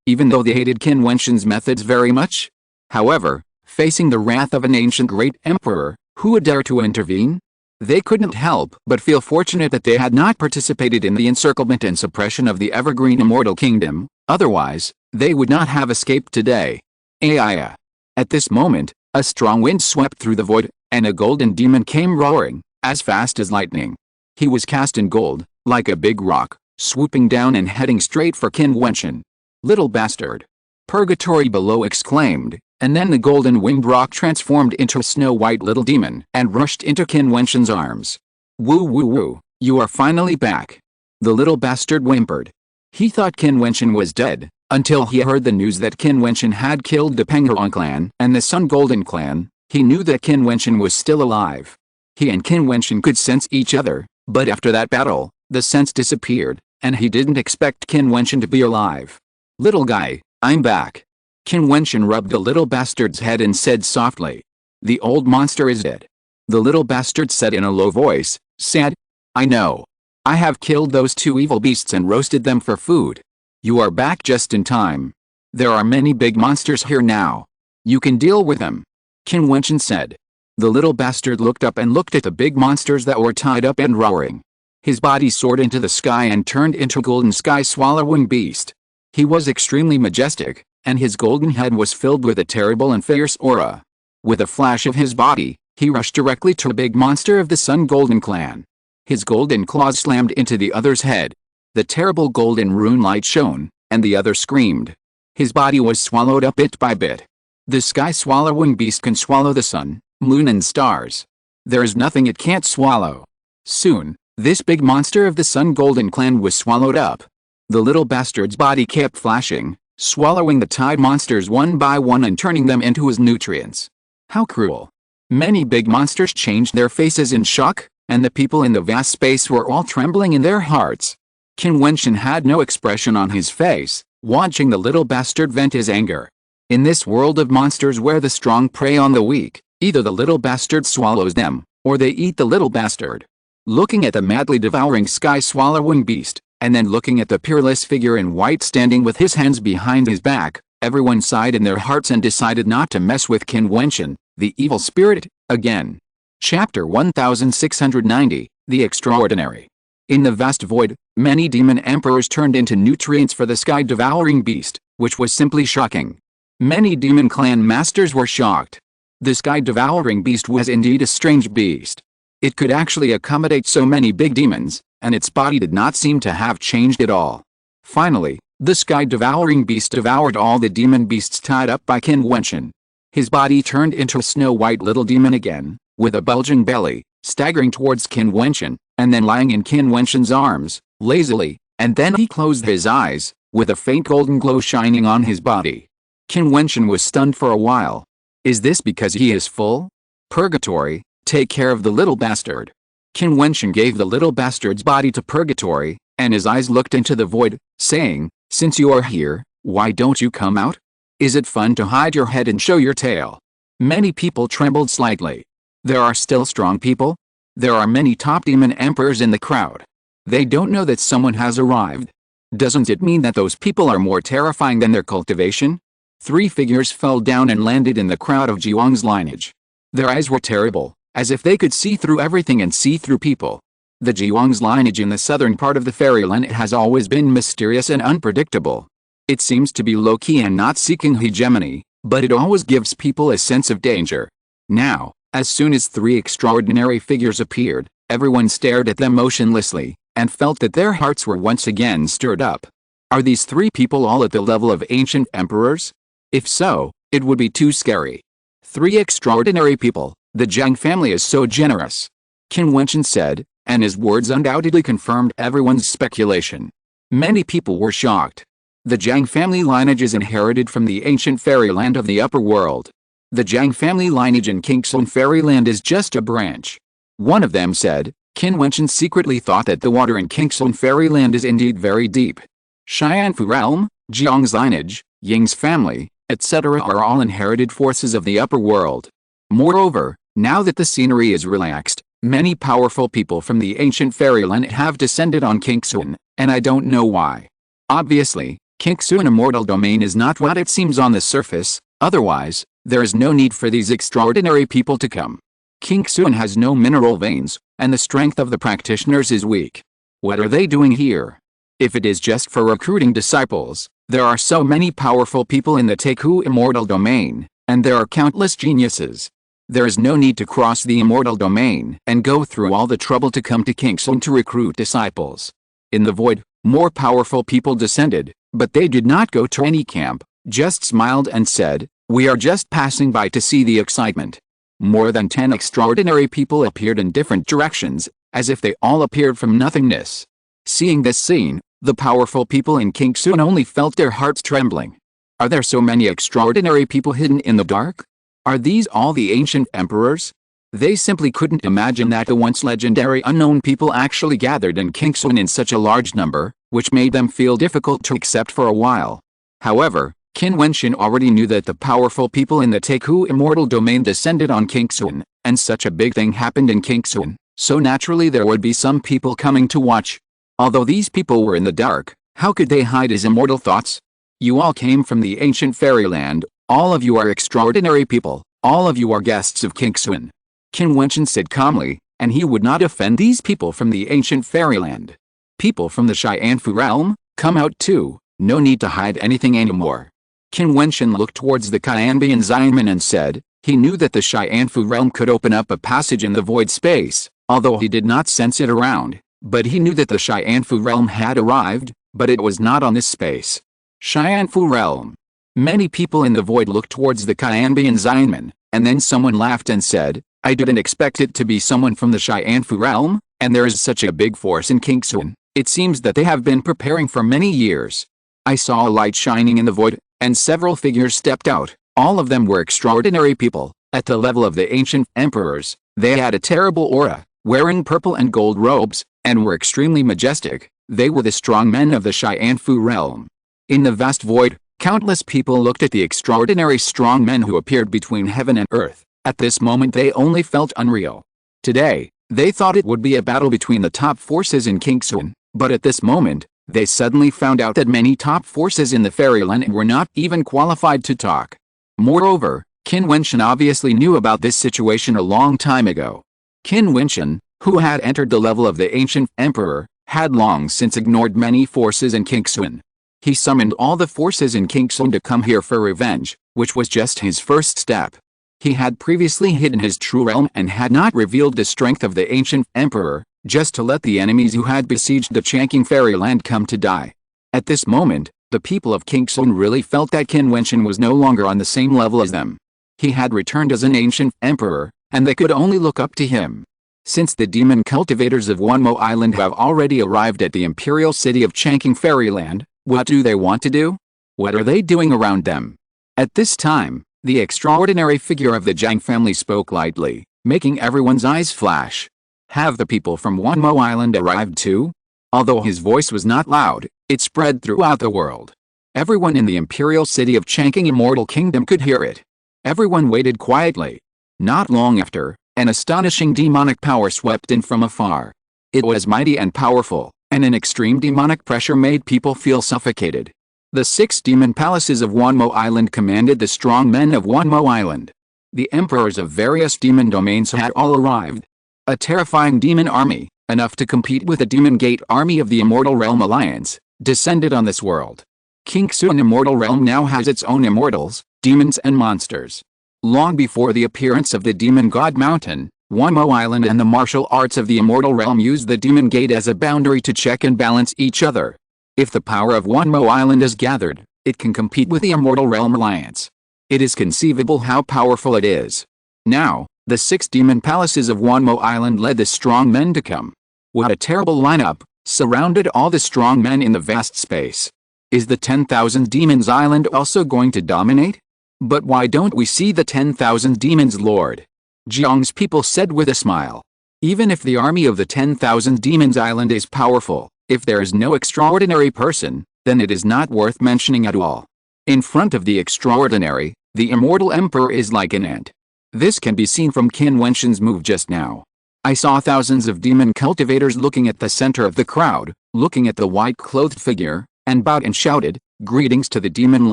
even though they hated Qin Wentian's methods very much. However, facing the wrath of an ancient great emperor, who would dare to intervene? They couldn't help but feel fortunate that they had not participated in the encirclement and suppression of the evergreen immortal kingdom, otherwise, they would not have escaped today. Aya. At this moment, a strong wind swept through the void, and a golden demon came roaring, as fast as lightning. He was cast in gold, like a big rock, swooping down and heading straight for Qin Wentian. Little bastard! Purgatory below exclaimed, and then the golden winged rock transformed into a snow-white little demon and rushed into Qin Wentian's arms. Woo woo woo, you are finally back. The little bastard whimpered. He thought Qin Wentian was dead, until he heard the news that Qin Wentian had killed the Penguin clan and the Sun Golden clan. He knew that Qin Wentian was still alive. He and Qin Wentian could sense each other, but after that battle, the sense disappeared, and he didn't expect Qin Wentian to be alive. Little guy, I'm back. Qin Wentian rubbed the little bastard's head and said softly. The old monster is dead. The little bastard said in a low voice, sad. I know. I have killed those two evil beasts and roasted them for food. You are back just in time. There are many big monsters here now. You can deal with them. Qin Wentian said. The little bastard looked up and looked at the big monsters that were tied up and roaring. His body soared into the sky and turned into a golden sky swallowing beast. He was extremely majestic, and his golden head was filled with a terrible and fierce aura. With a flash of his body, he rushed directly to a big monster of the Sun Golden clan. His golden claws slammed into the other's head. The terrible golden rune light shone, and the other screamed. His body was swallowed up bit by bit. The sky-swallowing beast can swallow the sun, moon and stars. There is nothing it can't swallow. Soon, this big monster of the Sun Golden clan was swallowed up. The little bastard's body kept flashing, swallowing the tide monsters one by one and turning them into his nutrients. How cruel. Many big monsters changed their faces in shock, and the people in the vast space were all trembling in their hearts. Qin Wentian had no expression on his face, watching the little bastard vent his anger. In this world of monsters where the strong prey on the weak, either the little bastard swallows them, or they eat the little bastard. Looking at the madly devouring sky-swallowing beast, and then looking at the peerless figure in white standing with his hands behind his back, everyone sighed in their hearts and decided not to mess with Qin Wentian, the evil spirit, again. Chapter 1690, The Extraordinary. In the vast void, many demon emperors turned into nutrients for the sky-devouring beast, which was simply shocking. Many demon clan masters were shocked. The sky-devouring beast was indeed a strange beast. It could actually accommodate so many big demons, and its body did not seem to have changed at all. Finally, the sky-devouring beast devoured all the demon beasts tied up by Qin Wentian. His body turned into a snow-white little demon again, with a bulging belly, staggering towards Qin Wentian, and then lying in Qin Wentian's arms, lazily, and then he closed his eyes, with a faint golden glow shining on his body. Qin Wentian was stunned for a while. Is this because he is full? Purgatory, take care of the little bastard. Qin Wentian gave the little bastard's body to Purgatory, and his eyes looked into the void, saying, since you are here, why don't you come out? Is it fun to hide your head and show your tail? Many people trembled slightly. There are still strong people? There are many top demon emperors in the crowd. They don't know that someone has arrived. Doesn't it mean that those people are more terrifying than their cultivation? 3 figures fell down and landed in the crowd of Jiuan's lineage. Their eyes were terrible, as if they could see through everything and see through people. The Jiuan's lineage in the southern part of the fairyland has always been mysterious and unpredictable. It seems to be low-key and not seeking hegemony, but it always gives people a sense of danger. Now, as soon as 3 extraordinary figures appeared, everyone stared at them motionlessly, and felt that their hearts were once again stirred up. Are these 3 people all at the level of ancient emperors? If so, it would be too scary. 3 extraordinary people, the Jiang family is so generous. Qin Wentian said, and his words undoubtedly confirmed everyone's speculation. Many people were shocked. The Jiang family lineage is inherited from the ancient fairyland of the upper world. The Jiang family lineage in Qingxun fairyland is just a branch. One of them said, Qin Wentian secretly thought that the water in Qingxun fairyland is indeed very deep. Xianfu realm, Jiang's lineage, Ying's family, etc. are all inherited forces of the upper world. Moreover, now that the scenery is relaxed, many powerful people from the ancient fairyland have descended on Qingxun, and I don't know why. Obviously, Qingxun immortal domain is not what it seems on the surface. Otherwise, there is no need for these extraordinary people to come. King Xuan has no mineral veins, and the strength of the practitioners is weak. What are they doing here? If it is just for recruiting disciples, there are so many powerful people in the Teku immortal domain, and there are countless geniuses. There is no need to cross the immortal domain and go through all the trouble to come to King Xuan to recruit disciples. In the void, more powerful people descended, but they did not go to any camp, just smiled and said, "We are just passing by to see the excitement." More than 10 extraordinary people appeared in different directions, as if they all appeared from nothingness. Seeing this scene, the powerful people in King Xuan only felt their hearts trembling. Are there so many extraordinary people hidden in the dark? Are these all the ancient emperors? They simply couldn't imagine that the once legendary unknown people actually gathered in King Xuan in such a large number, which made them feel difficult to accept for a while. However, Qin Wentian already knew that the powerful people in the Teku immortal domain descended on King Xuan, and such a big thing happened in King Xuan, so naturally there would be some people coming to watch. Although these people were in the dark, how could they hide his immortal thoughts? You all came from the ancient fairyland, all of you are extraordinary people, all of you are guests of King Xuan. Qin Wentian said calmly, and he would not offend these people from the ancient fairyland. People from the Xianfu realm, come out too, no need to hide anything anymore. Qin Wentian looked towards the Qianbian Xianmen and said, he knew that the Xianfu realm could open up a passage in the void space, although he did not sense it around, but he knew that the Xianfu realm had arrived, but it was not on this space. Xianfu realm. Many people in the void looked towards the Qianbian Xianmen, and then someone laughed and said, I didn't expect it to be someone from the Xianfu realm, and there is such a big force in King Xuan. It seems that they have been preparing for many years. I saw a light shining in the void, and several figures stepped out. All of them were extraordinary people, at the level of the ancient emperors. They had a terrible aura, wearing purple and gold robes, and were extremely majestic. They were the strong men of the Xianfu realm. In the vast void, countless people looked at the extraordinary strong men who appeared between heaven and earth. At this moment they only felt unreal. Today, they thought it would be a battle between the top forces in King Xuan, but at this moment, they suddenly found out that many top forces in the fairyland were not even qualified to talk. Moreover, Qin Wentian obviously knew about this situation a long time ago. Qin Wentian, who had entered the level of the ancient emperor, had long since ignored many forces in King Xuan. He summoned all the forces in King Xuan to come here for revenge, which was just his first step. He had previously hidden his true realm and had not revealed the strength of the ancient emperor, just to let the enemies who had besieged the Chanking fairyland come to die. At this moment, the people of King Xuan really felt that Qin Wentian was no longer on the same level as them. He had returned as an ancient emperor, and they could only look up to him. Since the demon cultivators of Wanmo Island have already arrived at the imperial city of Chanking fairyland, what do they want to do? What are they doing around them? At this time, the extraordinary figure of the Jiang family spoke lightly, making everyone's eyes flash. Have the people from Wanmo Island arrived too? Although his voice was not loud, it spread throughout the world. Everyone in the imperial city of Chanking Immortal Kingdom could hear it. Everyone waited quietly. Not long after, an astonishing demonic power swept in from afar. It was mighty and powerful, and an extreme demonic pressure made people feel suffocated. The 6 demon palaces of Wanmo Island commanded the strong men of Wanmo Island. The emperors of various demon domains had all arrived. A terrifying demon army, enough to compete with the Demon Gate army of the Immortal Realm Alliance, descended on this world. King Xuan Immortal Realm now has its own immortals, demons and monsters. Long before the appearance of the Demon God Mountain, Wanmo Island and the martial arts of the Immortal Realm used the Demon Gate as a boundary to check and balance each other. If the power of Wanmo Island is gathered, it can compete with the Immortal Realm Alliance. It is conceivable how powerful it is. Now, the 6 demon palaces of Wanmo Island led the strong men to come. What a terrible lineup, surrounded all the strong men in the vast space. Is the 10,000 Demons Island also going to dominate? But why don't we see the 10,000 Demons Lord? Jiang's people said with a smile. Even if the army of the 10,000 Demons Island is powerful, if there is no extraordinary person, then it is not worth mentioning at all. In front of the extraordinary, the immortal emperor is like an ant. This can be seen from Qin Wentian's move just now. I saw thousands of demon cultivators looking at the center of the crowd, looking at the white-clothed figure, and bowed and shouted, "Greetings to the demon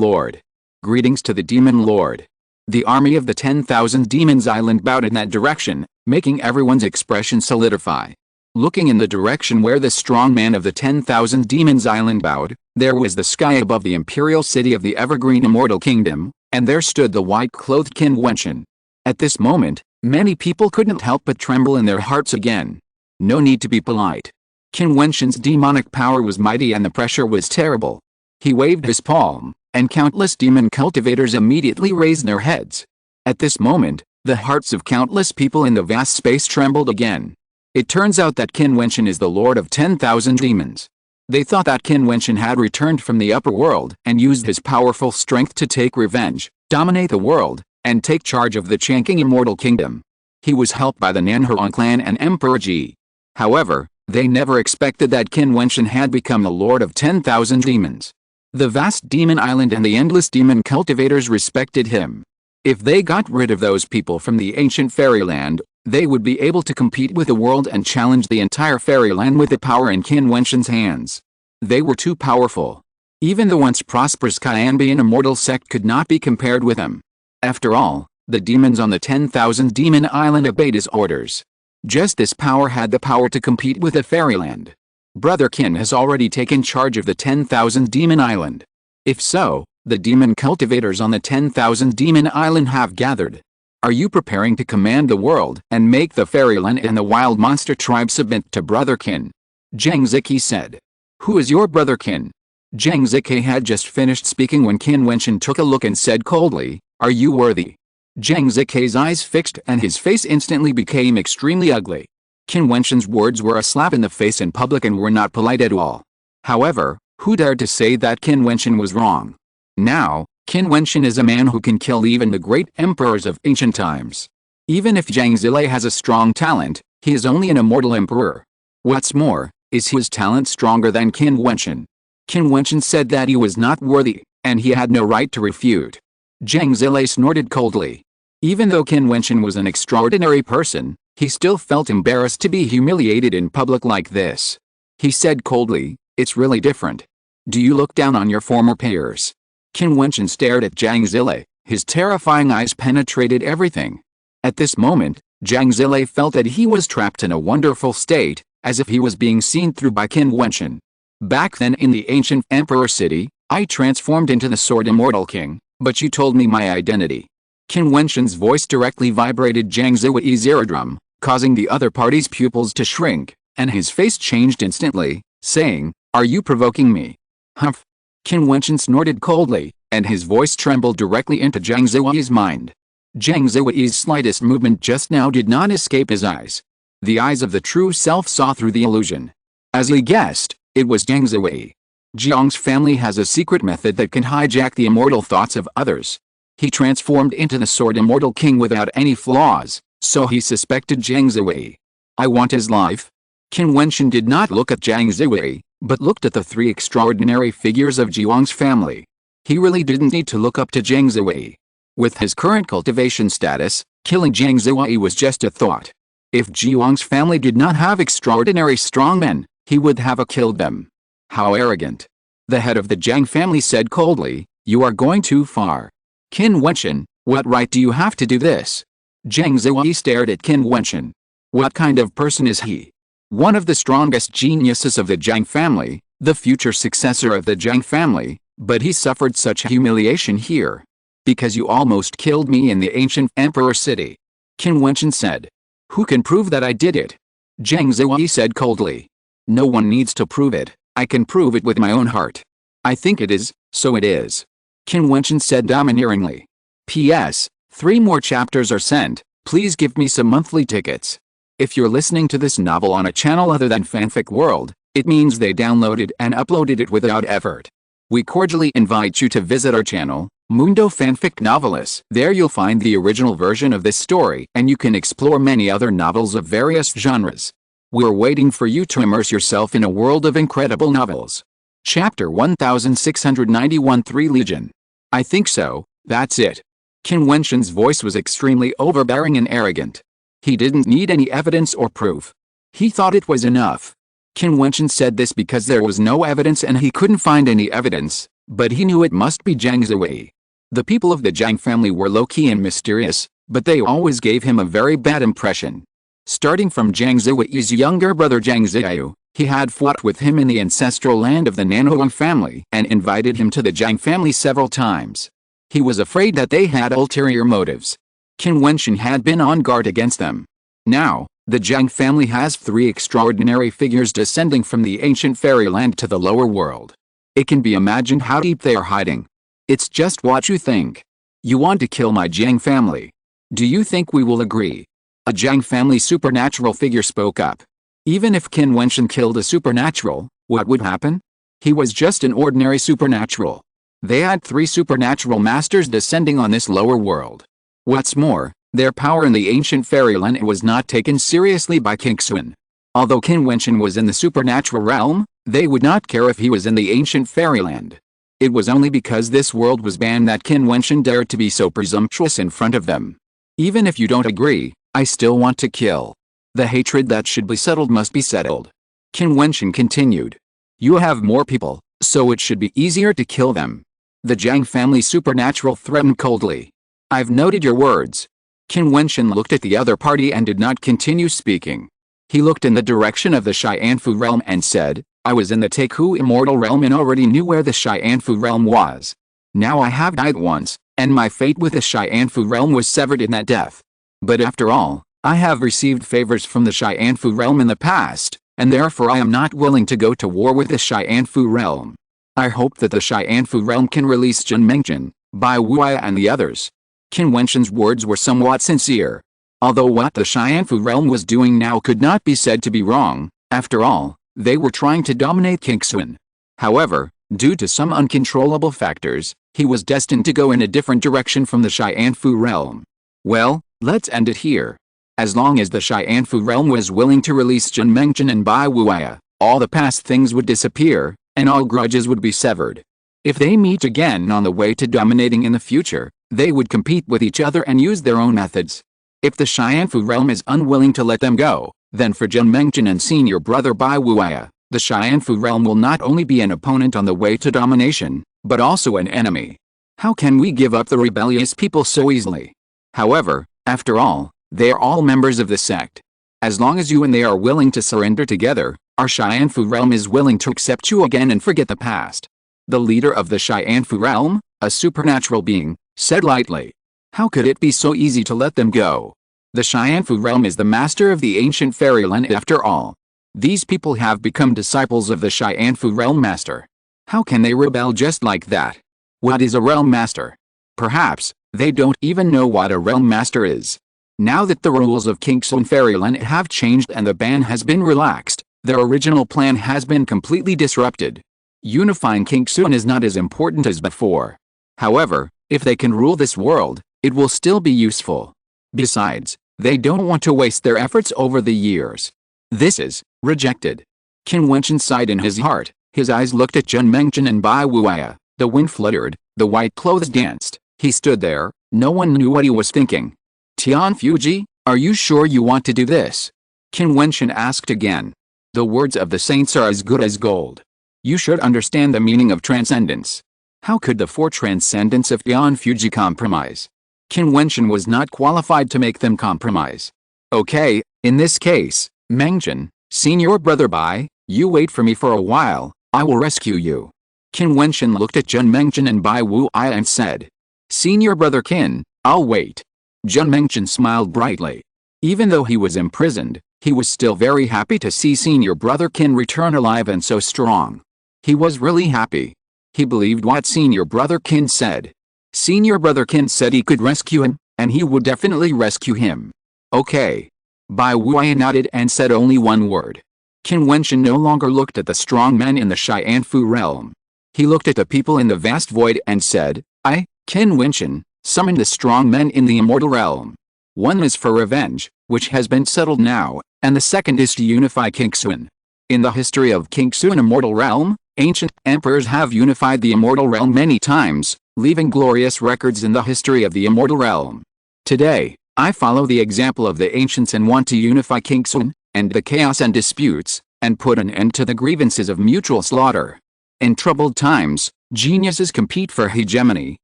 lord." Greetings to the Demon Lord. The army of the 10,000 Demons Island bowed in that direction, making everyone's expression solidify. Looking in the direction where the strong man of the 10,000 Demons Island bowed, there was the sky above the imperial city of the evergreen immortal kingdom, and there stood the white-clothed Qin Wentian. At this moment, many people couldn't help but tremble in their hearts again. No need to be polite. Qin Wentian's demonic power was mighty and the pressure was terrible. He waved his palm, and countless demon cultivators immediately raised their heads. At this moment, the hearts of countless people in the vast space trembled again. It turns out that Qin Wentian is the lord of 10,000 demons. They thought that Qin Wentian had returned from the upper world and used his powerful strength to take revenge, dominate the world, and take charge of the Changqing immortal kingdom. He was helped by the Nanhuang clan and Emperor Ji. However, they never expected that Qin Wentian had become the lord of 10,000 demons. The vast demon island and the endless demon cultivators respected him. If they got rid of those people from the ancient fairyland, they would be able to compete with the world and challenge the entire fairyland with the power in Qin Wentian's hands. They were too powerful. Even the once prosperous Qianbian immortal sect could not be compared with him. After all, the demons on the 10,000 demon island obeyed his orders. Just this power had the power to compete with the fairyland. Brother Qin has already taken charge of the 10,000 demon island. If so, the demon cultivators on the 10,000 demon island have gathered. Are you preparing to command the world and make the fairyland and the wild monster tribe submit to Brother Qin? Zhang Ziqi said. Who is your Brother Qin? Zhang Ziqi had just finished speaking when Qin Wentian took a look and said coldly, Are you worthy? Zhang Ziqi's eyes fixed and his face instantly became extremely ugly. Qin Wentian's words were a slap in the face in public and were not polite at all. However, who dared to say that Qin Wentian was wrong? Now, Qin Wentian is a man who can kill even the great emperors of ancient times. Even if Zhang Zilei has a strong talent, he is only an immortal emperor. What's more, is his talent stronger than Qin Wentian? Qin Wentian said that he was not worthy, and he had no right to refute. Zhang Zilei snorted coldly. Even though Qin Wentian was an extraordinary person, he still felt embarrassed to be humiliated in public like this. He said coldly, It's really different. Do you look down on your former peers? Qin Wentian stared at Zhang Zilei, his terrifying eyes penetrated everything. At this moment, Zhang Zilei felt that he was trapped in a wonderful state, as if he was being seen through by Qin Wentian. Back then in the ancient emperor city, I transformed into the sword immortal king, but you told me my identity. Qin Wentian's voice directly vibrated Zhang Ziwei's eardrum, causing the other party's pupils to shrink, and his face changed instantly, saying, Are you provoking me? Humph. Qin Wentian snorted coldly, and his voice trembled directly into Zhang Ziwei's mind. Zhang Ziwei's slightest movement just now did not escape his eyes. The eyes of the true self saw through the illusion. As he guessed, it was Zhang Ziwei. Jiang's family has a secret method that can hijack the immortal thoughts of others. He transformed into the sword immortal king without any flaws, so he suspected Zhang Ziwei. I want his life. Qin Wentian did not look at Zhang Ziwei, but looked at the three extraordinary figures of Jiang's family. He really didn't need to look up to Zhang Ziwei. With his current cultivation status, killing Zhang Ziwei was just a thought. If Jiang's family did not have extraordinary strongmen, he would have killed them. How arrogant. The head of the Zhang family said coldly, You are going too far. Qin Wentian, what right do you have to do this? Zhang Ziwei stared at Qin Wentian. What kind of person is he? One of the strongest geniuses of the Zhang family, the future successor of the Zhang family, but he suffered such humiliation here. Because you almost killed me in the ancient emperor city. Qin Wentian said. Who can prove that I did it? Zhang Ziwei said coldly. No one needs to prove it, I can prove it with my own heart. I think it is, so it is. Qin Wentian said domineeringly. P.S. 3 more chapters are sent, please give me some monthly tickets. If you're listening to this novel on a channel other than Fanfic World, it means they downloaded and uploaded it without effort. We cordially invite you to visit our channel, Mundo Fanfic Novelist. There you'll find the original version of this story and you can explore many other novels of various genres. We're waiting for you to immerse yourself in a world of incredible novels. Chapter 1691 3 Legion. I think so, that's it. Qin Wentian's voice was extremely overbearing and arrogant. He didn't need any evidence or proof. He thought it was enough. Qin Wentian said this because there was no evidence and he couldn't find any evidence, but he knew it must be Zhang Ziwei. The people of the Jiang family were low-key and mysterious, but they always gave him a very bad impression. Starting from Jiang Ziwei's younger brother Jiang Ziyu, he had fought with him in the ancestral land of the Nanohuang family and invited him to the Jiang family several times. He was afraid that they had ulterior motives. Qin Wentian had been on guard against them. Now, the Jiang family has 3 extraordinary figures descending from the ancient fairyland to the lower world. It can be imagined how deep they are hiding. It's just what you think. You want to kill my Jiang family. Do you think we will agree? A Jiang family supernatural figure spoke up. Even if Qin Wentian killed a supernatural, what would happen? He was just an ordinary supernatural. They had 3 supernatural masters descending on this lower world. What's more, their power in the ancient fairyland was not taken seriously by Qin. Although Qin Wentian was in the supernatural realm, they would not care if he was in the ancient fairyland. It was only because this world was banned that Qin Wentian dared to be so presumptuous in front of them. Even if you don't agree, I still want to kill. The hatred that should be settled must be settled. Qin Wentian continued. You have more people, so it should be easier to kill them. The Jiang family supernatural threatened coldly. I've noted your words. Qin Wentian looked at the other party and did not continue speaking. He looked in the direction of the Xianfu realm and said, I was in the Teiku immortal realm and already knew where the Xianfu realm was. Now I have died once, and my fate with the Xianfu realm was severed in that death. But after all, I have received favors from the Xianfu realm in the past, and therefore I am not willing to go to war with the Xianfu realm. I hope that the Xianfu realm can release Qin Wentian, Bai Wuya and the others. Qin Wentian's words were somewhat sincere. Although what the Xianfu realm was doing now could not be said to be wrong, after all, they were trying to dominate Qin. However, due to some uncontrollable factors, he was destined to go in a different direction from the Xianfu realm. Well, let's end it here. As long as the Xianfu realm was willing to release Qin Wentian and Bai Wuya, all the past things would disappear, and all grudges would be severed. If they meet again on the way to dominating in the future, they would compete with each other and use their own methods. If the Xianfu realm is unwilling to let them go, then for Qin Wentian and senior brother Bai Wuya, the Xianfu realm will not only be an opponent on the way to domination, but also an enemy. How can we give up the rebellious people so easily? However, after all, they are all members of the sect. As long as you and they are willing to surrender together, our Xianfu realm is willing to accept you again and forget the past. The leader of the Xianfu realm, a supernatural being, said lightly. How could it be so easy to let them go? The Xianfu realm is the master of the ancient fairyland after all. These people have become disciples of the Xianfu realm master. How can they rebel just like that? What is a realm master? Perhaps, they don't even know what a realm master is. Now that the rules of Qin fairyland have changed and the ban has been relaxed, their original plan has been completely disrupted. Unifying Qin is not as important as before. However, if they can rule this world, it will still be useful. Besides, they don't want to waste their efforts over the years. This is rejected. Qin Wentian sighed in his heart. His eyes looked at Qin Wentian and Bai Wuya. The wind fluttered, the white clothes danced. He stood there, no one knew what he was thinking. Tianfuji, are you sure you want to do this? Qin Wentian asked again. The words of the saints are as good as gold. You should understand the meaning of transcendence. How could the 4 transcendents of Tianfuji compromise? Qin Wentian was not qualified to make them compromise. Okay, in this case, Wentian, senior brother Bai, you wait for me for a while, I will rescue you. Qin Wentian looked at Qin Wentian and Bai Wuya and said. Senior brother Qin, I'll wait. Qin Wentian smiled brightly. Even though he was imprisoned, he was still very happy to see senior brother Qin return alive and so strong. He was really happy. He believed what senior brother Qin said. Senior brother Qin said he could rescue him, and he would definitely rescue him. Okay. Bai Wuya nodded and said only one word. Qin Wentian no longer looked at the strong men in the Xianfu realm. He looked at the people in the vast void and said, I, Qin Wentian, summon the strong men in the immortal realm. One is for revenge, which has been settled now, and the second is to unify Qin. In the history of Qin immortal realm, ancient emperors have unified the immortal realm many times, leaving glorious records in the history of the immortal realm. Today, I follow the example of the ancients and want to unify Qin, end the chaos and disputes, and put an end to the grievances of mutual slaughter. In troubled times, geniuses compete for hegemony,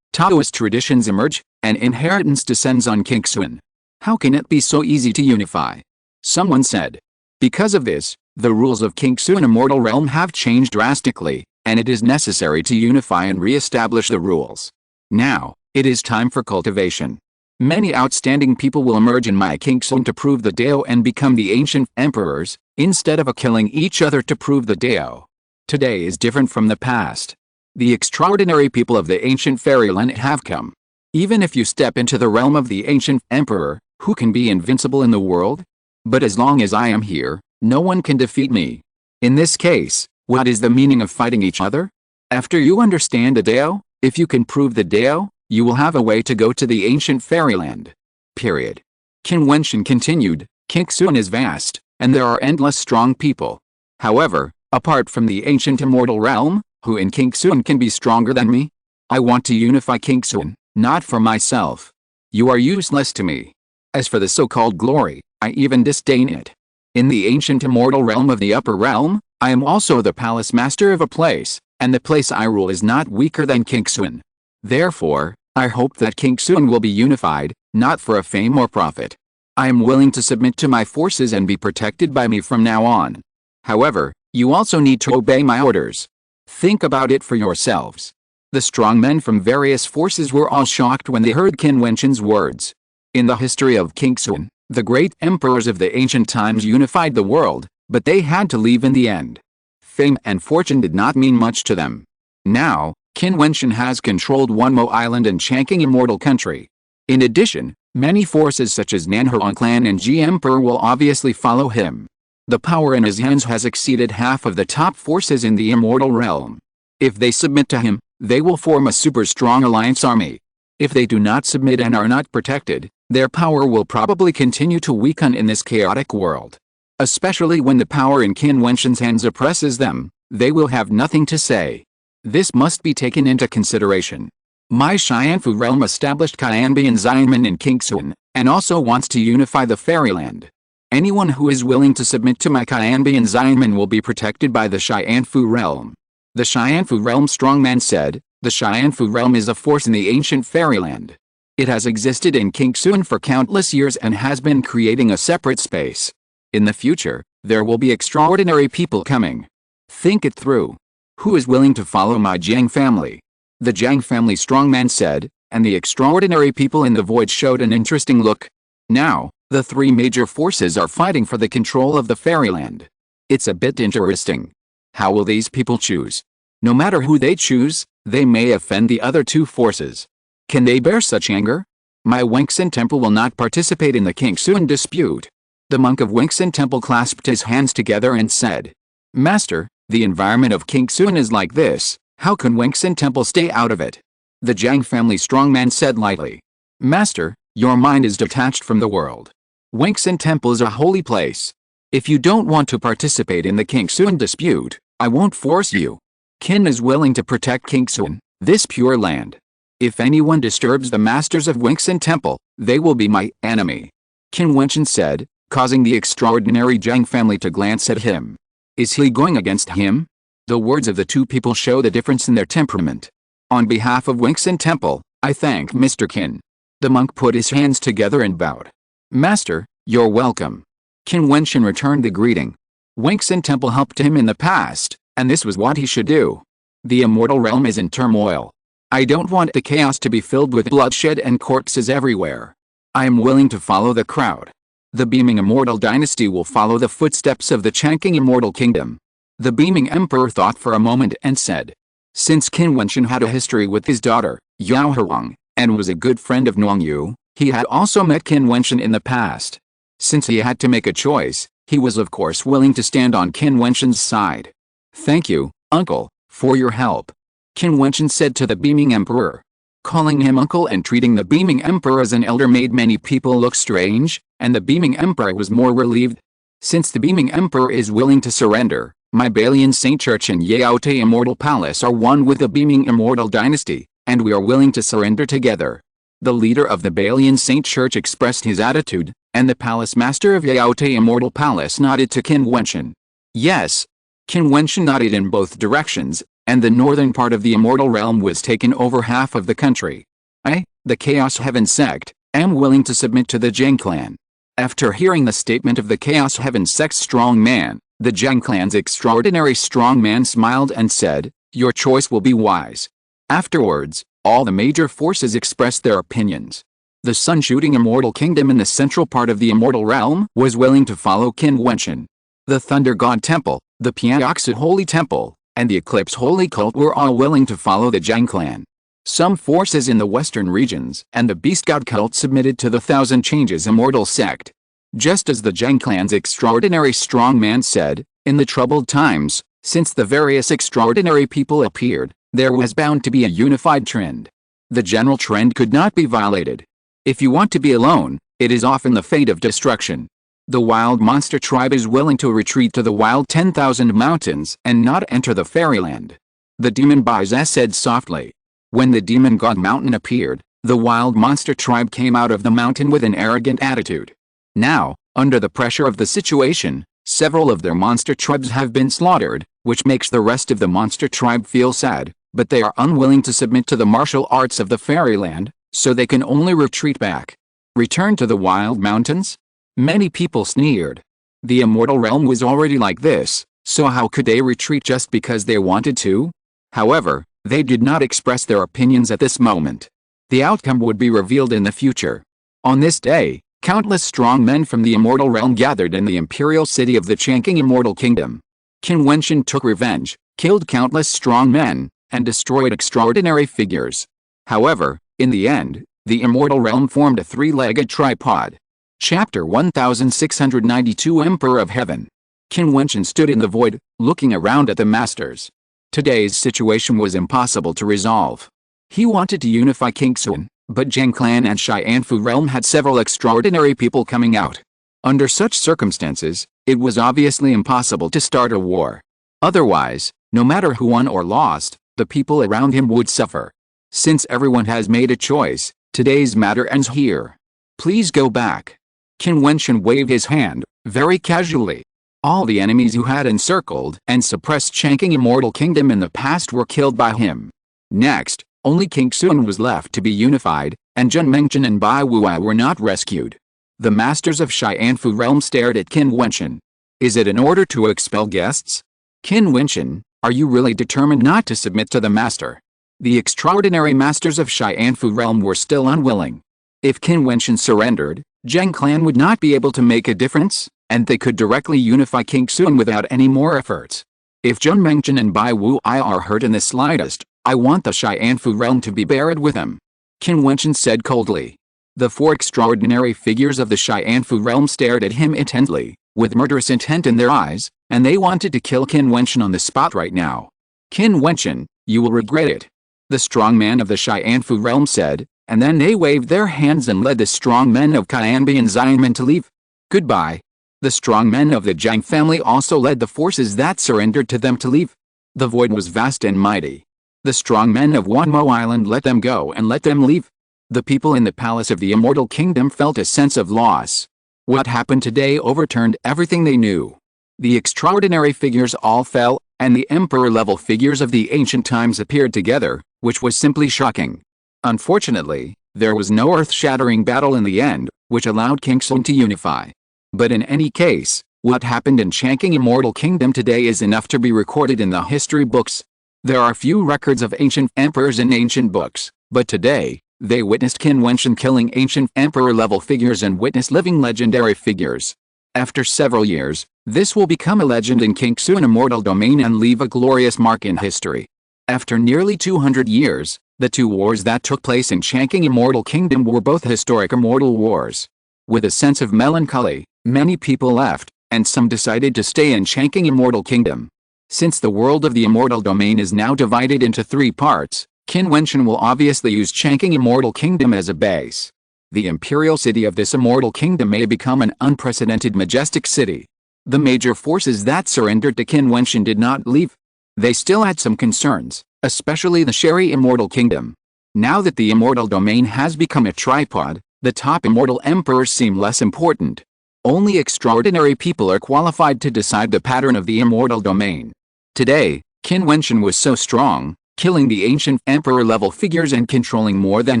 Taoist traditions emerge, and inheritance descends on Qin. How can it be so easy to unify? Someone said. Because of this, the rules of Qin immortal realm have changed drastically, and it is necessary to unify and re-establish the rules. Now, it is time for cultivation. Many outstanding people will emerge in my Qin to prove the Dao and become the ancient emperors, instead of killing each other to prove the Dao. Today is different from the past. The extraordinary people of the ancient fairyland have come. Even if you step into the realm of the ancient emperor, who can be invincible in the world? But as long as I am here, no one can defeat me. In this case, what is the meaning of fighting each other? After you understand the Dao, if you can prove the Dao, you will have a way to go to the ancient fairyland. Period. Qin Wentian continued, Qin is vast, and there are endless strong people. However, apart from the ancient immortal realm, who in Qin can be stronger than me? I want to unify Qin, not for myself. You are useless to me. As for the so-called glory, I even disdain it. In the ancient immortal realm of the upper realm, I am also the palace master of a place, and the place I rule is not weaker than Qin. Therefore, I hope that Qin will be unified, not for a fame or profit. I am willing to submit to my forces and be protected by me from now on. However, you also need to obey my orders. Think about it for yourselves. The strong men from various forces were all shocked when they heard Qin Wentian's words. In the history of Qin, the great emperors of the ancient times unified the world, but they had to leave in the end. Fame and fortune did not mean much to them. Now, Qin Wentian has controlled Wunmo Island and Changqing Immortal Country. In addition, many forces such as Nanhuang Clan and Ji Emperor will obviously follow him. The power in his hands has exceeded half of the top forces in the immortal realm. If they submit to him, they will form a super strong alliance army. If they do not submit and are not protected, their power will probably continue to weaken in this chaotic world. Especially when the power in Qin Wentian's hands oppresses them, they will have nothing to say. This must be taken into consideration. My Xianfu realm established Qianbian Xianmen in Qin, and also wants to unify the fairyland. Anyone who is willing to submit to my Qianbian Xianmen will be protected by the Xianfu realm. The Xianfu realm strongman said, the Xianfu realm is a force in the ancient fairyland. It has existed in Qin for countless years and has been creating a separate space. In the future, there will be extraordinary people coming. Think it through. Who is willing to follow my Jiang family? The Jiang family strongman said, and the extraordinary people in the void showed an interesting look. Now, the three major forces are fighting for the control of the fairyland. It's a bit interesting. How will these people choose? No matter who they choose, they may offend the other two forces. Can they bear such anger? My Wengxin Temple will not participate in the Qin dispute. The monk of Wengxin Temple clasped his hands together and said, Master, the environment of Qin is like this, how can Wengxin Temple stay out of it? The Jiang family strongman said lightly, Master, your mind is detached from the world. Wengxin Temple is a holy place. If you don't want to participate in the Qin dispute, I won't force you. Qin is willing to protect Qin, this pure land. If anyone disturbs the masters of Wengxin Temple, they will be my enemy. Qin Wentian said, causing the extraordinary Jiang family to glance at him. Is he going against him? The words of the two people show the difference in their temperament. On behalf of Wengxin Temple, I thank Mr. Qin. The monk put his hands together and bowed. Master, you're welcome. Qin Wentian returned the greeting. Wengxin Temple helped him in the past, and this was what he should do. The immortal realm is in turmoil. I don't want the chaos to be filled with bloodshed and corpses everywhere. I am willing to follow the crowd. The beaming immortal dynasty will follow the footsteps of the Changqing immortal kingdom. The beaming emperor thought for a moment and said, since Qin Wentian had a history with his daughter, Yao Huang, and was a good friend of Nuangyu, he had also met Qin Wentian in the past. Since he had to make a choice, he was of course willing to stand on Qin Wentian's side. Thank you, uncle, for your help. Qin Wentian said to the beaming emperor. Calling him uncle and treating the beaming emperor as an elder made many people look strange, and the beaming emperor was more relieved. Since the beaming emperor is willing to surrender, my Balian Saint Church and Yaote Immortal Palace are one with the beaming immortal dynasty, and we are willing to surrender together. The leader of the Balian Saint Church expressed his attitude, and the palace master of Yaote Immortal Palace nodded to Qin Wentian. Yes. Qin Wentian nodded in both directions, and the northern part of the immortal realm was taken over half of the country. I, the Chaos Heaven sect, am willing to submit to the Zhang clan. After hearing the statement of the Chaos Heaven sect's strong man, the Zhang clan's extraordinary strong man smiled and said, "Your choice will be wise." Afterwards, all the major forces expressed their opinions. The sun-shooting immortal kingdom in the central part of the immortal realm was willing to follow Qin Wentian. The Thunder God Temple, the Piaoxia Holy Temple, and the Eclipse Holy Cult were all willing to follow the Zhang clan. Some forces in the western regions and the Beast God cult submitted to the Thousand Changes immortal sect. Just as the Zhang clan's extraordinary strong man said, in the troubled times, since the various extraordinary people appeared, there was bound to be a unified trend. The general trend could not be violated. If you want to be alone, it is often the fate of destruction. The wild monster tribe is willing to retreat to the wild 10,000 mountains and not enter the fairyland. The demon Baiza said softly. When the demon god mountain appeared, the wild monster tribe came out of the mountain with an arrogant attitude. Now, under the pressure of the situation, several of their monster tribes have been slaughtered, which makes the rest of the monster tribe feel sad, but they are unwilling to submit to the martial arts of the fairyland, so they can only retreat back. Return to the wild mountains? Many people sneered. The immortal realm was already like this, so how could they retreat just because they wanted to? However, they did not express their opinions at this moment. The outcome would be revealed in the future. On this day, countless strong men from the immortal realm gathered in the imperial city of the Changqing Immortal Kingdom. Qin Wentian took revenge, killed countless strong men, and destroyed extraordinary figures. However, in the end, the immortal realm formed a three-legged tripod. Chapter 1692 Emperor of Heaven. Qin Wentian stood in the void, looking around at the masters. Today's situation was impossible to resolve. He wanted to unify Qingxuan, but Zhang clan and Xianfu realm had several extraordinary people coming out. Under such circumstances, it was obviously impossible to start a war. Otherwise, no matter who won or lost, the people around him would suffer. Since everyone has made a choice, today's matter ends here. Please go back. Qin Wentian waved his hand, very casually. All the enemies who had encircled and suppressed Changqing Immortal Kingdom in the past were killed by him. Next, only Qingxuan was left to be unified, and Zhen Mengchen and Bai Wuai were not rescued. The masters of Xianfu realm stared at Qin Wentian. Is it in order to expel guests? Qin Wentian, are you really determined not to submit to the master? The extraordinary masters of Xianfu realm were still unwilling. If Qin Wentian surrendered, Zhang clan would not be able to make a difference, and they could directly unify Qingxuan without any more efforts. If Zhen Mengchen and Bai Wuai are hurt in the slightest, I want the Xianfu realm to be buried with them. Qin Wentian said coldly. The four extraordinary figures of the Xianfu realm stared at him intently, with murderous intent in their eyes, and they wanted to kill Qin Wentian on the spot right now. Qin Wentian, you will regret it. The strong man of the Xianfu realm said, and then they waved their hands and led the strong men of Qianbi and Xianmen to leave. Goodbye. The strong men of the Zhang family also led the forces that surrendered to them to leave. The void was vast and mighty. The strong men of Wanmo Island let them go and let them leave. The people in the palace of the Immortal Kingdom felt a sense of loss. What happened today overturned everything they knew. The extraordinary figures all fell, and the emperor-level figures of the ancient times appeared together, which was simply shocking. Unfortunately, there was no earth-shattering battle in the end, which allowed Qingxuan to unify. But in any case, what happened in Changqing Immortal Kingdom today is enough to be recorded in the history books. There are few records of ancient emperors in ancient books, but today, they witnessed Qin Wentian killing ancient emperor-level figures and witnessed living legendary figures. After several years, this will become a legend in Qingxuan Immortal Domain and leave a glorious mark in history. After nearly 200 years, the two wars that took place in Changqing Immortal Kingdom were both historic immortal wars. With a sense of melancholy, many people left, and some decided to stay in Changqing Immortal Kingdom. Since the world of the Immortal Domain is now divided into three parts, Qin Wentian will obviously use Changqing Immortal Kingdom as a base. The imperial city of this Immortal Kingdom may become an unprecedented majestic city. The major forces that surrendered to Qin Wentian did not leave. They still had some concerns, especially the Sherry Immortal Kingdom. Now that the Immortal Domain has become a tripod, the top immortal emperors seem less important. Only extraordinary people are qualified to decide the pattern of the Immortal Domain. Today, Qin Wentian was so strong, killing the ancient emperor-level figures and controlling more than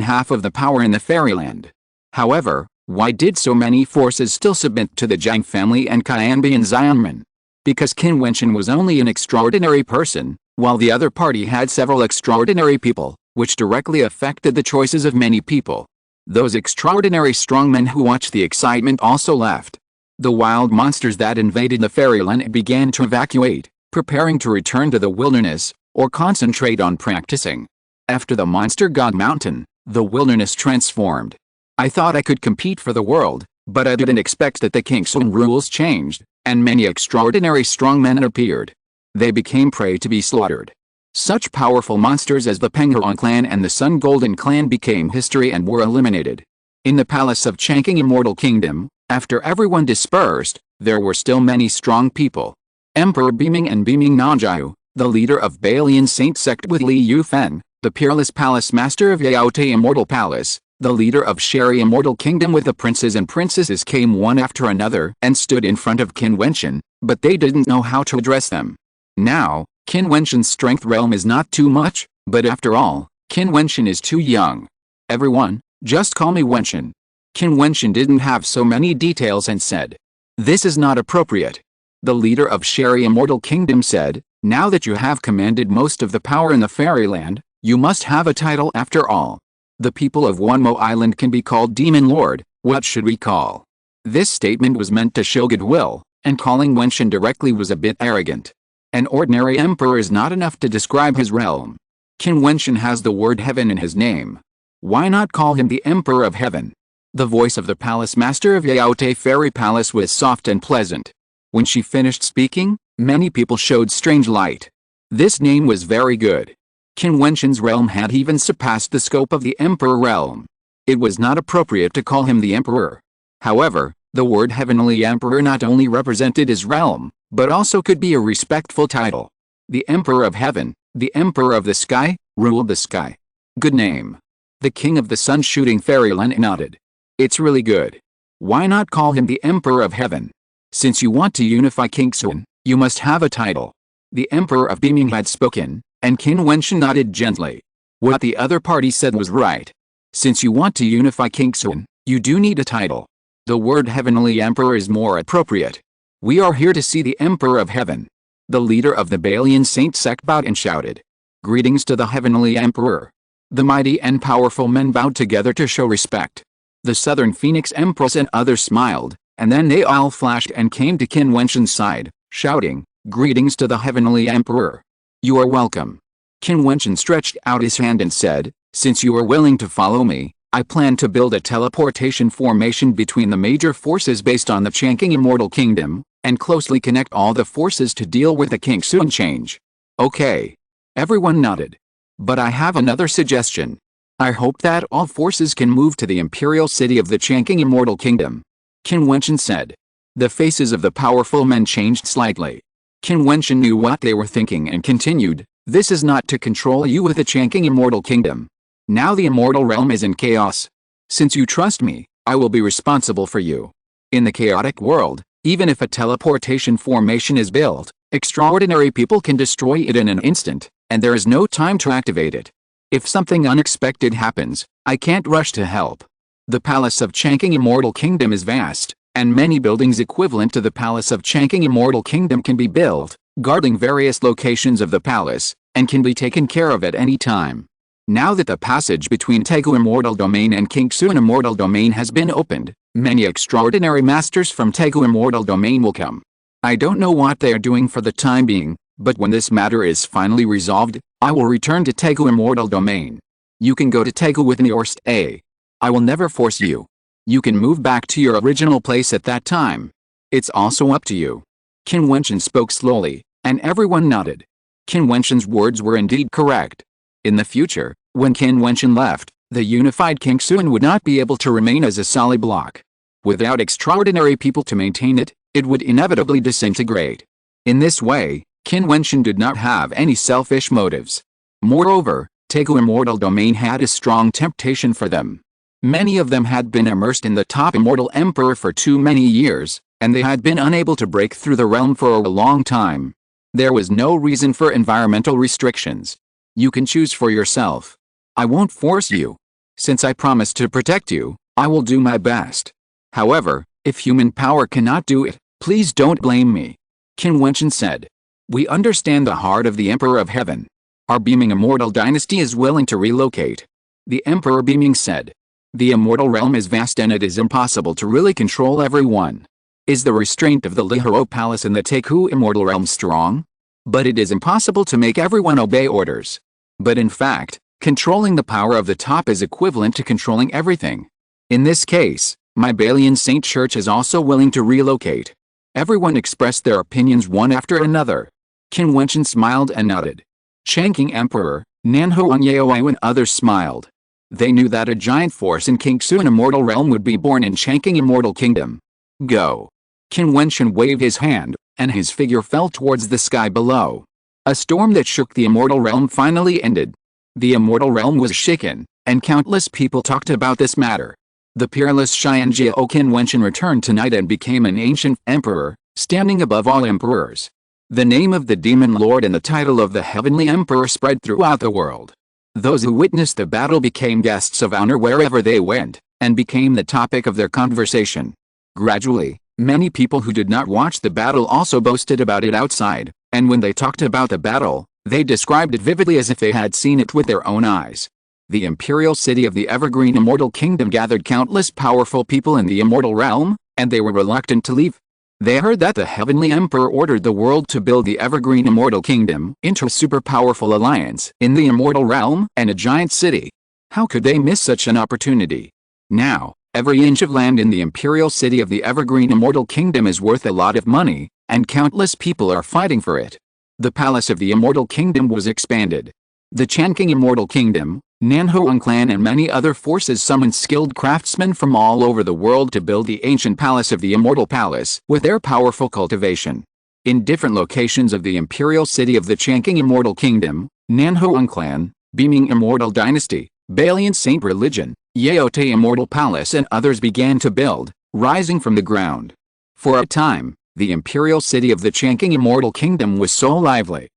half of the power in the fairyland. However, why did so many forces still submit to the Zhang family and Qianbi and Xianmen? Because Qin Wentian was only an extraordinary person, while the other party had several extraordinary people, which directly affected the choices of many people. Those extraordinary strongmen who watched the excitement also left. The wild monsters that invaded the fairyland began to evacuate, preparing to return to the wilderness, or concentrate on practicing. After the monster god mountain, the wilderness transformed. I thought I could compete for the world, but I didn't expect that the Qin rules changed, and many extraordinary strongmen appeared. They became prey to be slaughtered. Such powerful monsters as the Penghorn clan and the Sun Golden clan became history and were eliminated. In the palace of Changqing Immortal Kingdom, after everyone dispersed, there were still many strong people. Emperor Beiming and Beiming Nanjiu, the leader of Balian Saint sect with Li Yufen, the peerless palace master of Yaote Immortal Palace, the leader of Sherry Immortal Kingdom with the princes and princesses came one after another and stood in front of Qin Wentian, but they didn't know how to address them. Now, Qin Wentian's strength realm is not too much, but after all, Qin Wentian is too young. Everyone, just call me Wentian. Qin Wentian didn't have so many details and said, "This is not appropriate." The leader of Sherry Immortal Kingdom said, "Now that you have commanded most of the power in the fairyland, you must have a title after all. The people of Wonmo Island can be called Demon Lord, what should we call?" This statement was meant to show goodwill, and calling Wentian directly was a bit arrogant. An ordinary emperor is not enough to describe his realm. Qin Wentian has the word heaven in his name. Why not call him the Emperor of Heaven? The voice of the palace master of Yaote Fairy Palace was soft and pleasant. When she finished speaking, many people showed strange light. This name was very good. Qin Wentian's realm had even surpassed the scope of the Emperor realm. It was not appropriate to call him the Emperor. However, the word Heavenly Emperor not only represented his realm, but also could be a respectful title. The Emperor of Heaven, the Emperor of the Sky, ruled the sky. Good name. The King of the Sun shooting Fairyland nodded. It's really good. Why not call him the Emperor of Heaven? Since you want to unify Qin, you must have a title. The Emperor of Beiming had spoken, and Qin Wentian nodded gently. What the other party said was right. Since you want to unify Qin, you do need a title. The word Heavenly Emperor is more appropriate. We are here to see the Emperor of Heaven. The leader of the Balian Saint sect bowed and shouted, "Greetings to the Heavenly Emperor." The mighty and powerful men bowed together to show respect. The Southern Phoenix Empress and others smiled, and then they all flashed and came to Qin Wentian's side, shouting, "Greetings to the Heavenly Emperor. You are welcome." Qin Wentian stretched out his hand and said, "Since you are willing to follow me, I plan to build a teleportation formation between the major forces based on the Changqing Immortal Kingdom, and closely connect all the forces to deal with the Qin change." Okay. Everyone nodded. But I have another suggestion. I hope that all forces can move to the imperial city of the Changqing Immortal Kingdom. Qin Wentian said. The faces of the powerful men changed slightly. Qin Wentian knew what they were thinking and continued, "This is not to control you with the Changqing Immortal Kingdom. Now the immortal realm is in chaos. Since you trust me, I will be responsible for you. In the chaotic world, even if a teleportation formation is built, extraordinary people can destroy it in an instant, and there is no time to activate it. If something unexpected happens, I can't rush to help. The palace of Changqing Immortal Kingdom is vast, and many buildings equivalent to the palace of Changqing Immortal Kingdom can be built, guarding various locations of the palace, and can be taken care of at any time. Now that the passage between Tegu Immortal Domain and Qin Immortal Domain has been opened, many extraordinary masters from Tegu Immortal Domain will come. I don't know what they are doing for the time being, but when this matter is finally resolved, I will return to Tegu Immortal Domain. You can go to Tegu with me or stay. I will never force you. You can move back to your original place at that time. It's also up to you." Qin Wentian spoke slowly, and everyone nodded. Qin Wentian's words were indeed correct. In the future, when Qin Wentian left, the unified Qin would not be able to remain as a solid block. Without extraordinary people to maintain it, it would inevitably disintegrate. In this way, Qin Wentian did not have any selfish motives. Moreover, Tegu Immortal Domain had a strong temptation for them. Many of them had been immersed in the top Immortal Emperor for too many years, and they had been unable to break through the realm for a long time. There was no reason for environmental restrictions. You can choose for yourself. I won't force you. Since I promised to protect you, I will do my best. However, if human power cannot do it, please don't blame me. Qin Wentian said. We understand the heart of the Emperor of Heaven. Our beaming immortal dynasty is willing to relocate. The Emperor beaming said. The immortal realm is vast and it is impossible to really control everyone. Is the restraint of the Lihuro Palace in the Teku immortal realm strong? But it is impossible to make everyone obey orders. But in fact, controlling the power of the top is equivalent to controlling everything. In this case, my Balian Saint Church is also willing to relocate. Everyone expressed their opinions one after another. Qin Wentian smiled and nodded. Changking Emperor, Nanhuang Yaoai and others smiled. They knew that a giant force in Qingxuan immortal realm would be born in Changking immortal kingdom. Go. Qin Wentian waved his hand, and his figure fell towards the sky below. A storm that shook the immortal realm finally ended. The immortal realm was shaken, and countless people talked about this matter. The peerless Xianjiao Qin Wentian returned tonight and became an ancient emperor, standing above all emperors. The name of the demon lord and the title of the heavenly emperor spread throughout the world. Those who witnessed the battle became guests of honor wherever they went, and became the topic of their conversation. Gradually, many people who did not watch the battle also boasted about it outside, and when they talked about the battle, they described it vividly as if they had seen it with their own eyes. The imperial city of the evergreen immortal kingdom gathered countless powerful people in the immortal realm, and they were reluctant to leave. They heard that the heavenly emperor ordered the world to build the evergreen immortal kingdom into a super powerful alliance in the immortal realm and a giant city. How could they miss such an opportunity? Now, every inch of land in the imperial city of the evergreen immortal kingdom is worth a lot of money, and countless people are fighting for it. The palace of the immortal kingdom was expanded. The Changking immortal kingdom, Nanhuang clan and many other forces summoned skilled craftsmen from all over the world to build the ancient palace of the immortal palace with their powerful cultivation. In different locations of the imperial city of the Changking immortal kingdom, Nanhuang clan, Beaming immortal dynasty, Balian saint religion, Yaote immortal palace and others began to build, rising from the ground. For a time, the imperial city of the Changking immortal kingdom was so lively.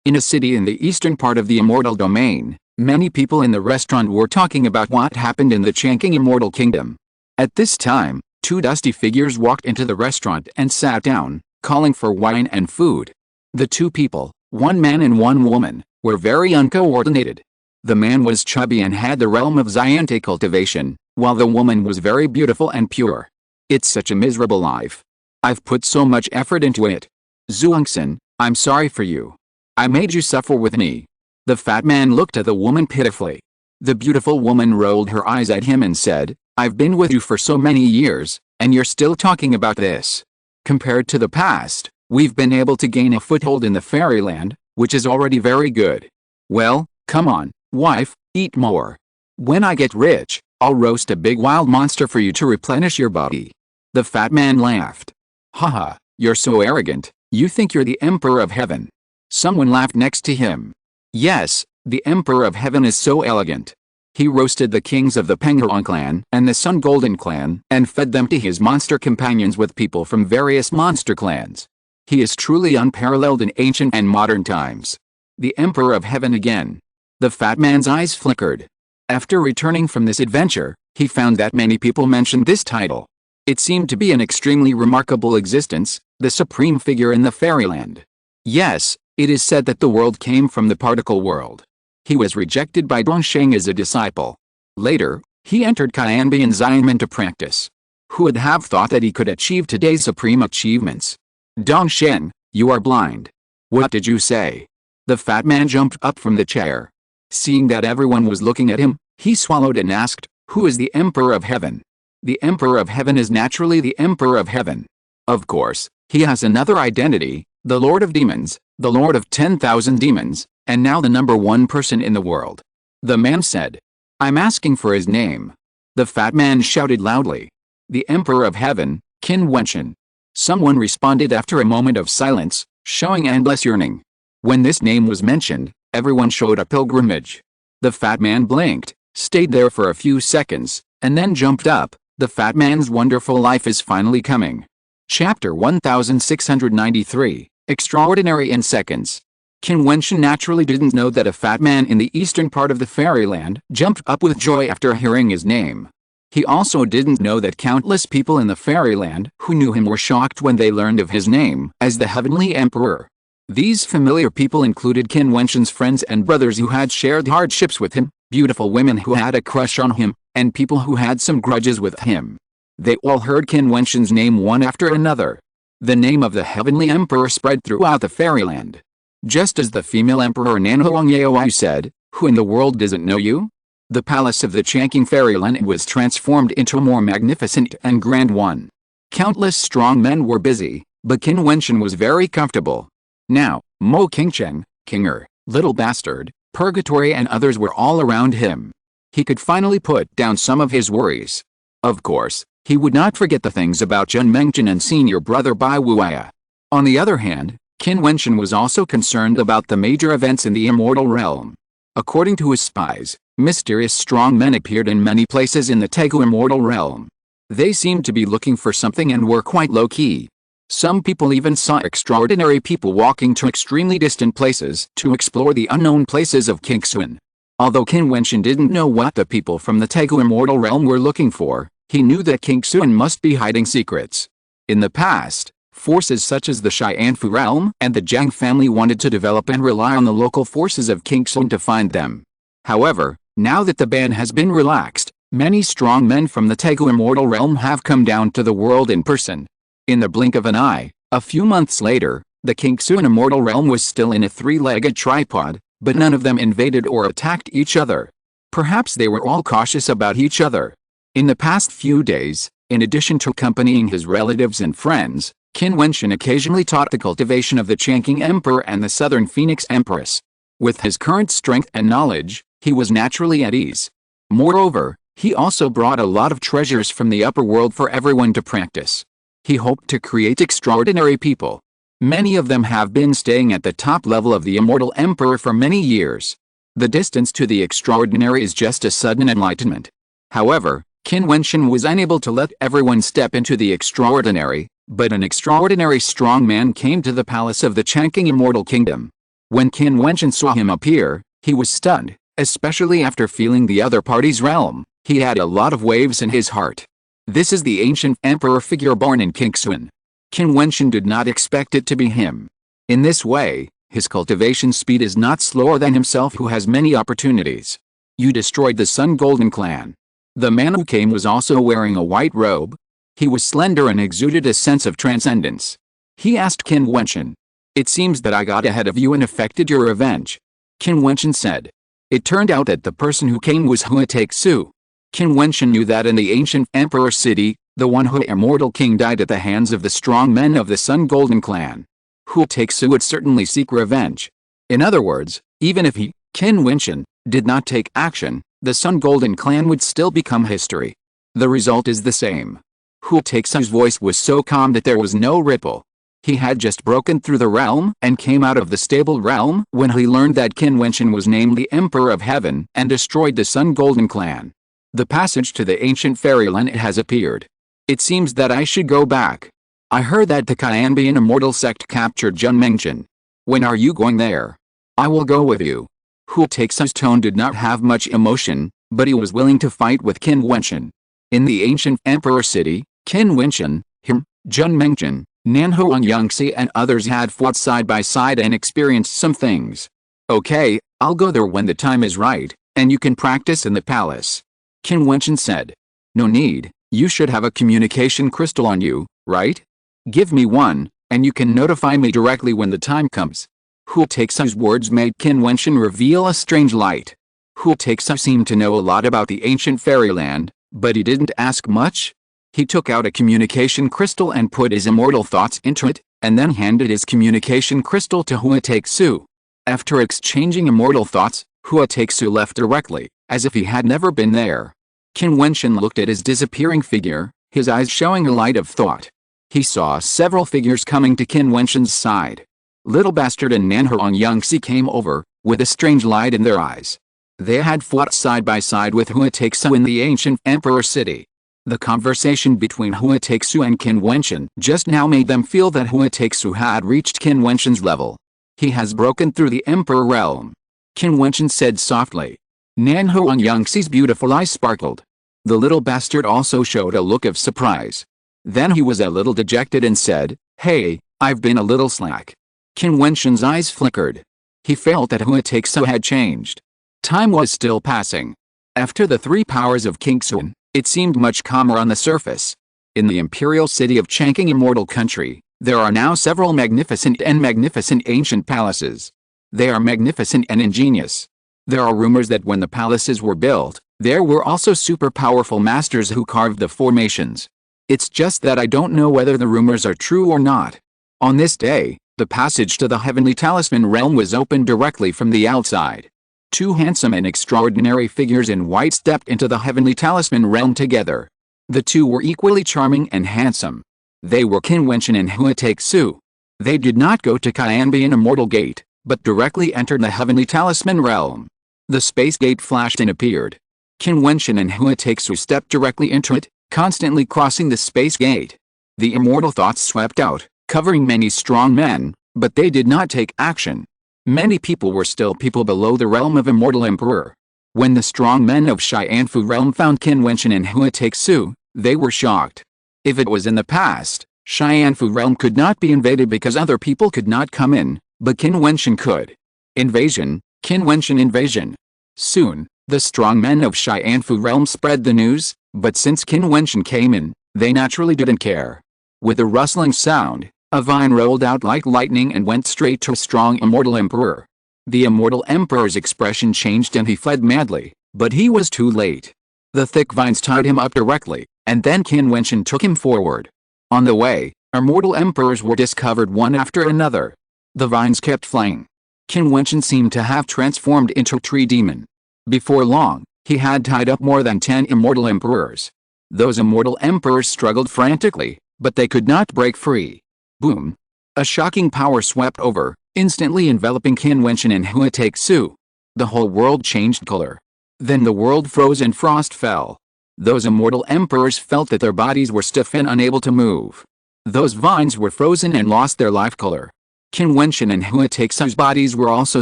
In a city in the eastern part of the immortal domain, many people in the restaurant were talking about what happened in the Changking immortal kingdom. At this time, two dusty figures walked into the restaurant and sat down, calling for wine and food. The two people, one man and one woman, were very uncoordinated. The man was chubby and had the realm of Xiante cultivation, while the woman was very beautiful and pure. It's such a miserable life. I've put so much effort into it. Zhuangxin, I'm sorry for you. I made you suffer with me. The fat man looked at the woman pitifully. The beautiful woman rolled her eyes at him and said, I've been with you for so many years, and you're still talking about this. Compared to the past, we've been able to gain a foothold in the fairyland, which is already very good. Well, come on, wife, eat more. When I get rich, I'll roast a big wild monster for you to replenish your body. The fat man laughed. Haha, you're so arrogant, you think you're the Emperor of Heaven. Someone laughed next to him. Yes, the Emperor of Heaven is so elegant. He roasted the kings of the Penghorn clan and the Sun Golden clan and fed them to his monster companions with people from various monster clans. He is truly unparalleled in ancient and modern times. The Emperor of Heaven again. The fat man's eyes flickered. After returning from this adventure, he found that many people mentioned this title. It seemed to be an extremely remarkable existence, the supreme figure in the fairyland. Yes, it is said that the world came from the particle world. He was rejected by Dongsheng as a disciple. Later, he entered Qianbian Xianmen to practice. Who would have thought that he could achieve today's supreme achievements? Dongsheng, you are blind. What did you say? The fat man jumped up from the chair. Seeing that everyone was looking at him, he swallowed and asked, Who is the Emperor of Heaven? The Emperor of Heaven is naturally the Emperor of Heaven. Of course, he has another identity, the Lord of Demons, the Lord of 10,000 demons, and now the #1 person in the world. The man said, I'm asking for his name. The fat man shouted loudly. The Emperor of Heaven, Qin Wentian. Someone responded after a moment of silence, showing endless yearning. When this name was mentioned, everyone showed a pilgrimage. The fat man blinked, stayed there for a few seconds, and then jumped up. The fat man's wonderful life is finally coming. Chapter 1693. Extraordinary in seconds. Qin Wentian naturally didn't know that a fat man in the eastern part of the fairyland jumped up with joy after hearing his name. He also didn't know that countless people in the fairyland who knew him were shocked when they learned of his name as the Heavenly Emperor. These familiar people included Qin Wentian's friends and brothers who had shared hardships with him, beautiful women who had a crush on him, and people who had some grudges with him. They all heard Qin Wentian's name one after another. The name of the Heavenly Emperor spread throughout the fairyland. Just as the female emperor Nanhuangyao said, "Who in the world doesn't know you?" The palace of the Changqing fairyland was transformed into a more magnificent and grand one. Countless strong men were busy, but Qin Wentian was very comfortable. Now, Mo Qingcheng, Kinger, Little Bastard, Purgatory and others were all around him. He could finally put down some of his worries. Of course, he would not forget the things about Zhen Mengzhen and senior brother Bai Wuya. On the other hand, Qin Wentian was also concerned about the major events in the immortal realm. According to his spies, mysterious strong men appeared in many places in the Tegu immortal realm. They seemed to be looking for something and were quite low-key. Some people even saw extraordinary people walking to extremely distant places to explore the unknown places of Qingxuan. Although Qin Wentian didn't know what the people from the Tegu immortal realm were looking for, he knew that Qingxuan must be hiding secrets. In the past, forces such as the Xianfu realm and the Jiang family wanted to develop and rely on the local forces of Qingxuan to find them. However, now that the ban has been relaxed, many strong men from the Tegu immortal realm have come down to the world in person. In the blink of an eye, a few months later, the Qingxuan immortal realm was still in a three-legged tripod, but none of them invaded or attacked each other. Perhaps they were all cautious about each other. In the past few days, in addition to accompanying his relatives and friends, Qin Wentian occasionally taught the cultivation of the Changqing Emperor and the Southern Phoenix Empress. With his current strength and knowledge, he was naturally at ease. Moreover, he also brought a lot of treasures from the upper world for everyone to practice. He hoped to create extraordinary people. Many of them have been staying at the top level of the immortal emperor for many years. The distance to the extraordinary is just a sudden enlightenment. However, Qin Wentian was unable to let everyone step into the extraordinary, but an extraordinary strong man came to the palace of the Changqing Immortal Kingdom. When Qin Wentian saw him appear, he was stunned, especially after feeling the other party's realm. He had a lot of waves in his heart. This is the ancient emperor figure born in Qingxuan. Qin Wentian did not expect it to be him. In this way, his cultivation speed is not slower than himself who has many opportunities. You destroyed the Sun Golden clan. The man who came was also wearing a white robe. He was slender and exuded a sense of transcendence. He asked Qin Wentian, "It seems that I got ahead of you and effected your revenge." Qin Wentian said. It turned out that the person who came was Hua Takesu. Qin Wentian knew that in the ancient emperor city, the one Hua immortal king died at the hands of the strong men of the Sun Golden clan. Hua Takesu would certainly seek revenge. In other words, even if he, Qin Wentian, did not take action, the Sun Golden clan would still become history. The result is the same. Hua Takesu's voice was so calm that there was no ripple. He had just broken through the realm and came out of the stable realm when he learned that Qin Wentian was named the Emperor of Heaven and destroyed the Sun Golden clan. The passage to the ancient fairyland has appeared. It seems that I should go back. I heard that the Qianbian immortal sect captured Zhen Mengzhen. When are you going there? I will go with you. Hua Takesu's tone did not have much emotion, but he was willing to fight with Qin Wentian. In the ancient emperor city, Qin Wentian, him, Zhen Mengzhen, Nanhuangyangxi and others had fought side by side and experienced some things. Okay, I'll go there when the time is right, and you can practice in the palace. Qin Wentian said. No need, you should have a communication crystal on you, right? Give me one, and you can notify me directly when the time comes. Hua Takesu's words made Qin Wentian reveal a strange light. Hua Takesu seemed to know a lot about the ancient fairyland, but he didn't ask much. He took out a communication crystal and put his immortal thoughts into it, and then handed his communication crystal to Hua Takesu. After exchanging immortal thoughts, Hua Takesu left directly, as if he had never been there. Qin Wentian looked at his disappearing figure, his eyes showing a light of thought. He saw several figures coming to Qin Wentian's side. Little Bastard and Nanhuangyangxi came over, with a strange light in their eyes. They had fought side by side with Hua Takesu in the ancient emperor city. The conversation between Huateksu and Qin Wentian just now made them feel that Huateksu had reached Qin Wentian's level. He has broken through the Emperor realm. Qin Wentian said softly. Nan Huang Yangxi's beautiful eyes sparkled. The little bastard also showed a look of surprise. Then he was a little dejected and said, "Hey, I've been a little slack." Qin Wentian's eyes flickered. He felt that Huateksu had changed. Time was still passing. After the three powers of Qingxuan, it seemed much calmer on the surface. In the imperial city of Changqing Immortal Country, there are now several magnificent ancient palaces. They are magnificent and ingenious. There are rumors that when the palaces were built, there were also super powerful masters who carved the formations. It's just that I don't know whether the rumors are true or not. On this day, the passage to the Heavenly Talisman realm was opened directly from the outside. Two handsome and extraordinary figures in white stepped into the Heavenly Talisman realm together. The two were equally charming and handsome. They were Qin Wentian and Huateksu. They did not go to Qianbian Immortal Gate, but directly entered the Heavenly Talisman realm. The space gate flashed and appeared. Qin Wentian and Huateksu stepped directly into it, constantly crossing the space gate. The immortal thoughts swept out, covering many strong men, but they did not take action. Many people were still people below the realm of Immortal Emperor. When the strong men of Xianfu realm found Qin Wentian and Huateksu, they were shocked. If it was in the past, Xianfu realm could not be invaded because other people could not come in, but Qin Wentian could. Invasion, Qin Wentian invasion. Soon, the strong men of Xianfu realm spread the news, but since Qin Wentian came in, they naturally didn't care. With a rustling sound, a vine rolled out like lightning and went straight to a strong Immortal Emperor. The Immortal Emperor's expression changed and he fled madly, but he was too late. The thick vines tied him up directly, and then Qin Wentian took him forward. On the way, Immortal Emperors were discovered one after another. The vines kept flying. Qin Wentian seemed to have transformed into a tree demon. Before long, he had tied up more than 10 Immortal Emperors. Those Immortal Emperors struggled frantically, but they could not break free. Boom! A shocking power swept over, instantly enveloping Qin Wentian and Huateksu. The whole world changed color. Then the world froze and frost fell. Those Immortal Emperors felt that their bodies were stiff and unable to move. Those vines were frozen and lost their life color. Qin Wentian and Huateksu's bodies were also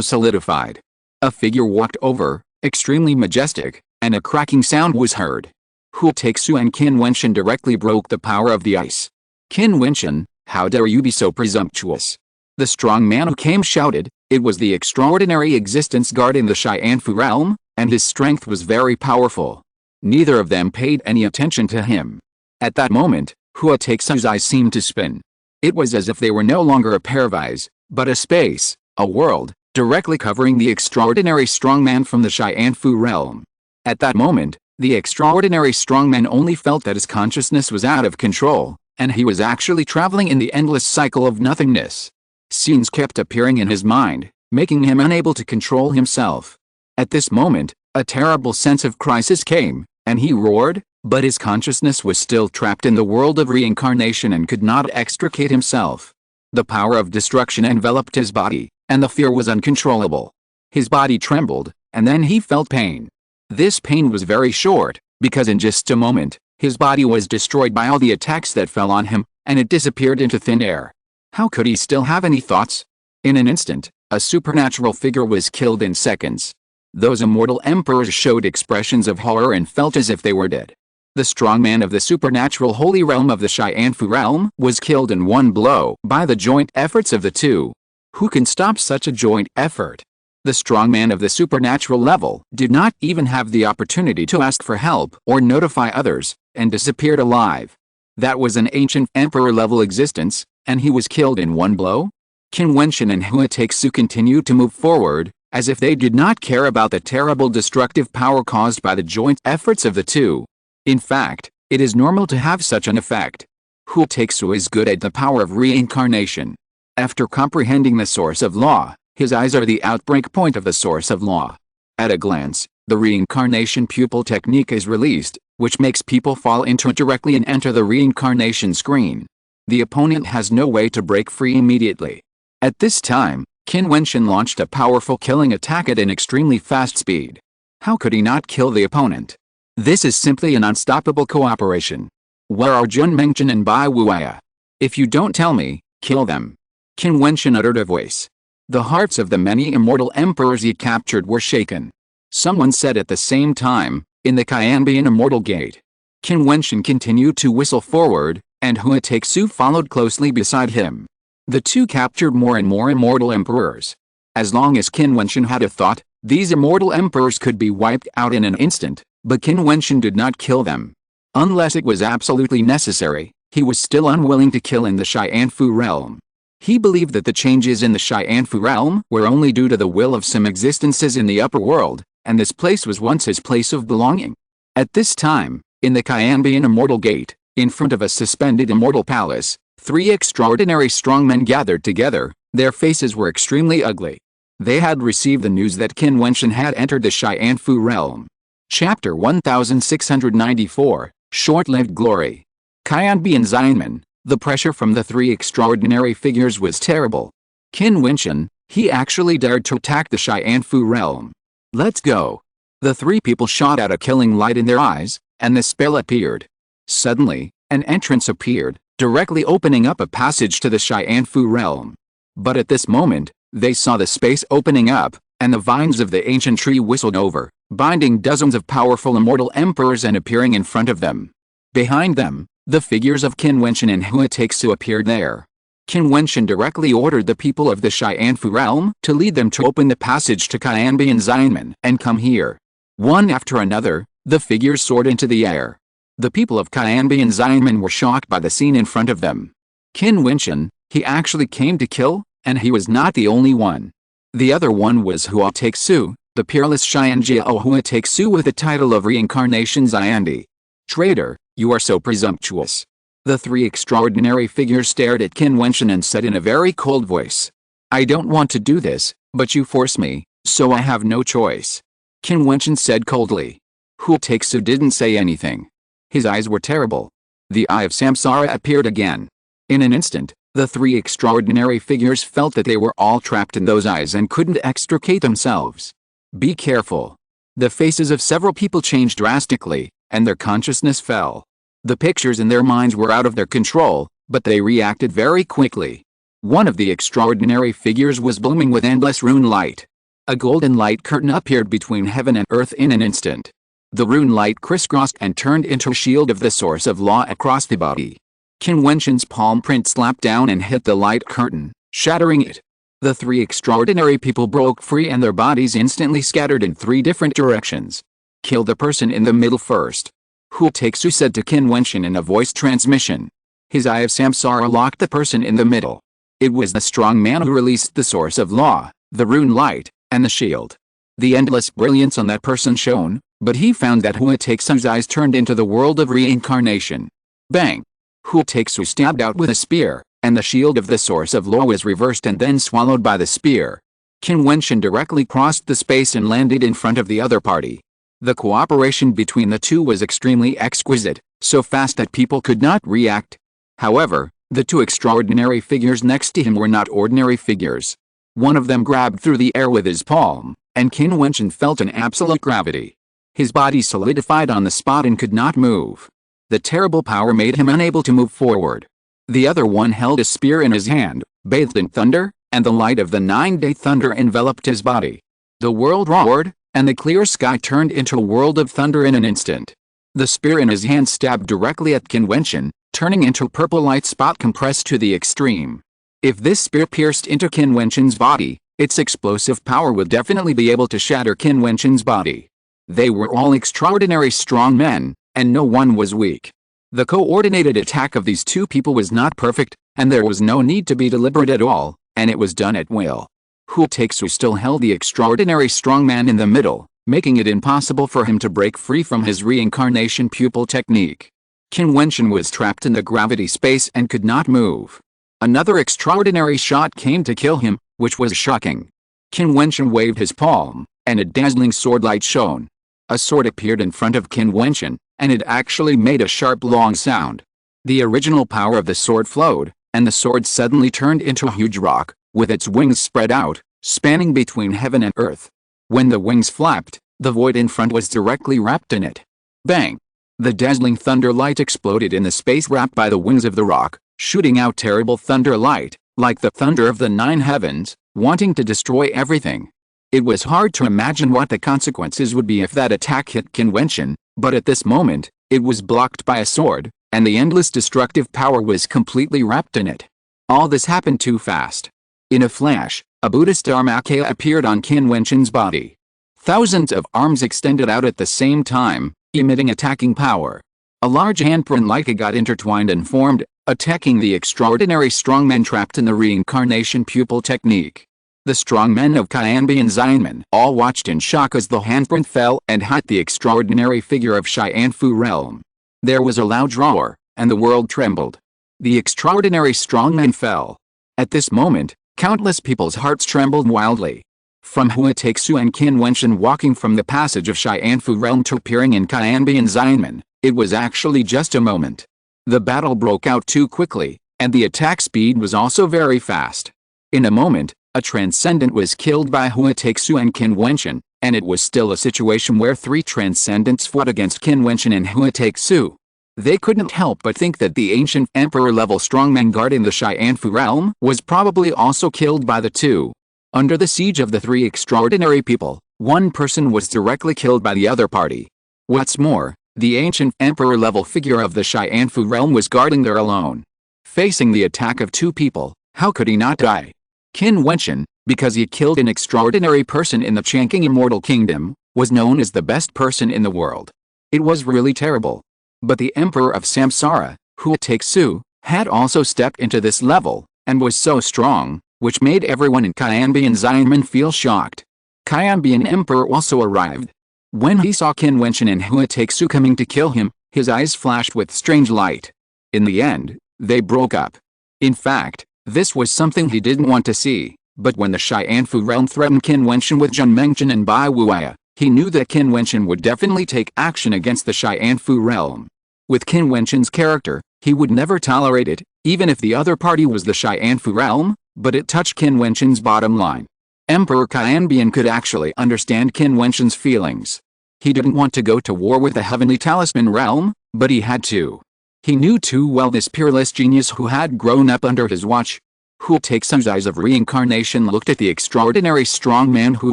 solidified. A figure walked over, extremely majestic, and a cracking sound was heard. Huateksu and Qin Wentian directly broke the power of the ice. Qin Wentian, how dare you be so presumptuous? The strong man who came shouted. It was the extraordinary existence guarding the Xianfu realm, and his strength was very powerful. Neither of them paid any attention to him. At that moment, Huateksu's eyes seemed to spin. It was as if they were no longer a pair of eyes, but a space, a world, directly covering the extraordinary strongman from the Xianfu realm. At that moment, the extraordinary strongman only felt that his consciousness was out of control, and he was actually traveling in the endless cycle of nothingness. Scenes kept appearing in his mind, making him unable to control himself. At this moment, a terrible sense of crisis came, and he roared, but his consciousness was still trapped in the world of reincarnation and could not extricate himself. The power of destruction enveloped his body, and the fear was uncontrollable. His body trembled, and then he felt pain. This pain was very short, because in just a moment, his body was destroyed by all the attacks that fell on him, and it disappeared into thin air. How could he still have any thoughts? In an instant, a supernatural figure was killed in seconds. Those Immortal Emperors showed expressions of horror and felt as if they were dead. The strongman of the supernatural holy realm of the Xianfu realm was killed in one blow by the joint efforts of the two. Who can stop such a joint effort? The strongman of the supernatural level did not even have the opportunity to ask for help or notify others, and disappeared alive. That was an ancient emperor-level existence, and he was killed in one blow? Qin Wentian and Huateksu continued to move forward, as if they did not care about the terrible destructive power caused by the joint efforts of the two. In fact, it is normal to have such an effect. Huateksu is good at the power of reincarnation. After comprehending the source of law, his eyes are the outbreak point of the source of law. At a glance, the reincarnation pupil technique is released, which makes people fall into it directly and enter the reincarnation screen. The opponent has no way to break free immediately. At this time, Qin Wentian launched a powerful killing attack at an extremely fast speed. How could he not kill the opponent? This is simply an unstoppable cooperation. Where are Qin Wentian and Bai Wuya? If you don't tell me, kill them. Qin Wentian uttered a voice. The hearts of the many immortal emperors he captured were shaken. Someone said at the same time, in the Qianbian Immortal Gate. Qin Wentian continued to whistle forward, and Hua Taixu followed closely beside him. The two captured more and more immortal emperors. As long as Qin Wentian had a thought, these immortal emperors could be wiped out in an instant, but Qin Wentian did not kill them. Unless it was absolutely necessary, he was still unwilling to kill in the Xianfu realm. He believed that the changes in the Xianfu realm were only due to the will of some existences in the upper world, and this place was once his place of belonging. At this time, in the Qianbian Immortal Gate, in front of a suspended immortal palace, 3 extraordinary strongmen gathered together. Their faces were extremely ugly. They had received the news that Qin Wentian had entered the Xianfu realm. Chapter 1694, Short-Lived Glory. Qianbian Xianmen, the pressure from the 3 extraordinary figures was terrible. Qin Wentian, he actually dared to attack the Xianfu realm. Let's go. The 3 people shot out a killing light in their eyes, and the spell appeared. Suddenly, an entrance appeared, directly opening up a passage to the Xianfu realm. But at this moment, they saw the space opening up, and the vines of the ancient tree whistled over, binding dozens of powerful immortal emperors and appearing in front of them. Behind them, the figures of Qin Wentian and Hua Taixu appeared there. Qin Wentian directly ordered the people of the Xianfu realm to lead them to open the passage to Qianbian Xianmen and come here. One after another, the figures soared into the air. The people of Qianbian Xianmen were shocked by the scene in front of them. Qin Wentian, he actually came to kill, and he was not the only one. The other one was Hua Taixu, the peerless Xianjiao Hua Taixu with the title of Reincarnation Xiandi. Traitor, you are so presumptuous. The 3 extraordinary figures stared at Qin Wentian and said in a very cold voice. I don't want to do this, but you force me, so I have no choice. Qin Wentian said coldly. Hua Taixu didn't say anything. His eyes were terrible. The eye of Samsara appeared again. In an instant, the 3 extraordinary figures felt that they were all trapped in those eyes and couldn't extricate themselves. Be careful. The faces of several people changed drastically, and their consciousness fell. The pictures in their minds were out of their control, but they reacted very quickly. One of the extraordinary figures was blooming with endless rune light. A golden light curtain appeared between heaven and earth in an instant. The rune light crisscrossed and turned into a shield of the source of law across the body. Qin Wentian's palm print slapped down and hit the light curtain, shattering it. The 3 extraordinary people broke free and their bodies instantly scattered in 3 different directions. Kill the person in the middle first. Hua Taixu said to Qin Wentian in a voice transmission. His eye of Samsara locked the person in the middle. It was the strong man who released the source of law, the rune light, and the shield. The endless brilliance on that person shone, but he found that Hua Taixu's eyes turned into the world of reincarnation. Bang! Hua Taixu stabbed out with a spear, and the shield of the source of law was reversed and then swallowed by the spear. Qin Wentian directly crossed the space and landed in front of the other party. The cooperation between the two was extremely exquisite, so fast that people could not react. However, the 2 extraordinary figures next to him were not ordinary figures. One of them grabbed through the air with his palm, and Qin Wentian felt an absolute gravity. His body solidified on the spot and could not move. The terrible power made him unable to move forward. The other one held a spear in his hand, bathed in thunder, and the light of the 9-day thunder enveloped his body. The world roared, and the clear sky turned into a world of thunder in an instant. The spear in his hand stabbed directly at Qin Wentian, turning into a purple light spot compressed to the extreme. If this spear pierced into Qin Wentian's body, its explosive power would definitely be able to shatter Qin Wentian's body. They were all extraordinary strong men, and no one was weak. The coordinated attack of these 2 people was not perfect, and there was no need to be deliberate at all, and it was done at will. Hua Taixu still held the extraordinary strong man in the middle, making it impossible for him to break free from his reincarnation pupil technique. Qin Wentian was trapped in the gravity space and could not move. Another extraordinary shot came to kill him, which was shocking. Qin Wentian waved his palm, and a dazzling sword light shone. A sword appeared in front of Qin Wentian, and it actually made a sharp long sound. The original power of the sword flowed, and the sword suddenly turned into a huge rock, with its wings spread out, spanning between heaven and earth. When the wings flapped, the void in front was directly wrapped in it. Bang! The dazzling thunder light exploded in the space wrapped by the wings of the rock, shooting out terrible thunder light, like the thunder of the nine heavens, wanting to destroy everything. It was hard to imagine what the consequences would be if that attack hit Qin Wentian, but at this moment, it was blocked by a sword, and the endless destructive power was completely wrapped in it. All this happened too fast. In a flash, a Buddhist Dharmakaya appeared on Qin Wentian's body. Thousands of arms extended out at the same time, emitting attacking power. A large handprint like got intertwined and formed, attacking the extraordinary strongmen trapped in the reincarnation pupil technique. The strongmen of Qin Wentian all watched in shock as the handprint fell and hit the extraordinary figure of Fu realm. There was a loud roar, and the world trembled. The extraordinary strongmen fell. At this moment, countless people's hearts trembled wildly. From Huateksu and Qin Wentian walking from the passage of Fu realm to appearing in Qin Wentian, it was actually just a moment. The battle broke out too quickly, and the attack speed was also very fast. In a moment, a transcendent was killed by Huateksu and Qin Wentian, and it was still a situation where three transcendents fought against Qin Wentian and Huateksu. They couldn't help but think that the ancient emperor-level strongman guarding the Fu realm was probably also killed by the two. Under the siege of the three extraordinary people, one person was directly killed by the other party. What's more, the ancient emperor-level figure of the Fu realm was guarding there alone. Facing the attack of two people, how could he not die? Qin Wentian, because he killed an extraordinary person in the Changqing Immortal Kingdom, was known as the best person in the world. It was really terrible. But the Emperor of Samsara, Huateksu, had also stepped into this level, and was so strong, which made everyone in Qin Wentian feel shocked. Qin Wentian Emperor also arrived. When he saw Qin Wentian and Huateksu coming to kill him, his eyes flashed with strange light. In the end, they broke up. In fact, this was something he didn't want to see, but when the Fu realm threatened Qin Wentian with Zhenmengchen and Bai Wuya, he knew that Qin Wentian would definitely take action against the Fu realm. With Qin Wentian's character, he would never tolerate it, even if the other party was the Fu realm, but it touched Qin Wentian's bottom line. Emperor Qin Wentian could actually understand Qin Wentian's feelings. He didn't want to go to war with the Heavenly Talisman realm, but he had to. He knew too well this peerless genius who had grown up under his watch. Huateksu's eyes of reincarnation looked at the extraordinary strong man who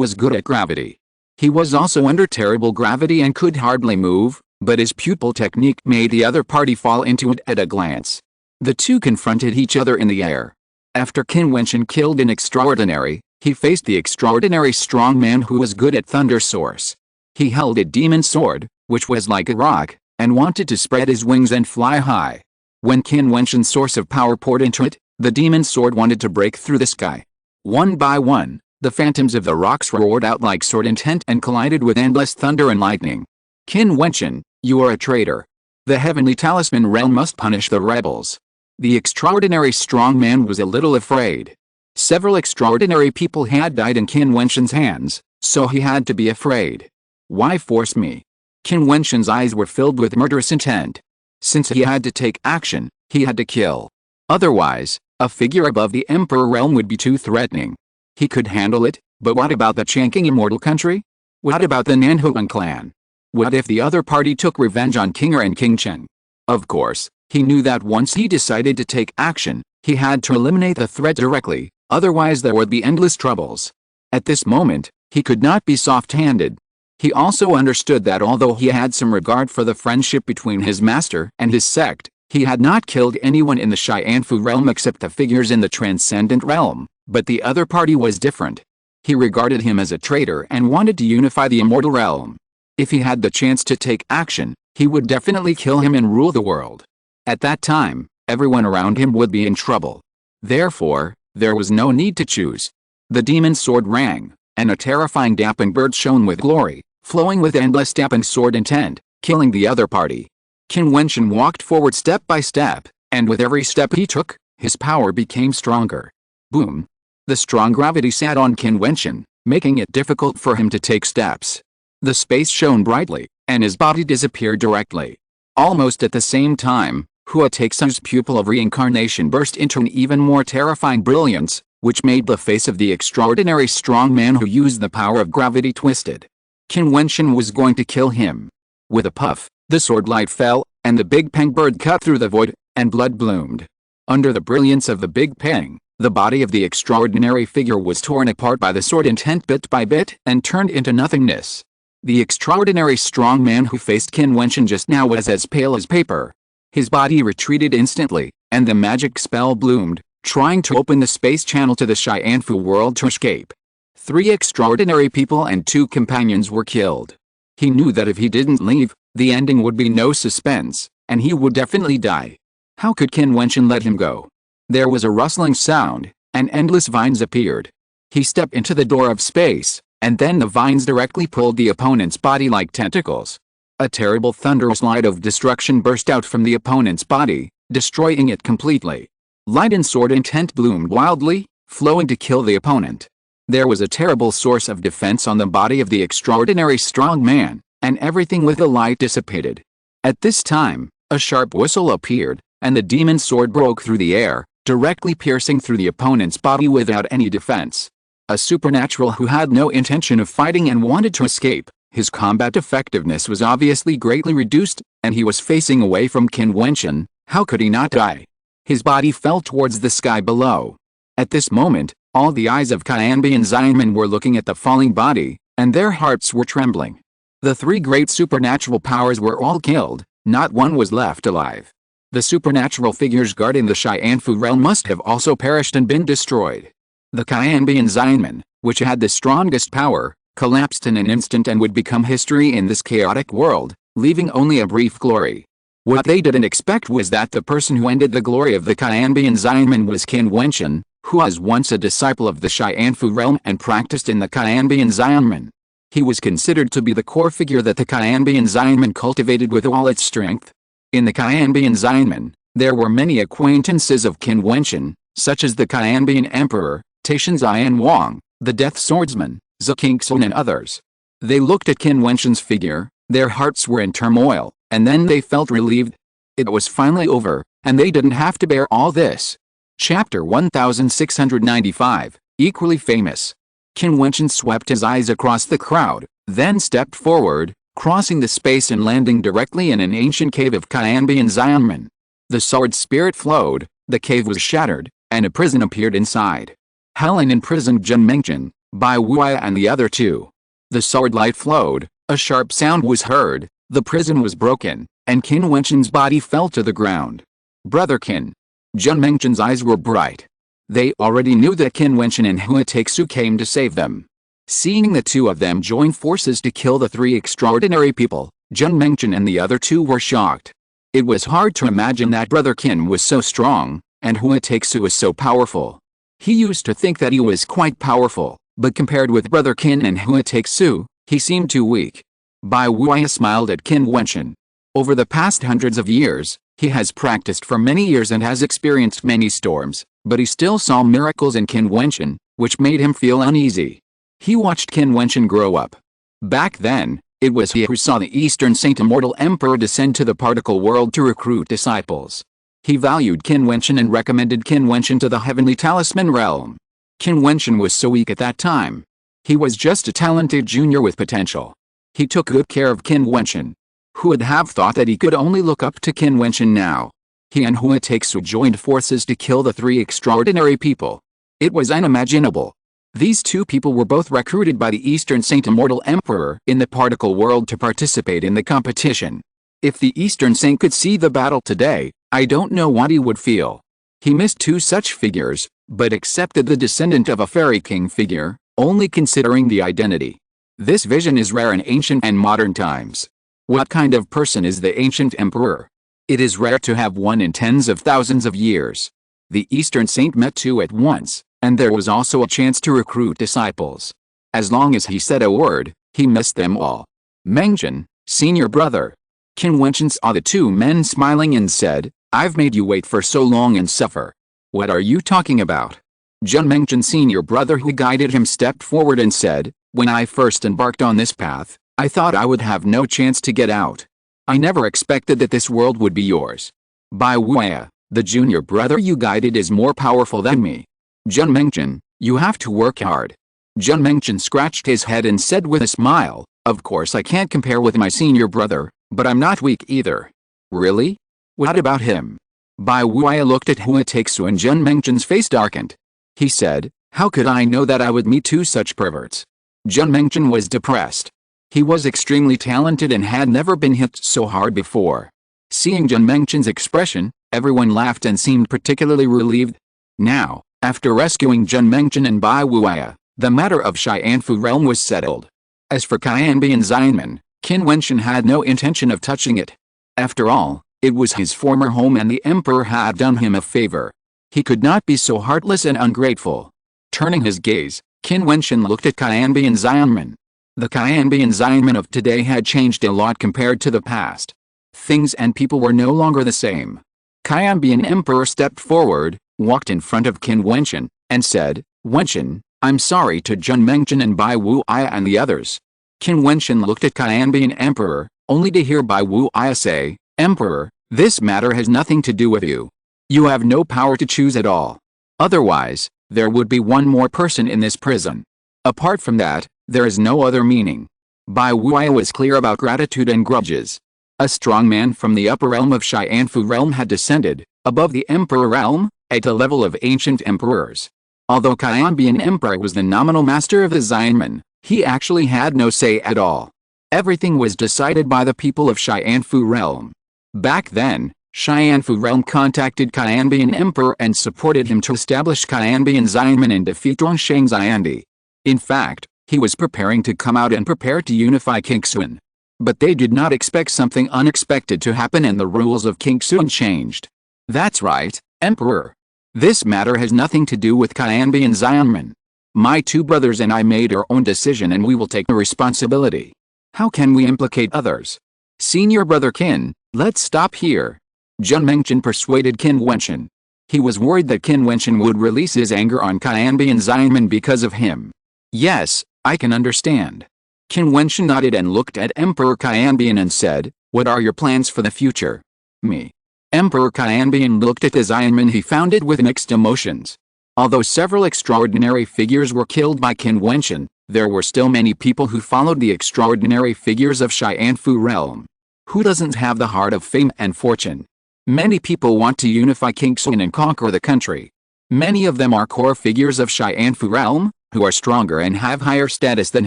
was good at gravity. He was also under terrible gravity and could hardly move, but his pupil technique made the other party fall into it at a glance. The two confronted each other in the air. After Qin Wentian killed an extraordinary, he faced the extraordinary strong man who was good at thunder source. He held a demon sword, which was like a rock, and wanted to spread his wings and fly high. When Qin Wentian's source of power poured into it, the demon sword wanted to break through the sky. One by one, the phantoms of the rocks roared out like sword intent and collided with endless thunder and lightning. Qin Wentian, you are a traitor. The Heavenly Talisman realm must punish the rebels. The extraordinary strong man was a little afraid. Several extraordinary people had died in Qin Wentian's hands, so he had to be afraid. Why force me? Qin Wentian's eyes were filled with murderous intent. Since he had to take action, he had to kill. Otherwise, a figure above the Emperor realm would be too threatening. He could handle it, but what about the Changqing Immortal Country? What about the Nanhuang clan? What if the other party took revenge on King Er and King Chen? Of course, he knew that once he decided to take action, he had to eliminate the threat directly, otherwise there would be endless troubles. At this moment, he could not be soft-handed. He also understood that although he had some regard for the friendship between his master and his sect, he had not killed anyone in the Fu realm except the figures in the transcendent realm, but the other party was different. He regarded him as a traitor and wanted to unify the immortal realm. If he had the chance to take action, he would definitely kill him and rule the world. At that time, everyone around him would be in trouble. Therefore, there was no need to choose. The demon sword rang, and a terrifying dapping bird shone with glory, flowing with endless dapping sword intent, killing the other party. Qin Wentian walked forward step by step, and with every step he took, his power became stronger. Boom! The strong gravity sat on Qin Wentian, making it difficult for him to take steps. The space shone brightly, and his body disappeared directly. Almost at the same time, Huateksu's pupil of reincarnation burst into an even more terrifying brilliance, which made the face of the extraordinary strong man who used the power of gravity twisted. Qin Wentian was going to kill him. With a puff, The sword light fell, and the Big Peng bird cut through the void, and blood bloomed. Under the brilliance of the Big Peng, the body of the extraordinary figure was torn apart by the sword intent bit by bit and turned into nothingness. The extraordinary strong man who faced Qin Wentian just now was as pale as paper. His body retreated instantly, and the magic spell bloomed, trying to open the space channel to the Xianfu world to escape. 3 extraordinary people and 2 companions were killed. He knew that if he didn't leave, the ending would be no suspense, and he would definitely die. How could Qin Wentian let him go? There was a rustling sound, and endless vines appeared. He stepped into the door of space, and then the vines directly pulled the opponent's body like tentacles. A terrible thunderous light of destruction burst out from the opponent's body, destroying it completely. Light and sword intent bloomed wildly, flowing to kill the opponent. There was a terrible source of defense on the body of the extraordinary strong man, and everything with the light dissipated. At this time, a sharp whistle appeared, and the demon's sword broke through the air, directly piercing through the opponent's body without any defense. A supernatural who had no intention of fighting and wanted to escape. His combat effectiveness was obviously greatly reduced, and he was facing away from Qin Wentian. How could he not die? His body fell towards the sky below. At this moment, all the eyes of Qin Wentian were looking at the falling body, and their hearts were trembling. The 3 great supernatural powers were all killed, not one was left alive. The supernatural figures guarding the Xianfu realm must have also perished and been destroyed. The Qin Wentian, which had the strongest power, collapsed in an instant and would become history in this chaotic world, leaving only a brief glory. What they didn't expect was that the person who ended the glory of the Qin Wentian was Qin Wentian, who was once a disciple of the Xianfu realm and practiced in the Qin Wentian. He was considered to be the core figure that the Qin Wentian cultivated with all its strength. In the Qin Wentian, there were many acquaintances of Qin Wentian, such as the Qin Emperor, Taishan Zian Wang, the Death Swordsman, Zhang and others. They looked at Qin Wentian's figure, their hearts were in turmoil, and then they felt relieved. It was finally over, and they didn't have to bear all this. Chapter 1695, Equally Famous. Qin Wentian swept his eyes across the crowd, then stepped forward, crossing the space and landing directly in an ancient cave of Qin Wentian. The sword spirit flowed, the cave was shattered, and a prison appeared inside. Helen imprisoned Jian Mengtian, Bai Wuya and the other 2. The sword light flowed, a sharp sound was heard, the prison was broken, and Qin Wentian's body fell to the ground. Brother Qin. Jian Mengtian's eyes were bright. They already knew that Qin Wentian and Hua Taixu came to save them. Seeing the 2 of them join forces to kill the 3 extraordinary people, Jian Mengtian and the other 2 were shocked. It was hard to imagine that Brother Qin was so strong, and Hua Taixu was so powerful. He used to think that he was quite powerful, but compared with Brother Qin and Hua Taixu, he seemed too weak. Bai Wuya smiled at Qin Wentian. Over the past hundreds of years, he has practiced for many years and has experienced many storms, but he still saw miracles in Qin Wentian, which made him feel uneasy. He watched Qin Wentian grow up. Back then, it was he who saw the Eastern Saint Immortal Emperor descend to the particle world to recruit disciples. He valued Qin Wentian and recommended Qin Wentian to the Heavenly Talisman realm. Qin Wentian was so weak at that time. He was just a talented junior with potential. He took good care of Qin Wentian. Who would have thought that he could only look up to Qin Wentian now? He and Hua Taixu joined forces to kill the 3 extraordinary people. It was unimaginable. These 2 people were both recruited by the Eastern Saint Immortal Emperor in the particle world to participate in the competition. If the Eastern Saint could see the battle today, I don't know what he would feel. He missed 2 such figures, but accepted the descendant of a fairy king figure, only considering the identity. This vision is rare in ancient and modern times. What kind of person is the ancient emperor? It is rare to have one in tens of thousands of years. The Eastern Saint met 2 at once, and there was also a chance to recruit disciples. As long as he said a word, he missed them all. Mengtian, senior brother. Qin Wentian saw the 2 men smiling and said, "I've made you wait for so long and suffer. What are you talking about?" Jian Mengtian, senior brother who guided him, stepped forward and said, "When I first embarked on this path, I thought I would have no chance to get out. I never expected that this world would be yours. Bai Wuya, the junior brother you guided, is more powerful than me. Jian Mengtian, you have to work hard." Jian Mengtian scratched his head and said with a smile, "Of course I can't compare with my senior brother, But I'm not weak either. Really? What about him? Bai Wuya looked at Hua Taixu and Zhen Mengchen's face darkened. He said, how could I know that I would meet two such perverts? Zhen Mengchen was depressed. He was extremely talented and had never been hit so hard before. Seeing Zhen Mengchen's expression, everyone laughed and seemed particularly relieved. Now, after rescuing Zhen Mengchen and Bai Wuya, the matter of Xianfu realm was settled. As for Qianbian Xianmen, Qin Wentian had no intention of touching it. After all, it was his former home and the emperor had done him a favor. He could not be so heartless and ungrateful. Turning his gaze, Qin Wentian looked at Qianbian Xianmen. The Qianbian Xianmen of today had changed a lot compared to the past. Things and people were no longer the same. Qianbian emperor stepped forward, walked in front of Qin Wentian, and said, Wentian, I'm sorry to Zhen Mengchen and Bai Wuya and the others. Qin Wentian looked at Qianbian emperor, only to hear Bai Wuya say, Emperor, this matter has nothing to do with you. You have no power to choose at all. Otherwise, there would be one more person in this prison. Apart from that, there is no other meaning. Bai Wuya was clear about gratitude and grudges. A strong man from the upper realm of Xianfu realm had descended, above the emperor realm, at the level of ancient emperors. Although Qianbian emperor was the nominal master of the Xianmen, he actually had no say at all. Everything was decided by the people of Xianfu realm. Back then, Xianfu realm contacted Qianbian emperor and supported him to establish Qianbian Xianmen and defeat Dongsheng Xiandi. In fact, he was preparing to come out and prepare to unify Qingxuan. But they did not expect something unexpected to happen and the rules of Qingxuan changed. That's right, Emperor. This matter has nothing to do with Qianbian Xianmen. My two brothers and I made our own decision and we will take the responsibility. How can we implicate others? Senior brother Qin, let's stop here. Zhen Mengchen persuaded Qin Wentian. He was worried that Qin Wentian would release his anger on Qianbian Xianmen because of him. Yes, I can understand. Qin Wentian nodded and looked at Emperor Qianbian and said, what are your plans for the future? Me. Emperor Qianbian looked at the Xianmen he founded with mixed emotions. Although several extraordinary figures were killed by Qin Wentian, there were still many people who followed the extraordinary figures of Xianfu realm. Who doesn't have the heart of fame and fortune? Many people want to unify Qingxuan and conquer the country. Many of them are core figures of Xianfu realm, who are stronger and have higher status than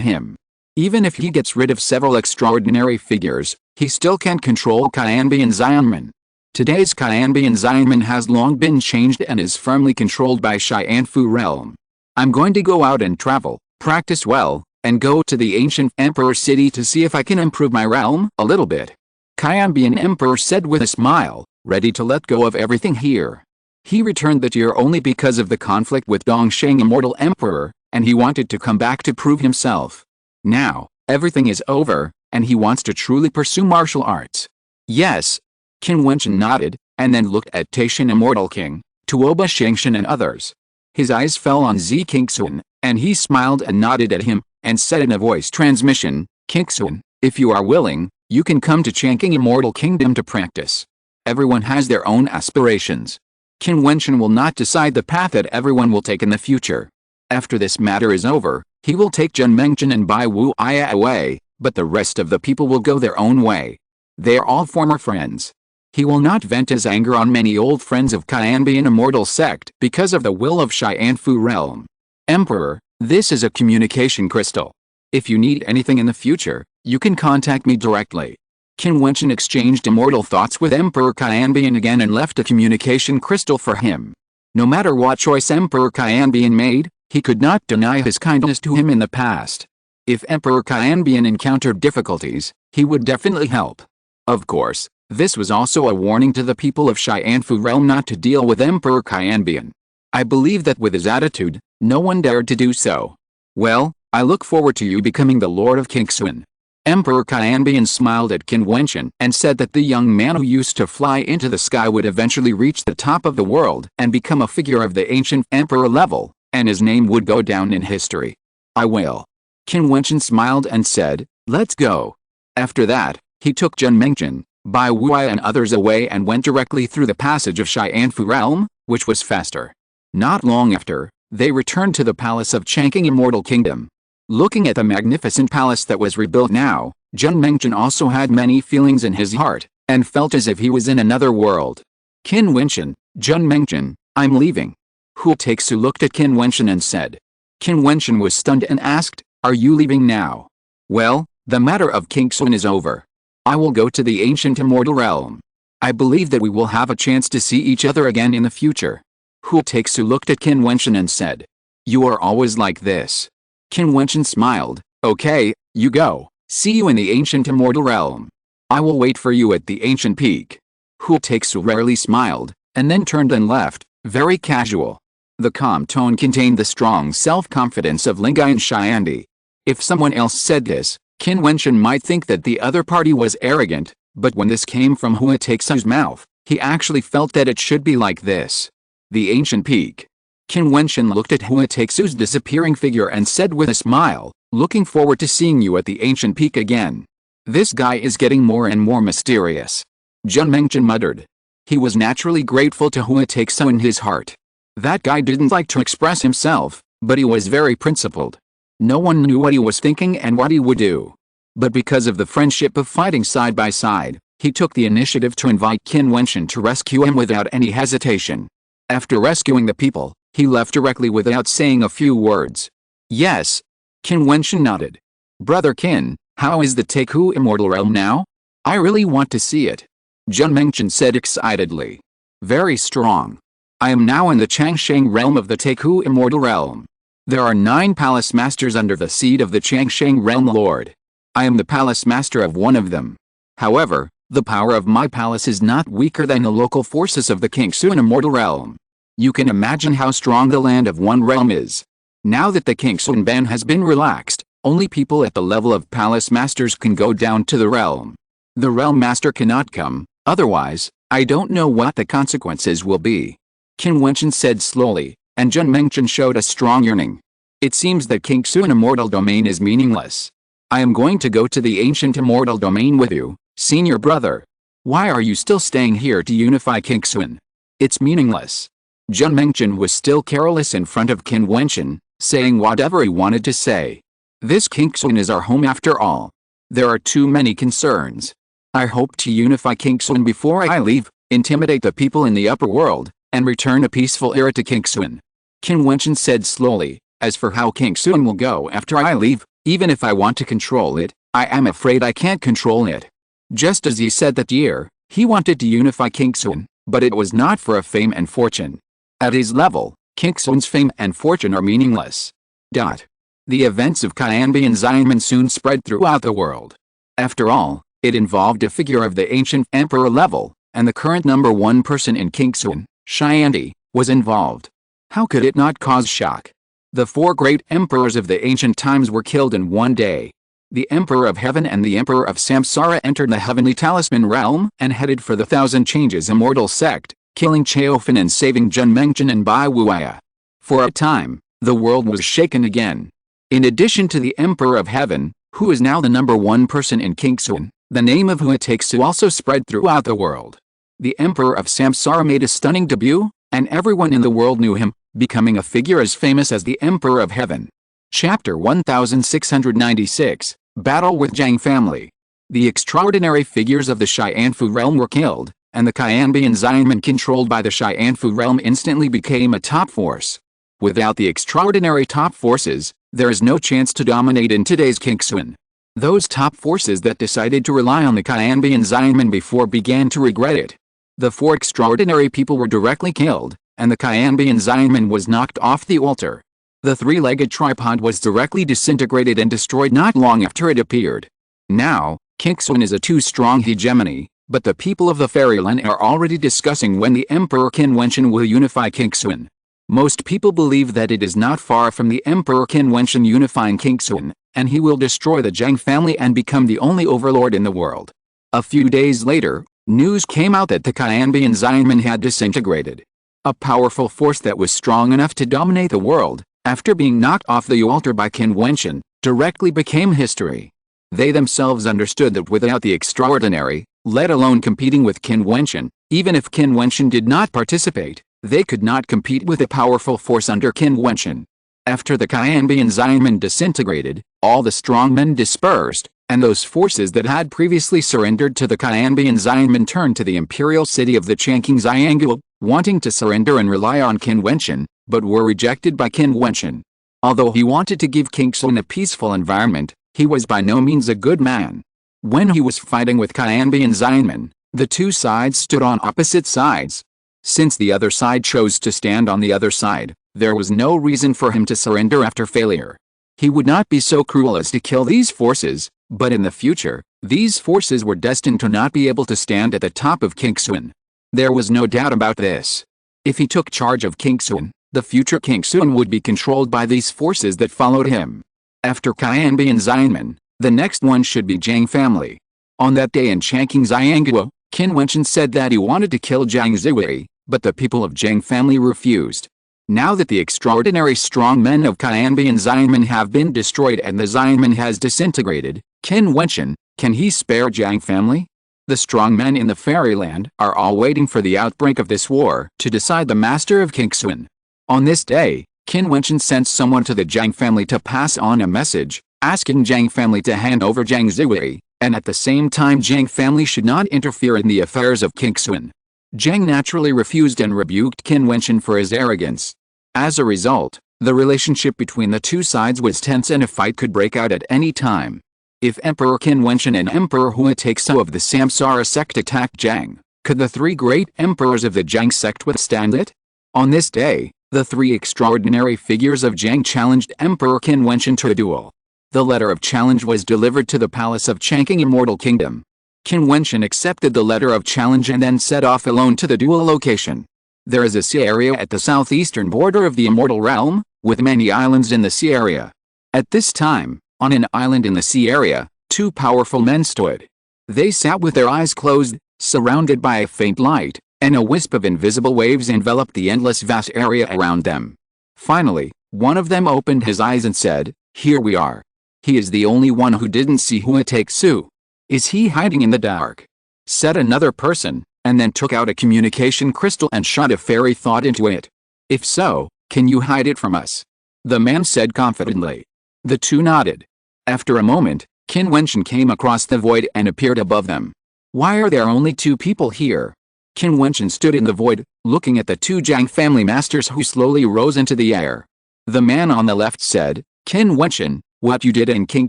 him. Even if he gets rid of several extraordinary figures, he still can't control Qianbian Xianmen. Today's Qianbian Xianmen has long been changed and is firmly controlled by Xianfu realm. I'm going to go out and travel, practice well, and go to the ancient emperor city to see if I can improve my realm a little bit. Qianbian emperor said with a smile, ready to let go of everything here. He returned that year only because of the conflict with Dongsheng immortal emperor, and he wanted to come back to prove himself. Now, everything is over, and he wants to truly pursue martial arts. Yes. Qin Wentian nodded, and then looked at Taishan immortal king, Tuoba Shengshan and others. His eyes fell on Zi Qingxuan, and he smiled and nodded at him, and said in a voice transmission, Qingxuan, if you are willing, you can come to Changqing Immortal Kingdom to practice. Everyone has their own aspirations. Qin Wentian will not decide the path that everyone will take in the future. After this matter is over, he will take Zhen Mengchen and Bai Wuya away, but the rest of the people will go their own way. They are all former friends. He will not vent his anger on many old friends of Qianbian immortal sect because of the will of Xianfu realm. Emperor, this is a communication crystal. If you need anything in the future, you can contact me directly. Qin Wentian exchanged immortal thoughts with Emperor Qianbian again and left a communication crystal for him. No matter what choice Emperor Qianbian made, he could not deny his kindness to him in the past. If Emperor Qianbian encountered difficulties, he would definitely help. Of course, this was also a warning to the people of Xianfu realm not to deal with Emperor Qianbian. I believe that with his attitude, no one dared to do so. Well, I look forward to you becoming the Lord of Qingxuan. Emperor Qianbian smiled at Qin Wentian and said that the young man who used to fly into the sky would eventually reach the top of the world and become a figure of the ancient emperor level, and his name would go down in history. I will. Qin Wentian smiled and said, let's go. After that, he took Zhen Mengchen, Bai Wuya and others away and went directly through the passage of Xianfu realm, which was faster. Not long after, they returned to the palace of Changqing Immortal Kingdom. Looking at the magnificent palace that was rebuilt now, Jian Mengtian also had many feelings in his heart, and felt as if he was in another world. Qin Wentian, Jian Mengtian, I'm leaving. Hu Taixu looked at Qin Wentian and said. Qin Wentian was stunned and asked, are you leaving now? Well, the matter of Qingxun is over. I will go to the ancient immortal realm. I believe that we will have a chance to see each other again in the future. Hu Taixu looked at Qin Wentian and said. You are always like this. Qin Wentian smiled. Okay, you go. See you in the ancient immortal realm. I will wait for you at the ancient peak. Hu Taixu rarely smiled, and then turned and left, very casual. The calm tone contained the strong self-confidence of Lingai and Xiandi. If someone else said this, Qin Wentian might think that the other party was arrogant, but when this came from Hu Taixu's mouth, he actually felt that it should be like this. The ancient peak. Qin Wentian looked at Hu Taixu's disappearing figure and said with a smile, looking forward to seeing you at the ancient peak again. This guy is getting more and more mysterious. Jian Mengtian muttered. He was naturally grateful to Hu Taixu in his heart. That guy didn't like to express himself, but he was very principled. No one knew what he was thinking and what he would do. But because of the friendship of fighting side by side, he took the initiative to invite Qin Wentian to rescue him without any hesitation. After rescuing the people, he left directly without saying a few words. Yes. Qin Wentian nodded. Brother Qin, how is the Taku immortal realm now? I really want to see it. Jian Mengtian said excitedly. Very strong. I am now in the Changsheng realm of the Taku immortal realm. There are 9 palace masters under the seat of the Changsheng realm lord. I am the palace master of one of them. However, the power of my palace is not weaker than the local forces of the Qingxun immortal realm. You can imagine how strong the land of one realm is. Now that the Qingxun ban has been relaxed, only people at the level of palace masters can go down to the realm. The realm master cannot come, otherwise, I don't know what the consequences will be. Qin Wentian said slowly, and Jian Mengtian showed a strong yearning. It seems that Qingxun immortal domain is meaningless. I am going to go to the ancient immortal domain with you, senior brother. Why are you still staying here to unify Qingxun? It's meaningless. Jian Mengtian was still careless in front of Qin Wentian, saying whatever he wanted to say. This Qingxun is our home after all. There are too many concerns. I hope to unify Qingxun before I leave, intimidate the people in the upper world, and return a peaceful era to Qingxun. Qin Wentian said slowly, as for how Qingxun will go after I leave, even if I want to control it, I am afraid I can't control it. Just as he said that year, he wanted to unify Qingxun, but it was not for a fame and fortune. At his level, Qingxun's fame and fortune are meaningless. The events of Qianbi and Xianmen soon spread throughout the world. After all, it involved a figure of the ancient emperor level, and the current number 1 person in Qingxun, Xiandi, was involved. How could it not cause shock? The 4 great emperors of the ancient times were killed in one day. The Emperor of Heaven and the Emperor of Samsara entered the Heavenly Talisman realm and headed for the Thousand Changes immortal sect, killing Chaofan and saving Jian Mengtian and Bai Wuya. For a time, the world was shaken again. In addition to the Emperor of Heaven, who is now the number 1 person in Qingxun, the name of Hu Taixu also spread throughout the world. The Emperor of Samsara made a stunning debut, and everyone in the world knew him, becoming a figure as famous as the Emperor of Heaven. Chapter 1696, Battle with Zhang Family. The extraordinary figures of the Xianfu realm were killed, and the Qianbi and Xianmen controlled by the Xianfu realm instantly became a top force. Without the extraordinary top forces, there is no chance to dominate in today's Qingxun. Those top forces that decided to rely on the Qianbi and Xianmen before began to regret it. The 4 extraordinary people were directly killed, and the Qianbi and Xianmen was knocked off the altar. The 3-legged tripod was directly disintegrated and destroyed not long after it appeared. Now, Qingxun is a too strong hegemony, but the people of the fairyland are already discussing when the Emperor Qin Wentian will unify Qingxun. Most people believe that it is not far from the Emperor Qin Wentian unifying Qingxun, and he will destroy the Zhang family and become the only overlord in the world. A few days later, news came out that the Qianbi and Xianmen had disintegrated. A powerful force that was strong enough to dominate the world, after being knocked off the altar by Qin Wentian, directly became history. They themselves understood that without the extraordinary, let alone competing with Qin Wentian, even if Qin Wentian did not participate, they could not compete with a powerful force under Qin Wentian. After the Qianbi and Xianmen disintegrated, all the strong men dispersed, and those forces that had previously surrendered to the Qianbian Xianmen turned to the imperial city of the Changqing Xianguo, wanting to surrender and rely on Qin Wentian, but were rejected by Qin Wentian. Although he wanted to give King Sun a peaceful environment, he was by no means a good man. When he was fighting with Qianbian Xianmen, the two sides stood on opposite sides. Since the other side chose to stand on the other side, there was no reason for him to surrender after failure. He would not be so cruel as to kill these forces, but in the future, these forces were destined to not be able to stand at the top of King Sun. There was no doubt about this. If he took charge of King Sun, the future King Sun would be controlled by these forces that followed him. After Qianbian Xianmen, the next one should be Zhang family. On that day in Changqing Xianguo, Qin Wentian said that he wanted to kill Zhang Ziwei, but the people of Zhang family refused. Now that the extraordinary strong men of Qianbian Xianmen have been destroyed and the Xianmen has disintegrated, Qin Wentian, can he spare Zhang family? The strong men in the fairyland are all waiting for the outbreak of this war to decide the master of King Sun. On this day, Qin Wentian sent someone to the Zhang family to pass on a message, asking Zhang family to hand over Zhang Ziwei, and at the same time Zhang family should not interfere in the affairs of King Sun. Zhang naturally refused and rebuked Qin Wentian for his arrogance. As a result, the relationship between the two sides was tense and a fight could break out at any time. If Emperor Qin Wentian and Emperor Huataixo of the Samsara sect attacked Zhang, could the three great emperors of the Zhang sect withstand it? On this day, the three extraordinary figures of Zhang challenged Emperor Qin Wentian to a duel. The letter of challenge was delivered to the palace of Changqing Immortal Kingdom. Qin Wentian accepted the letter of challenge and then set off alone to the duel location. There is a sea area at the southeastern border of the Immortal Realm, with many islands in the sea area. At this time, on an island in the sea area, two powerful men stood. They sat with their eyes closed, surrounded by a faint light, and a wisp of invisible waves enveloped the endless vast area around them. Finally, one of them opened his eyes and said, "Here we are." He is the only one who didn't see Huataixo. Is he hiding in the dark? Said another person, and then took out a communication crystal and shot a fairy thought into it. If so, can you hide it from us? The man said confidently. The two nodded. After a moment, Qin Wentian came across the void and appeared above them. Why are there only two people here? Qin Wentian stood in the void, looking at the two Zhang family masters who slowly rose into the air. The man on the left said, Qin Wentian, what you did in King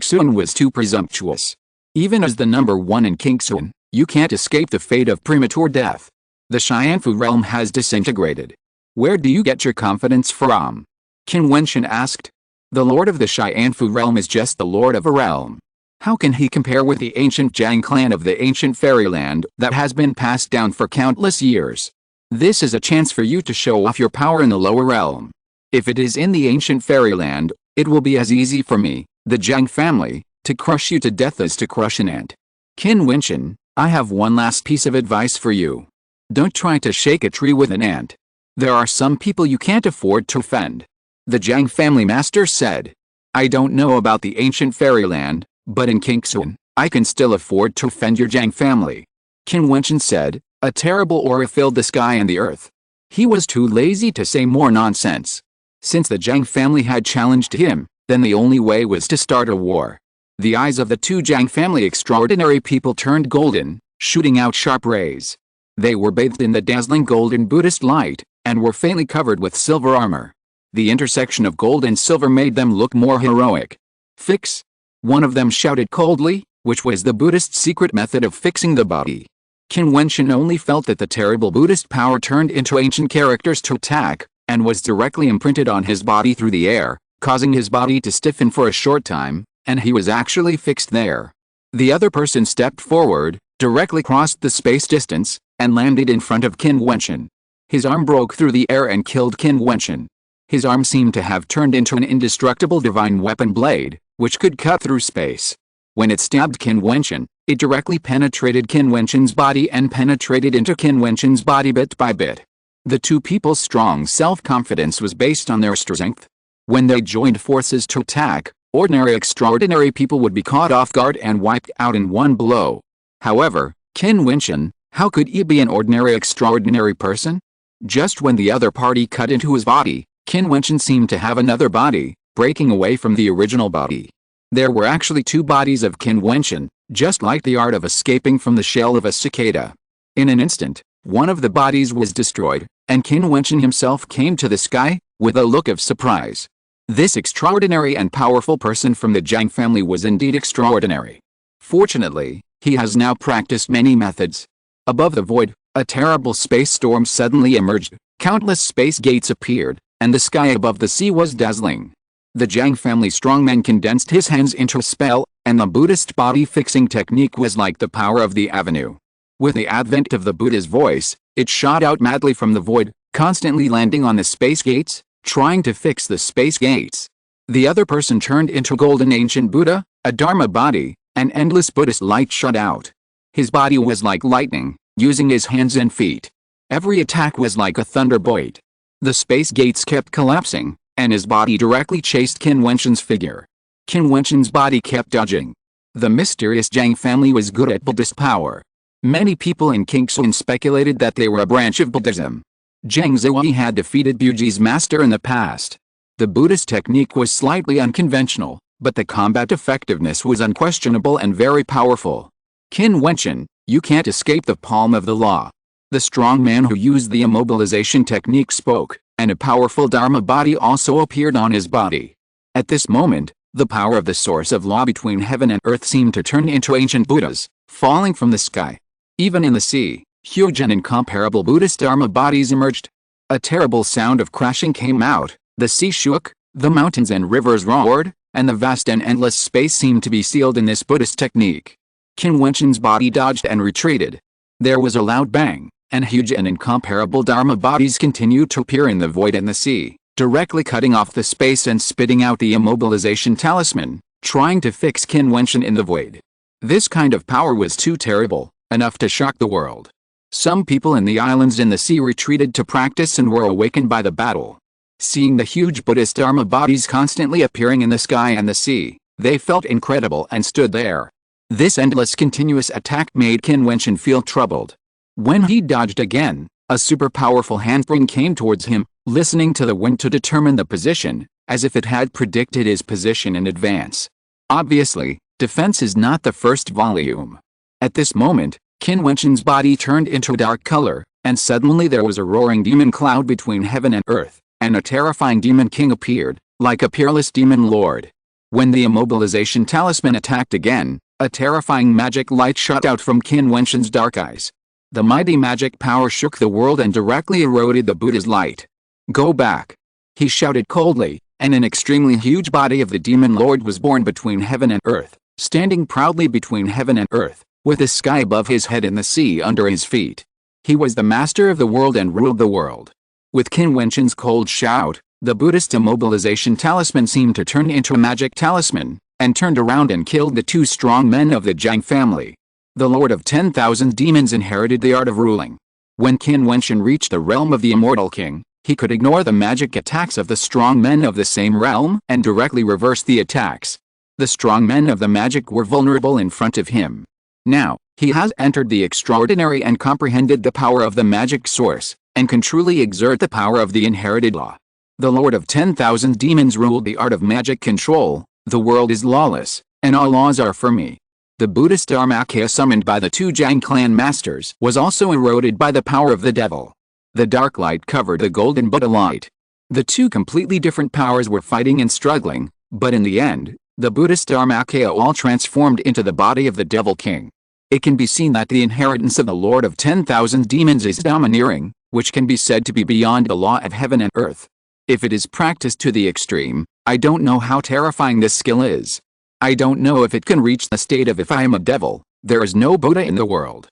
Sun was too presumptuous. Even as the number one in King Sun, you can't escape the fate of premature death. The Xianfu realm has disintegrated. Where do you get your confidence from? Qin Wentian asked. The lord of the Xianfu realm is just the lord of a realm. How can he compare with the ancient Zhang clan of the ancient fairyland that has been passed down for countless years? This is a chance for you to show off your power in the lower realm. If it is in the ancient fairyland, it will be as easy for me, the Zhang family, to crush you to death as to crush an ant. Qin Wentian, I have one last piece of advice for you. Don't try to shake a tree with an ant. There are some people you can't afford to offend. The Zhang family master said. I don't know about the ancient fairyland, but in King Sun, I can still afford to offend your Zhang family. Qin Wentian said. A terrible aura filled the sky and the earth. He was too lazy to say more nonsense. Since the Zhang family had challenged him, then the only way was to start a war. The eyes of the two Zhang family extraordinary people turned golden, shooting out sharp rays. They were bathed in the dazzling golden Buddhist light, and were faintly covered with silver armor. The intersection of gold and silver made them look more heroic. Fix? One of them shouted coldly, which was the Buddhist secret method of fixing the body. Qin Wentian only felt that the terrible Buddhist power turned into ancient characters to attack, and was directly imprinted on his body through the air, causing his body to stiffen for a short time, and he was actually fixed there. The other person stepped forward, directly crossed the space distance, and landed in front of Qin Wentian. His arm broke through the air and killed Qin Wentian. His arm seemed to have turned into an indestructible divine weapon blade, which could cut through space. When it stabbed Qin Wentian, it directly penetrated Qin Wentian's body and penetrated into Qin Wentian's body bit by bit. The two people's strong self-confidence was based on their strength. When they joined forces to attack, ordinary extraordinary people would be caught off guard and wiped out in one blow. However, Qin Wentian, how could he be an ordinary extraordinary person? Just when the other party cut into his body, Qin Wentian seemed to have another body, breaking away from the original body. There were actually two bodies of Qin Wentian, just like the art of escaping from the shell of a cicada. In an instant, one of the bodies was destroyed, and Qin Wentian himself came to the sky, with a look of surprise. This extraordinary and powerful person from the Jiang family was indeed extraordinary. Fortunately, he has now practiced many methods. Above the void, a terrible space storm suddenly emerged, countless space gates appeared, and the sky above the sea was dazzling. The Jiang family strongman condensed his hands into a spell, and the Buddhist body-fixing technique was like the power of the avenue. With the advent of the Buddha's voice, it shot out madly from the void, constantly landing on the space gates, trying to fix the space gates. The other person turned into golden ancient Buddha, a Dharma body, and endless Buddhist light shot out. His body was like lightning, using his hands and feet. Every attack was like a thunderbolt. The space gates kept collapsing, and his body directly chased Qin Wentian's figure. Qin Wentian's body kept dodging. The mysterious Jiang family was good at Buddhist power. Many people in Qingxuan speculated that they were a branch of Buddhism. Zhang Zihui had defeated Buji's master in the past. The Buddhist technique was slightly unconventional, but the combat effectiveness was unquestionable and very powerful. Qin Wentian, you can't escape the palm of the law. The strong man who used the immobilization technique spoke, and a powerful Dharma body also appeared on his body. At this moment, the power of the source of law between heaven and earth seemed to turn into ancient Buddhas, falling from the sky. Even in the sea, huge and incomparable Buddhist Dharma bodies emerged. A terrible sound of crashing came out, the sea shook, the mountains and rivers roared, and the vast and endless space seemed to be sealed in this Buddhist technique. Qin Wentian's body dodged and retreated. There was a loud bang, and huge and incomparable Dharma bodies continued to appear in the void and the sea, directly cutting off the space and spitting out the immobilization talisman, trying to fix Qin Wentian in the void. This kind of power was too terrible, enough to shock the world. Some people in the islands in the sea retreated to practice and were awakened by the battle. Seeing the huge Buddhist Dharma bodies constantly appearing in the sky and the sea, they felt incredible and stood there. This endless continuous attack made Qin Wentian feel troubled. When he dodged again, a super powerful handspring came towards him, listening to the wind to determine the position, as if it had predicted his position in advance. Obviously, defense is not the first volume. At this moment, Qin Wentian's body turned into a dark color, and suddenly there was a roaring demon cloud between heaven and earth, and a terrifying demon king appeared, like a peerless demon lord. When the immobilization talisman attacked again, a terrifying magic light shot out from Qin Wentian's dark eyes. The mighty magic power shook the world and directly eroded the Buddha's light. "Go back!" he shouted coldly, and an extremely huge body of the demon lord was born between heaven and earth, standing proudly between heaven and earth, with the sky above his head and the sea under his feet. He was the master of the world and ruled the world. With Qin Wentian's cold shout, the Buddhist immobilization talisman seemed to turn into a magic talisman, and turned around and killed the two strong men of the Jiang family. The Lord of 10,000 demons inherited the art of ruling. When Qin Wentian reached the realm of the immortal king, he could ignore the magic attacks of the strong men of the same realm and directly reverse the attacks. The strong men of the magic were vulnerable in front of him. Now, he has entered the extraordinary and comprehended the power of the magic source, and can truly exert the power of the inherited law. The Lord of 10,000 demons ruled the art of magic control. The world is lawless, and all laws are for me. The Buddhist Dharmakaya summoned by the two Jiang clan masters was also eroded by the power of the devil. The dark light covered the golden Buddha light. The two completely different powers were fighting and struggling, but in the end, the Buddhist Dharmakaya all transformed into the body of the devil king. It can be seen that the inheritance of the Lord of 10,000 demons is domineering, which can be said to be beyond the law of heaven and earth. If it is practiced to the extreme, I don't know how terrifying this skill is. I don't know if it can reach the state of if I am a devil, there is no Buddha in the world.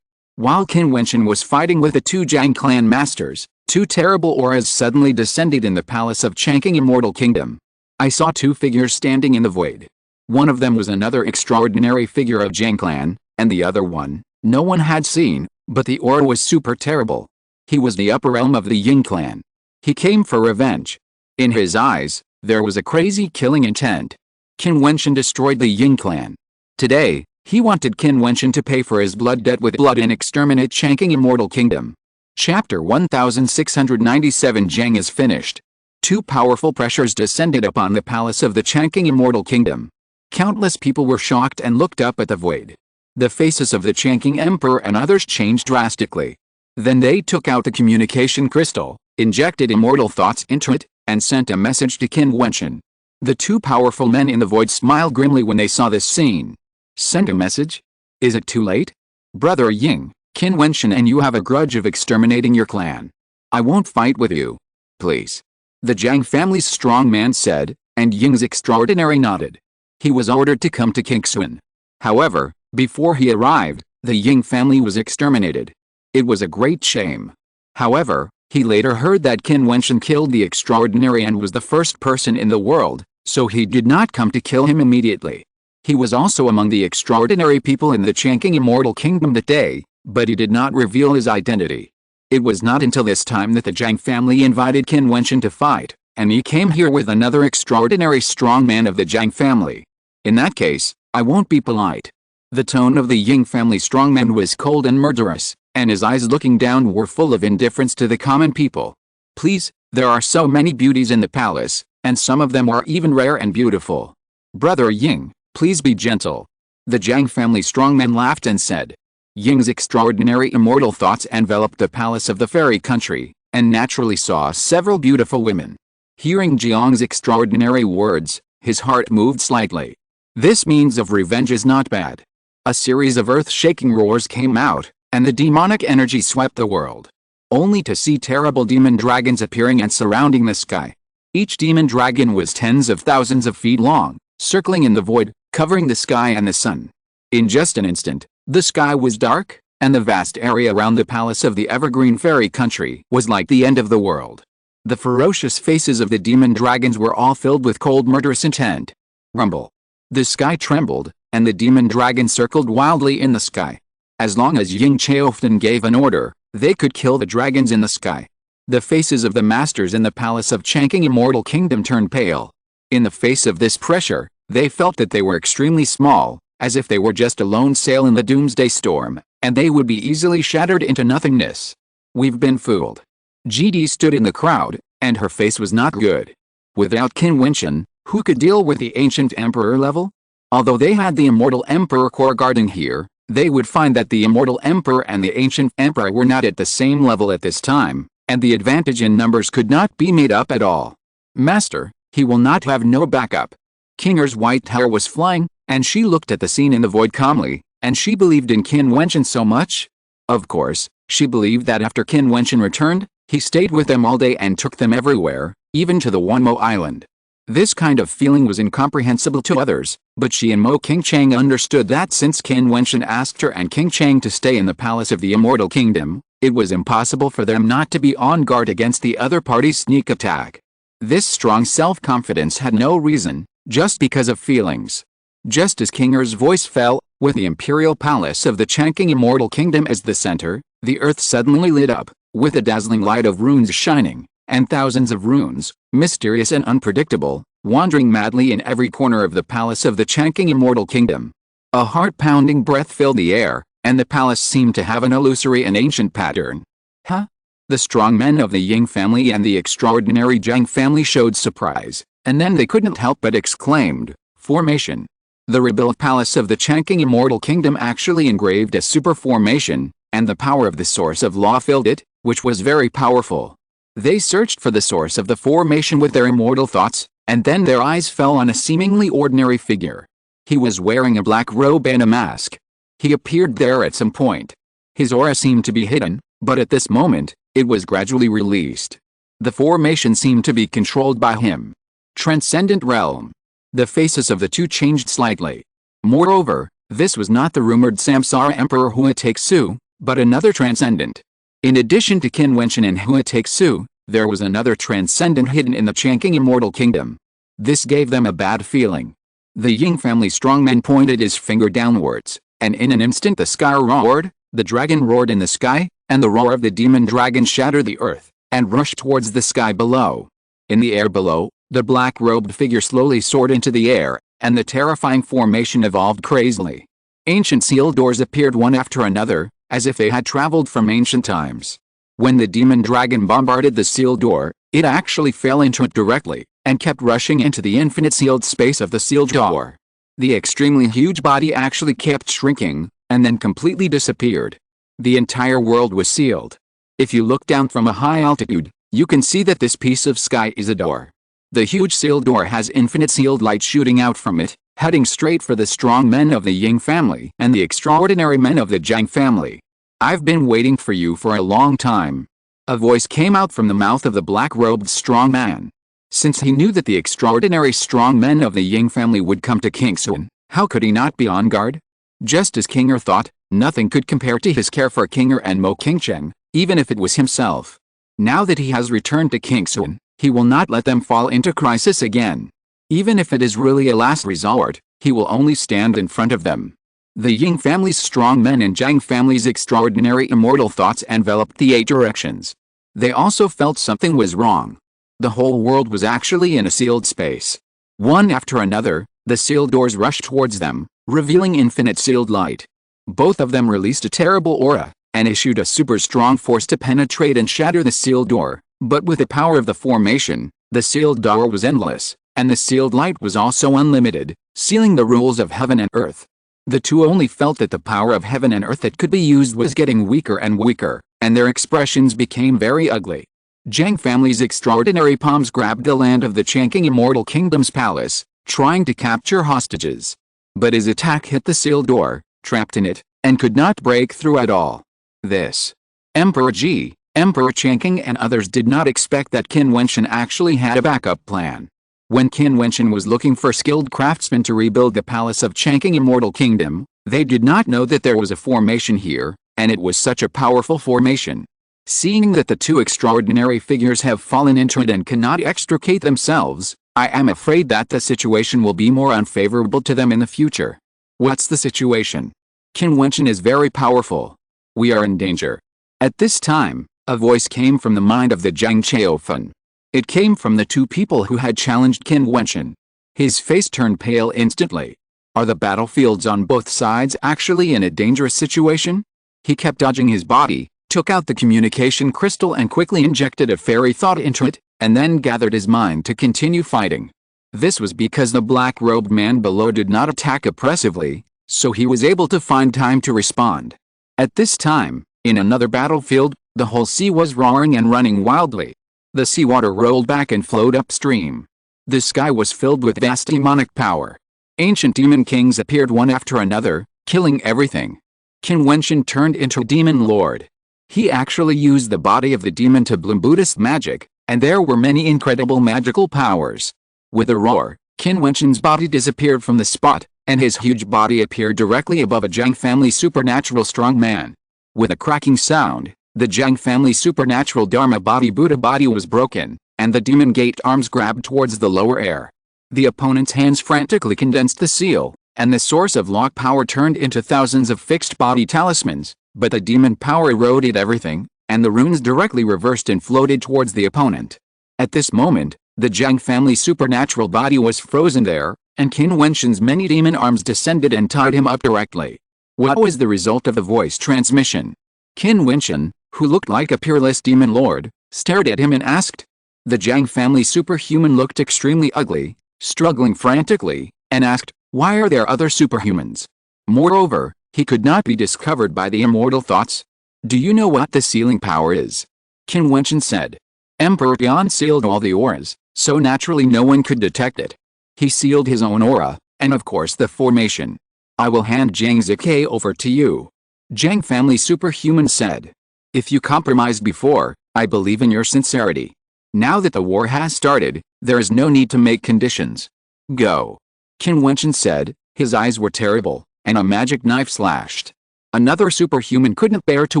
While Qin Wentian was fighting with the two Jiang clan masters, two terrible auras suddenly descended in the palace of Changqing Immortal Kingdom. I saw two figures standing in the void. One of them was another extraordinary figure of Jiang clan, and the other one, no one had seen, but the aura was super terrible. He was the upper realm of the Yin clan. He came for revenge. In his eyes, there was a crazy killing intent. Qin Wentian destroyed the Yin clan. Today, he wanted Qin Wentian to pay for his blood debt with blood and exterminate Changqing Immortal Kingdom. Chapter 1697 Jiang is finished. Two powerful pressures descended upon the palace of the Changqing Immortal Kingdom. Countless people were shocked and looked up at the void. The faces of the Changqing Emperor and others changed drastically. Then they took out the communication crystal, injected immortal thoughts into it, and sent a message to Qin Wentian. The two powerful men in the void smiled grimly when they saw this scene. Send a message? Is it too late? Brother Ying, Qin Wentian and you have a grudge of exterminating your clan. I won't fight with you. Please. The Zhang family's strong man said, and Ying's extraordinary nodded. He was ordered to come to Qingxuan. However, before he arrived, the Ying family was exterminated. It was a great shame. However, he later heard that Qin Wentian killed the extraordinary and was the first person in the world, so he did not come to kill him immediately. He was also among the extraordinary people in the Changqing Immortal Kingdom that day, but he did not reveal his identity. It was not until this time that the Zhang family invited Qin Wentian to fight, and he came here with another extraordinary strong man of the Zhang family. In that case, I won't be polite. The tone of the Ying family strongman was cold and murderous, and his eyes looking down were full of indifference to the common people. Please, there are so many beauties in the palace, and some of them are even rare and beautiful. Brother Ying, please be gentle. The Zhang family strongman laughed and said. Ying's extraordinary immortal thoughts enveloped the palace of the fairy country, and naturally saw several beautiful women. Hearing Jiang's extraordinary words, his heart moved slightly. This means of revenge is not bad. A series of earth-shaking roars came out, and the demonic energy swept the world. Only to see terrible demon dragons appearing and surrounding the sky. Each demon dragon was tens of thousands of feet long, circling in the void, covering the sky and the sun. In just an instant, the sky was dark, and the vast area around the palace of the evergreen fairy country was like the end of the world. The ferocious faces of the demon dragons were all filled with cold murderous intent. Rumble. The sky trembled, and the demon dragon circled wildly in the sky. As long as Ying Chaoftan gave an order, they could kill the dragons in the sky. The faces of the masters in the palace of Changqing Immortal Kingdom turned pale. In the face of this pressure, they felt that they were extremely small, as if they were just a lone sail in the doomsday storm, and they would be easily shattered into nothingness. We've been fooled. GD stood in the crowd, and her face was not good. Without Qin Wentian, who could deal with the ancient emperor level? Although they had the immortal emperor core guarding here, they would find that the immortal emperor and the ancient emperor were not at the same level at this time, and the advantage in numbers could not be made up at all. Master, he will not have no backup. Kinger's white hair was flying, and she looked at the scene in the void calmly, and she believed in Qin Wentian so much. Of course, she believed that after Qin Wentian returned, he stayed with them all day and took them everywhere, even to the Wanmo Island. This kind of feeling was incomprehensible to others, but she and Mo Qingchang understood that since Qin Wentian asked her and Qingchang to stay in the palace of the Immortal Kingdom, it was impossible for them not to be on guard against the other party's sneak attack. This strong self-confidence had no reason, just because of feelings. Just as Kinger's voice fell, with the imperial palace of the Changqing Immortal Kingdom as the center, the earth suddenly lit up, with a dazzling light of runes shining, and thousands of runes, mysterious and unpredictable, wandering madly in every corner of the palace of the Changqing Immortal Kingdom. A heart-pounding breath filled the air, and the palace seemed to have an illusory and ancient pattern. Huh? The strong men of the Ying family and the extraordinary Zhang family showed surprise, and then they couldn't help but exclaimed, "Formation!" The rebuilt palace of the Changqing Immortal Kingdom actually engraved a super formation, and the power of the source of law filled it, which was very powerful. They searched for the source of the formation with their immortal thoughts, and then their eyes fell on a seemingly ordinary figure. He was wearing a black robe and a mask. He appeared there at some point. His aura seemed to be hidden, but at this moment, it was gradually released. The formation seemed to be controlled by him. Transcendent realm. The faces of the two changed slightly. Moreover, this was not the rumored Samsara Emperor Hua Takesu, but another transcendent. In addition to Qin Wentian and Hua Takesu, there was another transcendent hidden in the Changqing Immortal Kingdom. This gave them a bad feeling. The Ying family strongman pointed his finger downwards, and in an instant the sky roared, the dragon roared in the sky, and the roar of the demon dragon shattered the earth, and rushed towards the sky below. In the air below, the black-robed figure slowly soared into the air, and the terrifying formation evolved crazily. Ancient sealed doors appeared one after another, as if they had traveled from ancient times. When the demon dragon bombarded the sealed door, it actually fell into it directly, and kept rushing into the infinite sealed space of the sealed door. The extremely huge body actually kept shrinking, and then completely disappeared. The entire world was sealed. If you look down from a high altitude, you can see that this piece of sky is a door. The huge sealed door has infinite sealed light shooting out from it, heading straight for the strong men of the Ying family and the extraordinary men of the Jiang family. I've been waiting for you for a long time. A voice came out from the mouth of the black-robed strong man. Since he knew that the extraordinary strong men of the Ying family would come to King Sun, how could he not be on guard? Just as King Er thought, nothing could compare to his care for King Er and Mo Qingchen, even if it was himself. Now that he has returned to King Sun, he will not let them fall into crisis again. Even if it is really a last resort, he will only stand in front of them. The Ying family's strong men and Jiang family's extraordinary immortal thoughts enveloped the 8 directions. They also felt something was wrong. The whole world was actually in a sealed space. One after another, the sealed doors rushed towards them, revealing infinite sealed light. Both of them released a terrible aura, and issued a super strong force to penetrate and shatter the sealed door, but with the power of the formation, the sealed door was endless, and the sealed light was also unlimited, sealing the rules of heaven and earth. The two only felt that the power of heaven and earth that could be used was getting weaker and weaker, and their expressions became very ugly. Jiang family's extraordinary palms grabbed the land of the Changqing Immortal Kingdom's palace, trying to capture hostages. But his attack hit the sealed door, trapped in it, and could not break through at all. This. Emperor Ji, Emperor Changqing and others did not expect that Qin Wentian actually had a backup plan. When Qin Wentian was looking for skilled craftsmen to rebuild the palace of Changqing Immortal Kingdom, they did not know that there was a formation here, and it was such a powerful formation. Seeing that the two extraordinary figures have fallen into it and cannot extricate themselves, I am afraid that the situation will be more unfavorable to them in the future. What's the situation? Qin Wentian is very powerful. We are in danger. At this time, a voice came from the mind of the Jiang Chaofan. It came from the two people who had challenged Qin Wentian. His face turned pale instantly. Are the battlefields on both sides actually in a dangerous situation? He kept dodging his body, took out the communication crystal and quickly injected a fairy thought into it, and then gathered his mind to continue fighting. This was because the black-robed man below did not attack oppressively, so he was able to find time to respond. At this time, in another battlefield, the whole sea was roaring and running wildly. The seawater rolled back and flowed upstream. The sky was filled with vast demonic power. Ancient demon kings appeared one after another, killing everything. Qin Wentian turned into a demon lord. He actually used the body of the demon to bloom Buddhist magic, and there were many incredible magical powers. With a roar, Qin Wentian's body disappeared from the spot, and his huge body appeared directly above a Jiang family supernatural strong man. With a cracking sound, the Jiang family supernatural Dharma body Buddha body was broken, and the demon gate arms grabbed towards the lower air. The opponent's hands frantically condensed the seal, and the source of lock power turned into thousands of fixed body talismans, but the demon power eroded everything, and the runes directly reversed and floated towards the opponent. At this moment, the Jiang family supernatural body was frozen there, and Qin Wentian's many demon arms descended and tied him up directly. What was the result of the voice transmission? Qin Wentian, who looked like a peerless demon lord, stared at him and asked. The Jiang family superhuman looked extremely ugly, struggling frantically, and asked, why are there other superhumans? Moreover, he could not be discovered by the immortal thoughts. Do you know what the sealing power is? Qin Wentian said. Emperor Yan sealed all the auras, so naturally no one could detect it. He sealed his own aura, and of course the formation. I will hand Jiang Zikai over to you. Jiang family superhuman said. If you compromised before, I believe in your sincerity. Now that the war has started, there is no need to make conditions. Go. Qin Wentian said, his eyes were terrible, and a magic knife slashed. Another superhuman couldn't bear to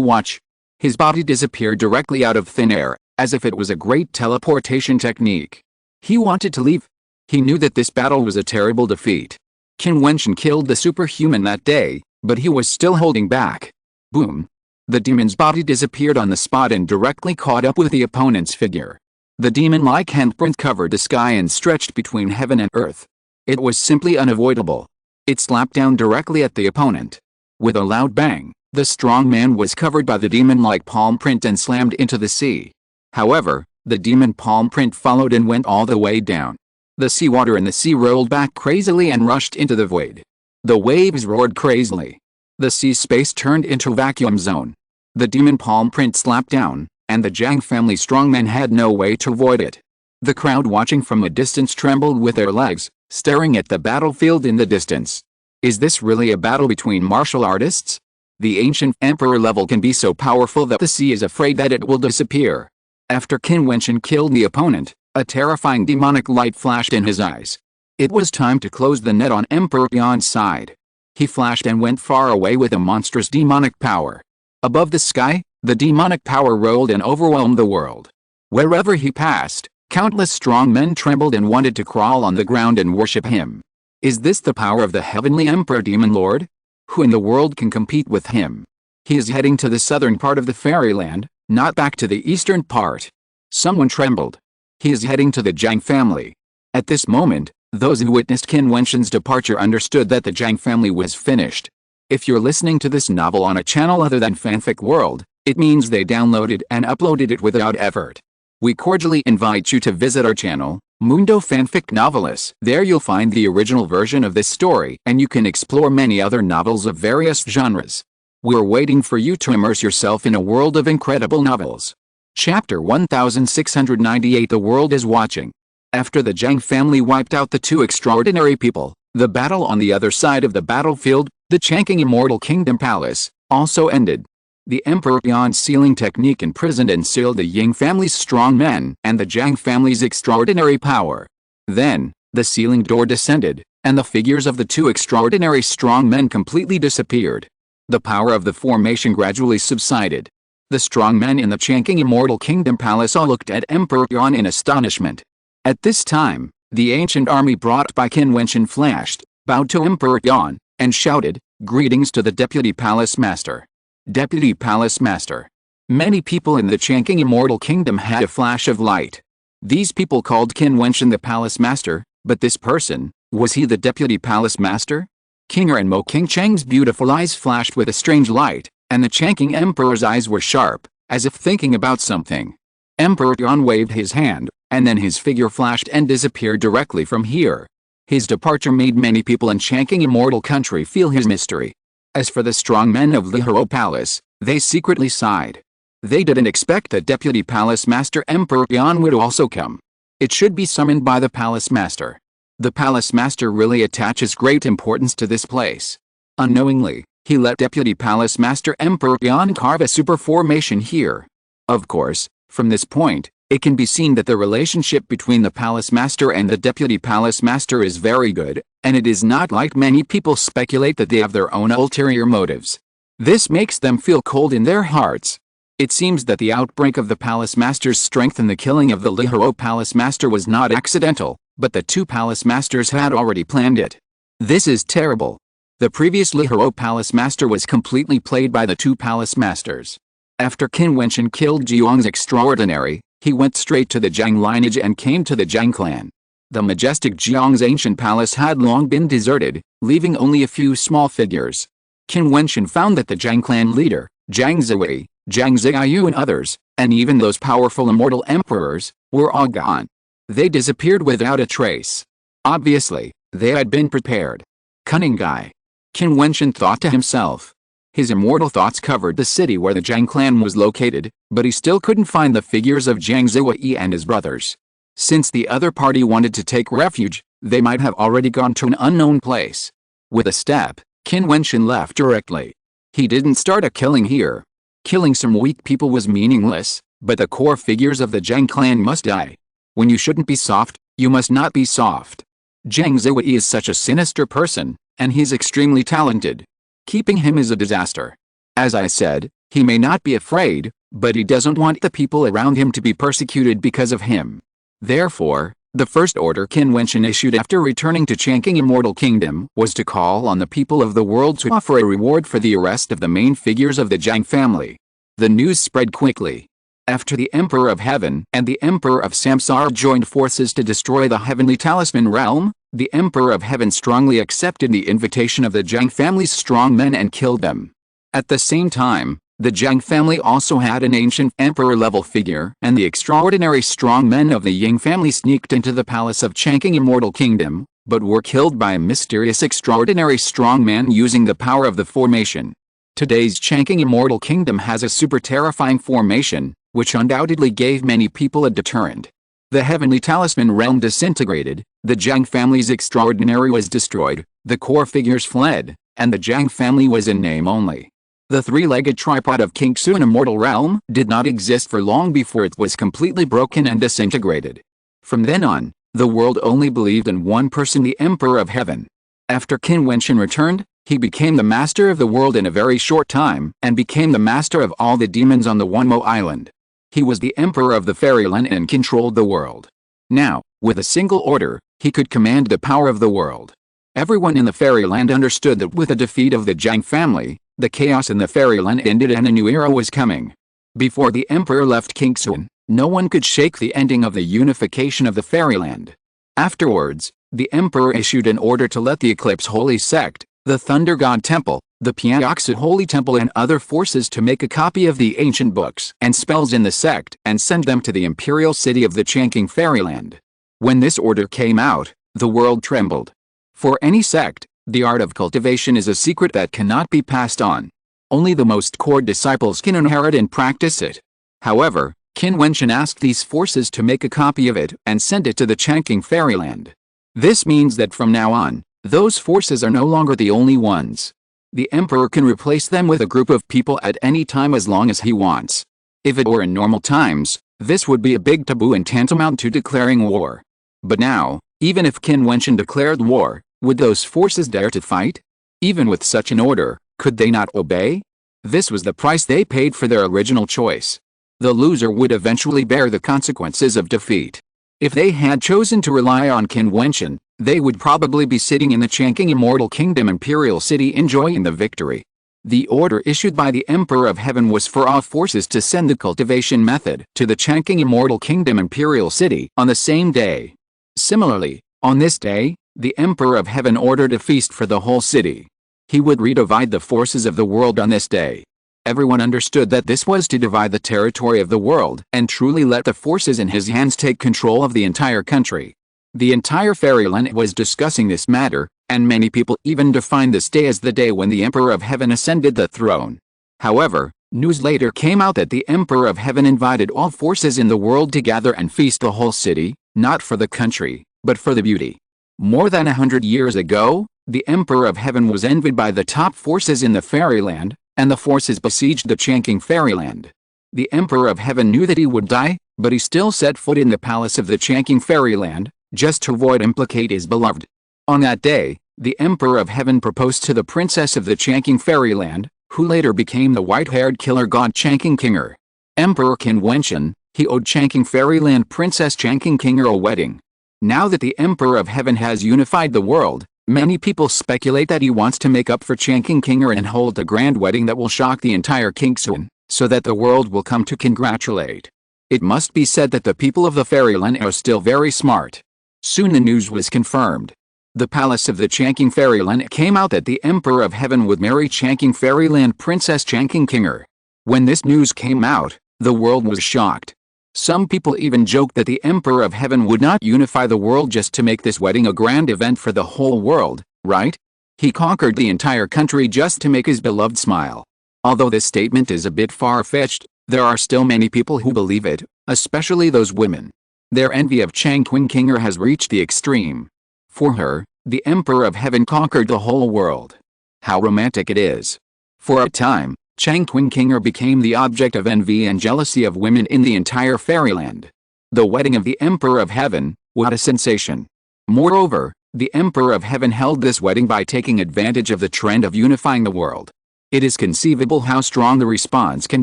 watch. His body disappeared directly out of thin air, as if it was a great teleportation technique. He wanted to leave. He knew that this battle was a terrible defeat. Qin Wentian killed the superhuman that day, but he was still holding back. Boom. The demon's body disappeared on the spot and directly caught up with the opponent's figure. The demon-like handprint covered the sky and stretched between heaven and earth. It was simply unavoidable. It slapped down directly at the opponent. With a loud bang, the strong man was covered by the demon-like palm print and slammed into the sea. However, the demon palm print followed and went all the way down. The seawater in the sea rolled back crazily and rushed into the void. The waves roared crazily. The sea space turned into a vacuum zone. The demon palm print slapped down, and the Jiang family strongmen had no way to avoid it. The crowd watching from a distance trembled with their legs, staring at the battlefield in the distance. Is this really a battle between martial artists? The ancient emperor level can be so powerful that the sea is afraid that it will disappear. After Qin Wentian killed the opponent, a terrifying demonic light flashed in his eyes. It was time to close the net on Emperor Yan's side. He flashed and went far away with a monstrous demonic power. Above the sky, the demonic power rolled and overwhelmed the world. Wherever he passed, countless strong men trembled and wanted to crawl on the ground and worship him. Is this the power of the heavenly Emperor Demon Lord? Who in the world can compete with him? He is heading to the southern part of the fairyland, not back to the eastern part. Someone trembled. He is heading to the Jiang family. At this moment, those who witnessed Qin Wentian's departure understood that the Jiang family was finished. If you're listening to this novel on a channel other than Fanfic World, it means they downloaded and uploaded it without effort. We cordially invite you to visit our channel, Mundo Fanfic Novelis. There you'll find the original version of this story and you can explore many other novels of various genres. We're waiting for you to immerse yourself in a world of incredible novels. Chapter 1698 The World is Watching. After the Jiang family wiped out the two extraordinary people, the battle on the other side of the battlefield, the Changqing Immortal Kingdom Palace, also ended. The Emperor Yan's sealing technique imprisoned and sealed the Ying family's strong men and the Jiang family's extraordinary power. Then, the sealing door descended, and the figures of the two extraordinary strong men completely disappeared. The power of the formation gradually subsided. The strong men in the Changqing Immortal Kingdom Palace all looked at Emperor Yan in astonishment. At this time, the ancient army brought by Qin Wentian flashed, bowed to Emperor Yan, and shouted, "Greetings to the Deputy Palace Master." Deputy Palace Master. Many people in the Changqing Immortal Kingdom had a flash of light. These people called Qin Wentian the Palace Master, but this person, was he the Deputy Palace Master? King and Mo King Cheng's beautiful eyes flashed with a strange light, and the Changqing Emperor's eyes were sharp, as if thinking about something. Emperor Yan waved his hand, and then his figure flashed and disappeared directly from here. His departure made many people in Changqing Immortal Country feel his mystery. As for the strong men of Lihuro Palace, they secretly sighed. They didn't expect that Deputy Palace Master Emperor Yan would also come. It should be summoned by the Palace Master. The Palace Master really attaches great importance to this place. Unknowingly, he let Deputy Palace Master Emperor Yan carve a super formation here. Of course, from this point, it can be seen that the relationship between the Palace Master and the Deputy Palace Master is very good, and it is not like many people speculate that they have their own ulterior motives. This makes them feel cold in their hearts. It seems that the outbreak of the Palace Master's strength and the killing of the Lihuro Palace Master was not accidental, but the two Palace Masters had already planned it. This is terrible. The previous Lihuro Palace Master was completely played by the two Palace Masters. After Qin Wentian killed Jiang's extraordinary, he went straight to the Jiang lineage and came to the Jiang clan. The majestic Jiang's ancient palace had long been deserted, leaving only a few small figures. Qin Wentian found that the Jiang clan leader, Jiang Ziwei, Jiang Ziyu and others, and even those powerful immortal emperors, were all gone. They disappeared without a trace. Obviously, they had been prepared. Cunning guy. Qin Wentian thought to himself. His immortal thoughts covered the city where the Jiang clan was located, but he still couldn't find the figures of Jiang Ziwei and his brothers. Since the other party wanted to take refuge, they might have already gone to an unknown place. With a step, Qin Wentian left directly. He didn't start a killing here. Killing some weak people was meaningless, but the core figures of the Jiang clan must die. When you shouldn't be soft, you must not be soft. Jiang Ziwei is such a sinister person, and he's extremely talented. Keeping him is a disaster. As I said, he may not be afraid, but he doesn't want the people around him to be persecuted because of him. Therefore, the first order Qin Wentian issued after returning to Changqing Immortal Kingdom was to call on the people of the world to offer a reward for the arrest of the main figures of the Jiang family. The news spread quickly. After the Emperor of Heaven and the Emperor of Samsara joined forces to destroy the Heavenly Talisman realm, the Emperor of Heaven strongly accepted the invitation of the Jiang family's strong men and killed them. At the same time, The Zhang family also had an ancient emperor-level figure, and the extraordinary strong men of the Ying family sneaked into the palace of Changqing Immortal Kingdom, but were killed by a mysterious extraordinary strong man using the power of the formation. Today's Changqing Immortal Kingdom has a super terrifying formation, which undoubtedly gave many people a deterrent. The heavenly talisman realm disintegrated, the Zhang family's extraordinary was destroyed, the core figures fled, and the Zhang family was in name only. The three-legged tripod of Qingxuan Immortal Realm did not exist for long before it was completely broken and disintegrated. From then on, the world only believed in one person, the Emperor of Heaven. After Qin Wentian returned, he became the master of the world in a very short time and became the master of all the demons on the Wanmo Island. He was the Emperor of the Fairyland and controlled the world. Now, with a single order, he could command the power of the world. Everyone in the Fairyland understood that with the defeat of the Zhang family, the chaos in the Fairyland ended and a new era was coming. Before the Emperor left Qingxuan, no one could shake the ending of the unification of the Fairyland. Afterwards, the Emperor issued an order to let the Eclipse Holy Sect, the Thunder God Temple, the Piaoxid Holy Temple and other forces to make a copy of the ancient books and spells in the sect and send them to the imperial city of the Changqing Fairyland. When this order came out, the world trembled. For any sect, the art of cultivation is a secret that cannot be passed on. Only the most core disciples can inherit and practice it. However, Qin Wentian asked these forces to make a copy of it and send it to the Changqing Fairyland. This means that from now on, those forces are no longer the only ones. The Emperor can replace them with a group of people at any time as long as he wants. If it were in normal times, this would be a big taboo and tantamount to declaring war. But now, even if Qin Wentian declared war, would those forces dare to fight? Even with such an order, could they not obey? This was the price they paid for their original choice. The loser would eventually bear the consequences of defeat. If they had chosen to rely on Qin Wentian, they would probably be sitting in the Changqing Immortal Kingdom Imperial City enjoying the victory. The order issued by the Emperor of Heaven was for all forces to send the cultivation method to the Changqing Immortal Kingdom Imperial City on the same day. Similarly, on this day, the Emperor of Heaven ordered a feast for the whole city. He would redivide the forces of the world on this day. Everyone understood that this was to divide the territory of the world and truly let the forces in his hands take control of the entire country. The entire Fairyland was discussing this matter, and many people even defined this day as the day when the Emperor of Heaven ascended the throne. However, news later came out that the Emperor of Heaven invited all forces in the world to gather and feast the whole city, not for the country, but for the beauty. More than 100 years ago, the Emperor of Heaven was envied by the top forces in the Fairyland, and the forces besieged the Changqing Fairyland. The Emperor of Heaven knew that he would die, but he still set foot in the palace of the Changqing Fairyland, just to avoid implicate his beloved. On that day, the Emperor of Heaven proposed to the princess of the Changqing Fairyland, who later became the white-haired killer god Changqing Kinger. Emperor Qin Wentian, he owed Changqing Fairyland Princess Changqing Kinger a wedding. Now that the Emperor of Heaven has unified the world, many people speculate that he wants to make up for Changqing Kinger and hold a grand wedding that will shock the entire Qingxuan, so that the world will come to congratulate. It must be said that the people of the Fairyland are still very smart. Soon the news was confirmed. The palace of the Changqing Fairyland came out that the Emperor of Heaven would marry Changqing Fairyland Princess Changqing Kinger. When this news came out, the world was shocked. Some people even joked that the Emperor of Heaven would not unify the world just to make this wedding a grand event for the whole world, right? He conquered the entire country just to make his beloved smile. Although this statement is a bit far-fetched, there are still many people who believe it, especially those women. Their envy of Changqing Kinger has reached the extreme. For her, the Emperor of Heaven conquered the whole world. How romantic it is. For a time, Changqing Kinger became the object of envy and jealousy of women in the entire Fairyland. The wedding of the Emperor of Heaven, what a sensation. Moreover, the Emperor of Heaven held this wedding by taking advantage of the trend of unifying the world. It is conceivable how strong the response can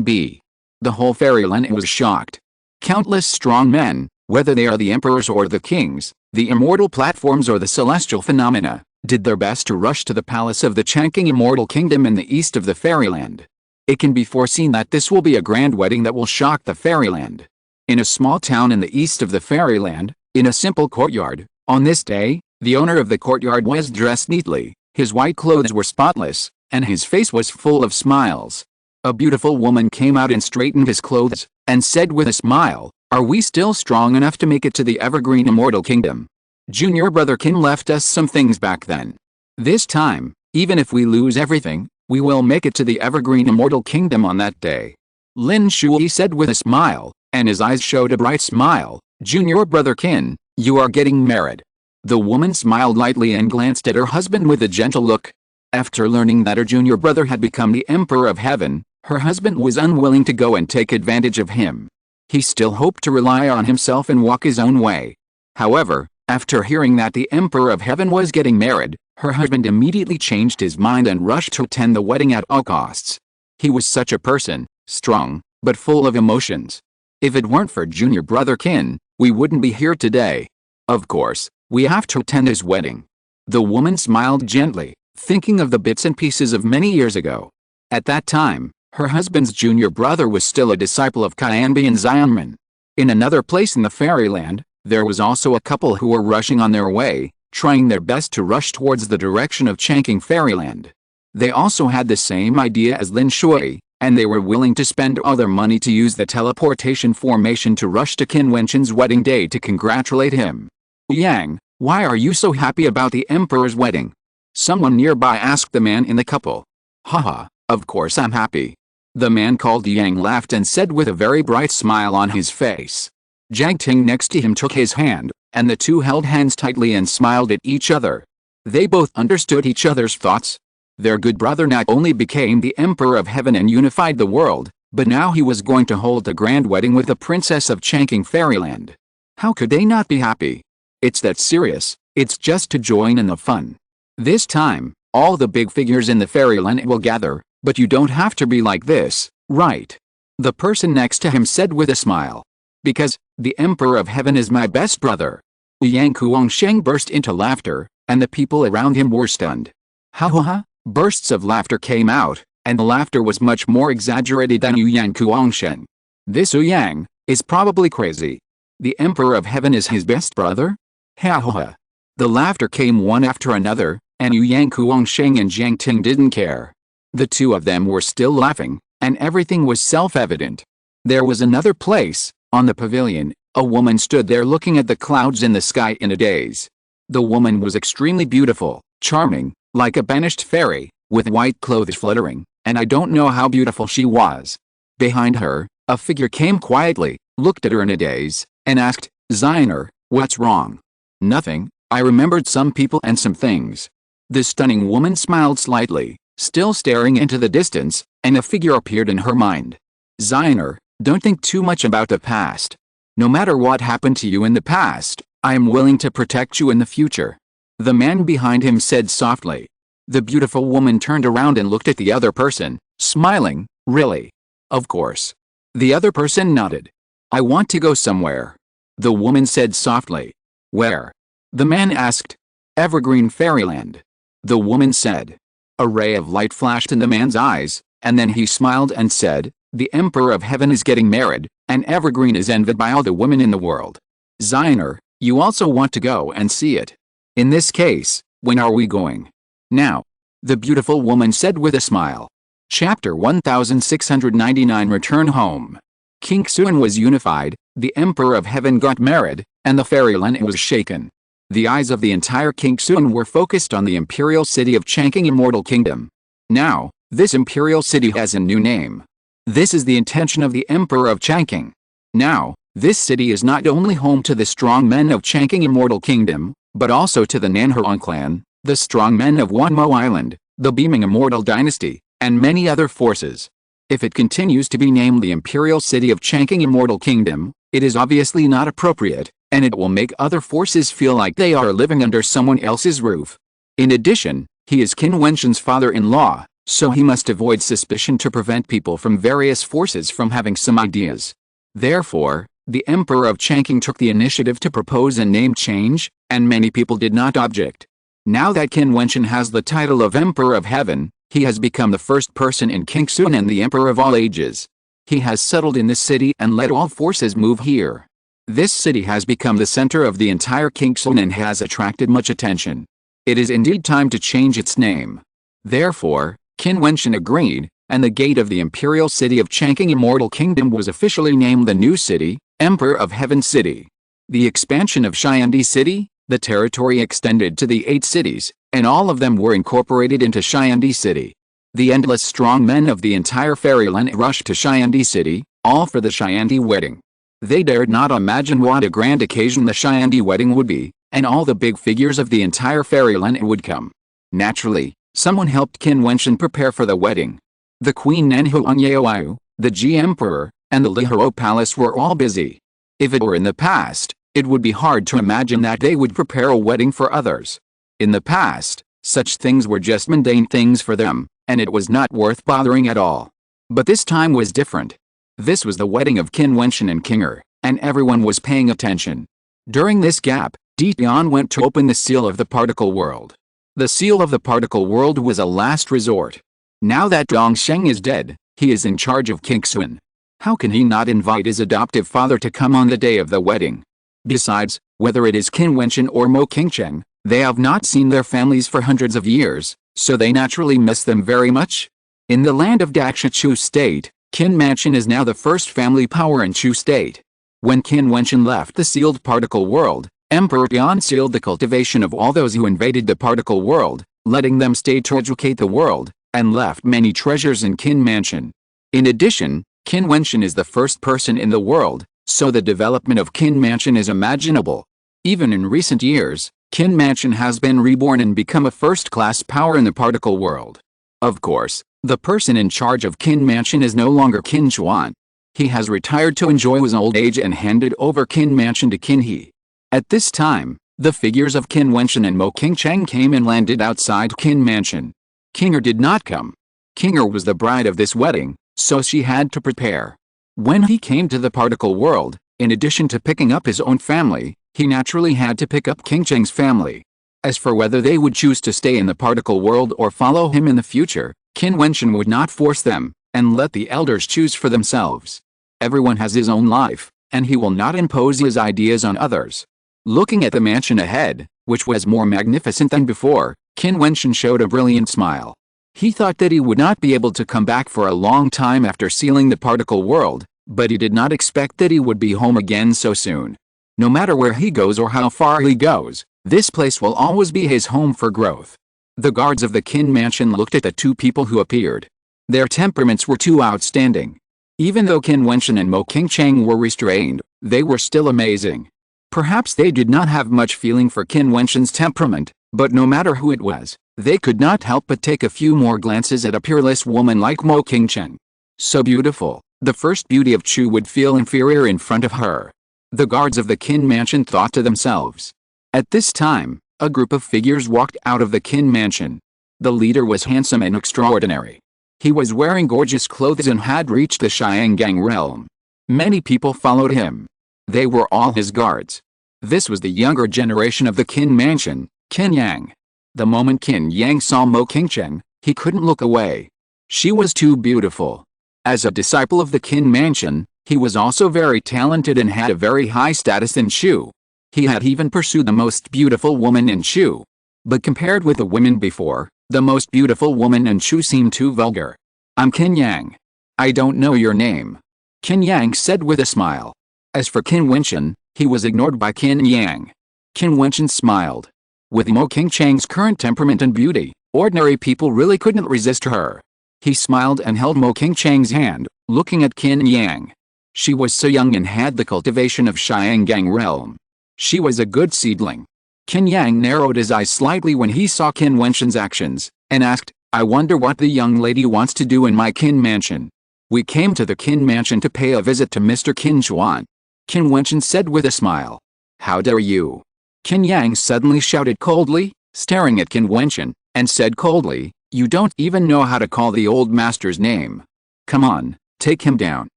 be. The whole Fairyland was shocked. Countless strong men, whether they are the emperors or the kings, the immortal platforms or the celestial phenomena, did their best to rush to the palace of the Changqing Immortal Kingdom in the east of the Fairyland. It can be foreseen that this will be a grand wedding that will shock the Fairyland. In a small town in the east of the Fairyland, in a simple courtyard, on this day, the owner of the courtyard was dressed neatly, his white clothes were spotless, and his face was full of smiles. A beautiful woman came out and straightened his clothes, and said with a smile, "Are we still strong enough to make it to the evergreen immortal kingdom? Junior brother Qin left us some things back then. This time, even if we lose everything, we will make it to the evergreen immortal kingdom on that day." Lin Shui said with a smile, and his eyes showed a bright smile, "Junior brother Qin, you are getting married." The woman smiled lightly and glanced at her husband with a gentle look. After learning that her junior brother had become the Emperor of Heaven, her husband was unwilling to go and take advantage of him. He still hoped to rely on himself and walk his own way. However, after hearing that the Emperor of Heaven was getting married, her husband immediately changed his mind and rushed to attend the wedding at all costs. He was such a person, strong, but full of emotions. If it weren't for junior brother Qin, we wouldn't be here today. Of course, we have to attend his wedding. The woman smiled gently, thinking of the bits and pieces of many years ago. At that time, her husband's junior brother was still a disciple of Qianbian Xianmen. In another place in the fairyland, there was also a couple who were rushing on their way, trying their best to rush towards the direction of Changqing Fairyland. They also had the same idea as Lin Shui, and they were willing to spend all their money to use the teleportation formation to rush to Qin Wentian's wedding day to congratulate him. "Yang, why are you so happy about the Emperor's wedding?" someone nearby asked the man in the couple. "Haha, of course I'm happy." The man called Yang laughed and said with a very bright smile on his face. Jiang Ting next to him took his hand, and the two held hands tightly and smiled at each other. They both understood each other's thoughts. Their good brother not only became the Emperor of Heaven and unified the world, but now he was going to hold a grand wedding with the princess of Changqing Fairyland. How could they not be happy? It's that serious, it's just to join in the fun. This time, all the big figures in the fairyland will gather, but you don't have to be like this, right? The person next to him said with a smile. "Because, the Emperor of Heaven is my best brother." Yang Kuangsheng burst into laughter, and the people around him were stunned. Ha ha ha! Bursts of laughter came out, and the laughter was much more exaggerated than Yang Kuangsheng. "This Yang is probably crazy. The Emperor of Heaven is his best brother? Ha ha ha!" The laughter came one after another, and Yang Kuangsheng and Jiang Ting didn't care. The two of them were still laughing, and everything was self-evident. There was another place, on the pavilion, a woman stood there looking at the clouds in the sky in a daze. The woman was extremely beautiful, charming, like a banished fairy, with white clothes fluttering, and I don't know how beautiful she was. Behind her, a figure came quietly, looked at her in a daze, and asked, "Ziner, what's wrong?" "Nothing, I remembered some people and some things." The stunning woman smiled slightly, still staring into the distance, and a figure appeared in her mind. "Ziner, don't think too much about the past. No matter what happened to you in the past, I am willing to protect you in the future." The man behind him said softly. The beautiful woman turned around and looked at the other person, smiling. "Really? Of course." The other person nodded. "I want to go somewhere." The woman said softly. "Where?" The man asked. "Evergreen Fairyland." The woman said. A ray of light flashed in the man's eyes, and then he smiled and said, "The Emperor of Heaven is getting married, and Evergreen is envied by all the women in the world. Ziner, you also want to go and see it. In this case, when are we going?" "Now," the beautiful woman said with a smile. Chapter 1699 Return Home. King Xuan was unified, the Emperor of Heaven got married, and the fairyland was shaken. The eyes of the entire King Xuan were focused on the imperial city of Changqing Immortal Kingdom. Now, this imperial city has a new name. This is the intention of the Emperor of Changqing. Now, this city is not only home to the strong men of Changqing Immortal Kingdom, but also to the Nanhuang clan, the strong men of Wanmo Island, the Beaming Immortal Dynasty, and many other forces. If it continues to be named the Imperial City of Changqing Immortal Kingdom, it is obviously not appropriate, and it will make other forces feel like they are living under someone else's roof. In addition, he is Qin Wentian's father-in-law, so he must avoid suspicion to prevent people from various forces from having some ideas. Therefore, the Emperor of Changqing took the initiative to propose a name change, and many people did not object. Now that Qin Wentian has the title of Emperor of Heaven, he has become the first person in King Xuan and the Emperor of all ages. He has settled in this city and let all forces move here. This city has become the center of the entire King Xuan and has attracted much attention. It is indeed time to change its name. Therefore, Qin Wentian agreed, and the gate of the imperial city of Changqing Immortal Kingdom was officially named the new city, Emperor of Heaven City. The expansion of Xiandi City, the territory extended to the 8 cities, and all of them were incorporated into Xiandi City. The endless strong men of the entire fairyland rushed to Xiandi City, all for the Xiandi wedding. They dared not imagine what a grand occasion the Xiandi wedding would be, and all the big figures of the entire fairyland would come. Naturally, someone helped Qin Wentian prepare for the wedding. The Queen Nanhuangyaoyu, the Ji Emperor, and the Lihuro Palace were all busy. If it were in the past, it would be hard to imagine that they would prepare a wedding for others. In the past, such things were just mundane things for them, and it was not worth bothering at all. But this time was different. This was the wedding of Qin Wentian and Kinger, and everyone was paying attention. During this gap, Jiutian went to open the seal of the particle world. The seal of the particle world was a last resort. Now that Dongsheng is dead, he is in charge of Qingxuan. How can he not invite his adoptive father to come on the day of the wedding? Besides, whether it is Qin Wentian or Mo Qingcheng, they have not seen their families for hundreds of years, so they naturally miss them very much. In the land of Daksha State, Qin Mansion is now the first family power in Chu State. When Qin Wentian left the sealed particle world, Emperor Tian sealed the cultivation of all those who invaded the particle world, letting them stay to educate the world, and left many treasures in Qin Mansion. In addition, Qin Wentian is the first person in the world, so the development of Qin Mansion is imaginable. Even in recent years, Qin Mansion has been reborn and become a first-class power in the particle world. Of course, the person in charge of Qin Mansion is no longer Qin Chuan. He has retired to enjoy his old age and handed over Qin Mansion to Qin He. At this time, the figures of Qin Wentian and Mo Qingcheng came and landed outside Qin Mansion. Kinger did not come. Kinger was the bride of this wedding, so she had to prepare. When he came to the particle world, in addition to picking up his own family, he naturally had to pick up Qingcheng's family. As for whether they would choose to stay in the particle world or follow him in the future, Qin Wentian would not force them, and let the elders choose for themselves. Everyone has his own life, and he will not impose his ideas on others. Looking at the mansion ahead, which was more magnificent than before, Qin Wentian showed a brilliant smile. He thought that he would not be able to come back for a long time after sealing the particle world, but he did not expect that he would be home again so soon. No matter where he goes or how far he goes, this place will always be his home for growth. The guards of the Qin Mansion looked at the two people who appeared. Their temperaments were too outstanding. Even though Qin Wentian and Mo Qingcheng were restrained, they were still amazing. Perhaps they did not have much feeling for Qin Wentian's temperament, but no matter who it was, they could not help but take a few more glances at a peerless woman like Mo Qingcheng. So beautiful, the first beauty of Chu would feel inferior in front of her. The guards of the Qin Mansion thought to themselves. At this time, a group of figures walked out of the Qin Mansion. The leader was handsome and extraordinary. He was wearing gorgeous clothes and had reached the Xiangang realm. Many people followed him. They were all his guards. This was the younger generation of the Qin Mansion, Qin Yang. The moment Qin Yang saw Mo Qingcheng, he couldn't look away. She was too beautiful. As a disciple of the Qin Mansion, he was also very talented and had a very high status in Chu. He had even pursued the most beautiful woman in Chu. But compared with the women before, the most beautiful woman in Chu seemed too vulgar. "I'm Qin Yang. I don't know your name," Qin Yang said with a smile. As for Qin Wentian, he was ignored by Qin Yang. Qin Wentian smiled. With Mo Qingcheng's current temperament and beauty, ordinary people really couldn't resist her. He smiled and held Mo Qingcheng's hand, looking at Qin Yang. She was so young and had the cultivation of Xiangang realm. She was a good seedling. Qin Yang narrowed his eyes slightly when he saw Qin Wentian's actions, and asked, "I wonder what the young lady wants to do in my Qin Mansion." "We came to the Qin Mansion to pay a visit to Mr. Qin Chuan," Qin Wentian said with a smile. "How dare you?" Qin Yang suddenly shouted coldly, staring at Qin Wentian, and said coldly, "You don't even know how to call the old master's name. Come on, take him down."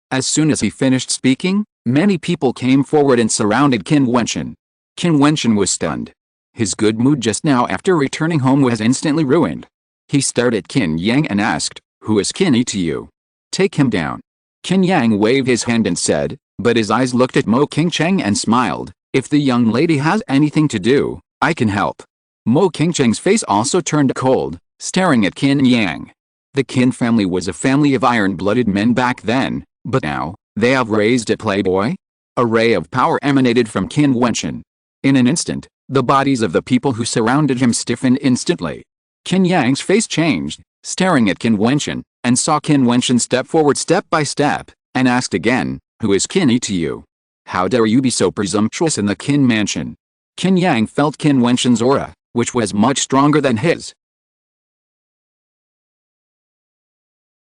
As soon as he finished speaking, many people came forward and surrounded Qin Wentian. Qin Wentian was stunned. His good mood just now after returning home was instantly ruined. He stared at Qin Yang and asked, "Who is Qin Yi to you? Take him down." Qin Yang waved his hand and said, but his eyes looked at Mo Qingcheng and smiled, "If the young lady has anything to do, I can help." Mo Qingcheng's face also turned cold, staring at Qin Yang. The Qin family was a family of iron-blooded men back then, but now, they have raised a playboy? A ray of power emanated from Qin Wentian. In an instant, the bodies of the people who surrounded him stiffened instantly. Qin Yang's face changed, staring at Qin Wentian, and saw Qin Wentian step forward step by step, and asked again, "Who is Qin to you? How dare you be so presumptuous in the Qin mansion?" Qin Yang felt Qin Wentian's aura, which was much stronger than his.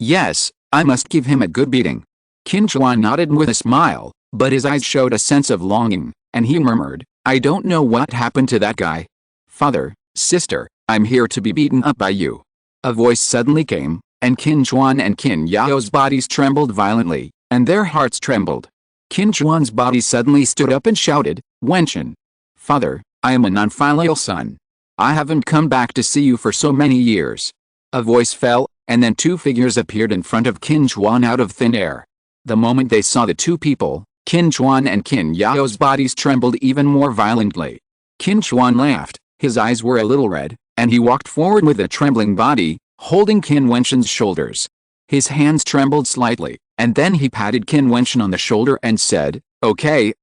"Yes, I must give him a good beating." Qin Chuan nodded with a smile, but his eyes showed a sense of longing, and he murmured, "I don't know what happened to that guy. Father, sister, I'm here to be beaten up by you." A voice suddenly came, and Qin Chuan and Qin Yao's bodies trembled violently, and their hearts trembled. Qin Chuan's body suddenly stood up and shouted, "Wentian! Father, I am a non-filial son. I haven't come back to see you for so many years." A voice fell, and then two figures appeared in front of Qin Chuan out of thin air. The moment they saw the two people, Qin Chuan and Qin Yao's bodies trembled even more violently. Qin Chuan laughed, his eyes were a little red, and he walked forward with a trembling body, holding Qin Wentian's shoulders. His hands trembled slightly, and then he patted Qin Wentian on the shoulder and said, Okay,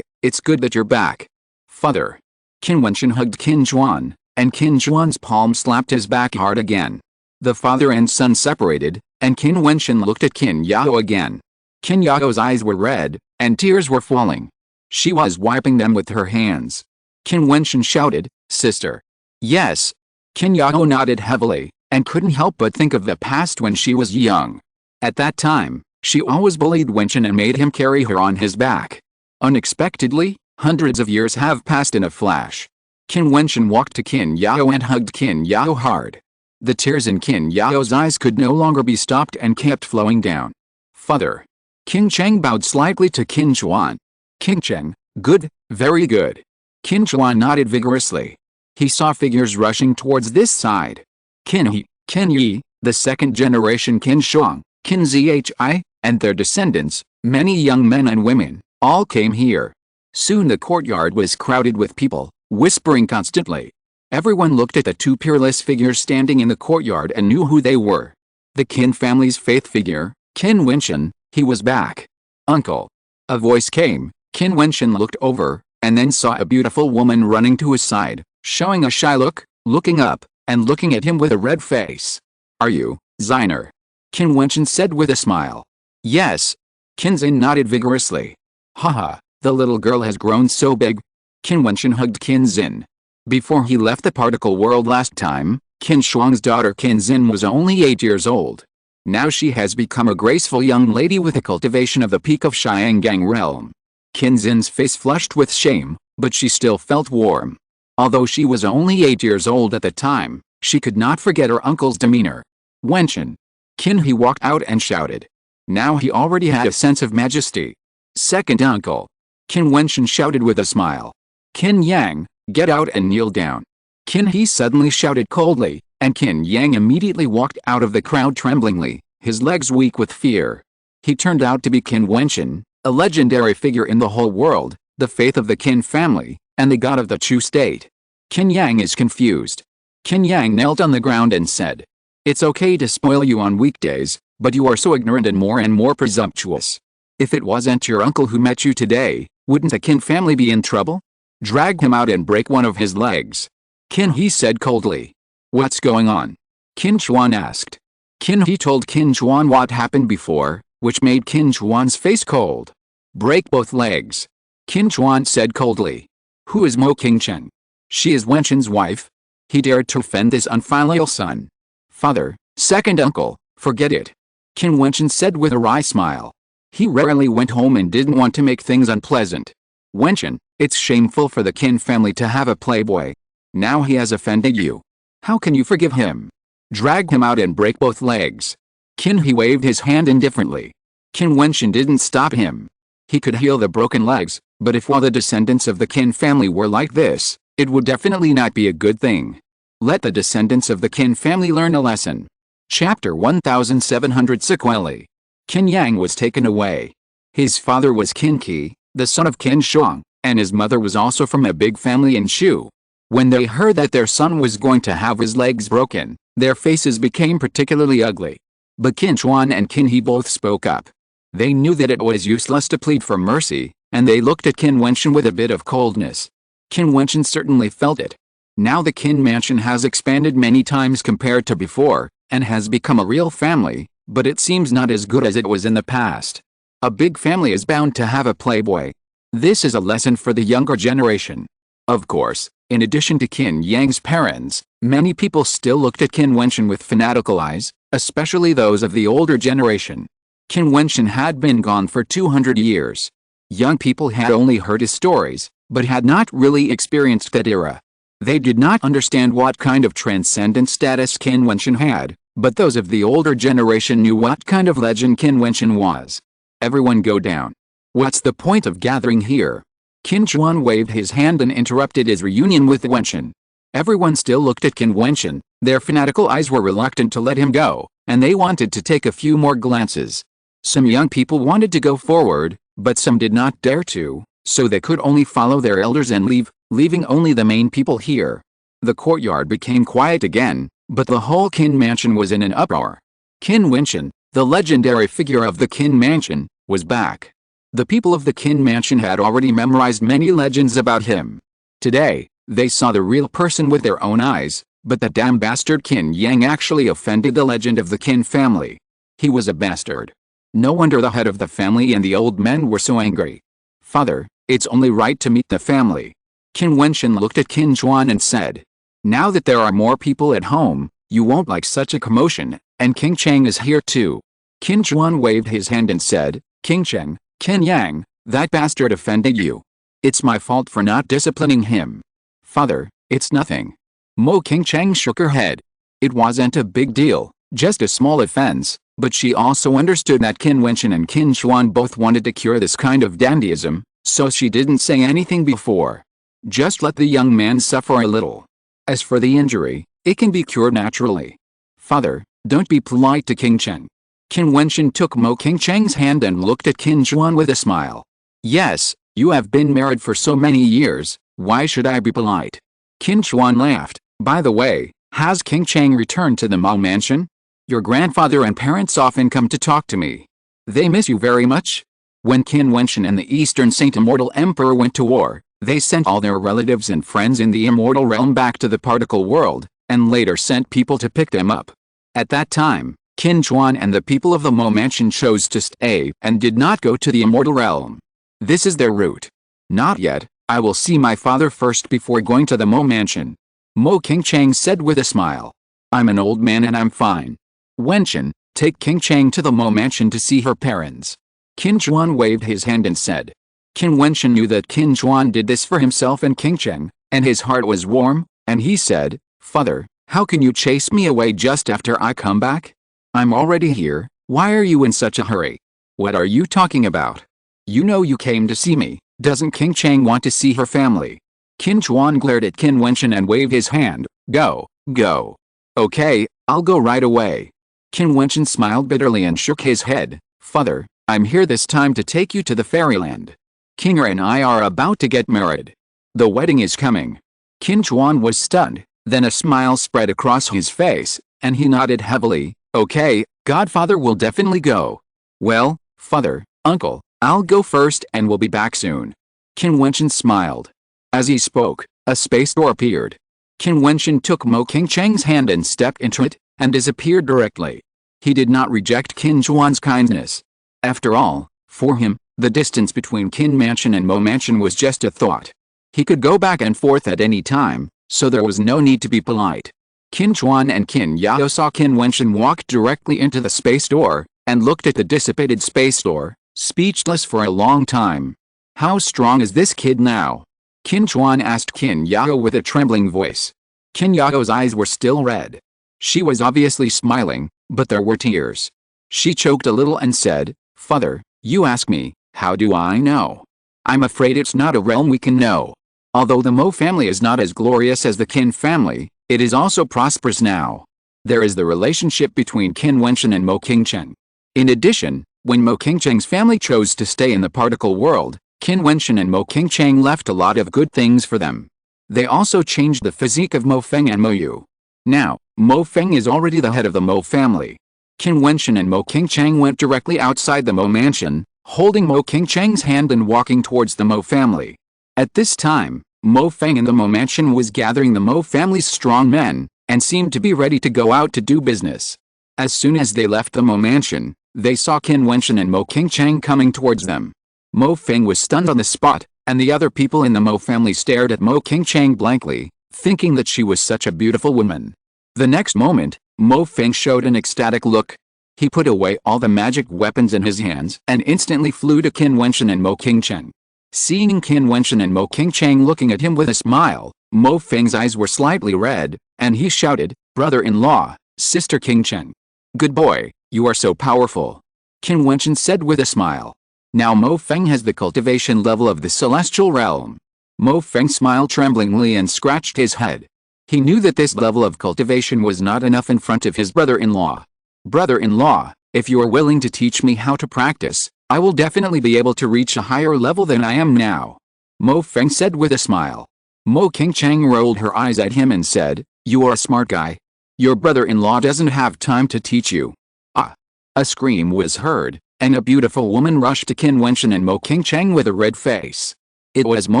it's good that you're back. Father." Qin Wentian hugged Qin Chuan, and Qin Chuan's palm slapped his back hard again. The father and son separated, and Qin Wentian looked at Qin Yao again. Qin Yao's eyes were red, and tears were falling. She was wiping them with her hands. Qin Wentian shouted, "Sister." "Yes." Qin Yao nodded heavily, and couldn't help but think of the past when she was young. At that time, she always bullied Wentian and made him carry her on his back. Unexpectedly, hundreds of years have passed in a flash. Qin Wentian walked to Qin Yao and hugged Qin Yao hard. The tears in Qin Yao's eyes could no longer be stopped and kept flowing down. "Father." Qin Cheng bowed slightly to Qin Chuan. "Qin Cheng, good, very good." Qin Chuan nodded vigorously. He saw figures rushing towards this side. Qin He, Qin Yi, the second-generation Qin Shuang, Qin Zhi, and their descendants, many young men and women, all came here. Soon the courtyard was crowded with people, whispering constantly. Everyone looked at the two peerless figures standing in the courtyard and knew who they were. The Qin family's faith figure, Qin Wentian, he was back. "Uncle." A voice came. Qin Wentian looked over, and then saw a beautiful woman running to his side, showing a shy look, looking up, and looking at him with a red face. "Are you, Ziner?" Qin Wentian said with a smile. "Yes." Qin Zin nodded vigorously. "Haha, the little girl has grown so big." Qin Wentian hugged Qin Zin. Before he left the particle world last time, Qin Shuang's daughter Qin Zin was only 8 years old. Now she has become a graceful young lady with a cultivation of the peak of Xiangang realm. Qin Zin's face flushed with shame, but she still felt warm. Although she was only 8 years old at the time, she could not forget her uncle's demeanor. "Wentian." Qin He walked out and shouted. Now he already had a sense of majesty. "Second uncle." Qin Wentian shouted with a smile. "Qin Yang, get out and kneel down." Qin He suddenly shouted coldly, and Qin Yang immediately walked out of the crowd tremblingly, his legs weak with fear. He turned out to be Qin Wentian, a legendary figure in the whole world, the faith of the Qin family, and the god of the true state. Qin Yang is confused. Qin Yang knelt on the ground and said, "It's okay to spoil you on weekdays, but you are so ignorant and more presumptuous. If it wasn't your uncle who met you today, wouldn't the Qin family be in trouble? Drag him out and break one of his legs." Qin He said coldly. "What's going on?" Qin Chuan asked. Qin He told Qin Chuan what happened before, which made Qin Chuan's face cold. "Break both legs." Qin Chuan said coldly. "Who is Mo Qingcheng? She is Wentian's wife. He dared to offend this unfilial son. Father, second uncle, forget it." Qin Wentian said with a wry smile. He rarely went home and didn't want to make things unpleasant. "Wentian, it's shameful for the Qin family to have a playboy. Now he has offended you. How can you forgive him? Drag him out and break both legs." Qin He waved his hand indifferently. Qin Wentian didn't stop him. He could heal the broken legs, but if all the descendants of the Qin family were like this, it would definitely not be a good thing. Let the descendants of the Qin family learn a lesson. Chapter 1700 Sequelae. Qin Yang was taken away. His father was Qin Qi, the son of Qin Shuang, and his mother was also from a big family in Shu. When they heard that their son was going to have his legs broken, Their faces became particularly ugly. But Qin Chuan and Qin He both spoke up. They knew that it was useless to plead for mercy, and they looked at Qin Wentian with a bit of coldness. Qin Wentian certainly felt it. Now the Qin mansion has expanded many times compared to before, and has become a real family, but it seems not as good as it was in the past. A big family is bound to have a playboy. This is a lesson for the younger generation. Of course, in addition to Qin Yang's parents, many people still looked at Qin Wentian with fanatical eyes, especially those of the older generation. Qin Wentian had been gone for 200 years. Young people had only heard his stories, but had not really experienced that era. They did not understand what kind of transcendent status Qin Wentian had, but those of the older generation knew what kind of legend Qin Wentian was. Everyone go down. What's the point of gathering here? Qin Chuan waved his hand and interrupted his reunion with Wentian. Everyone still looked at Qin Wentian. Their fanatical eyes were reluctant to let him go, and they wanted to take a few more glances. Some young people wanted to go forward, but some did not dare to, so they could only follow their elders and leave, leaving only the main people here. The courtyard became quiet again, but the whole Qin mansion was in an uproar. Qin Wentian, the legendary figure of the Qin mansion, was back. The people of the Qin mansion had already memorized many legends about him. Today, they saw the real person with their own eyes, but that damn bastard Qin Yang actually offended the legend of the Qin family. He was a bastard. No wonder the head of the family and the old men were so angry. Father, it's only right to meet the family. Qin Wentian looked at Qin Chuan and said, now that there are more people at home, you won't like such a commotion, and King Cheng is here too. Qin Chuan waved his hand and said, King Cheng, Qin Yang, that bastard offended you. It's my fault for not disciplining him. Father, it's nothing. Mo King Cheng shook her head. It wasn't a big deal, just a small offense, but she also understood that Qin Wentian and Qin Chuan both wanted to cure this kind of dandyism, so she didn't say anything before. Just let the young man suffer a little. As for the injury, it can be cured naturally. Father, don't be polite to King Cheng. Qin Wentian took Mo King Cheng's hand and looked at Qin Chuan with a smile. Yes, you have been married for so many years, why should I be polite? Qin Chuan laughed. By the way, has King Cheng returned to the Mao mansion? Your grandfather and parents often come to talk to me. They miss you very much? When Qin Wentian and the Eastern Saint Immortal Emperor went to war, they sent all their relatives and friends in the immortal realm back to the particle world, and later sent people to pick them up. At that time, Qin Chuan and the people of the Mo mansion chose to stay and did not go to the immortal realm. This is their route. Not yet, I will see my father first before going to the Mo mansion. Mo King Cheng said with a smile. I'm an old man and I'm fine. Wentian, take King Cheng to the Mo mansion to see her parents. Qin Chuan waved his hand and said. Qin Wentian knew that Qin Chuan did this for himself and King Cheng, and his heart was warm, and he said, Father, how can you chase me away just after I come back? I'm already here, why are you in such a hurry? What are you talking about? You know you came to see me, doesn't King Cheng want to see her family? Qin Chuan glared at Qin Wentian and waved his hand, go, go. Okay, I'll go right away. Qin Wentian smiled bitterly and shook his head, Father, I'm here this time to take you to the fairyland. Kinger and I are about to get married. The wedding is coming. Qin Chuan was stunned, then a smile spread across his face, and he nodded heavily, okay, Godfather will definitely go. Well, Father, Uncle, I'll go first and we'll be back soon. Qin Wentian smiled. As he spoke, a space door appeared. Qin Wentian took Mo King Cheng's hand and stepped into it, and disappeared directly. He did not reject Qin Chuan's kindness. After all, for him, the distance between Qin Mansion and Mo Mansion was just a thought. He could go back and forth at any time, so there was no need to be polite. Qin Chuan and Qin Yao saw Qin Wentian walk directly into the space door, and looked at the dissipated space door, speechless for a long time. How strong is this kid now? Qin Chuan asked Qin Yao with a trembling voice. Qin Yao's eyes were still red. She was obviously smiling, but there were tears. She choked a little and said, Father, you ask me, how do I know? I'm afraid it's not a realm we can know. Although the Mo family is not as glorious as the Qin family, it is also prosperous now. There is the relationship between Qin Wentian and Mo King Cheng. In addition, when Mo King Cheng's family chose to stay in the particle world, Qin Wentian and Mo King Cheng left a lot of good things for them. They also changed the physique of Mo Feng and Mo Yu. Now, Mo Feng is already the head of the Mo family. Qin Wentian and Mo Qingchang went directly outside the Mo mansion, holding Mo Qingchang's hand and walking towards the Mo family. At this time, Mo Feng in the Mo mansion was gathering the Mo family's strong men, and seemed to be ready to go out to do business. As soon as they left the Mo mansion, they saw Qin Wentian and Mo Qingchang coming towards them. Mo Feng was stunned on the spot, and the other people in the Mo family stared at Mo Qingchang blankly, thinking that she was such a beautiful woman. The next moment, Mo Feng showed an ecstatic look. He put away all the magic weapons in his hands and instantly flew to Qin Wentian and Mo Qingchang. Seeing Qin Wentian and Mo Qingchang looking at him with a smile, Mo Feng's eyes were slightly red, and he shouted, "Brother-in-law, Sister Qingchang. Good boy, you are so powerful," Qin Wentian said with a smile. Now Mo Feng has the cultivation level of the celestial realm. Mo Feng smiled tremblingly and scratched his head. He knew that this level of cultivation was not enough in front of his brother-in-law. "Brother-in-law, if you are willing to teach me how to practice, I will definitely be able to reach a higher level than I am now," Mo Feng said with a smile. Mo Qingchang rolled her eyes at him and said, "You are a smart guy. Your brother-in-law doesn't have time to teach you." Ah! A scream was heard, and a beautiful woman rushed to Qin Wentian and Mo Qingchang with a red face. It was Mo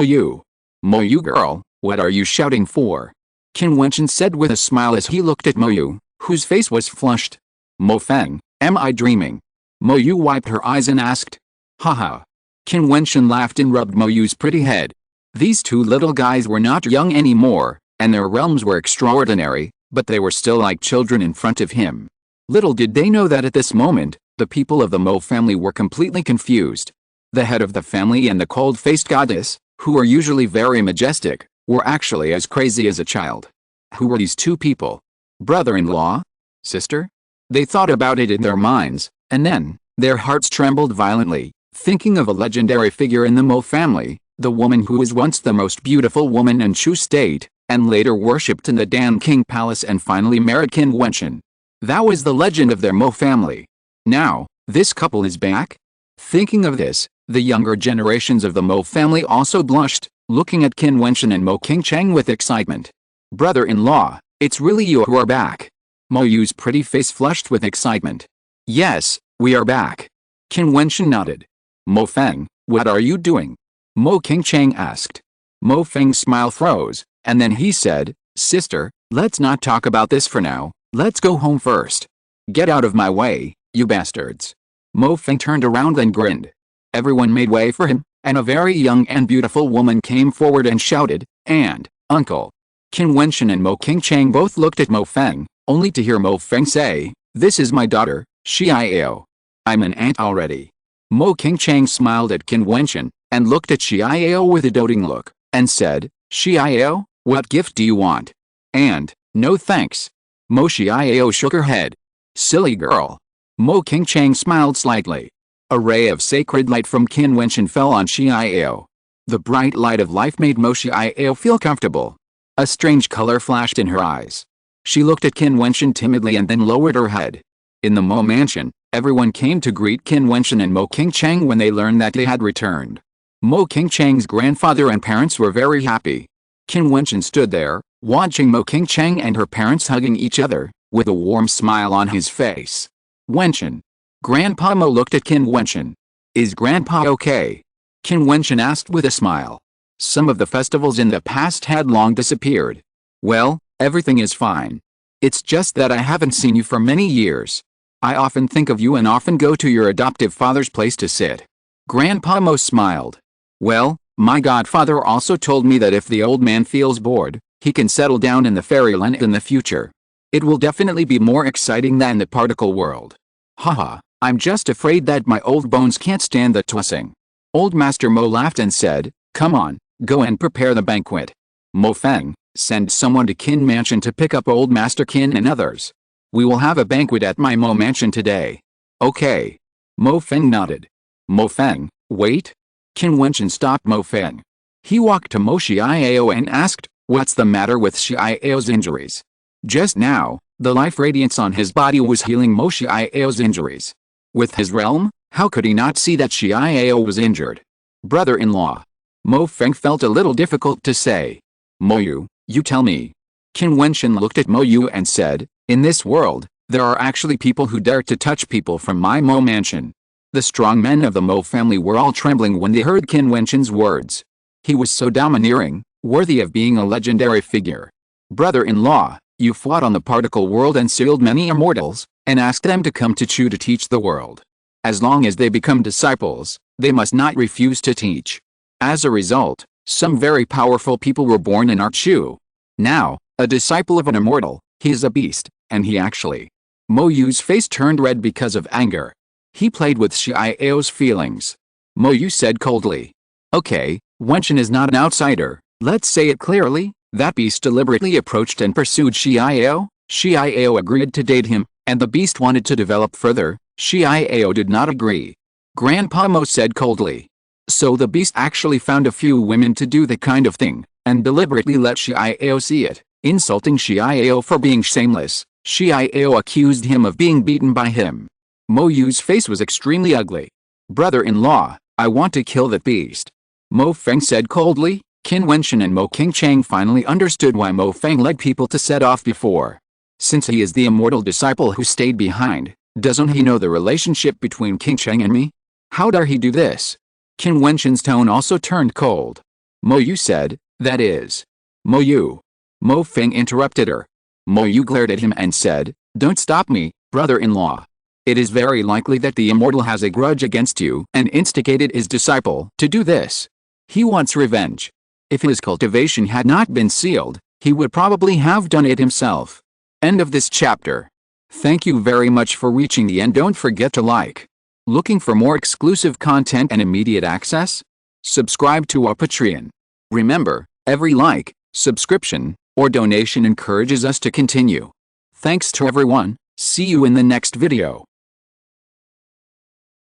Yu. "Mo Yu girl, what are you shouting for?" Qin Wentian said with a smile as he looked at Mo Yu, whose face was flushed. "Mo Feng, am I dreaming?" Mo Yu wiped her eyes and asked. "Haha." Qin Wentian laughed and rubbed Mo Yu's pretty head. These two little guys were not young anymore, and their realms were extraordinary, but they were still like children in front of him. Little did they know that at this moment, the people of the Mo family were completely confused. The head of the family and the cold-faced goddess, who were usually very majestic, were actually as crazy as a child. Who were these two people? Brother-in-law? Sister? They thought about it in their minds, and then, their hearts trembled violently, thinking of a legendary figure in the Mo family, the woman who was once the most beautiful woman in Chu State, and later worshipped in the Dan King Palace and finally married Qin Wentian. That was the legend of their Mo family. Now, this couple is back? Thinking of this, the younger generations of the Mo family also blushed, looking at Qin Wentian and Mo Qingchang with excitement. "Brother-in-law, it's really you who are back." Mo Yu's pretty face flushed with excitement. "Yes, we are back." Qin Wentian nodded. "Mo Feng, what are you doing?" Mo Qingchang asked. Mo Feng's smile froze, and then he said, "Sister, let's not talk about this for now, let's go home first." "Get out of my way, you bastards." Mo Feng turned around and grinned. Everyone made way for him, and a very young and beautiful woman came forward and shouted, Uncle." Qin Wentian and Mo Qingchang both looked at Mo Feng, only to hear Mo Feng say, "This is my daughter, Xiao. I'm an aunt already." Mo Qingchang smiled at Qin Wentian, and looked at Xiao with a doting look, and said, "Xiao, what gift do you want?" "And, no thanks." Mo Xiao shook her head. "Silly girl." Mo Qingchang smiled slightly. A ray of sacred light from Qin Wentian fell on Xiao. The bright light of life made Mo Xiao feel comfortable. A strange color flashed in her eyes. She looked at Qin Wentian timidly and then lowered her head. In the Mo mansion, everyone came to greet Qin Wentian and Mo Qingchang when they learned that they had returned. Mo Qingchang's grandfather and parents were very happy. Qin Wentian stood there, watching Mo Qingchang and her parents hugging each other, with a warm smile on his face. "Wentian." Grandpa Mo looked at Qin Wentian. "Is Grandpa okay?" Qin Wentian asked with a smile. Some of the festivals in the past had long disappeared. "Well, everything is fine. It's just that I haven't seen you for many years. I often think of you and often go to your adoptive father's place to sit." Grandpa Mo smiled. "Well, my godfather also told me that if the old man feels bored, he can settle down in the fairyland in the future. It will definitely be more exciting than the particle world. Haha, I'm just afraid that my old bones can't stand the tossing." Old Master Mo laughed and said, "Come on, go and prepare the banquet. Mo Feng, send someone to Qin Mansion to pick up Old Master Qin and others. We will have a banquet at my Mo Mansion today." "Okay." Mo Feng nodded. "Mo Feng, wait." Qin Wentian stopped Mo Feng. He walked to Mo Xiao and asked, "What's the matter with Xiao's injuries?" Just now, the life radiance on his body was healing Mo Xiao's injuries. With his realm, how could he not see that Xiao was injured? "Brother-in-law." Mo Feng felt a little difficult to say. "Mo Yu, you tell me." Qin Wentian looked at Mo Yu and said, "In this world, there are actually people who dare to touch people from my Mo mansion." The strong men of the Mo family were all trembling when they heard Qin Wentian's words. He was so domineering, worthy of being a legendary figure. "Brother-in-law, you fought on the particle world and sealed many immortals, and asked them to come to Chu to teach the world. As long as they become disciples, they must not refuse to teach. As a result, some very powerful people were born in our Chu. Now, a disciple of an immortal, he is a beast, and he actually..." Mo Yu's face turned red because of anger. He played with Xiao's feelings. Mo Yu said coldly, "Okay, Wentian is not an outsider, let's say it clearly." That beast deliberately approached and pursued Xiao. Xiao agreed to date him, and the beast wanted to develop further. Xiao did not agree. Grandpa Mo said coldly. So the beast actually found a few women to do the kind of thing, and deliberately let Xiao see it, insulting Xiao for being shameless. Xiao accused him of being beaten by him. Mo Yu's face was extremely ugly. "Brother-in-law, I want to kill that beast," Mo Feng said coldly. Qin Wentian and Mo Qingchang finally understood why Mo Feng led people to set off before. Since he is the immortal disciple who stayed behind, doesn't he know the relationship between Qingchang and me? How dare he do this? Qin Wentian's tone also turned cold. Mo Yu said, "That is..." "Mo Yu." Mo Feng interrupted her. Mo Yu glared at him and said, "Don't stop me, brother-in-law. It is very likely that the immortal has a grudge against you and instigated his disciple to do this. He wants revenge. If his cultivation had not been sealed, he would probably have done it himself." End of this chapter. Thank you very much for reaching the end. Don't forget to like. Looking for more exclusive content and immediate access? Subscribe to our Patreon. Remember, every like, subscription, or donation encourages us to continue. Thanks to everyone. See you in the next video.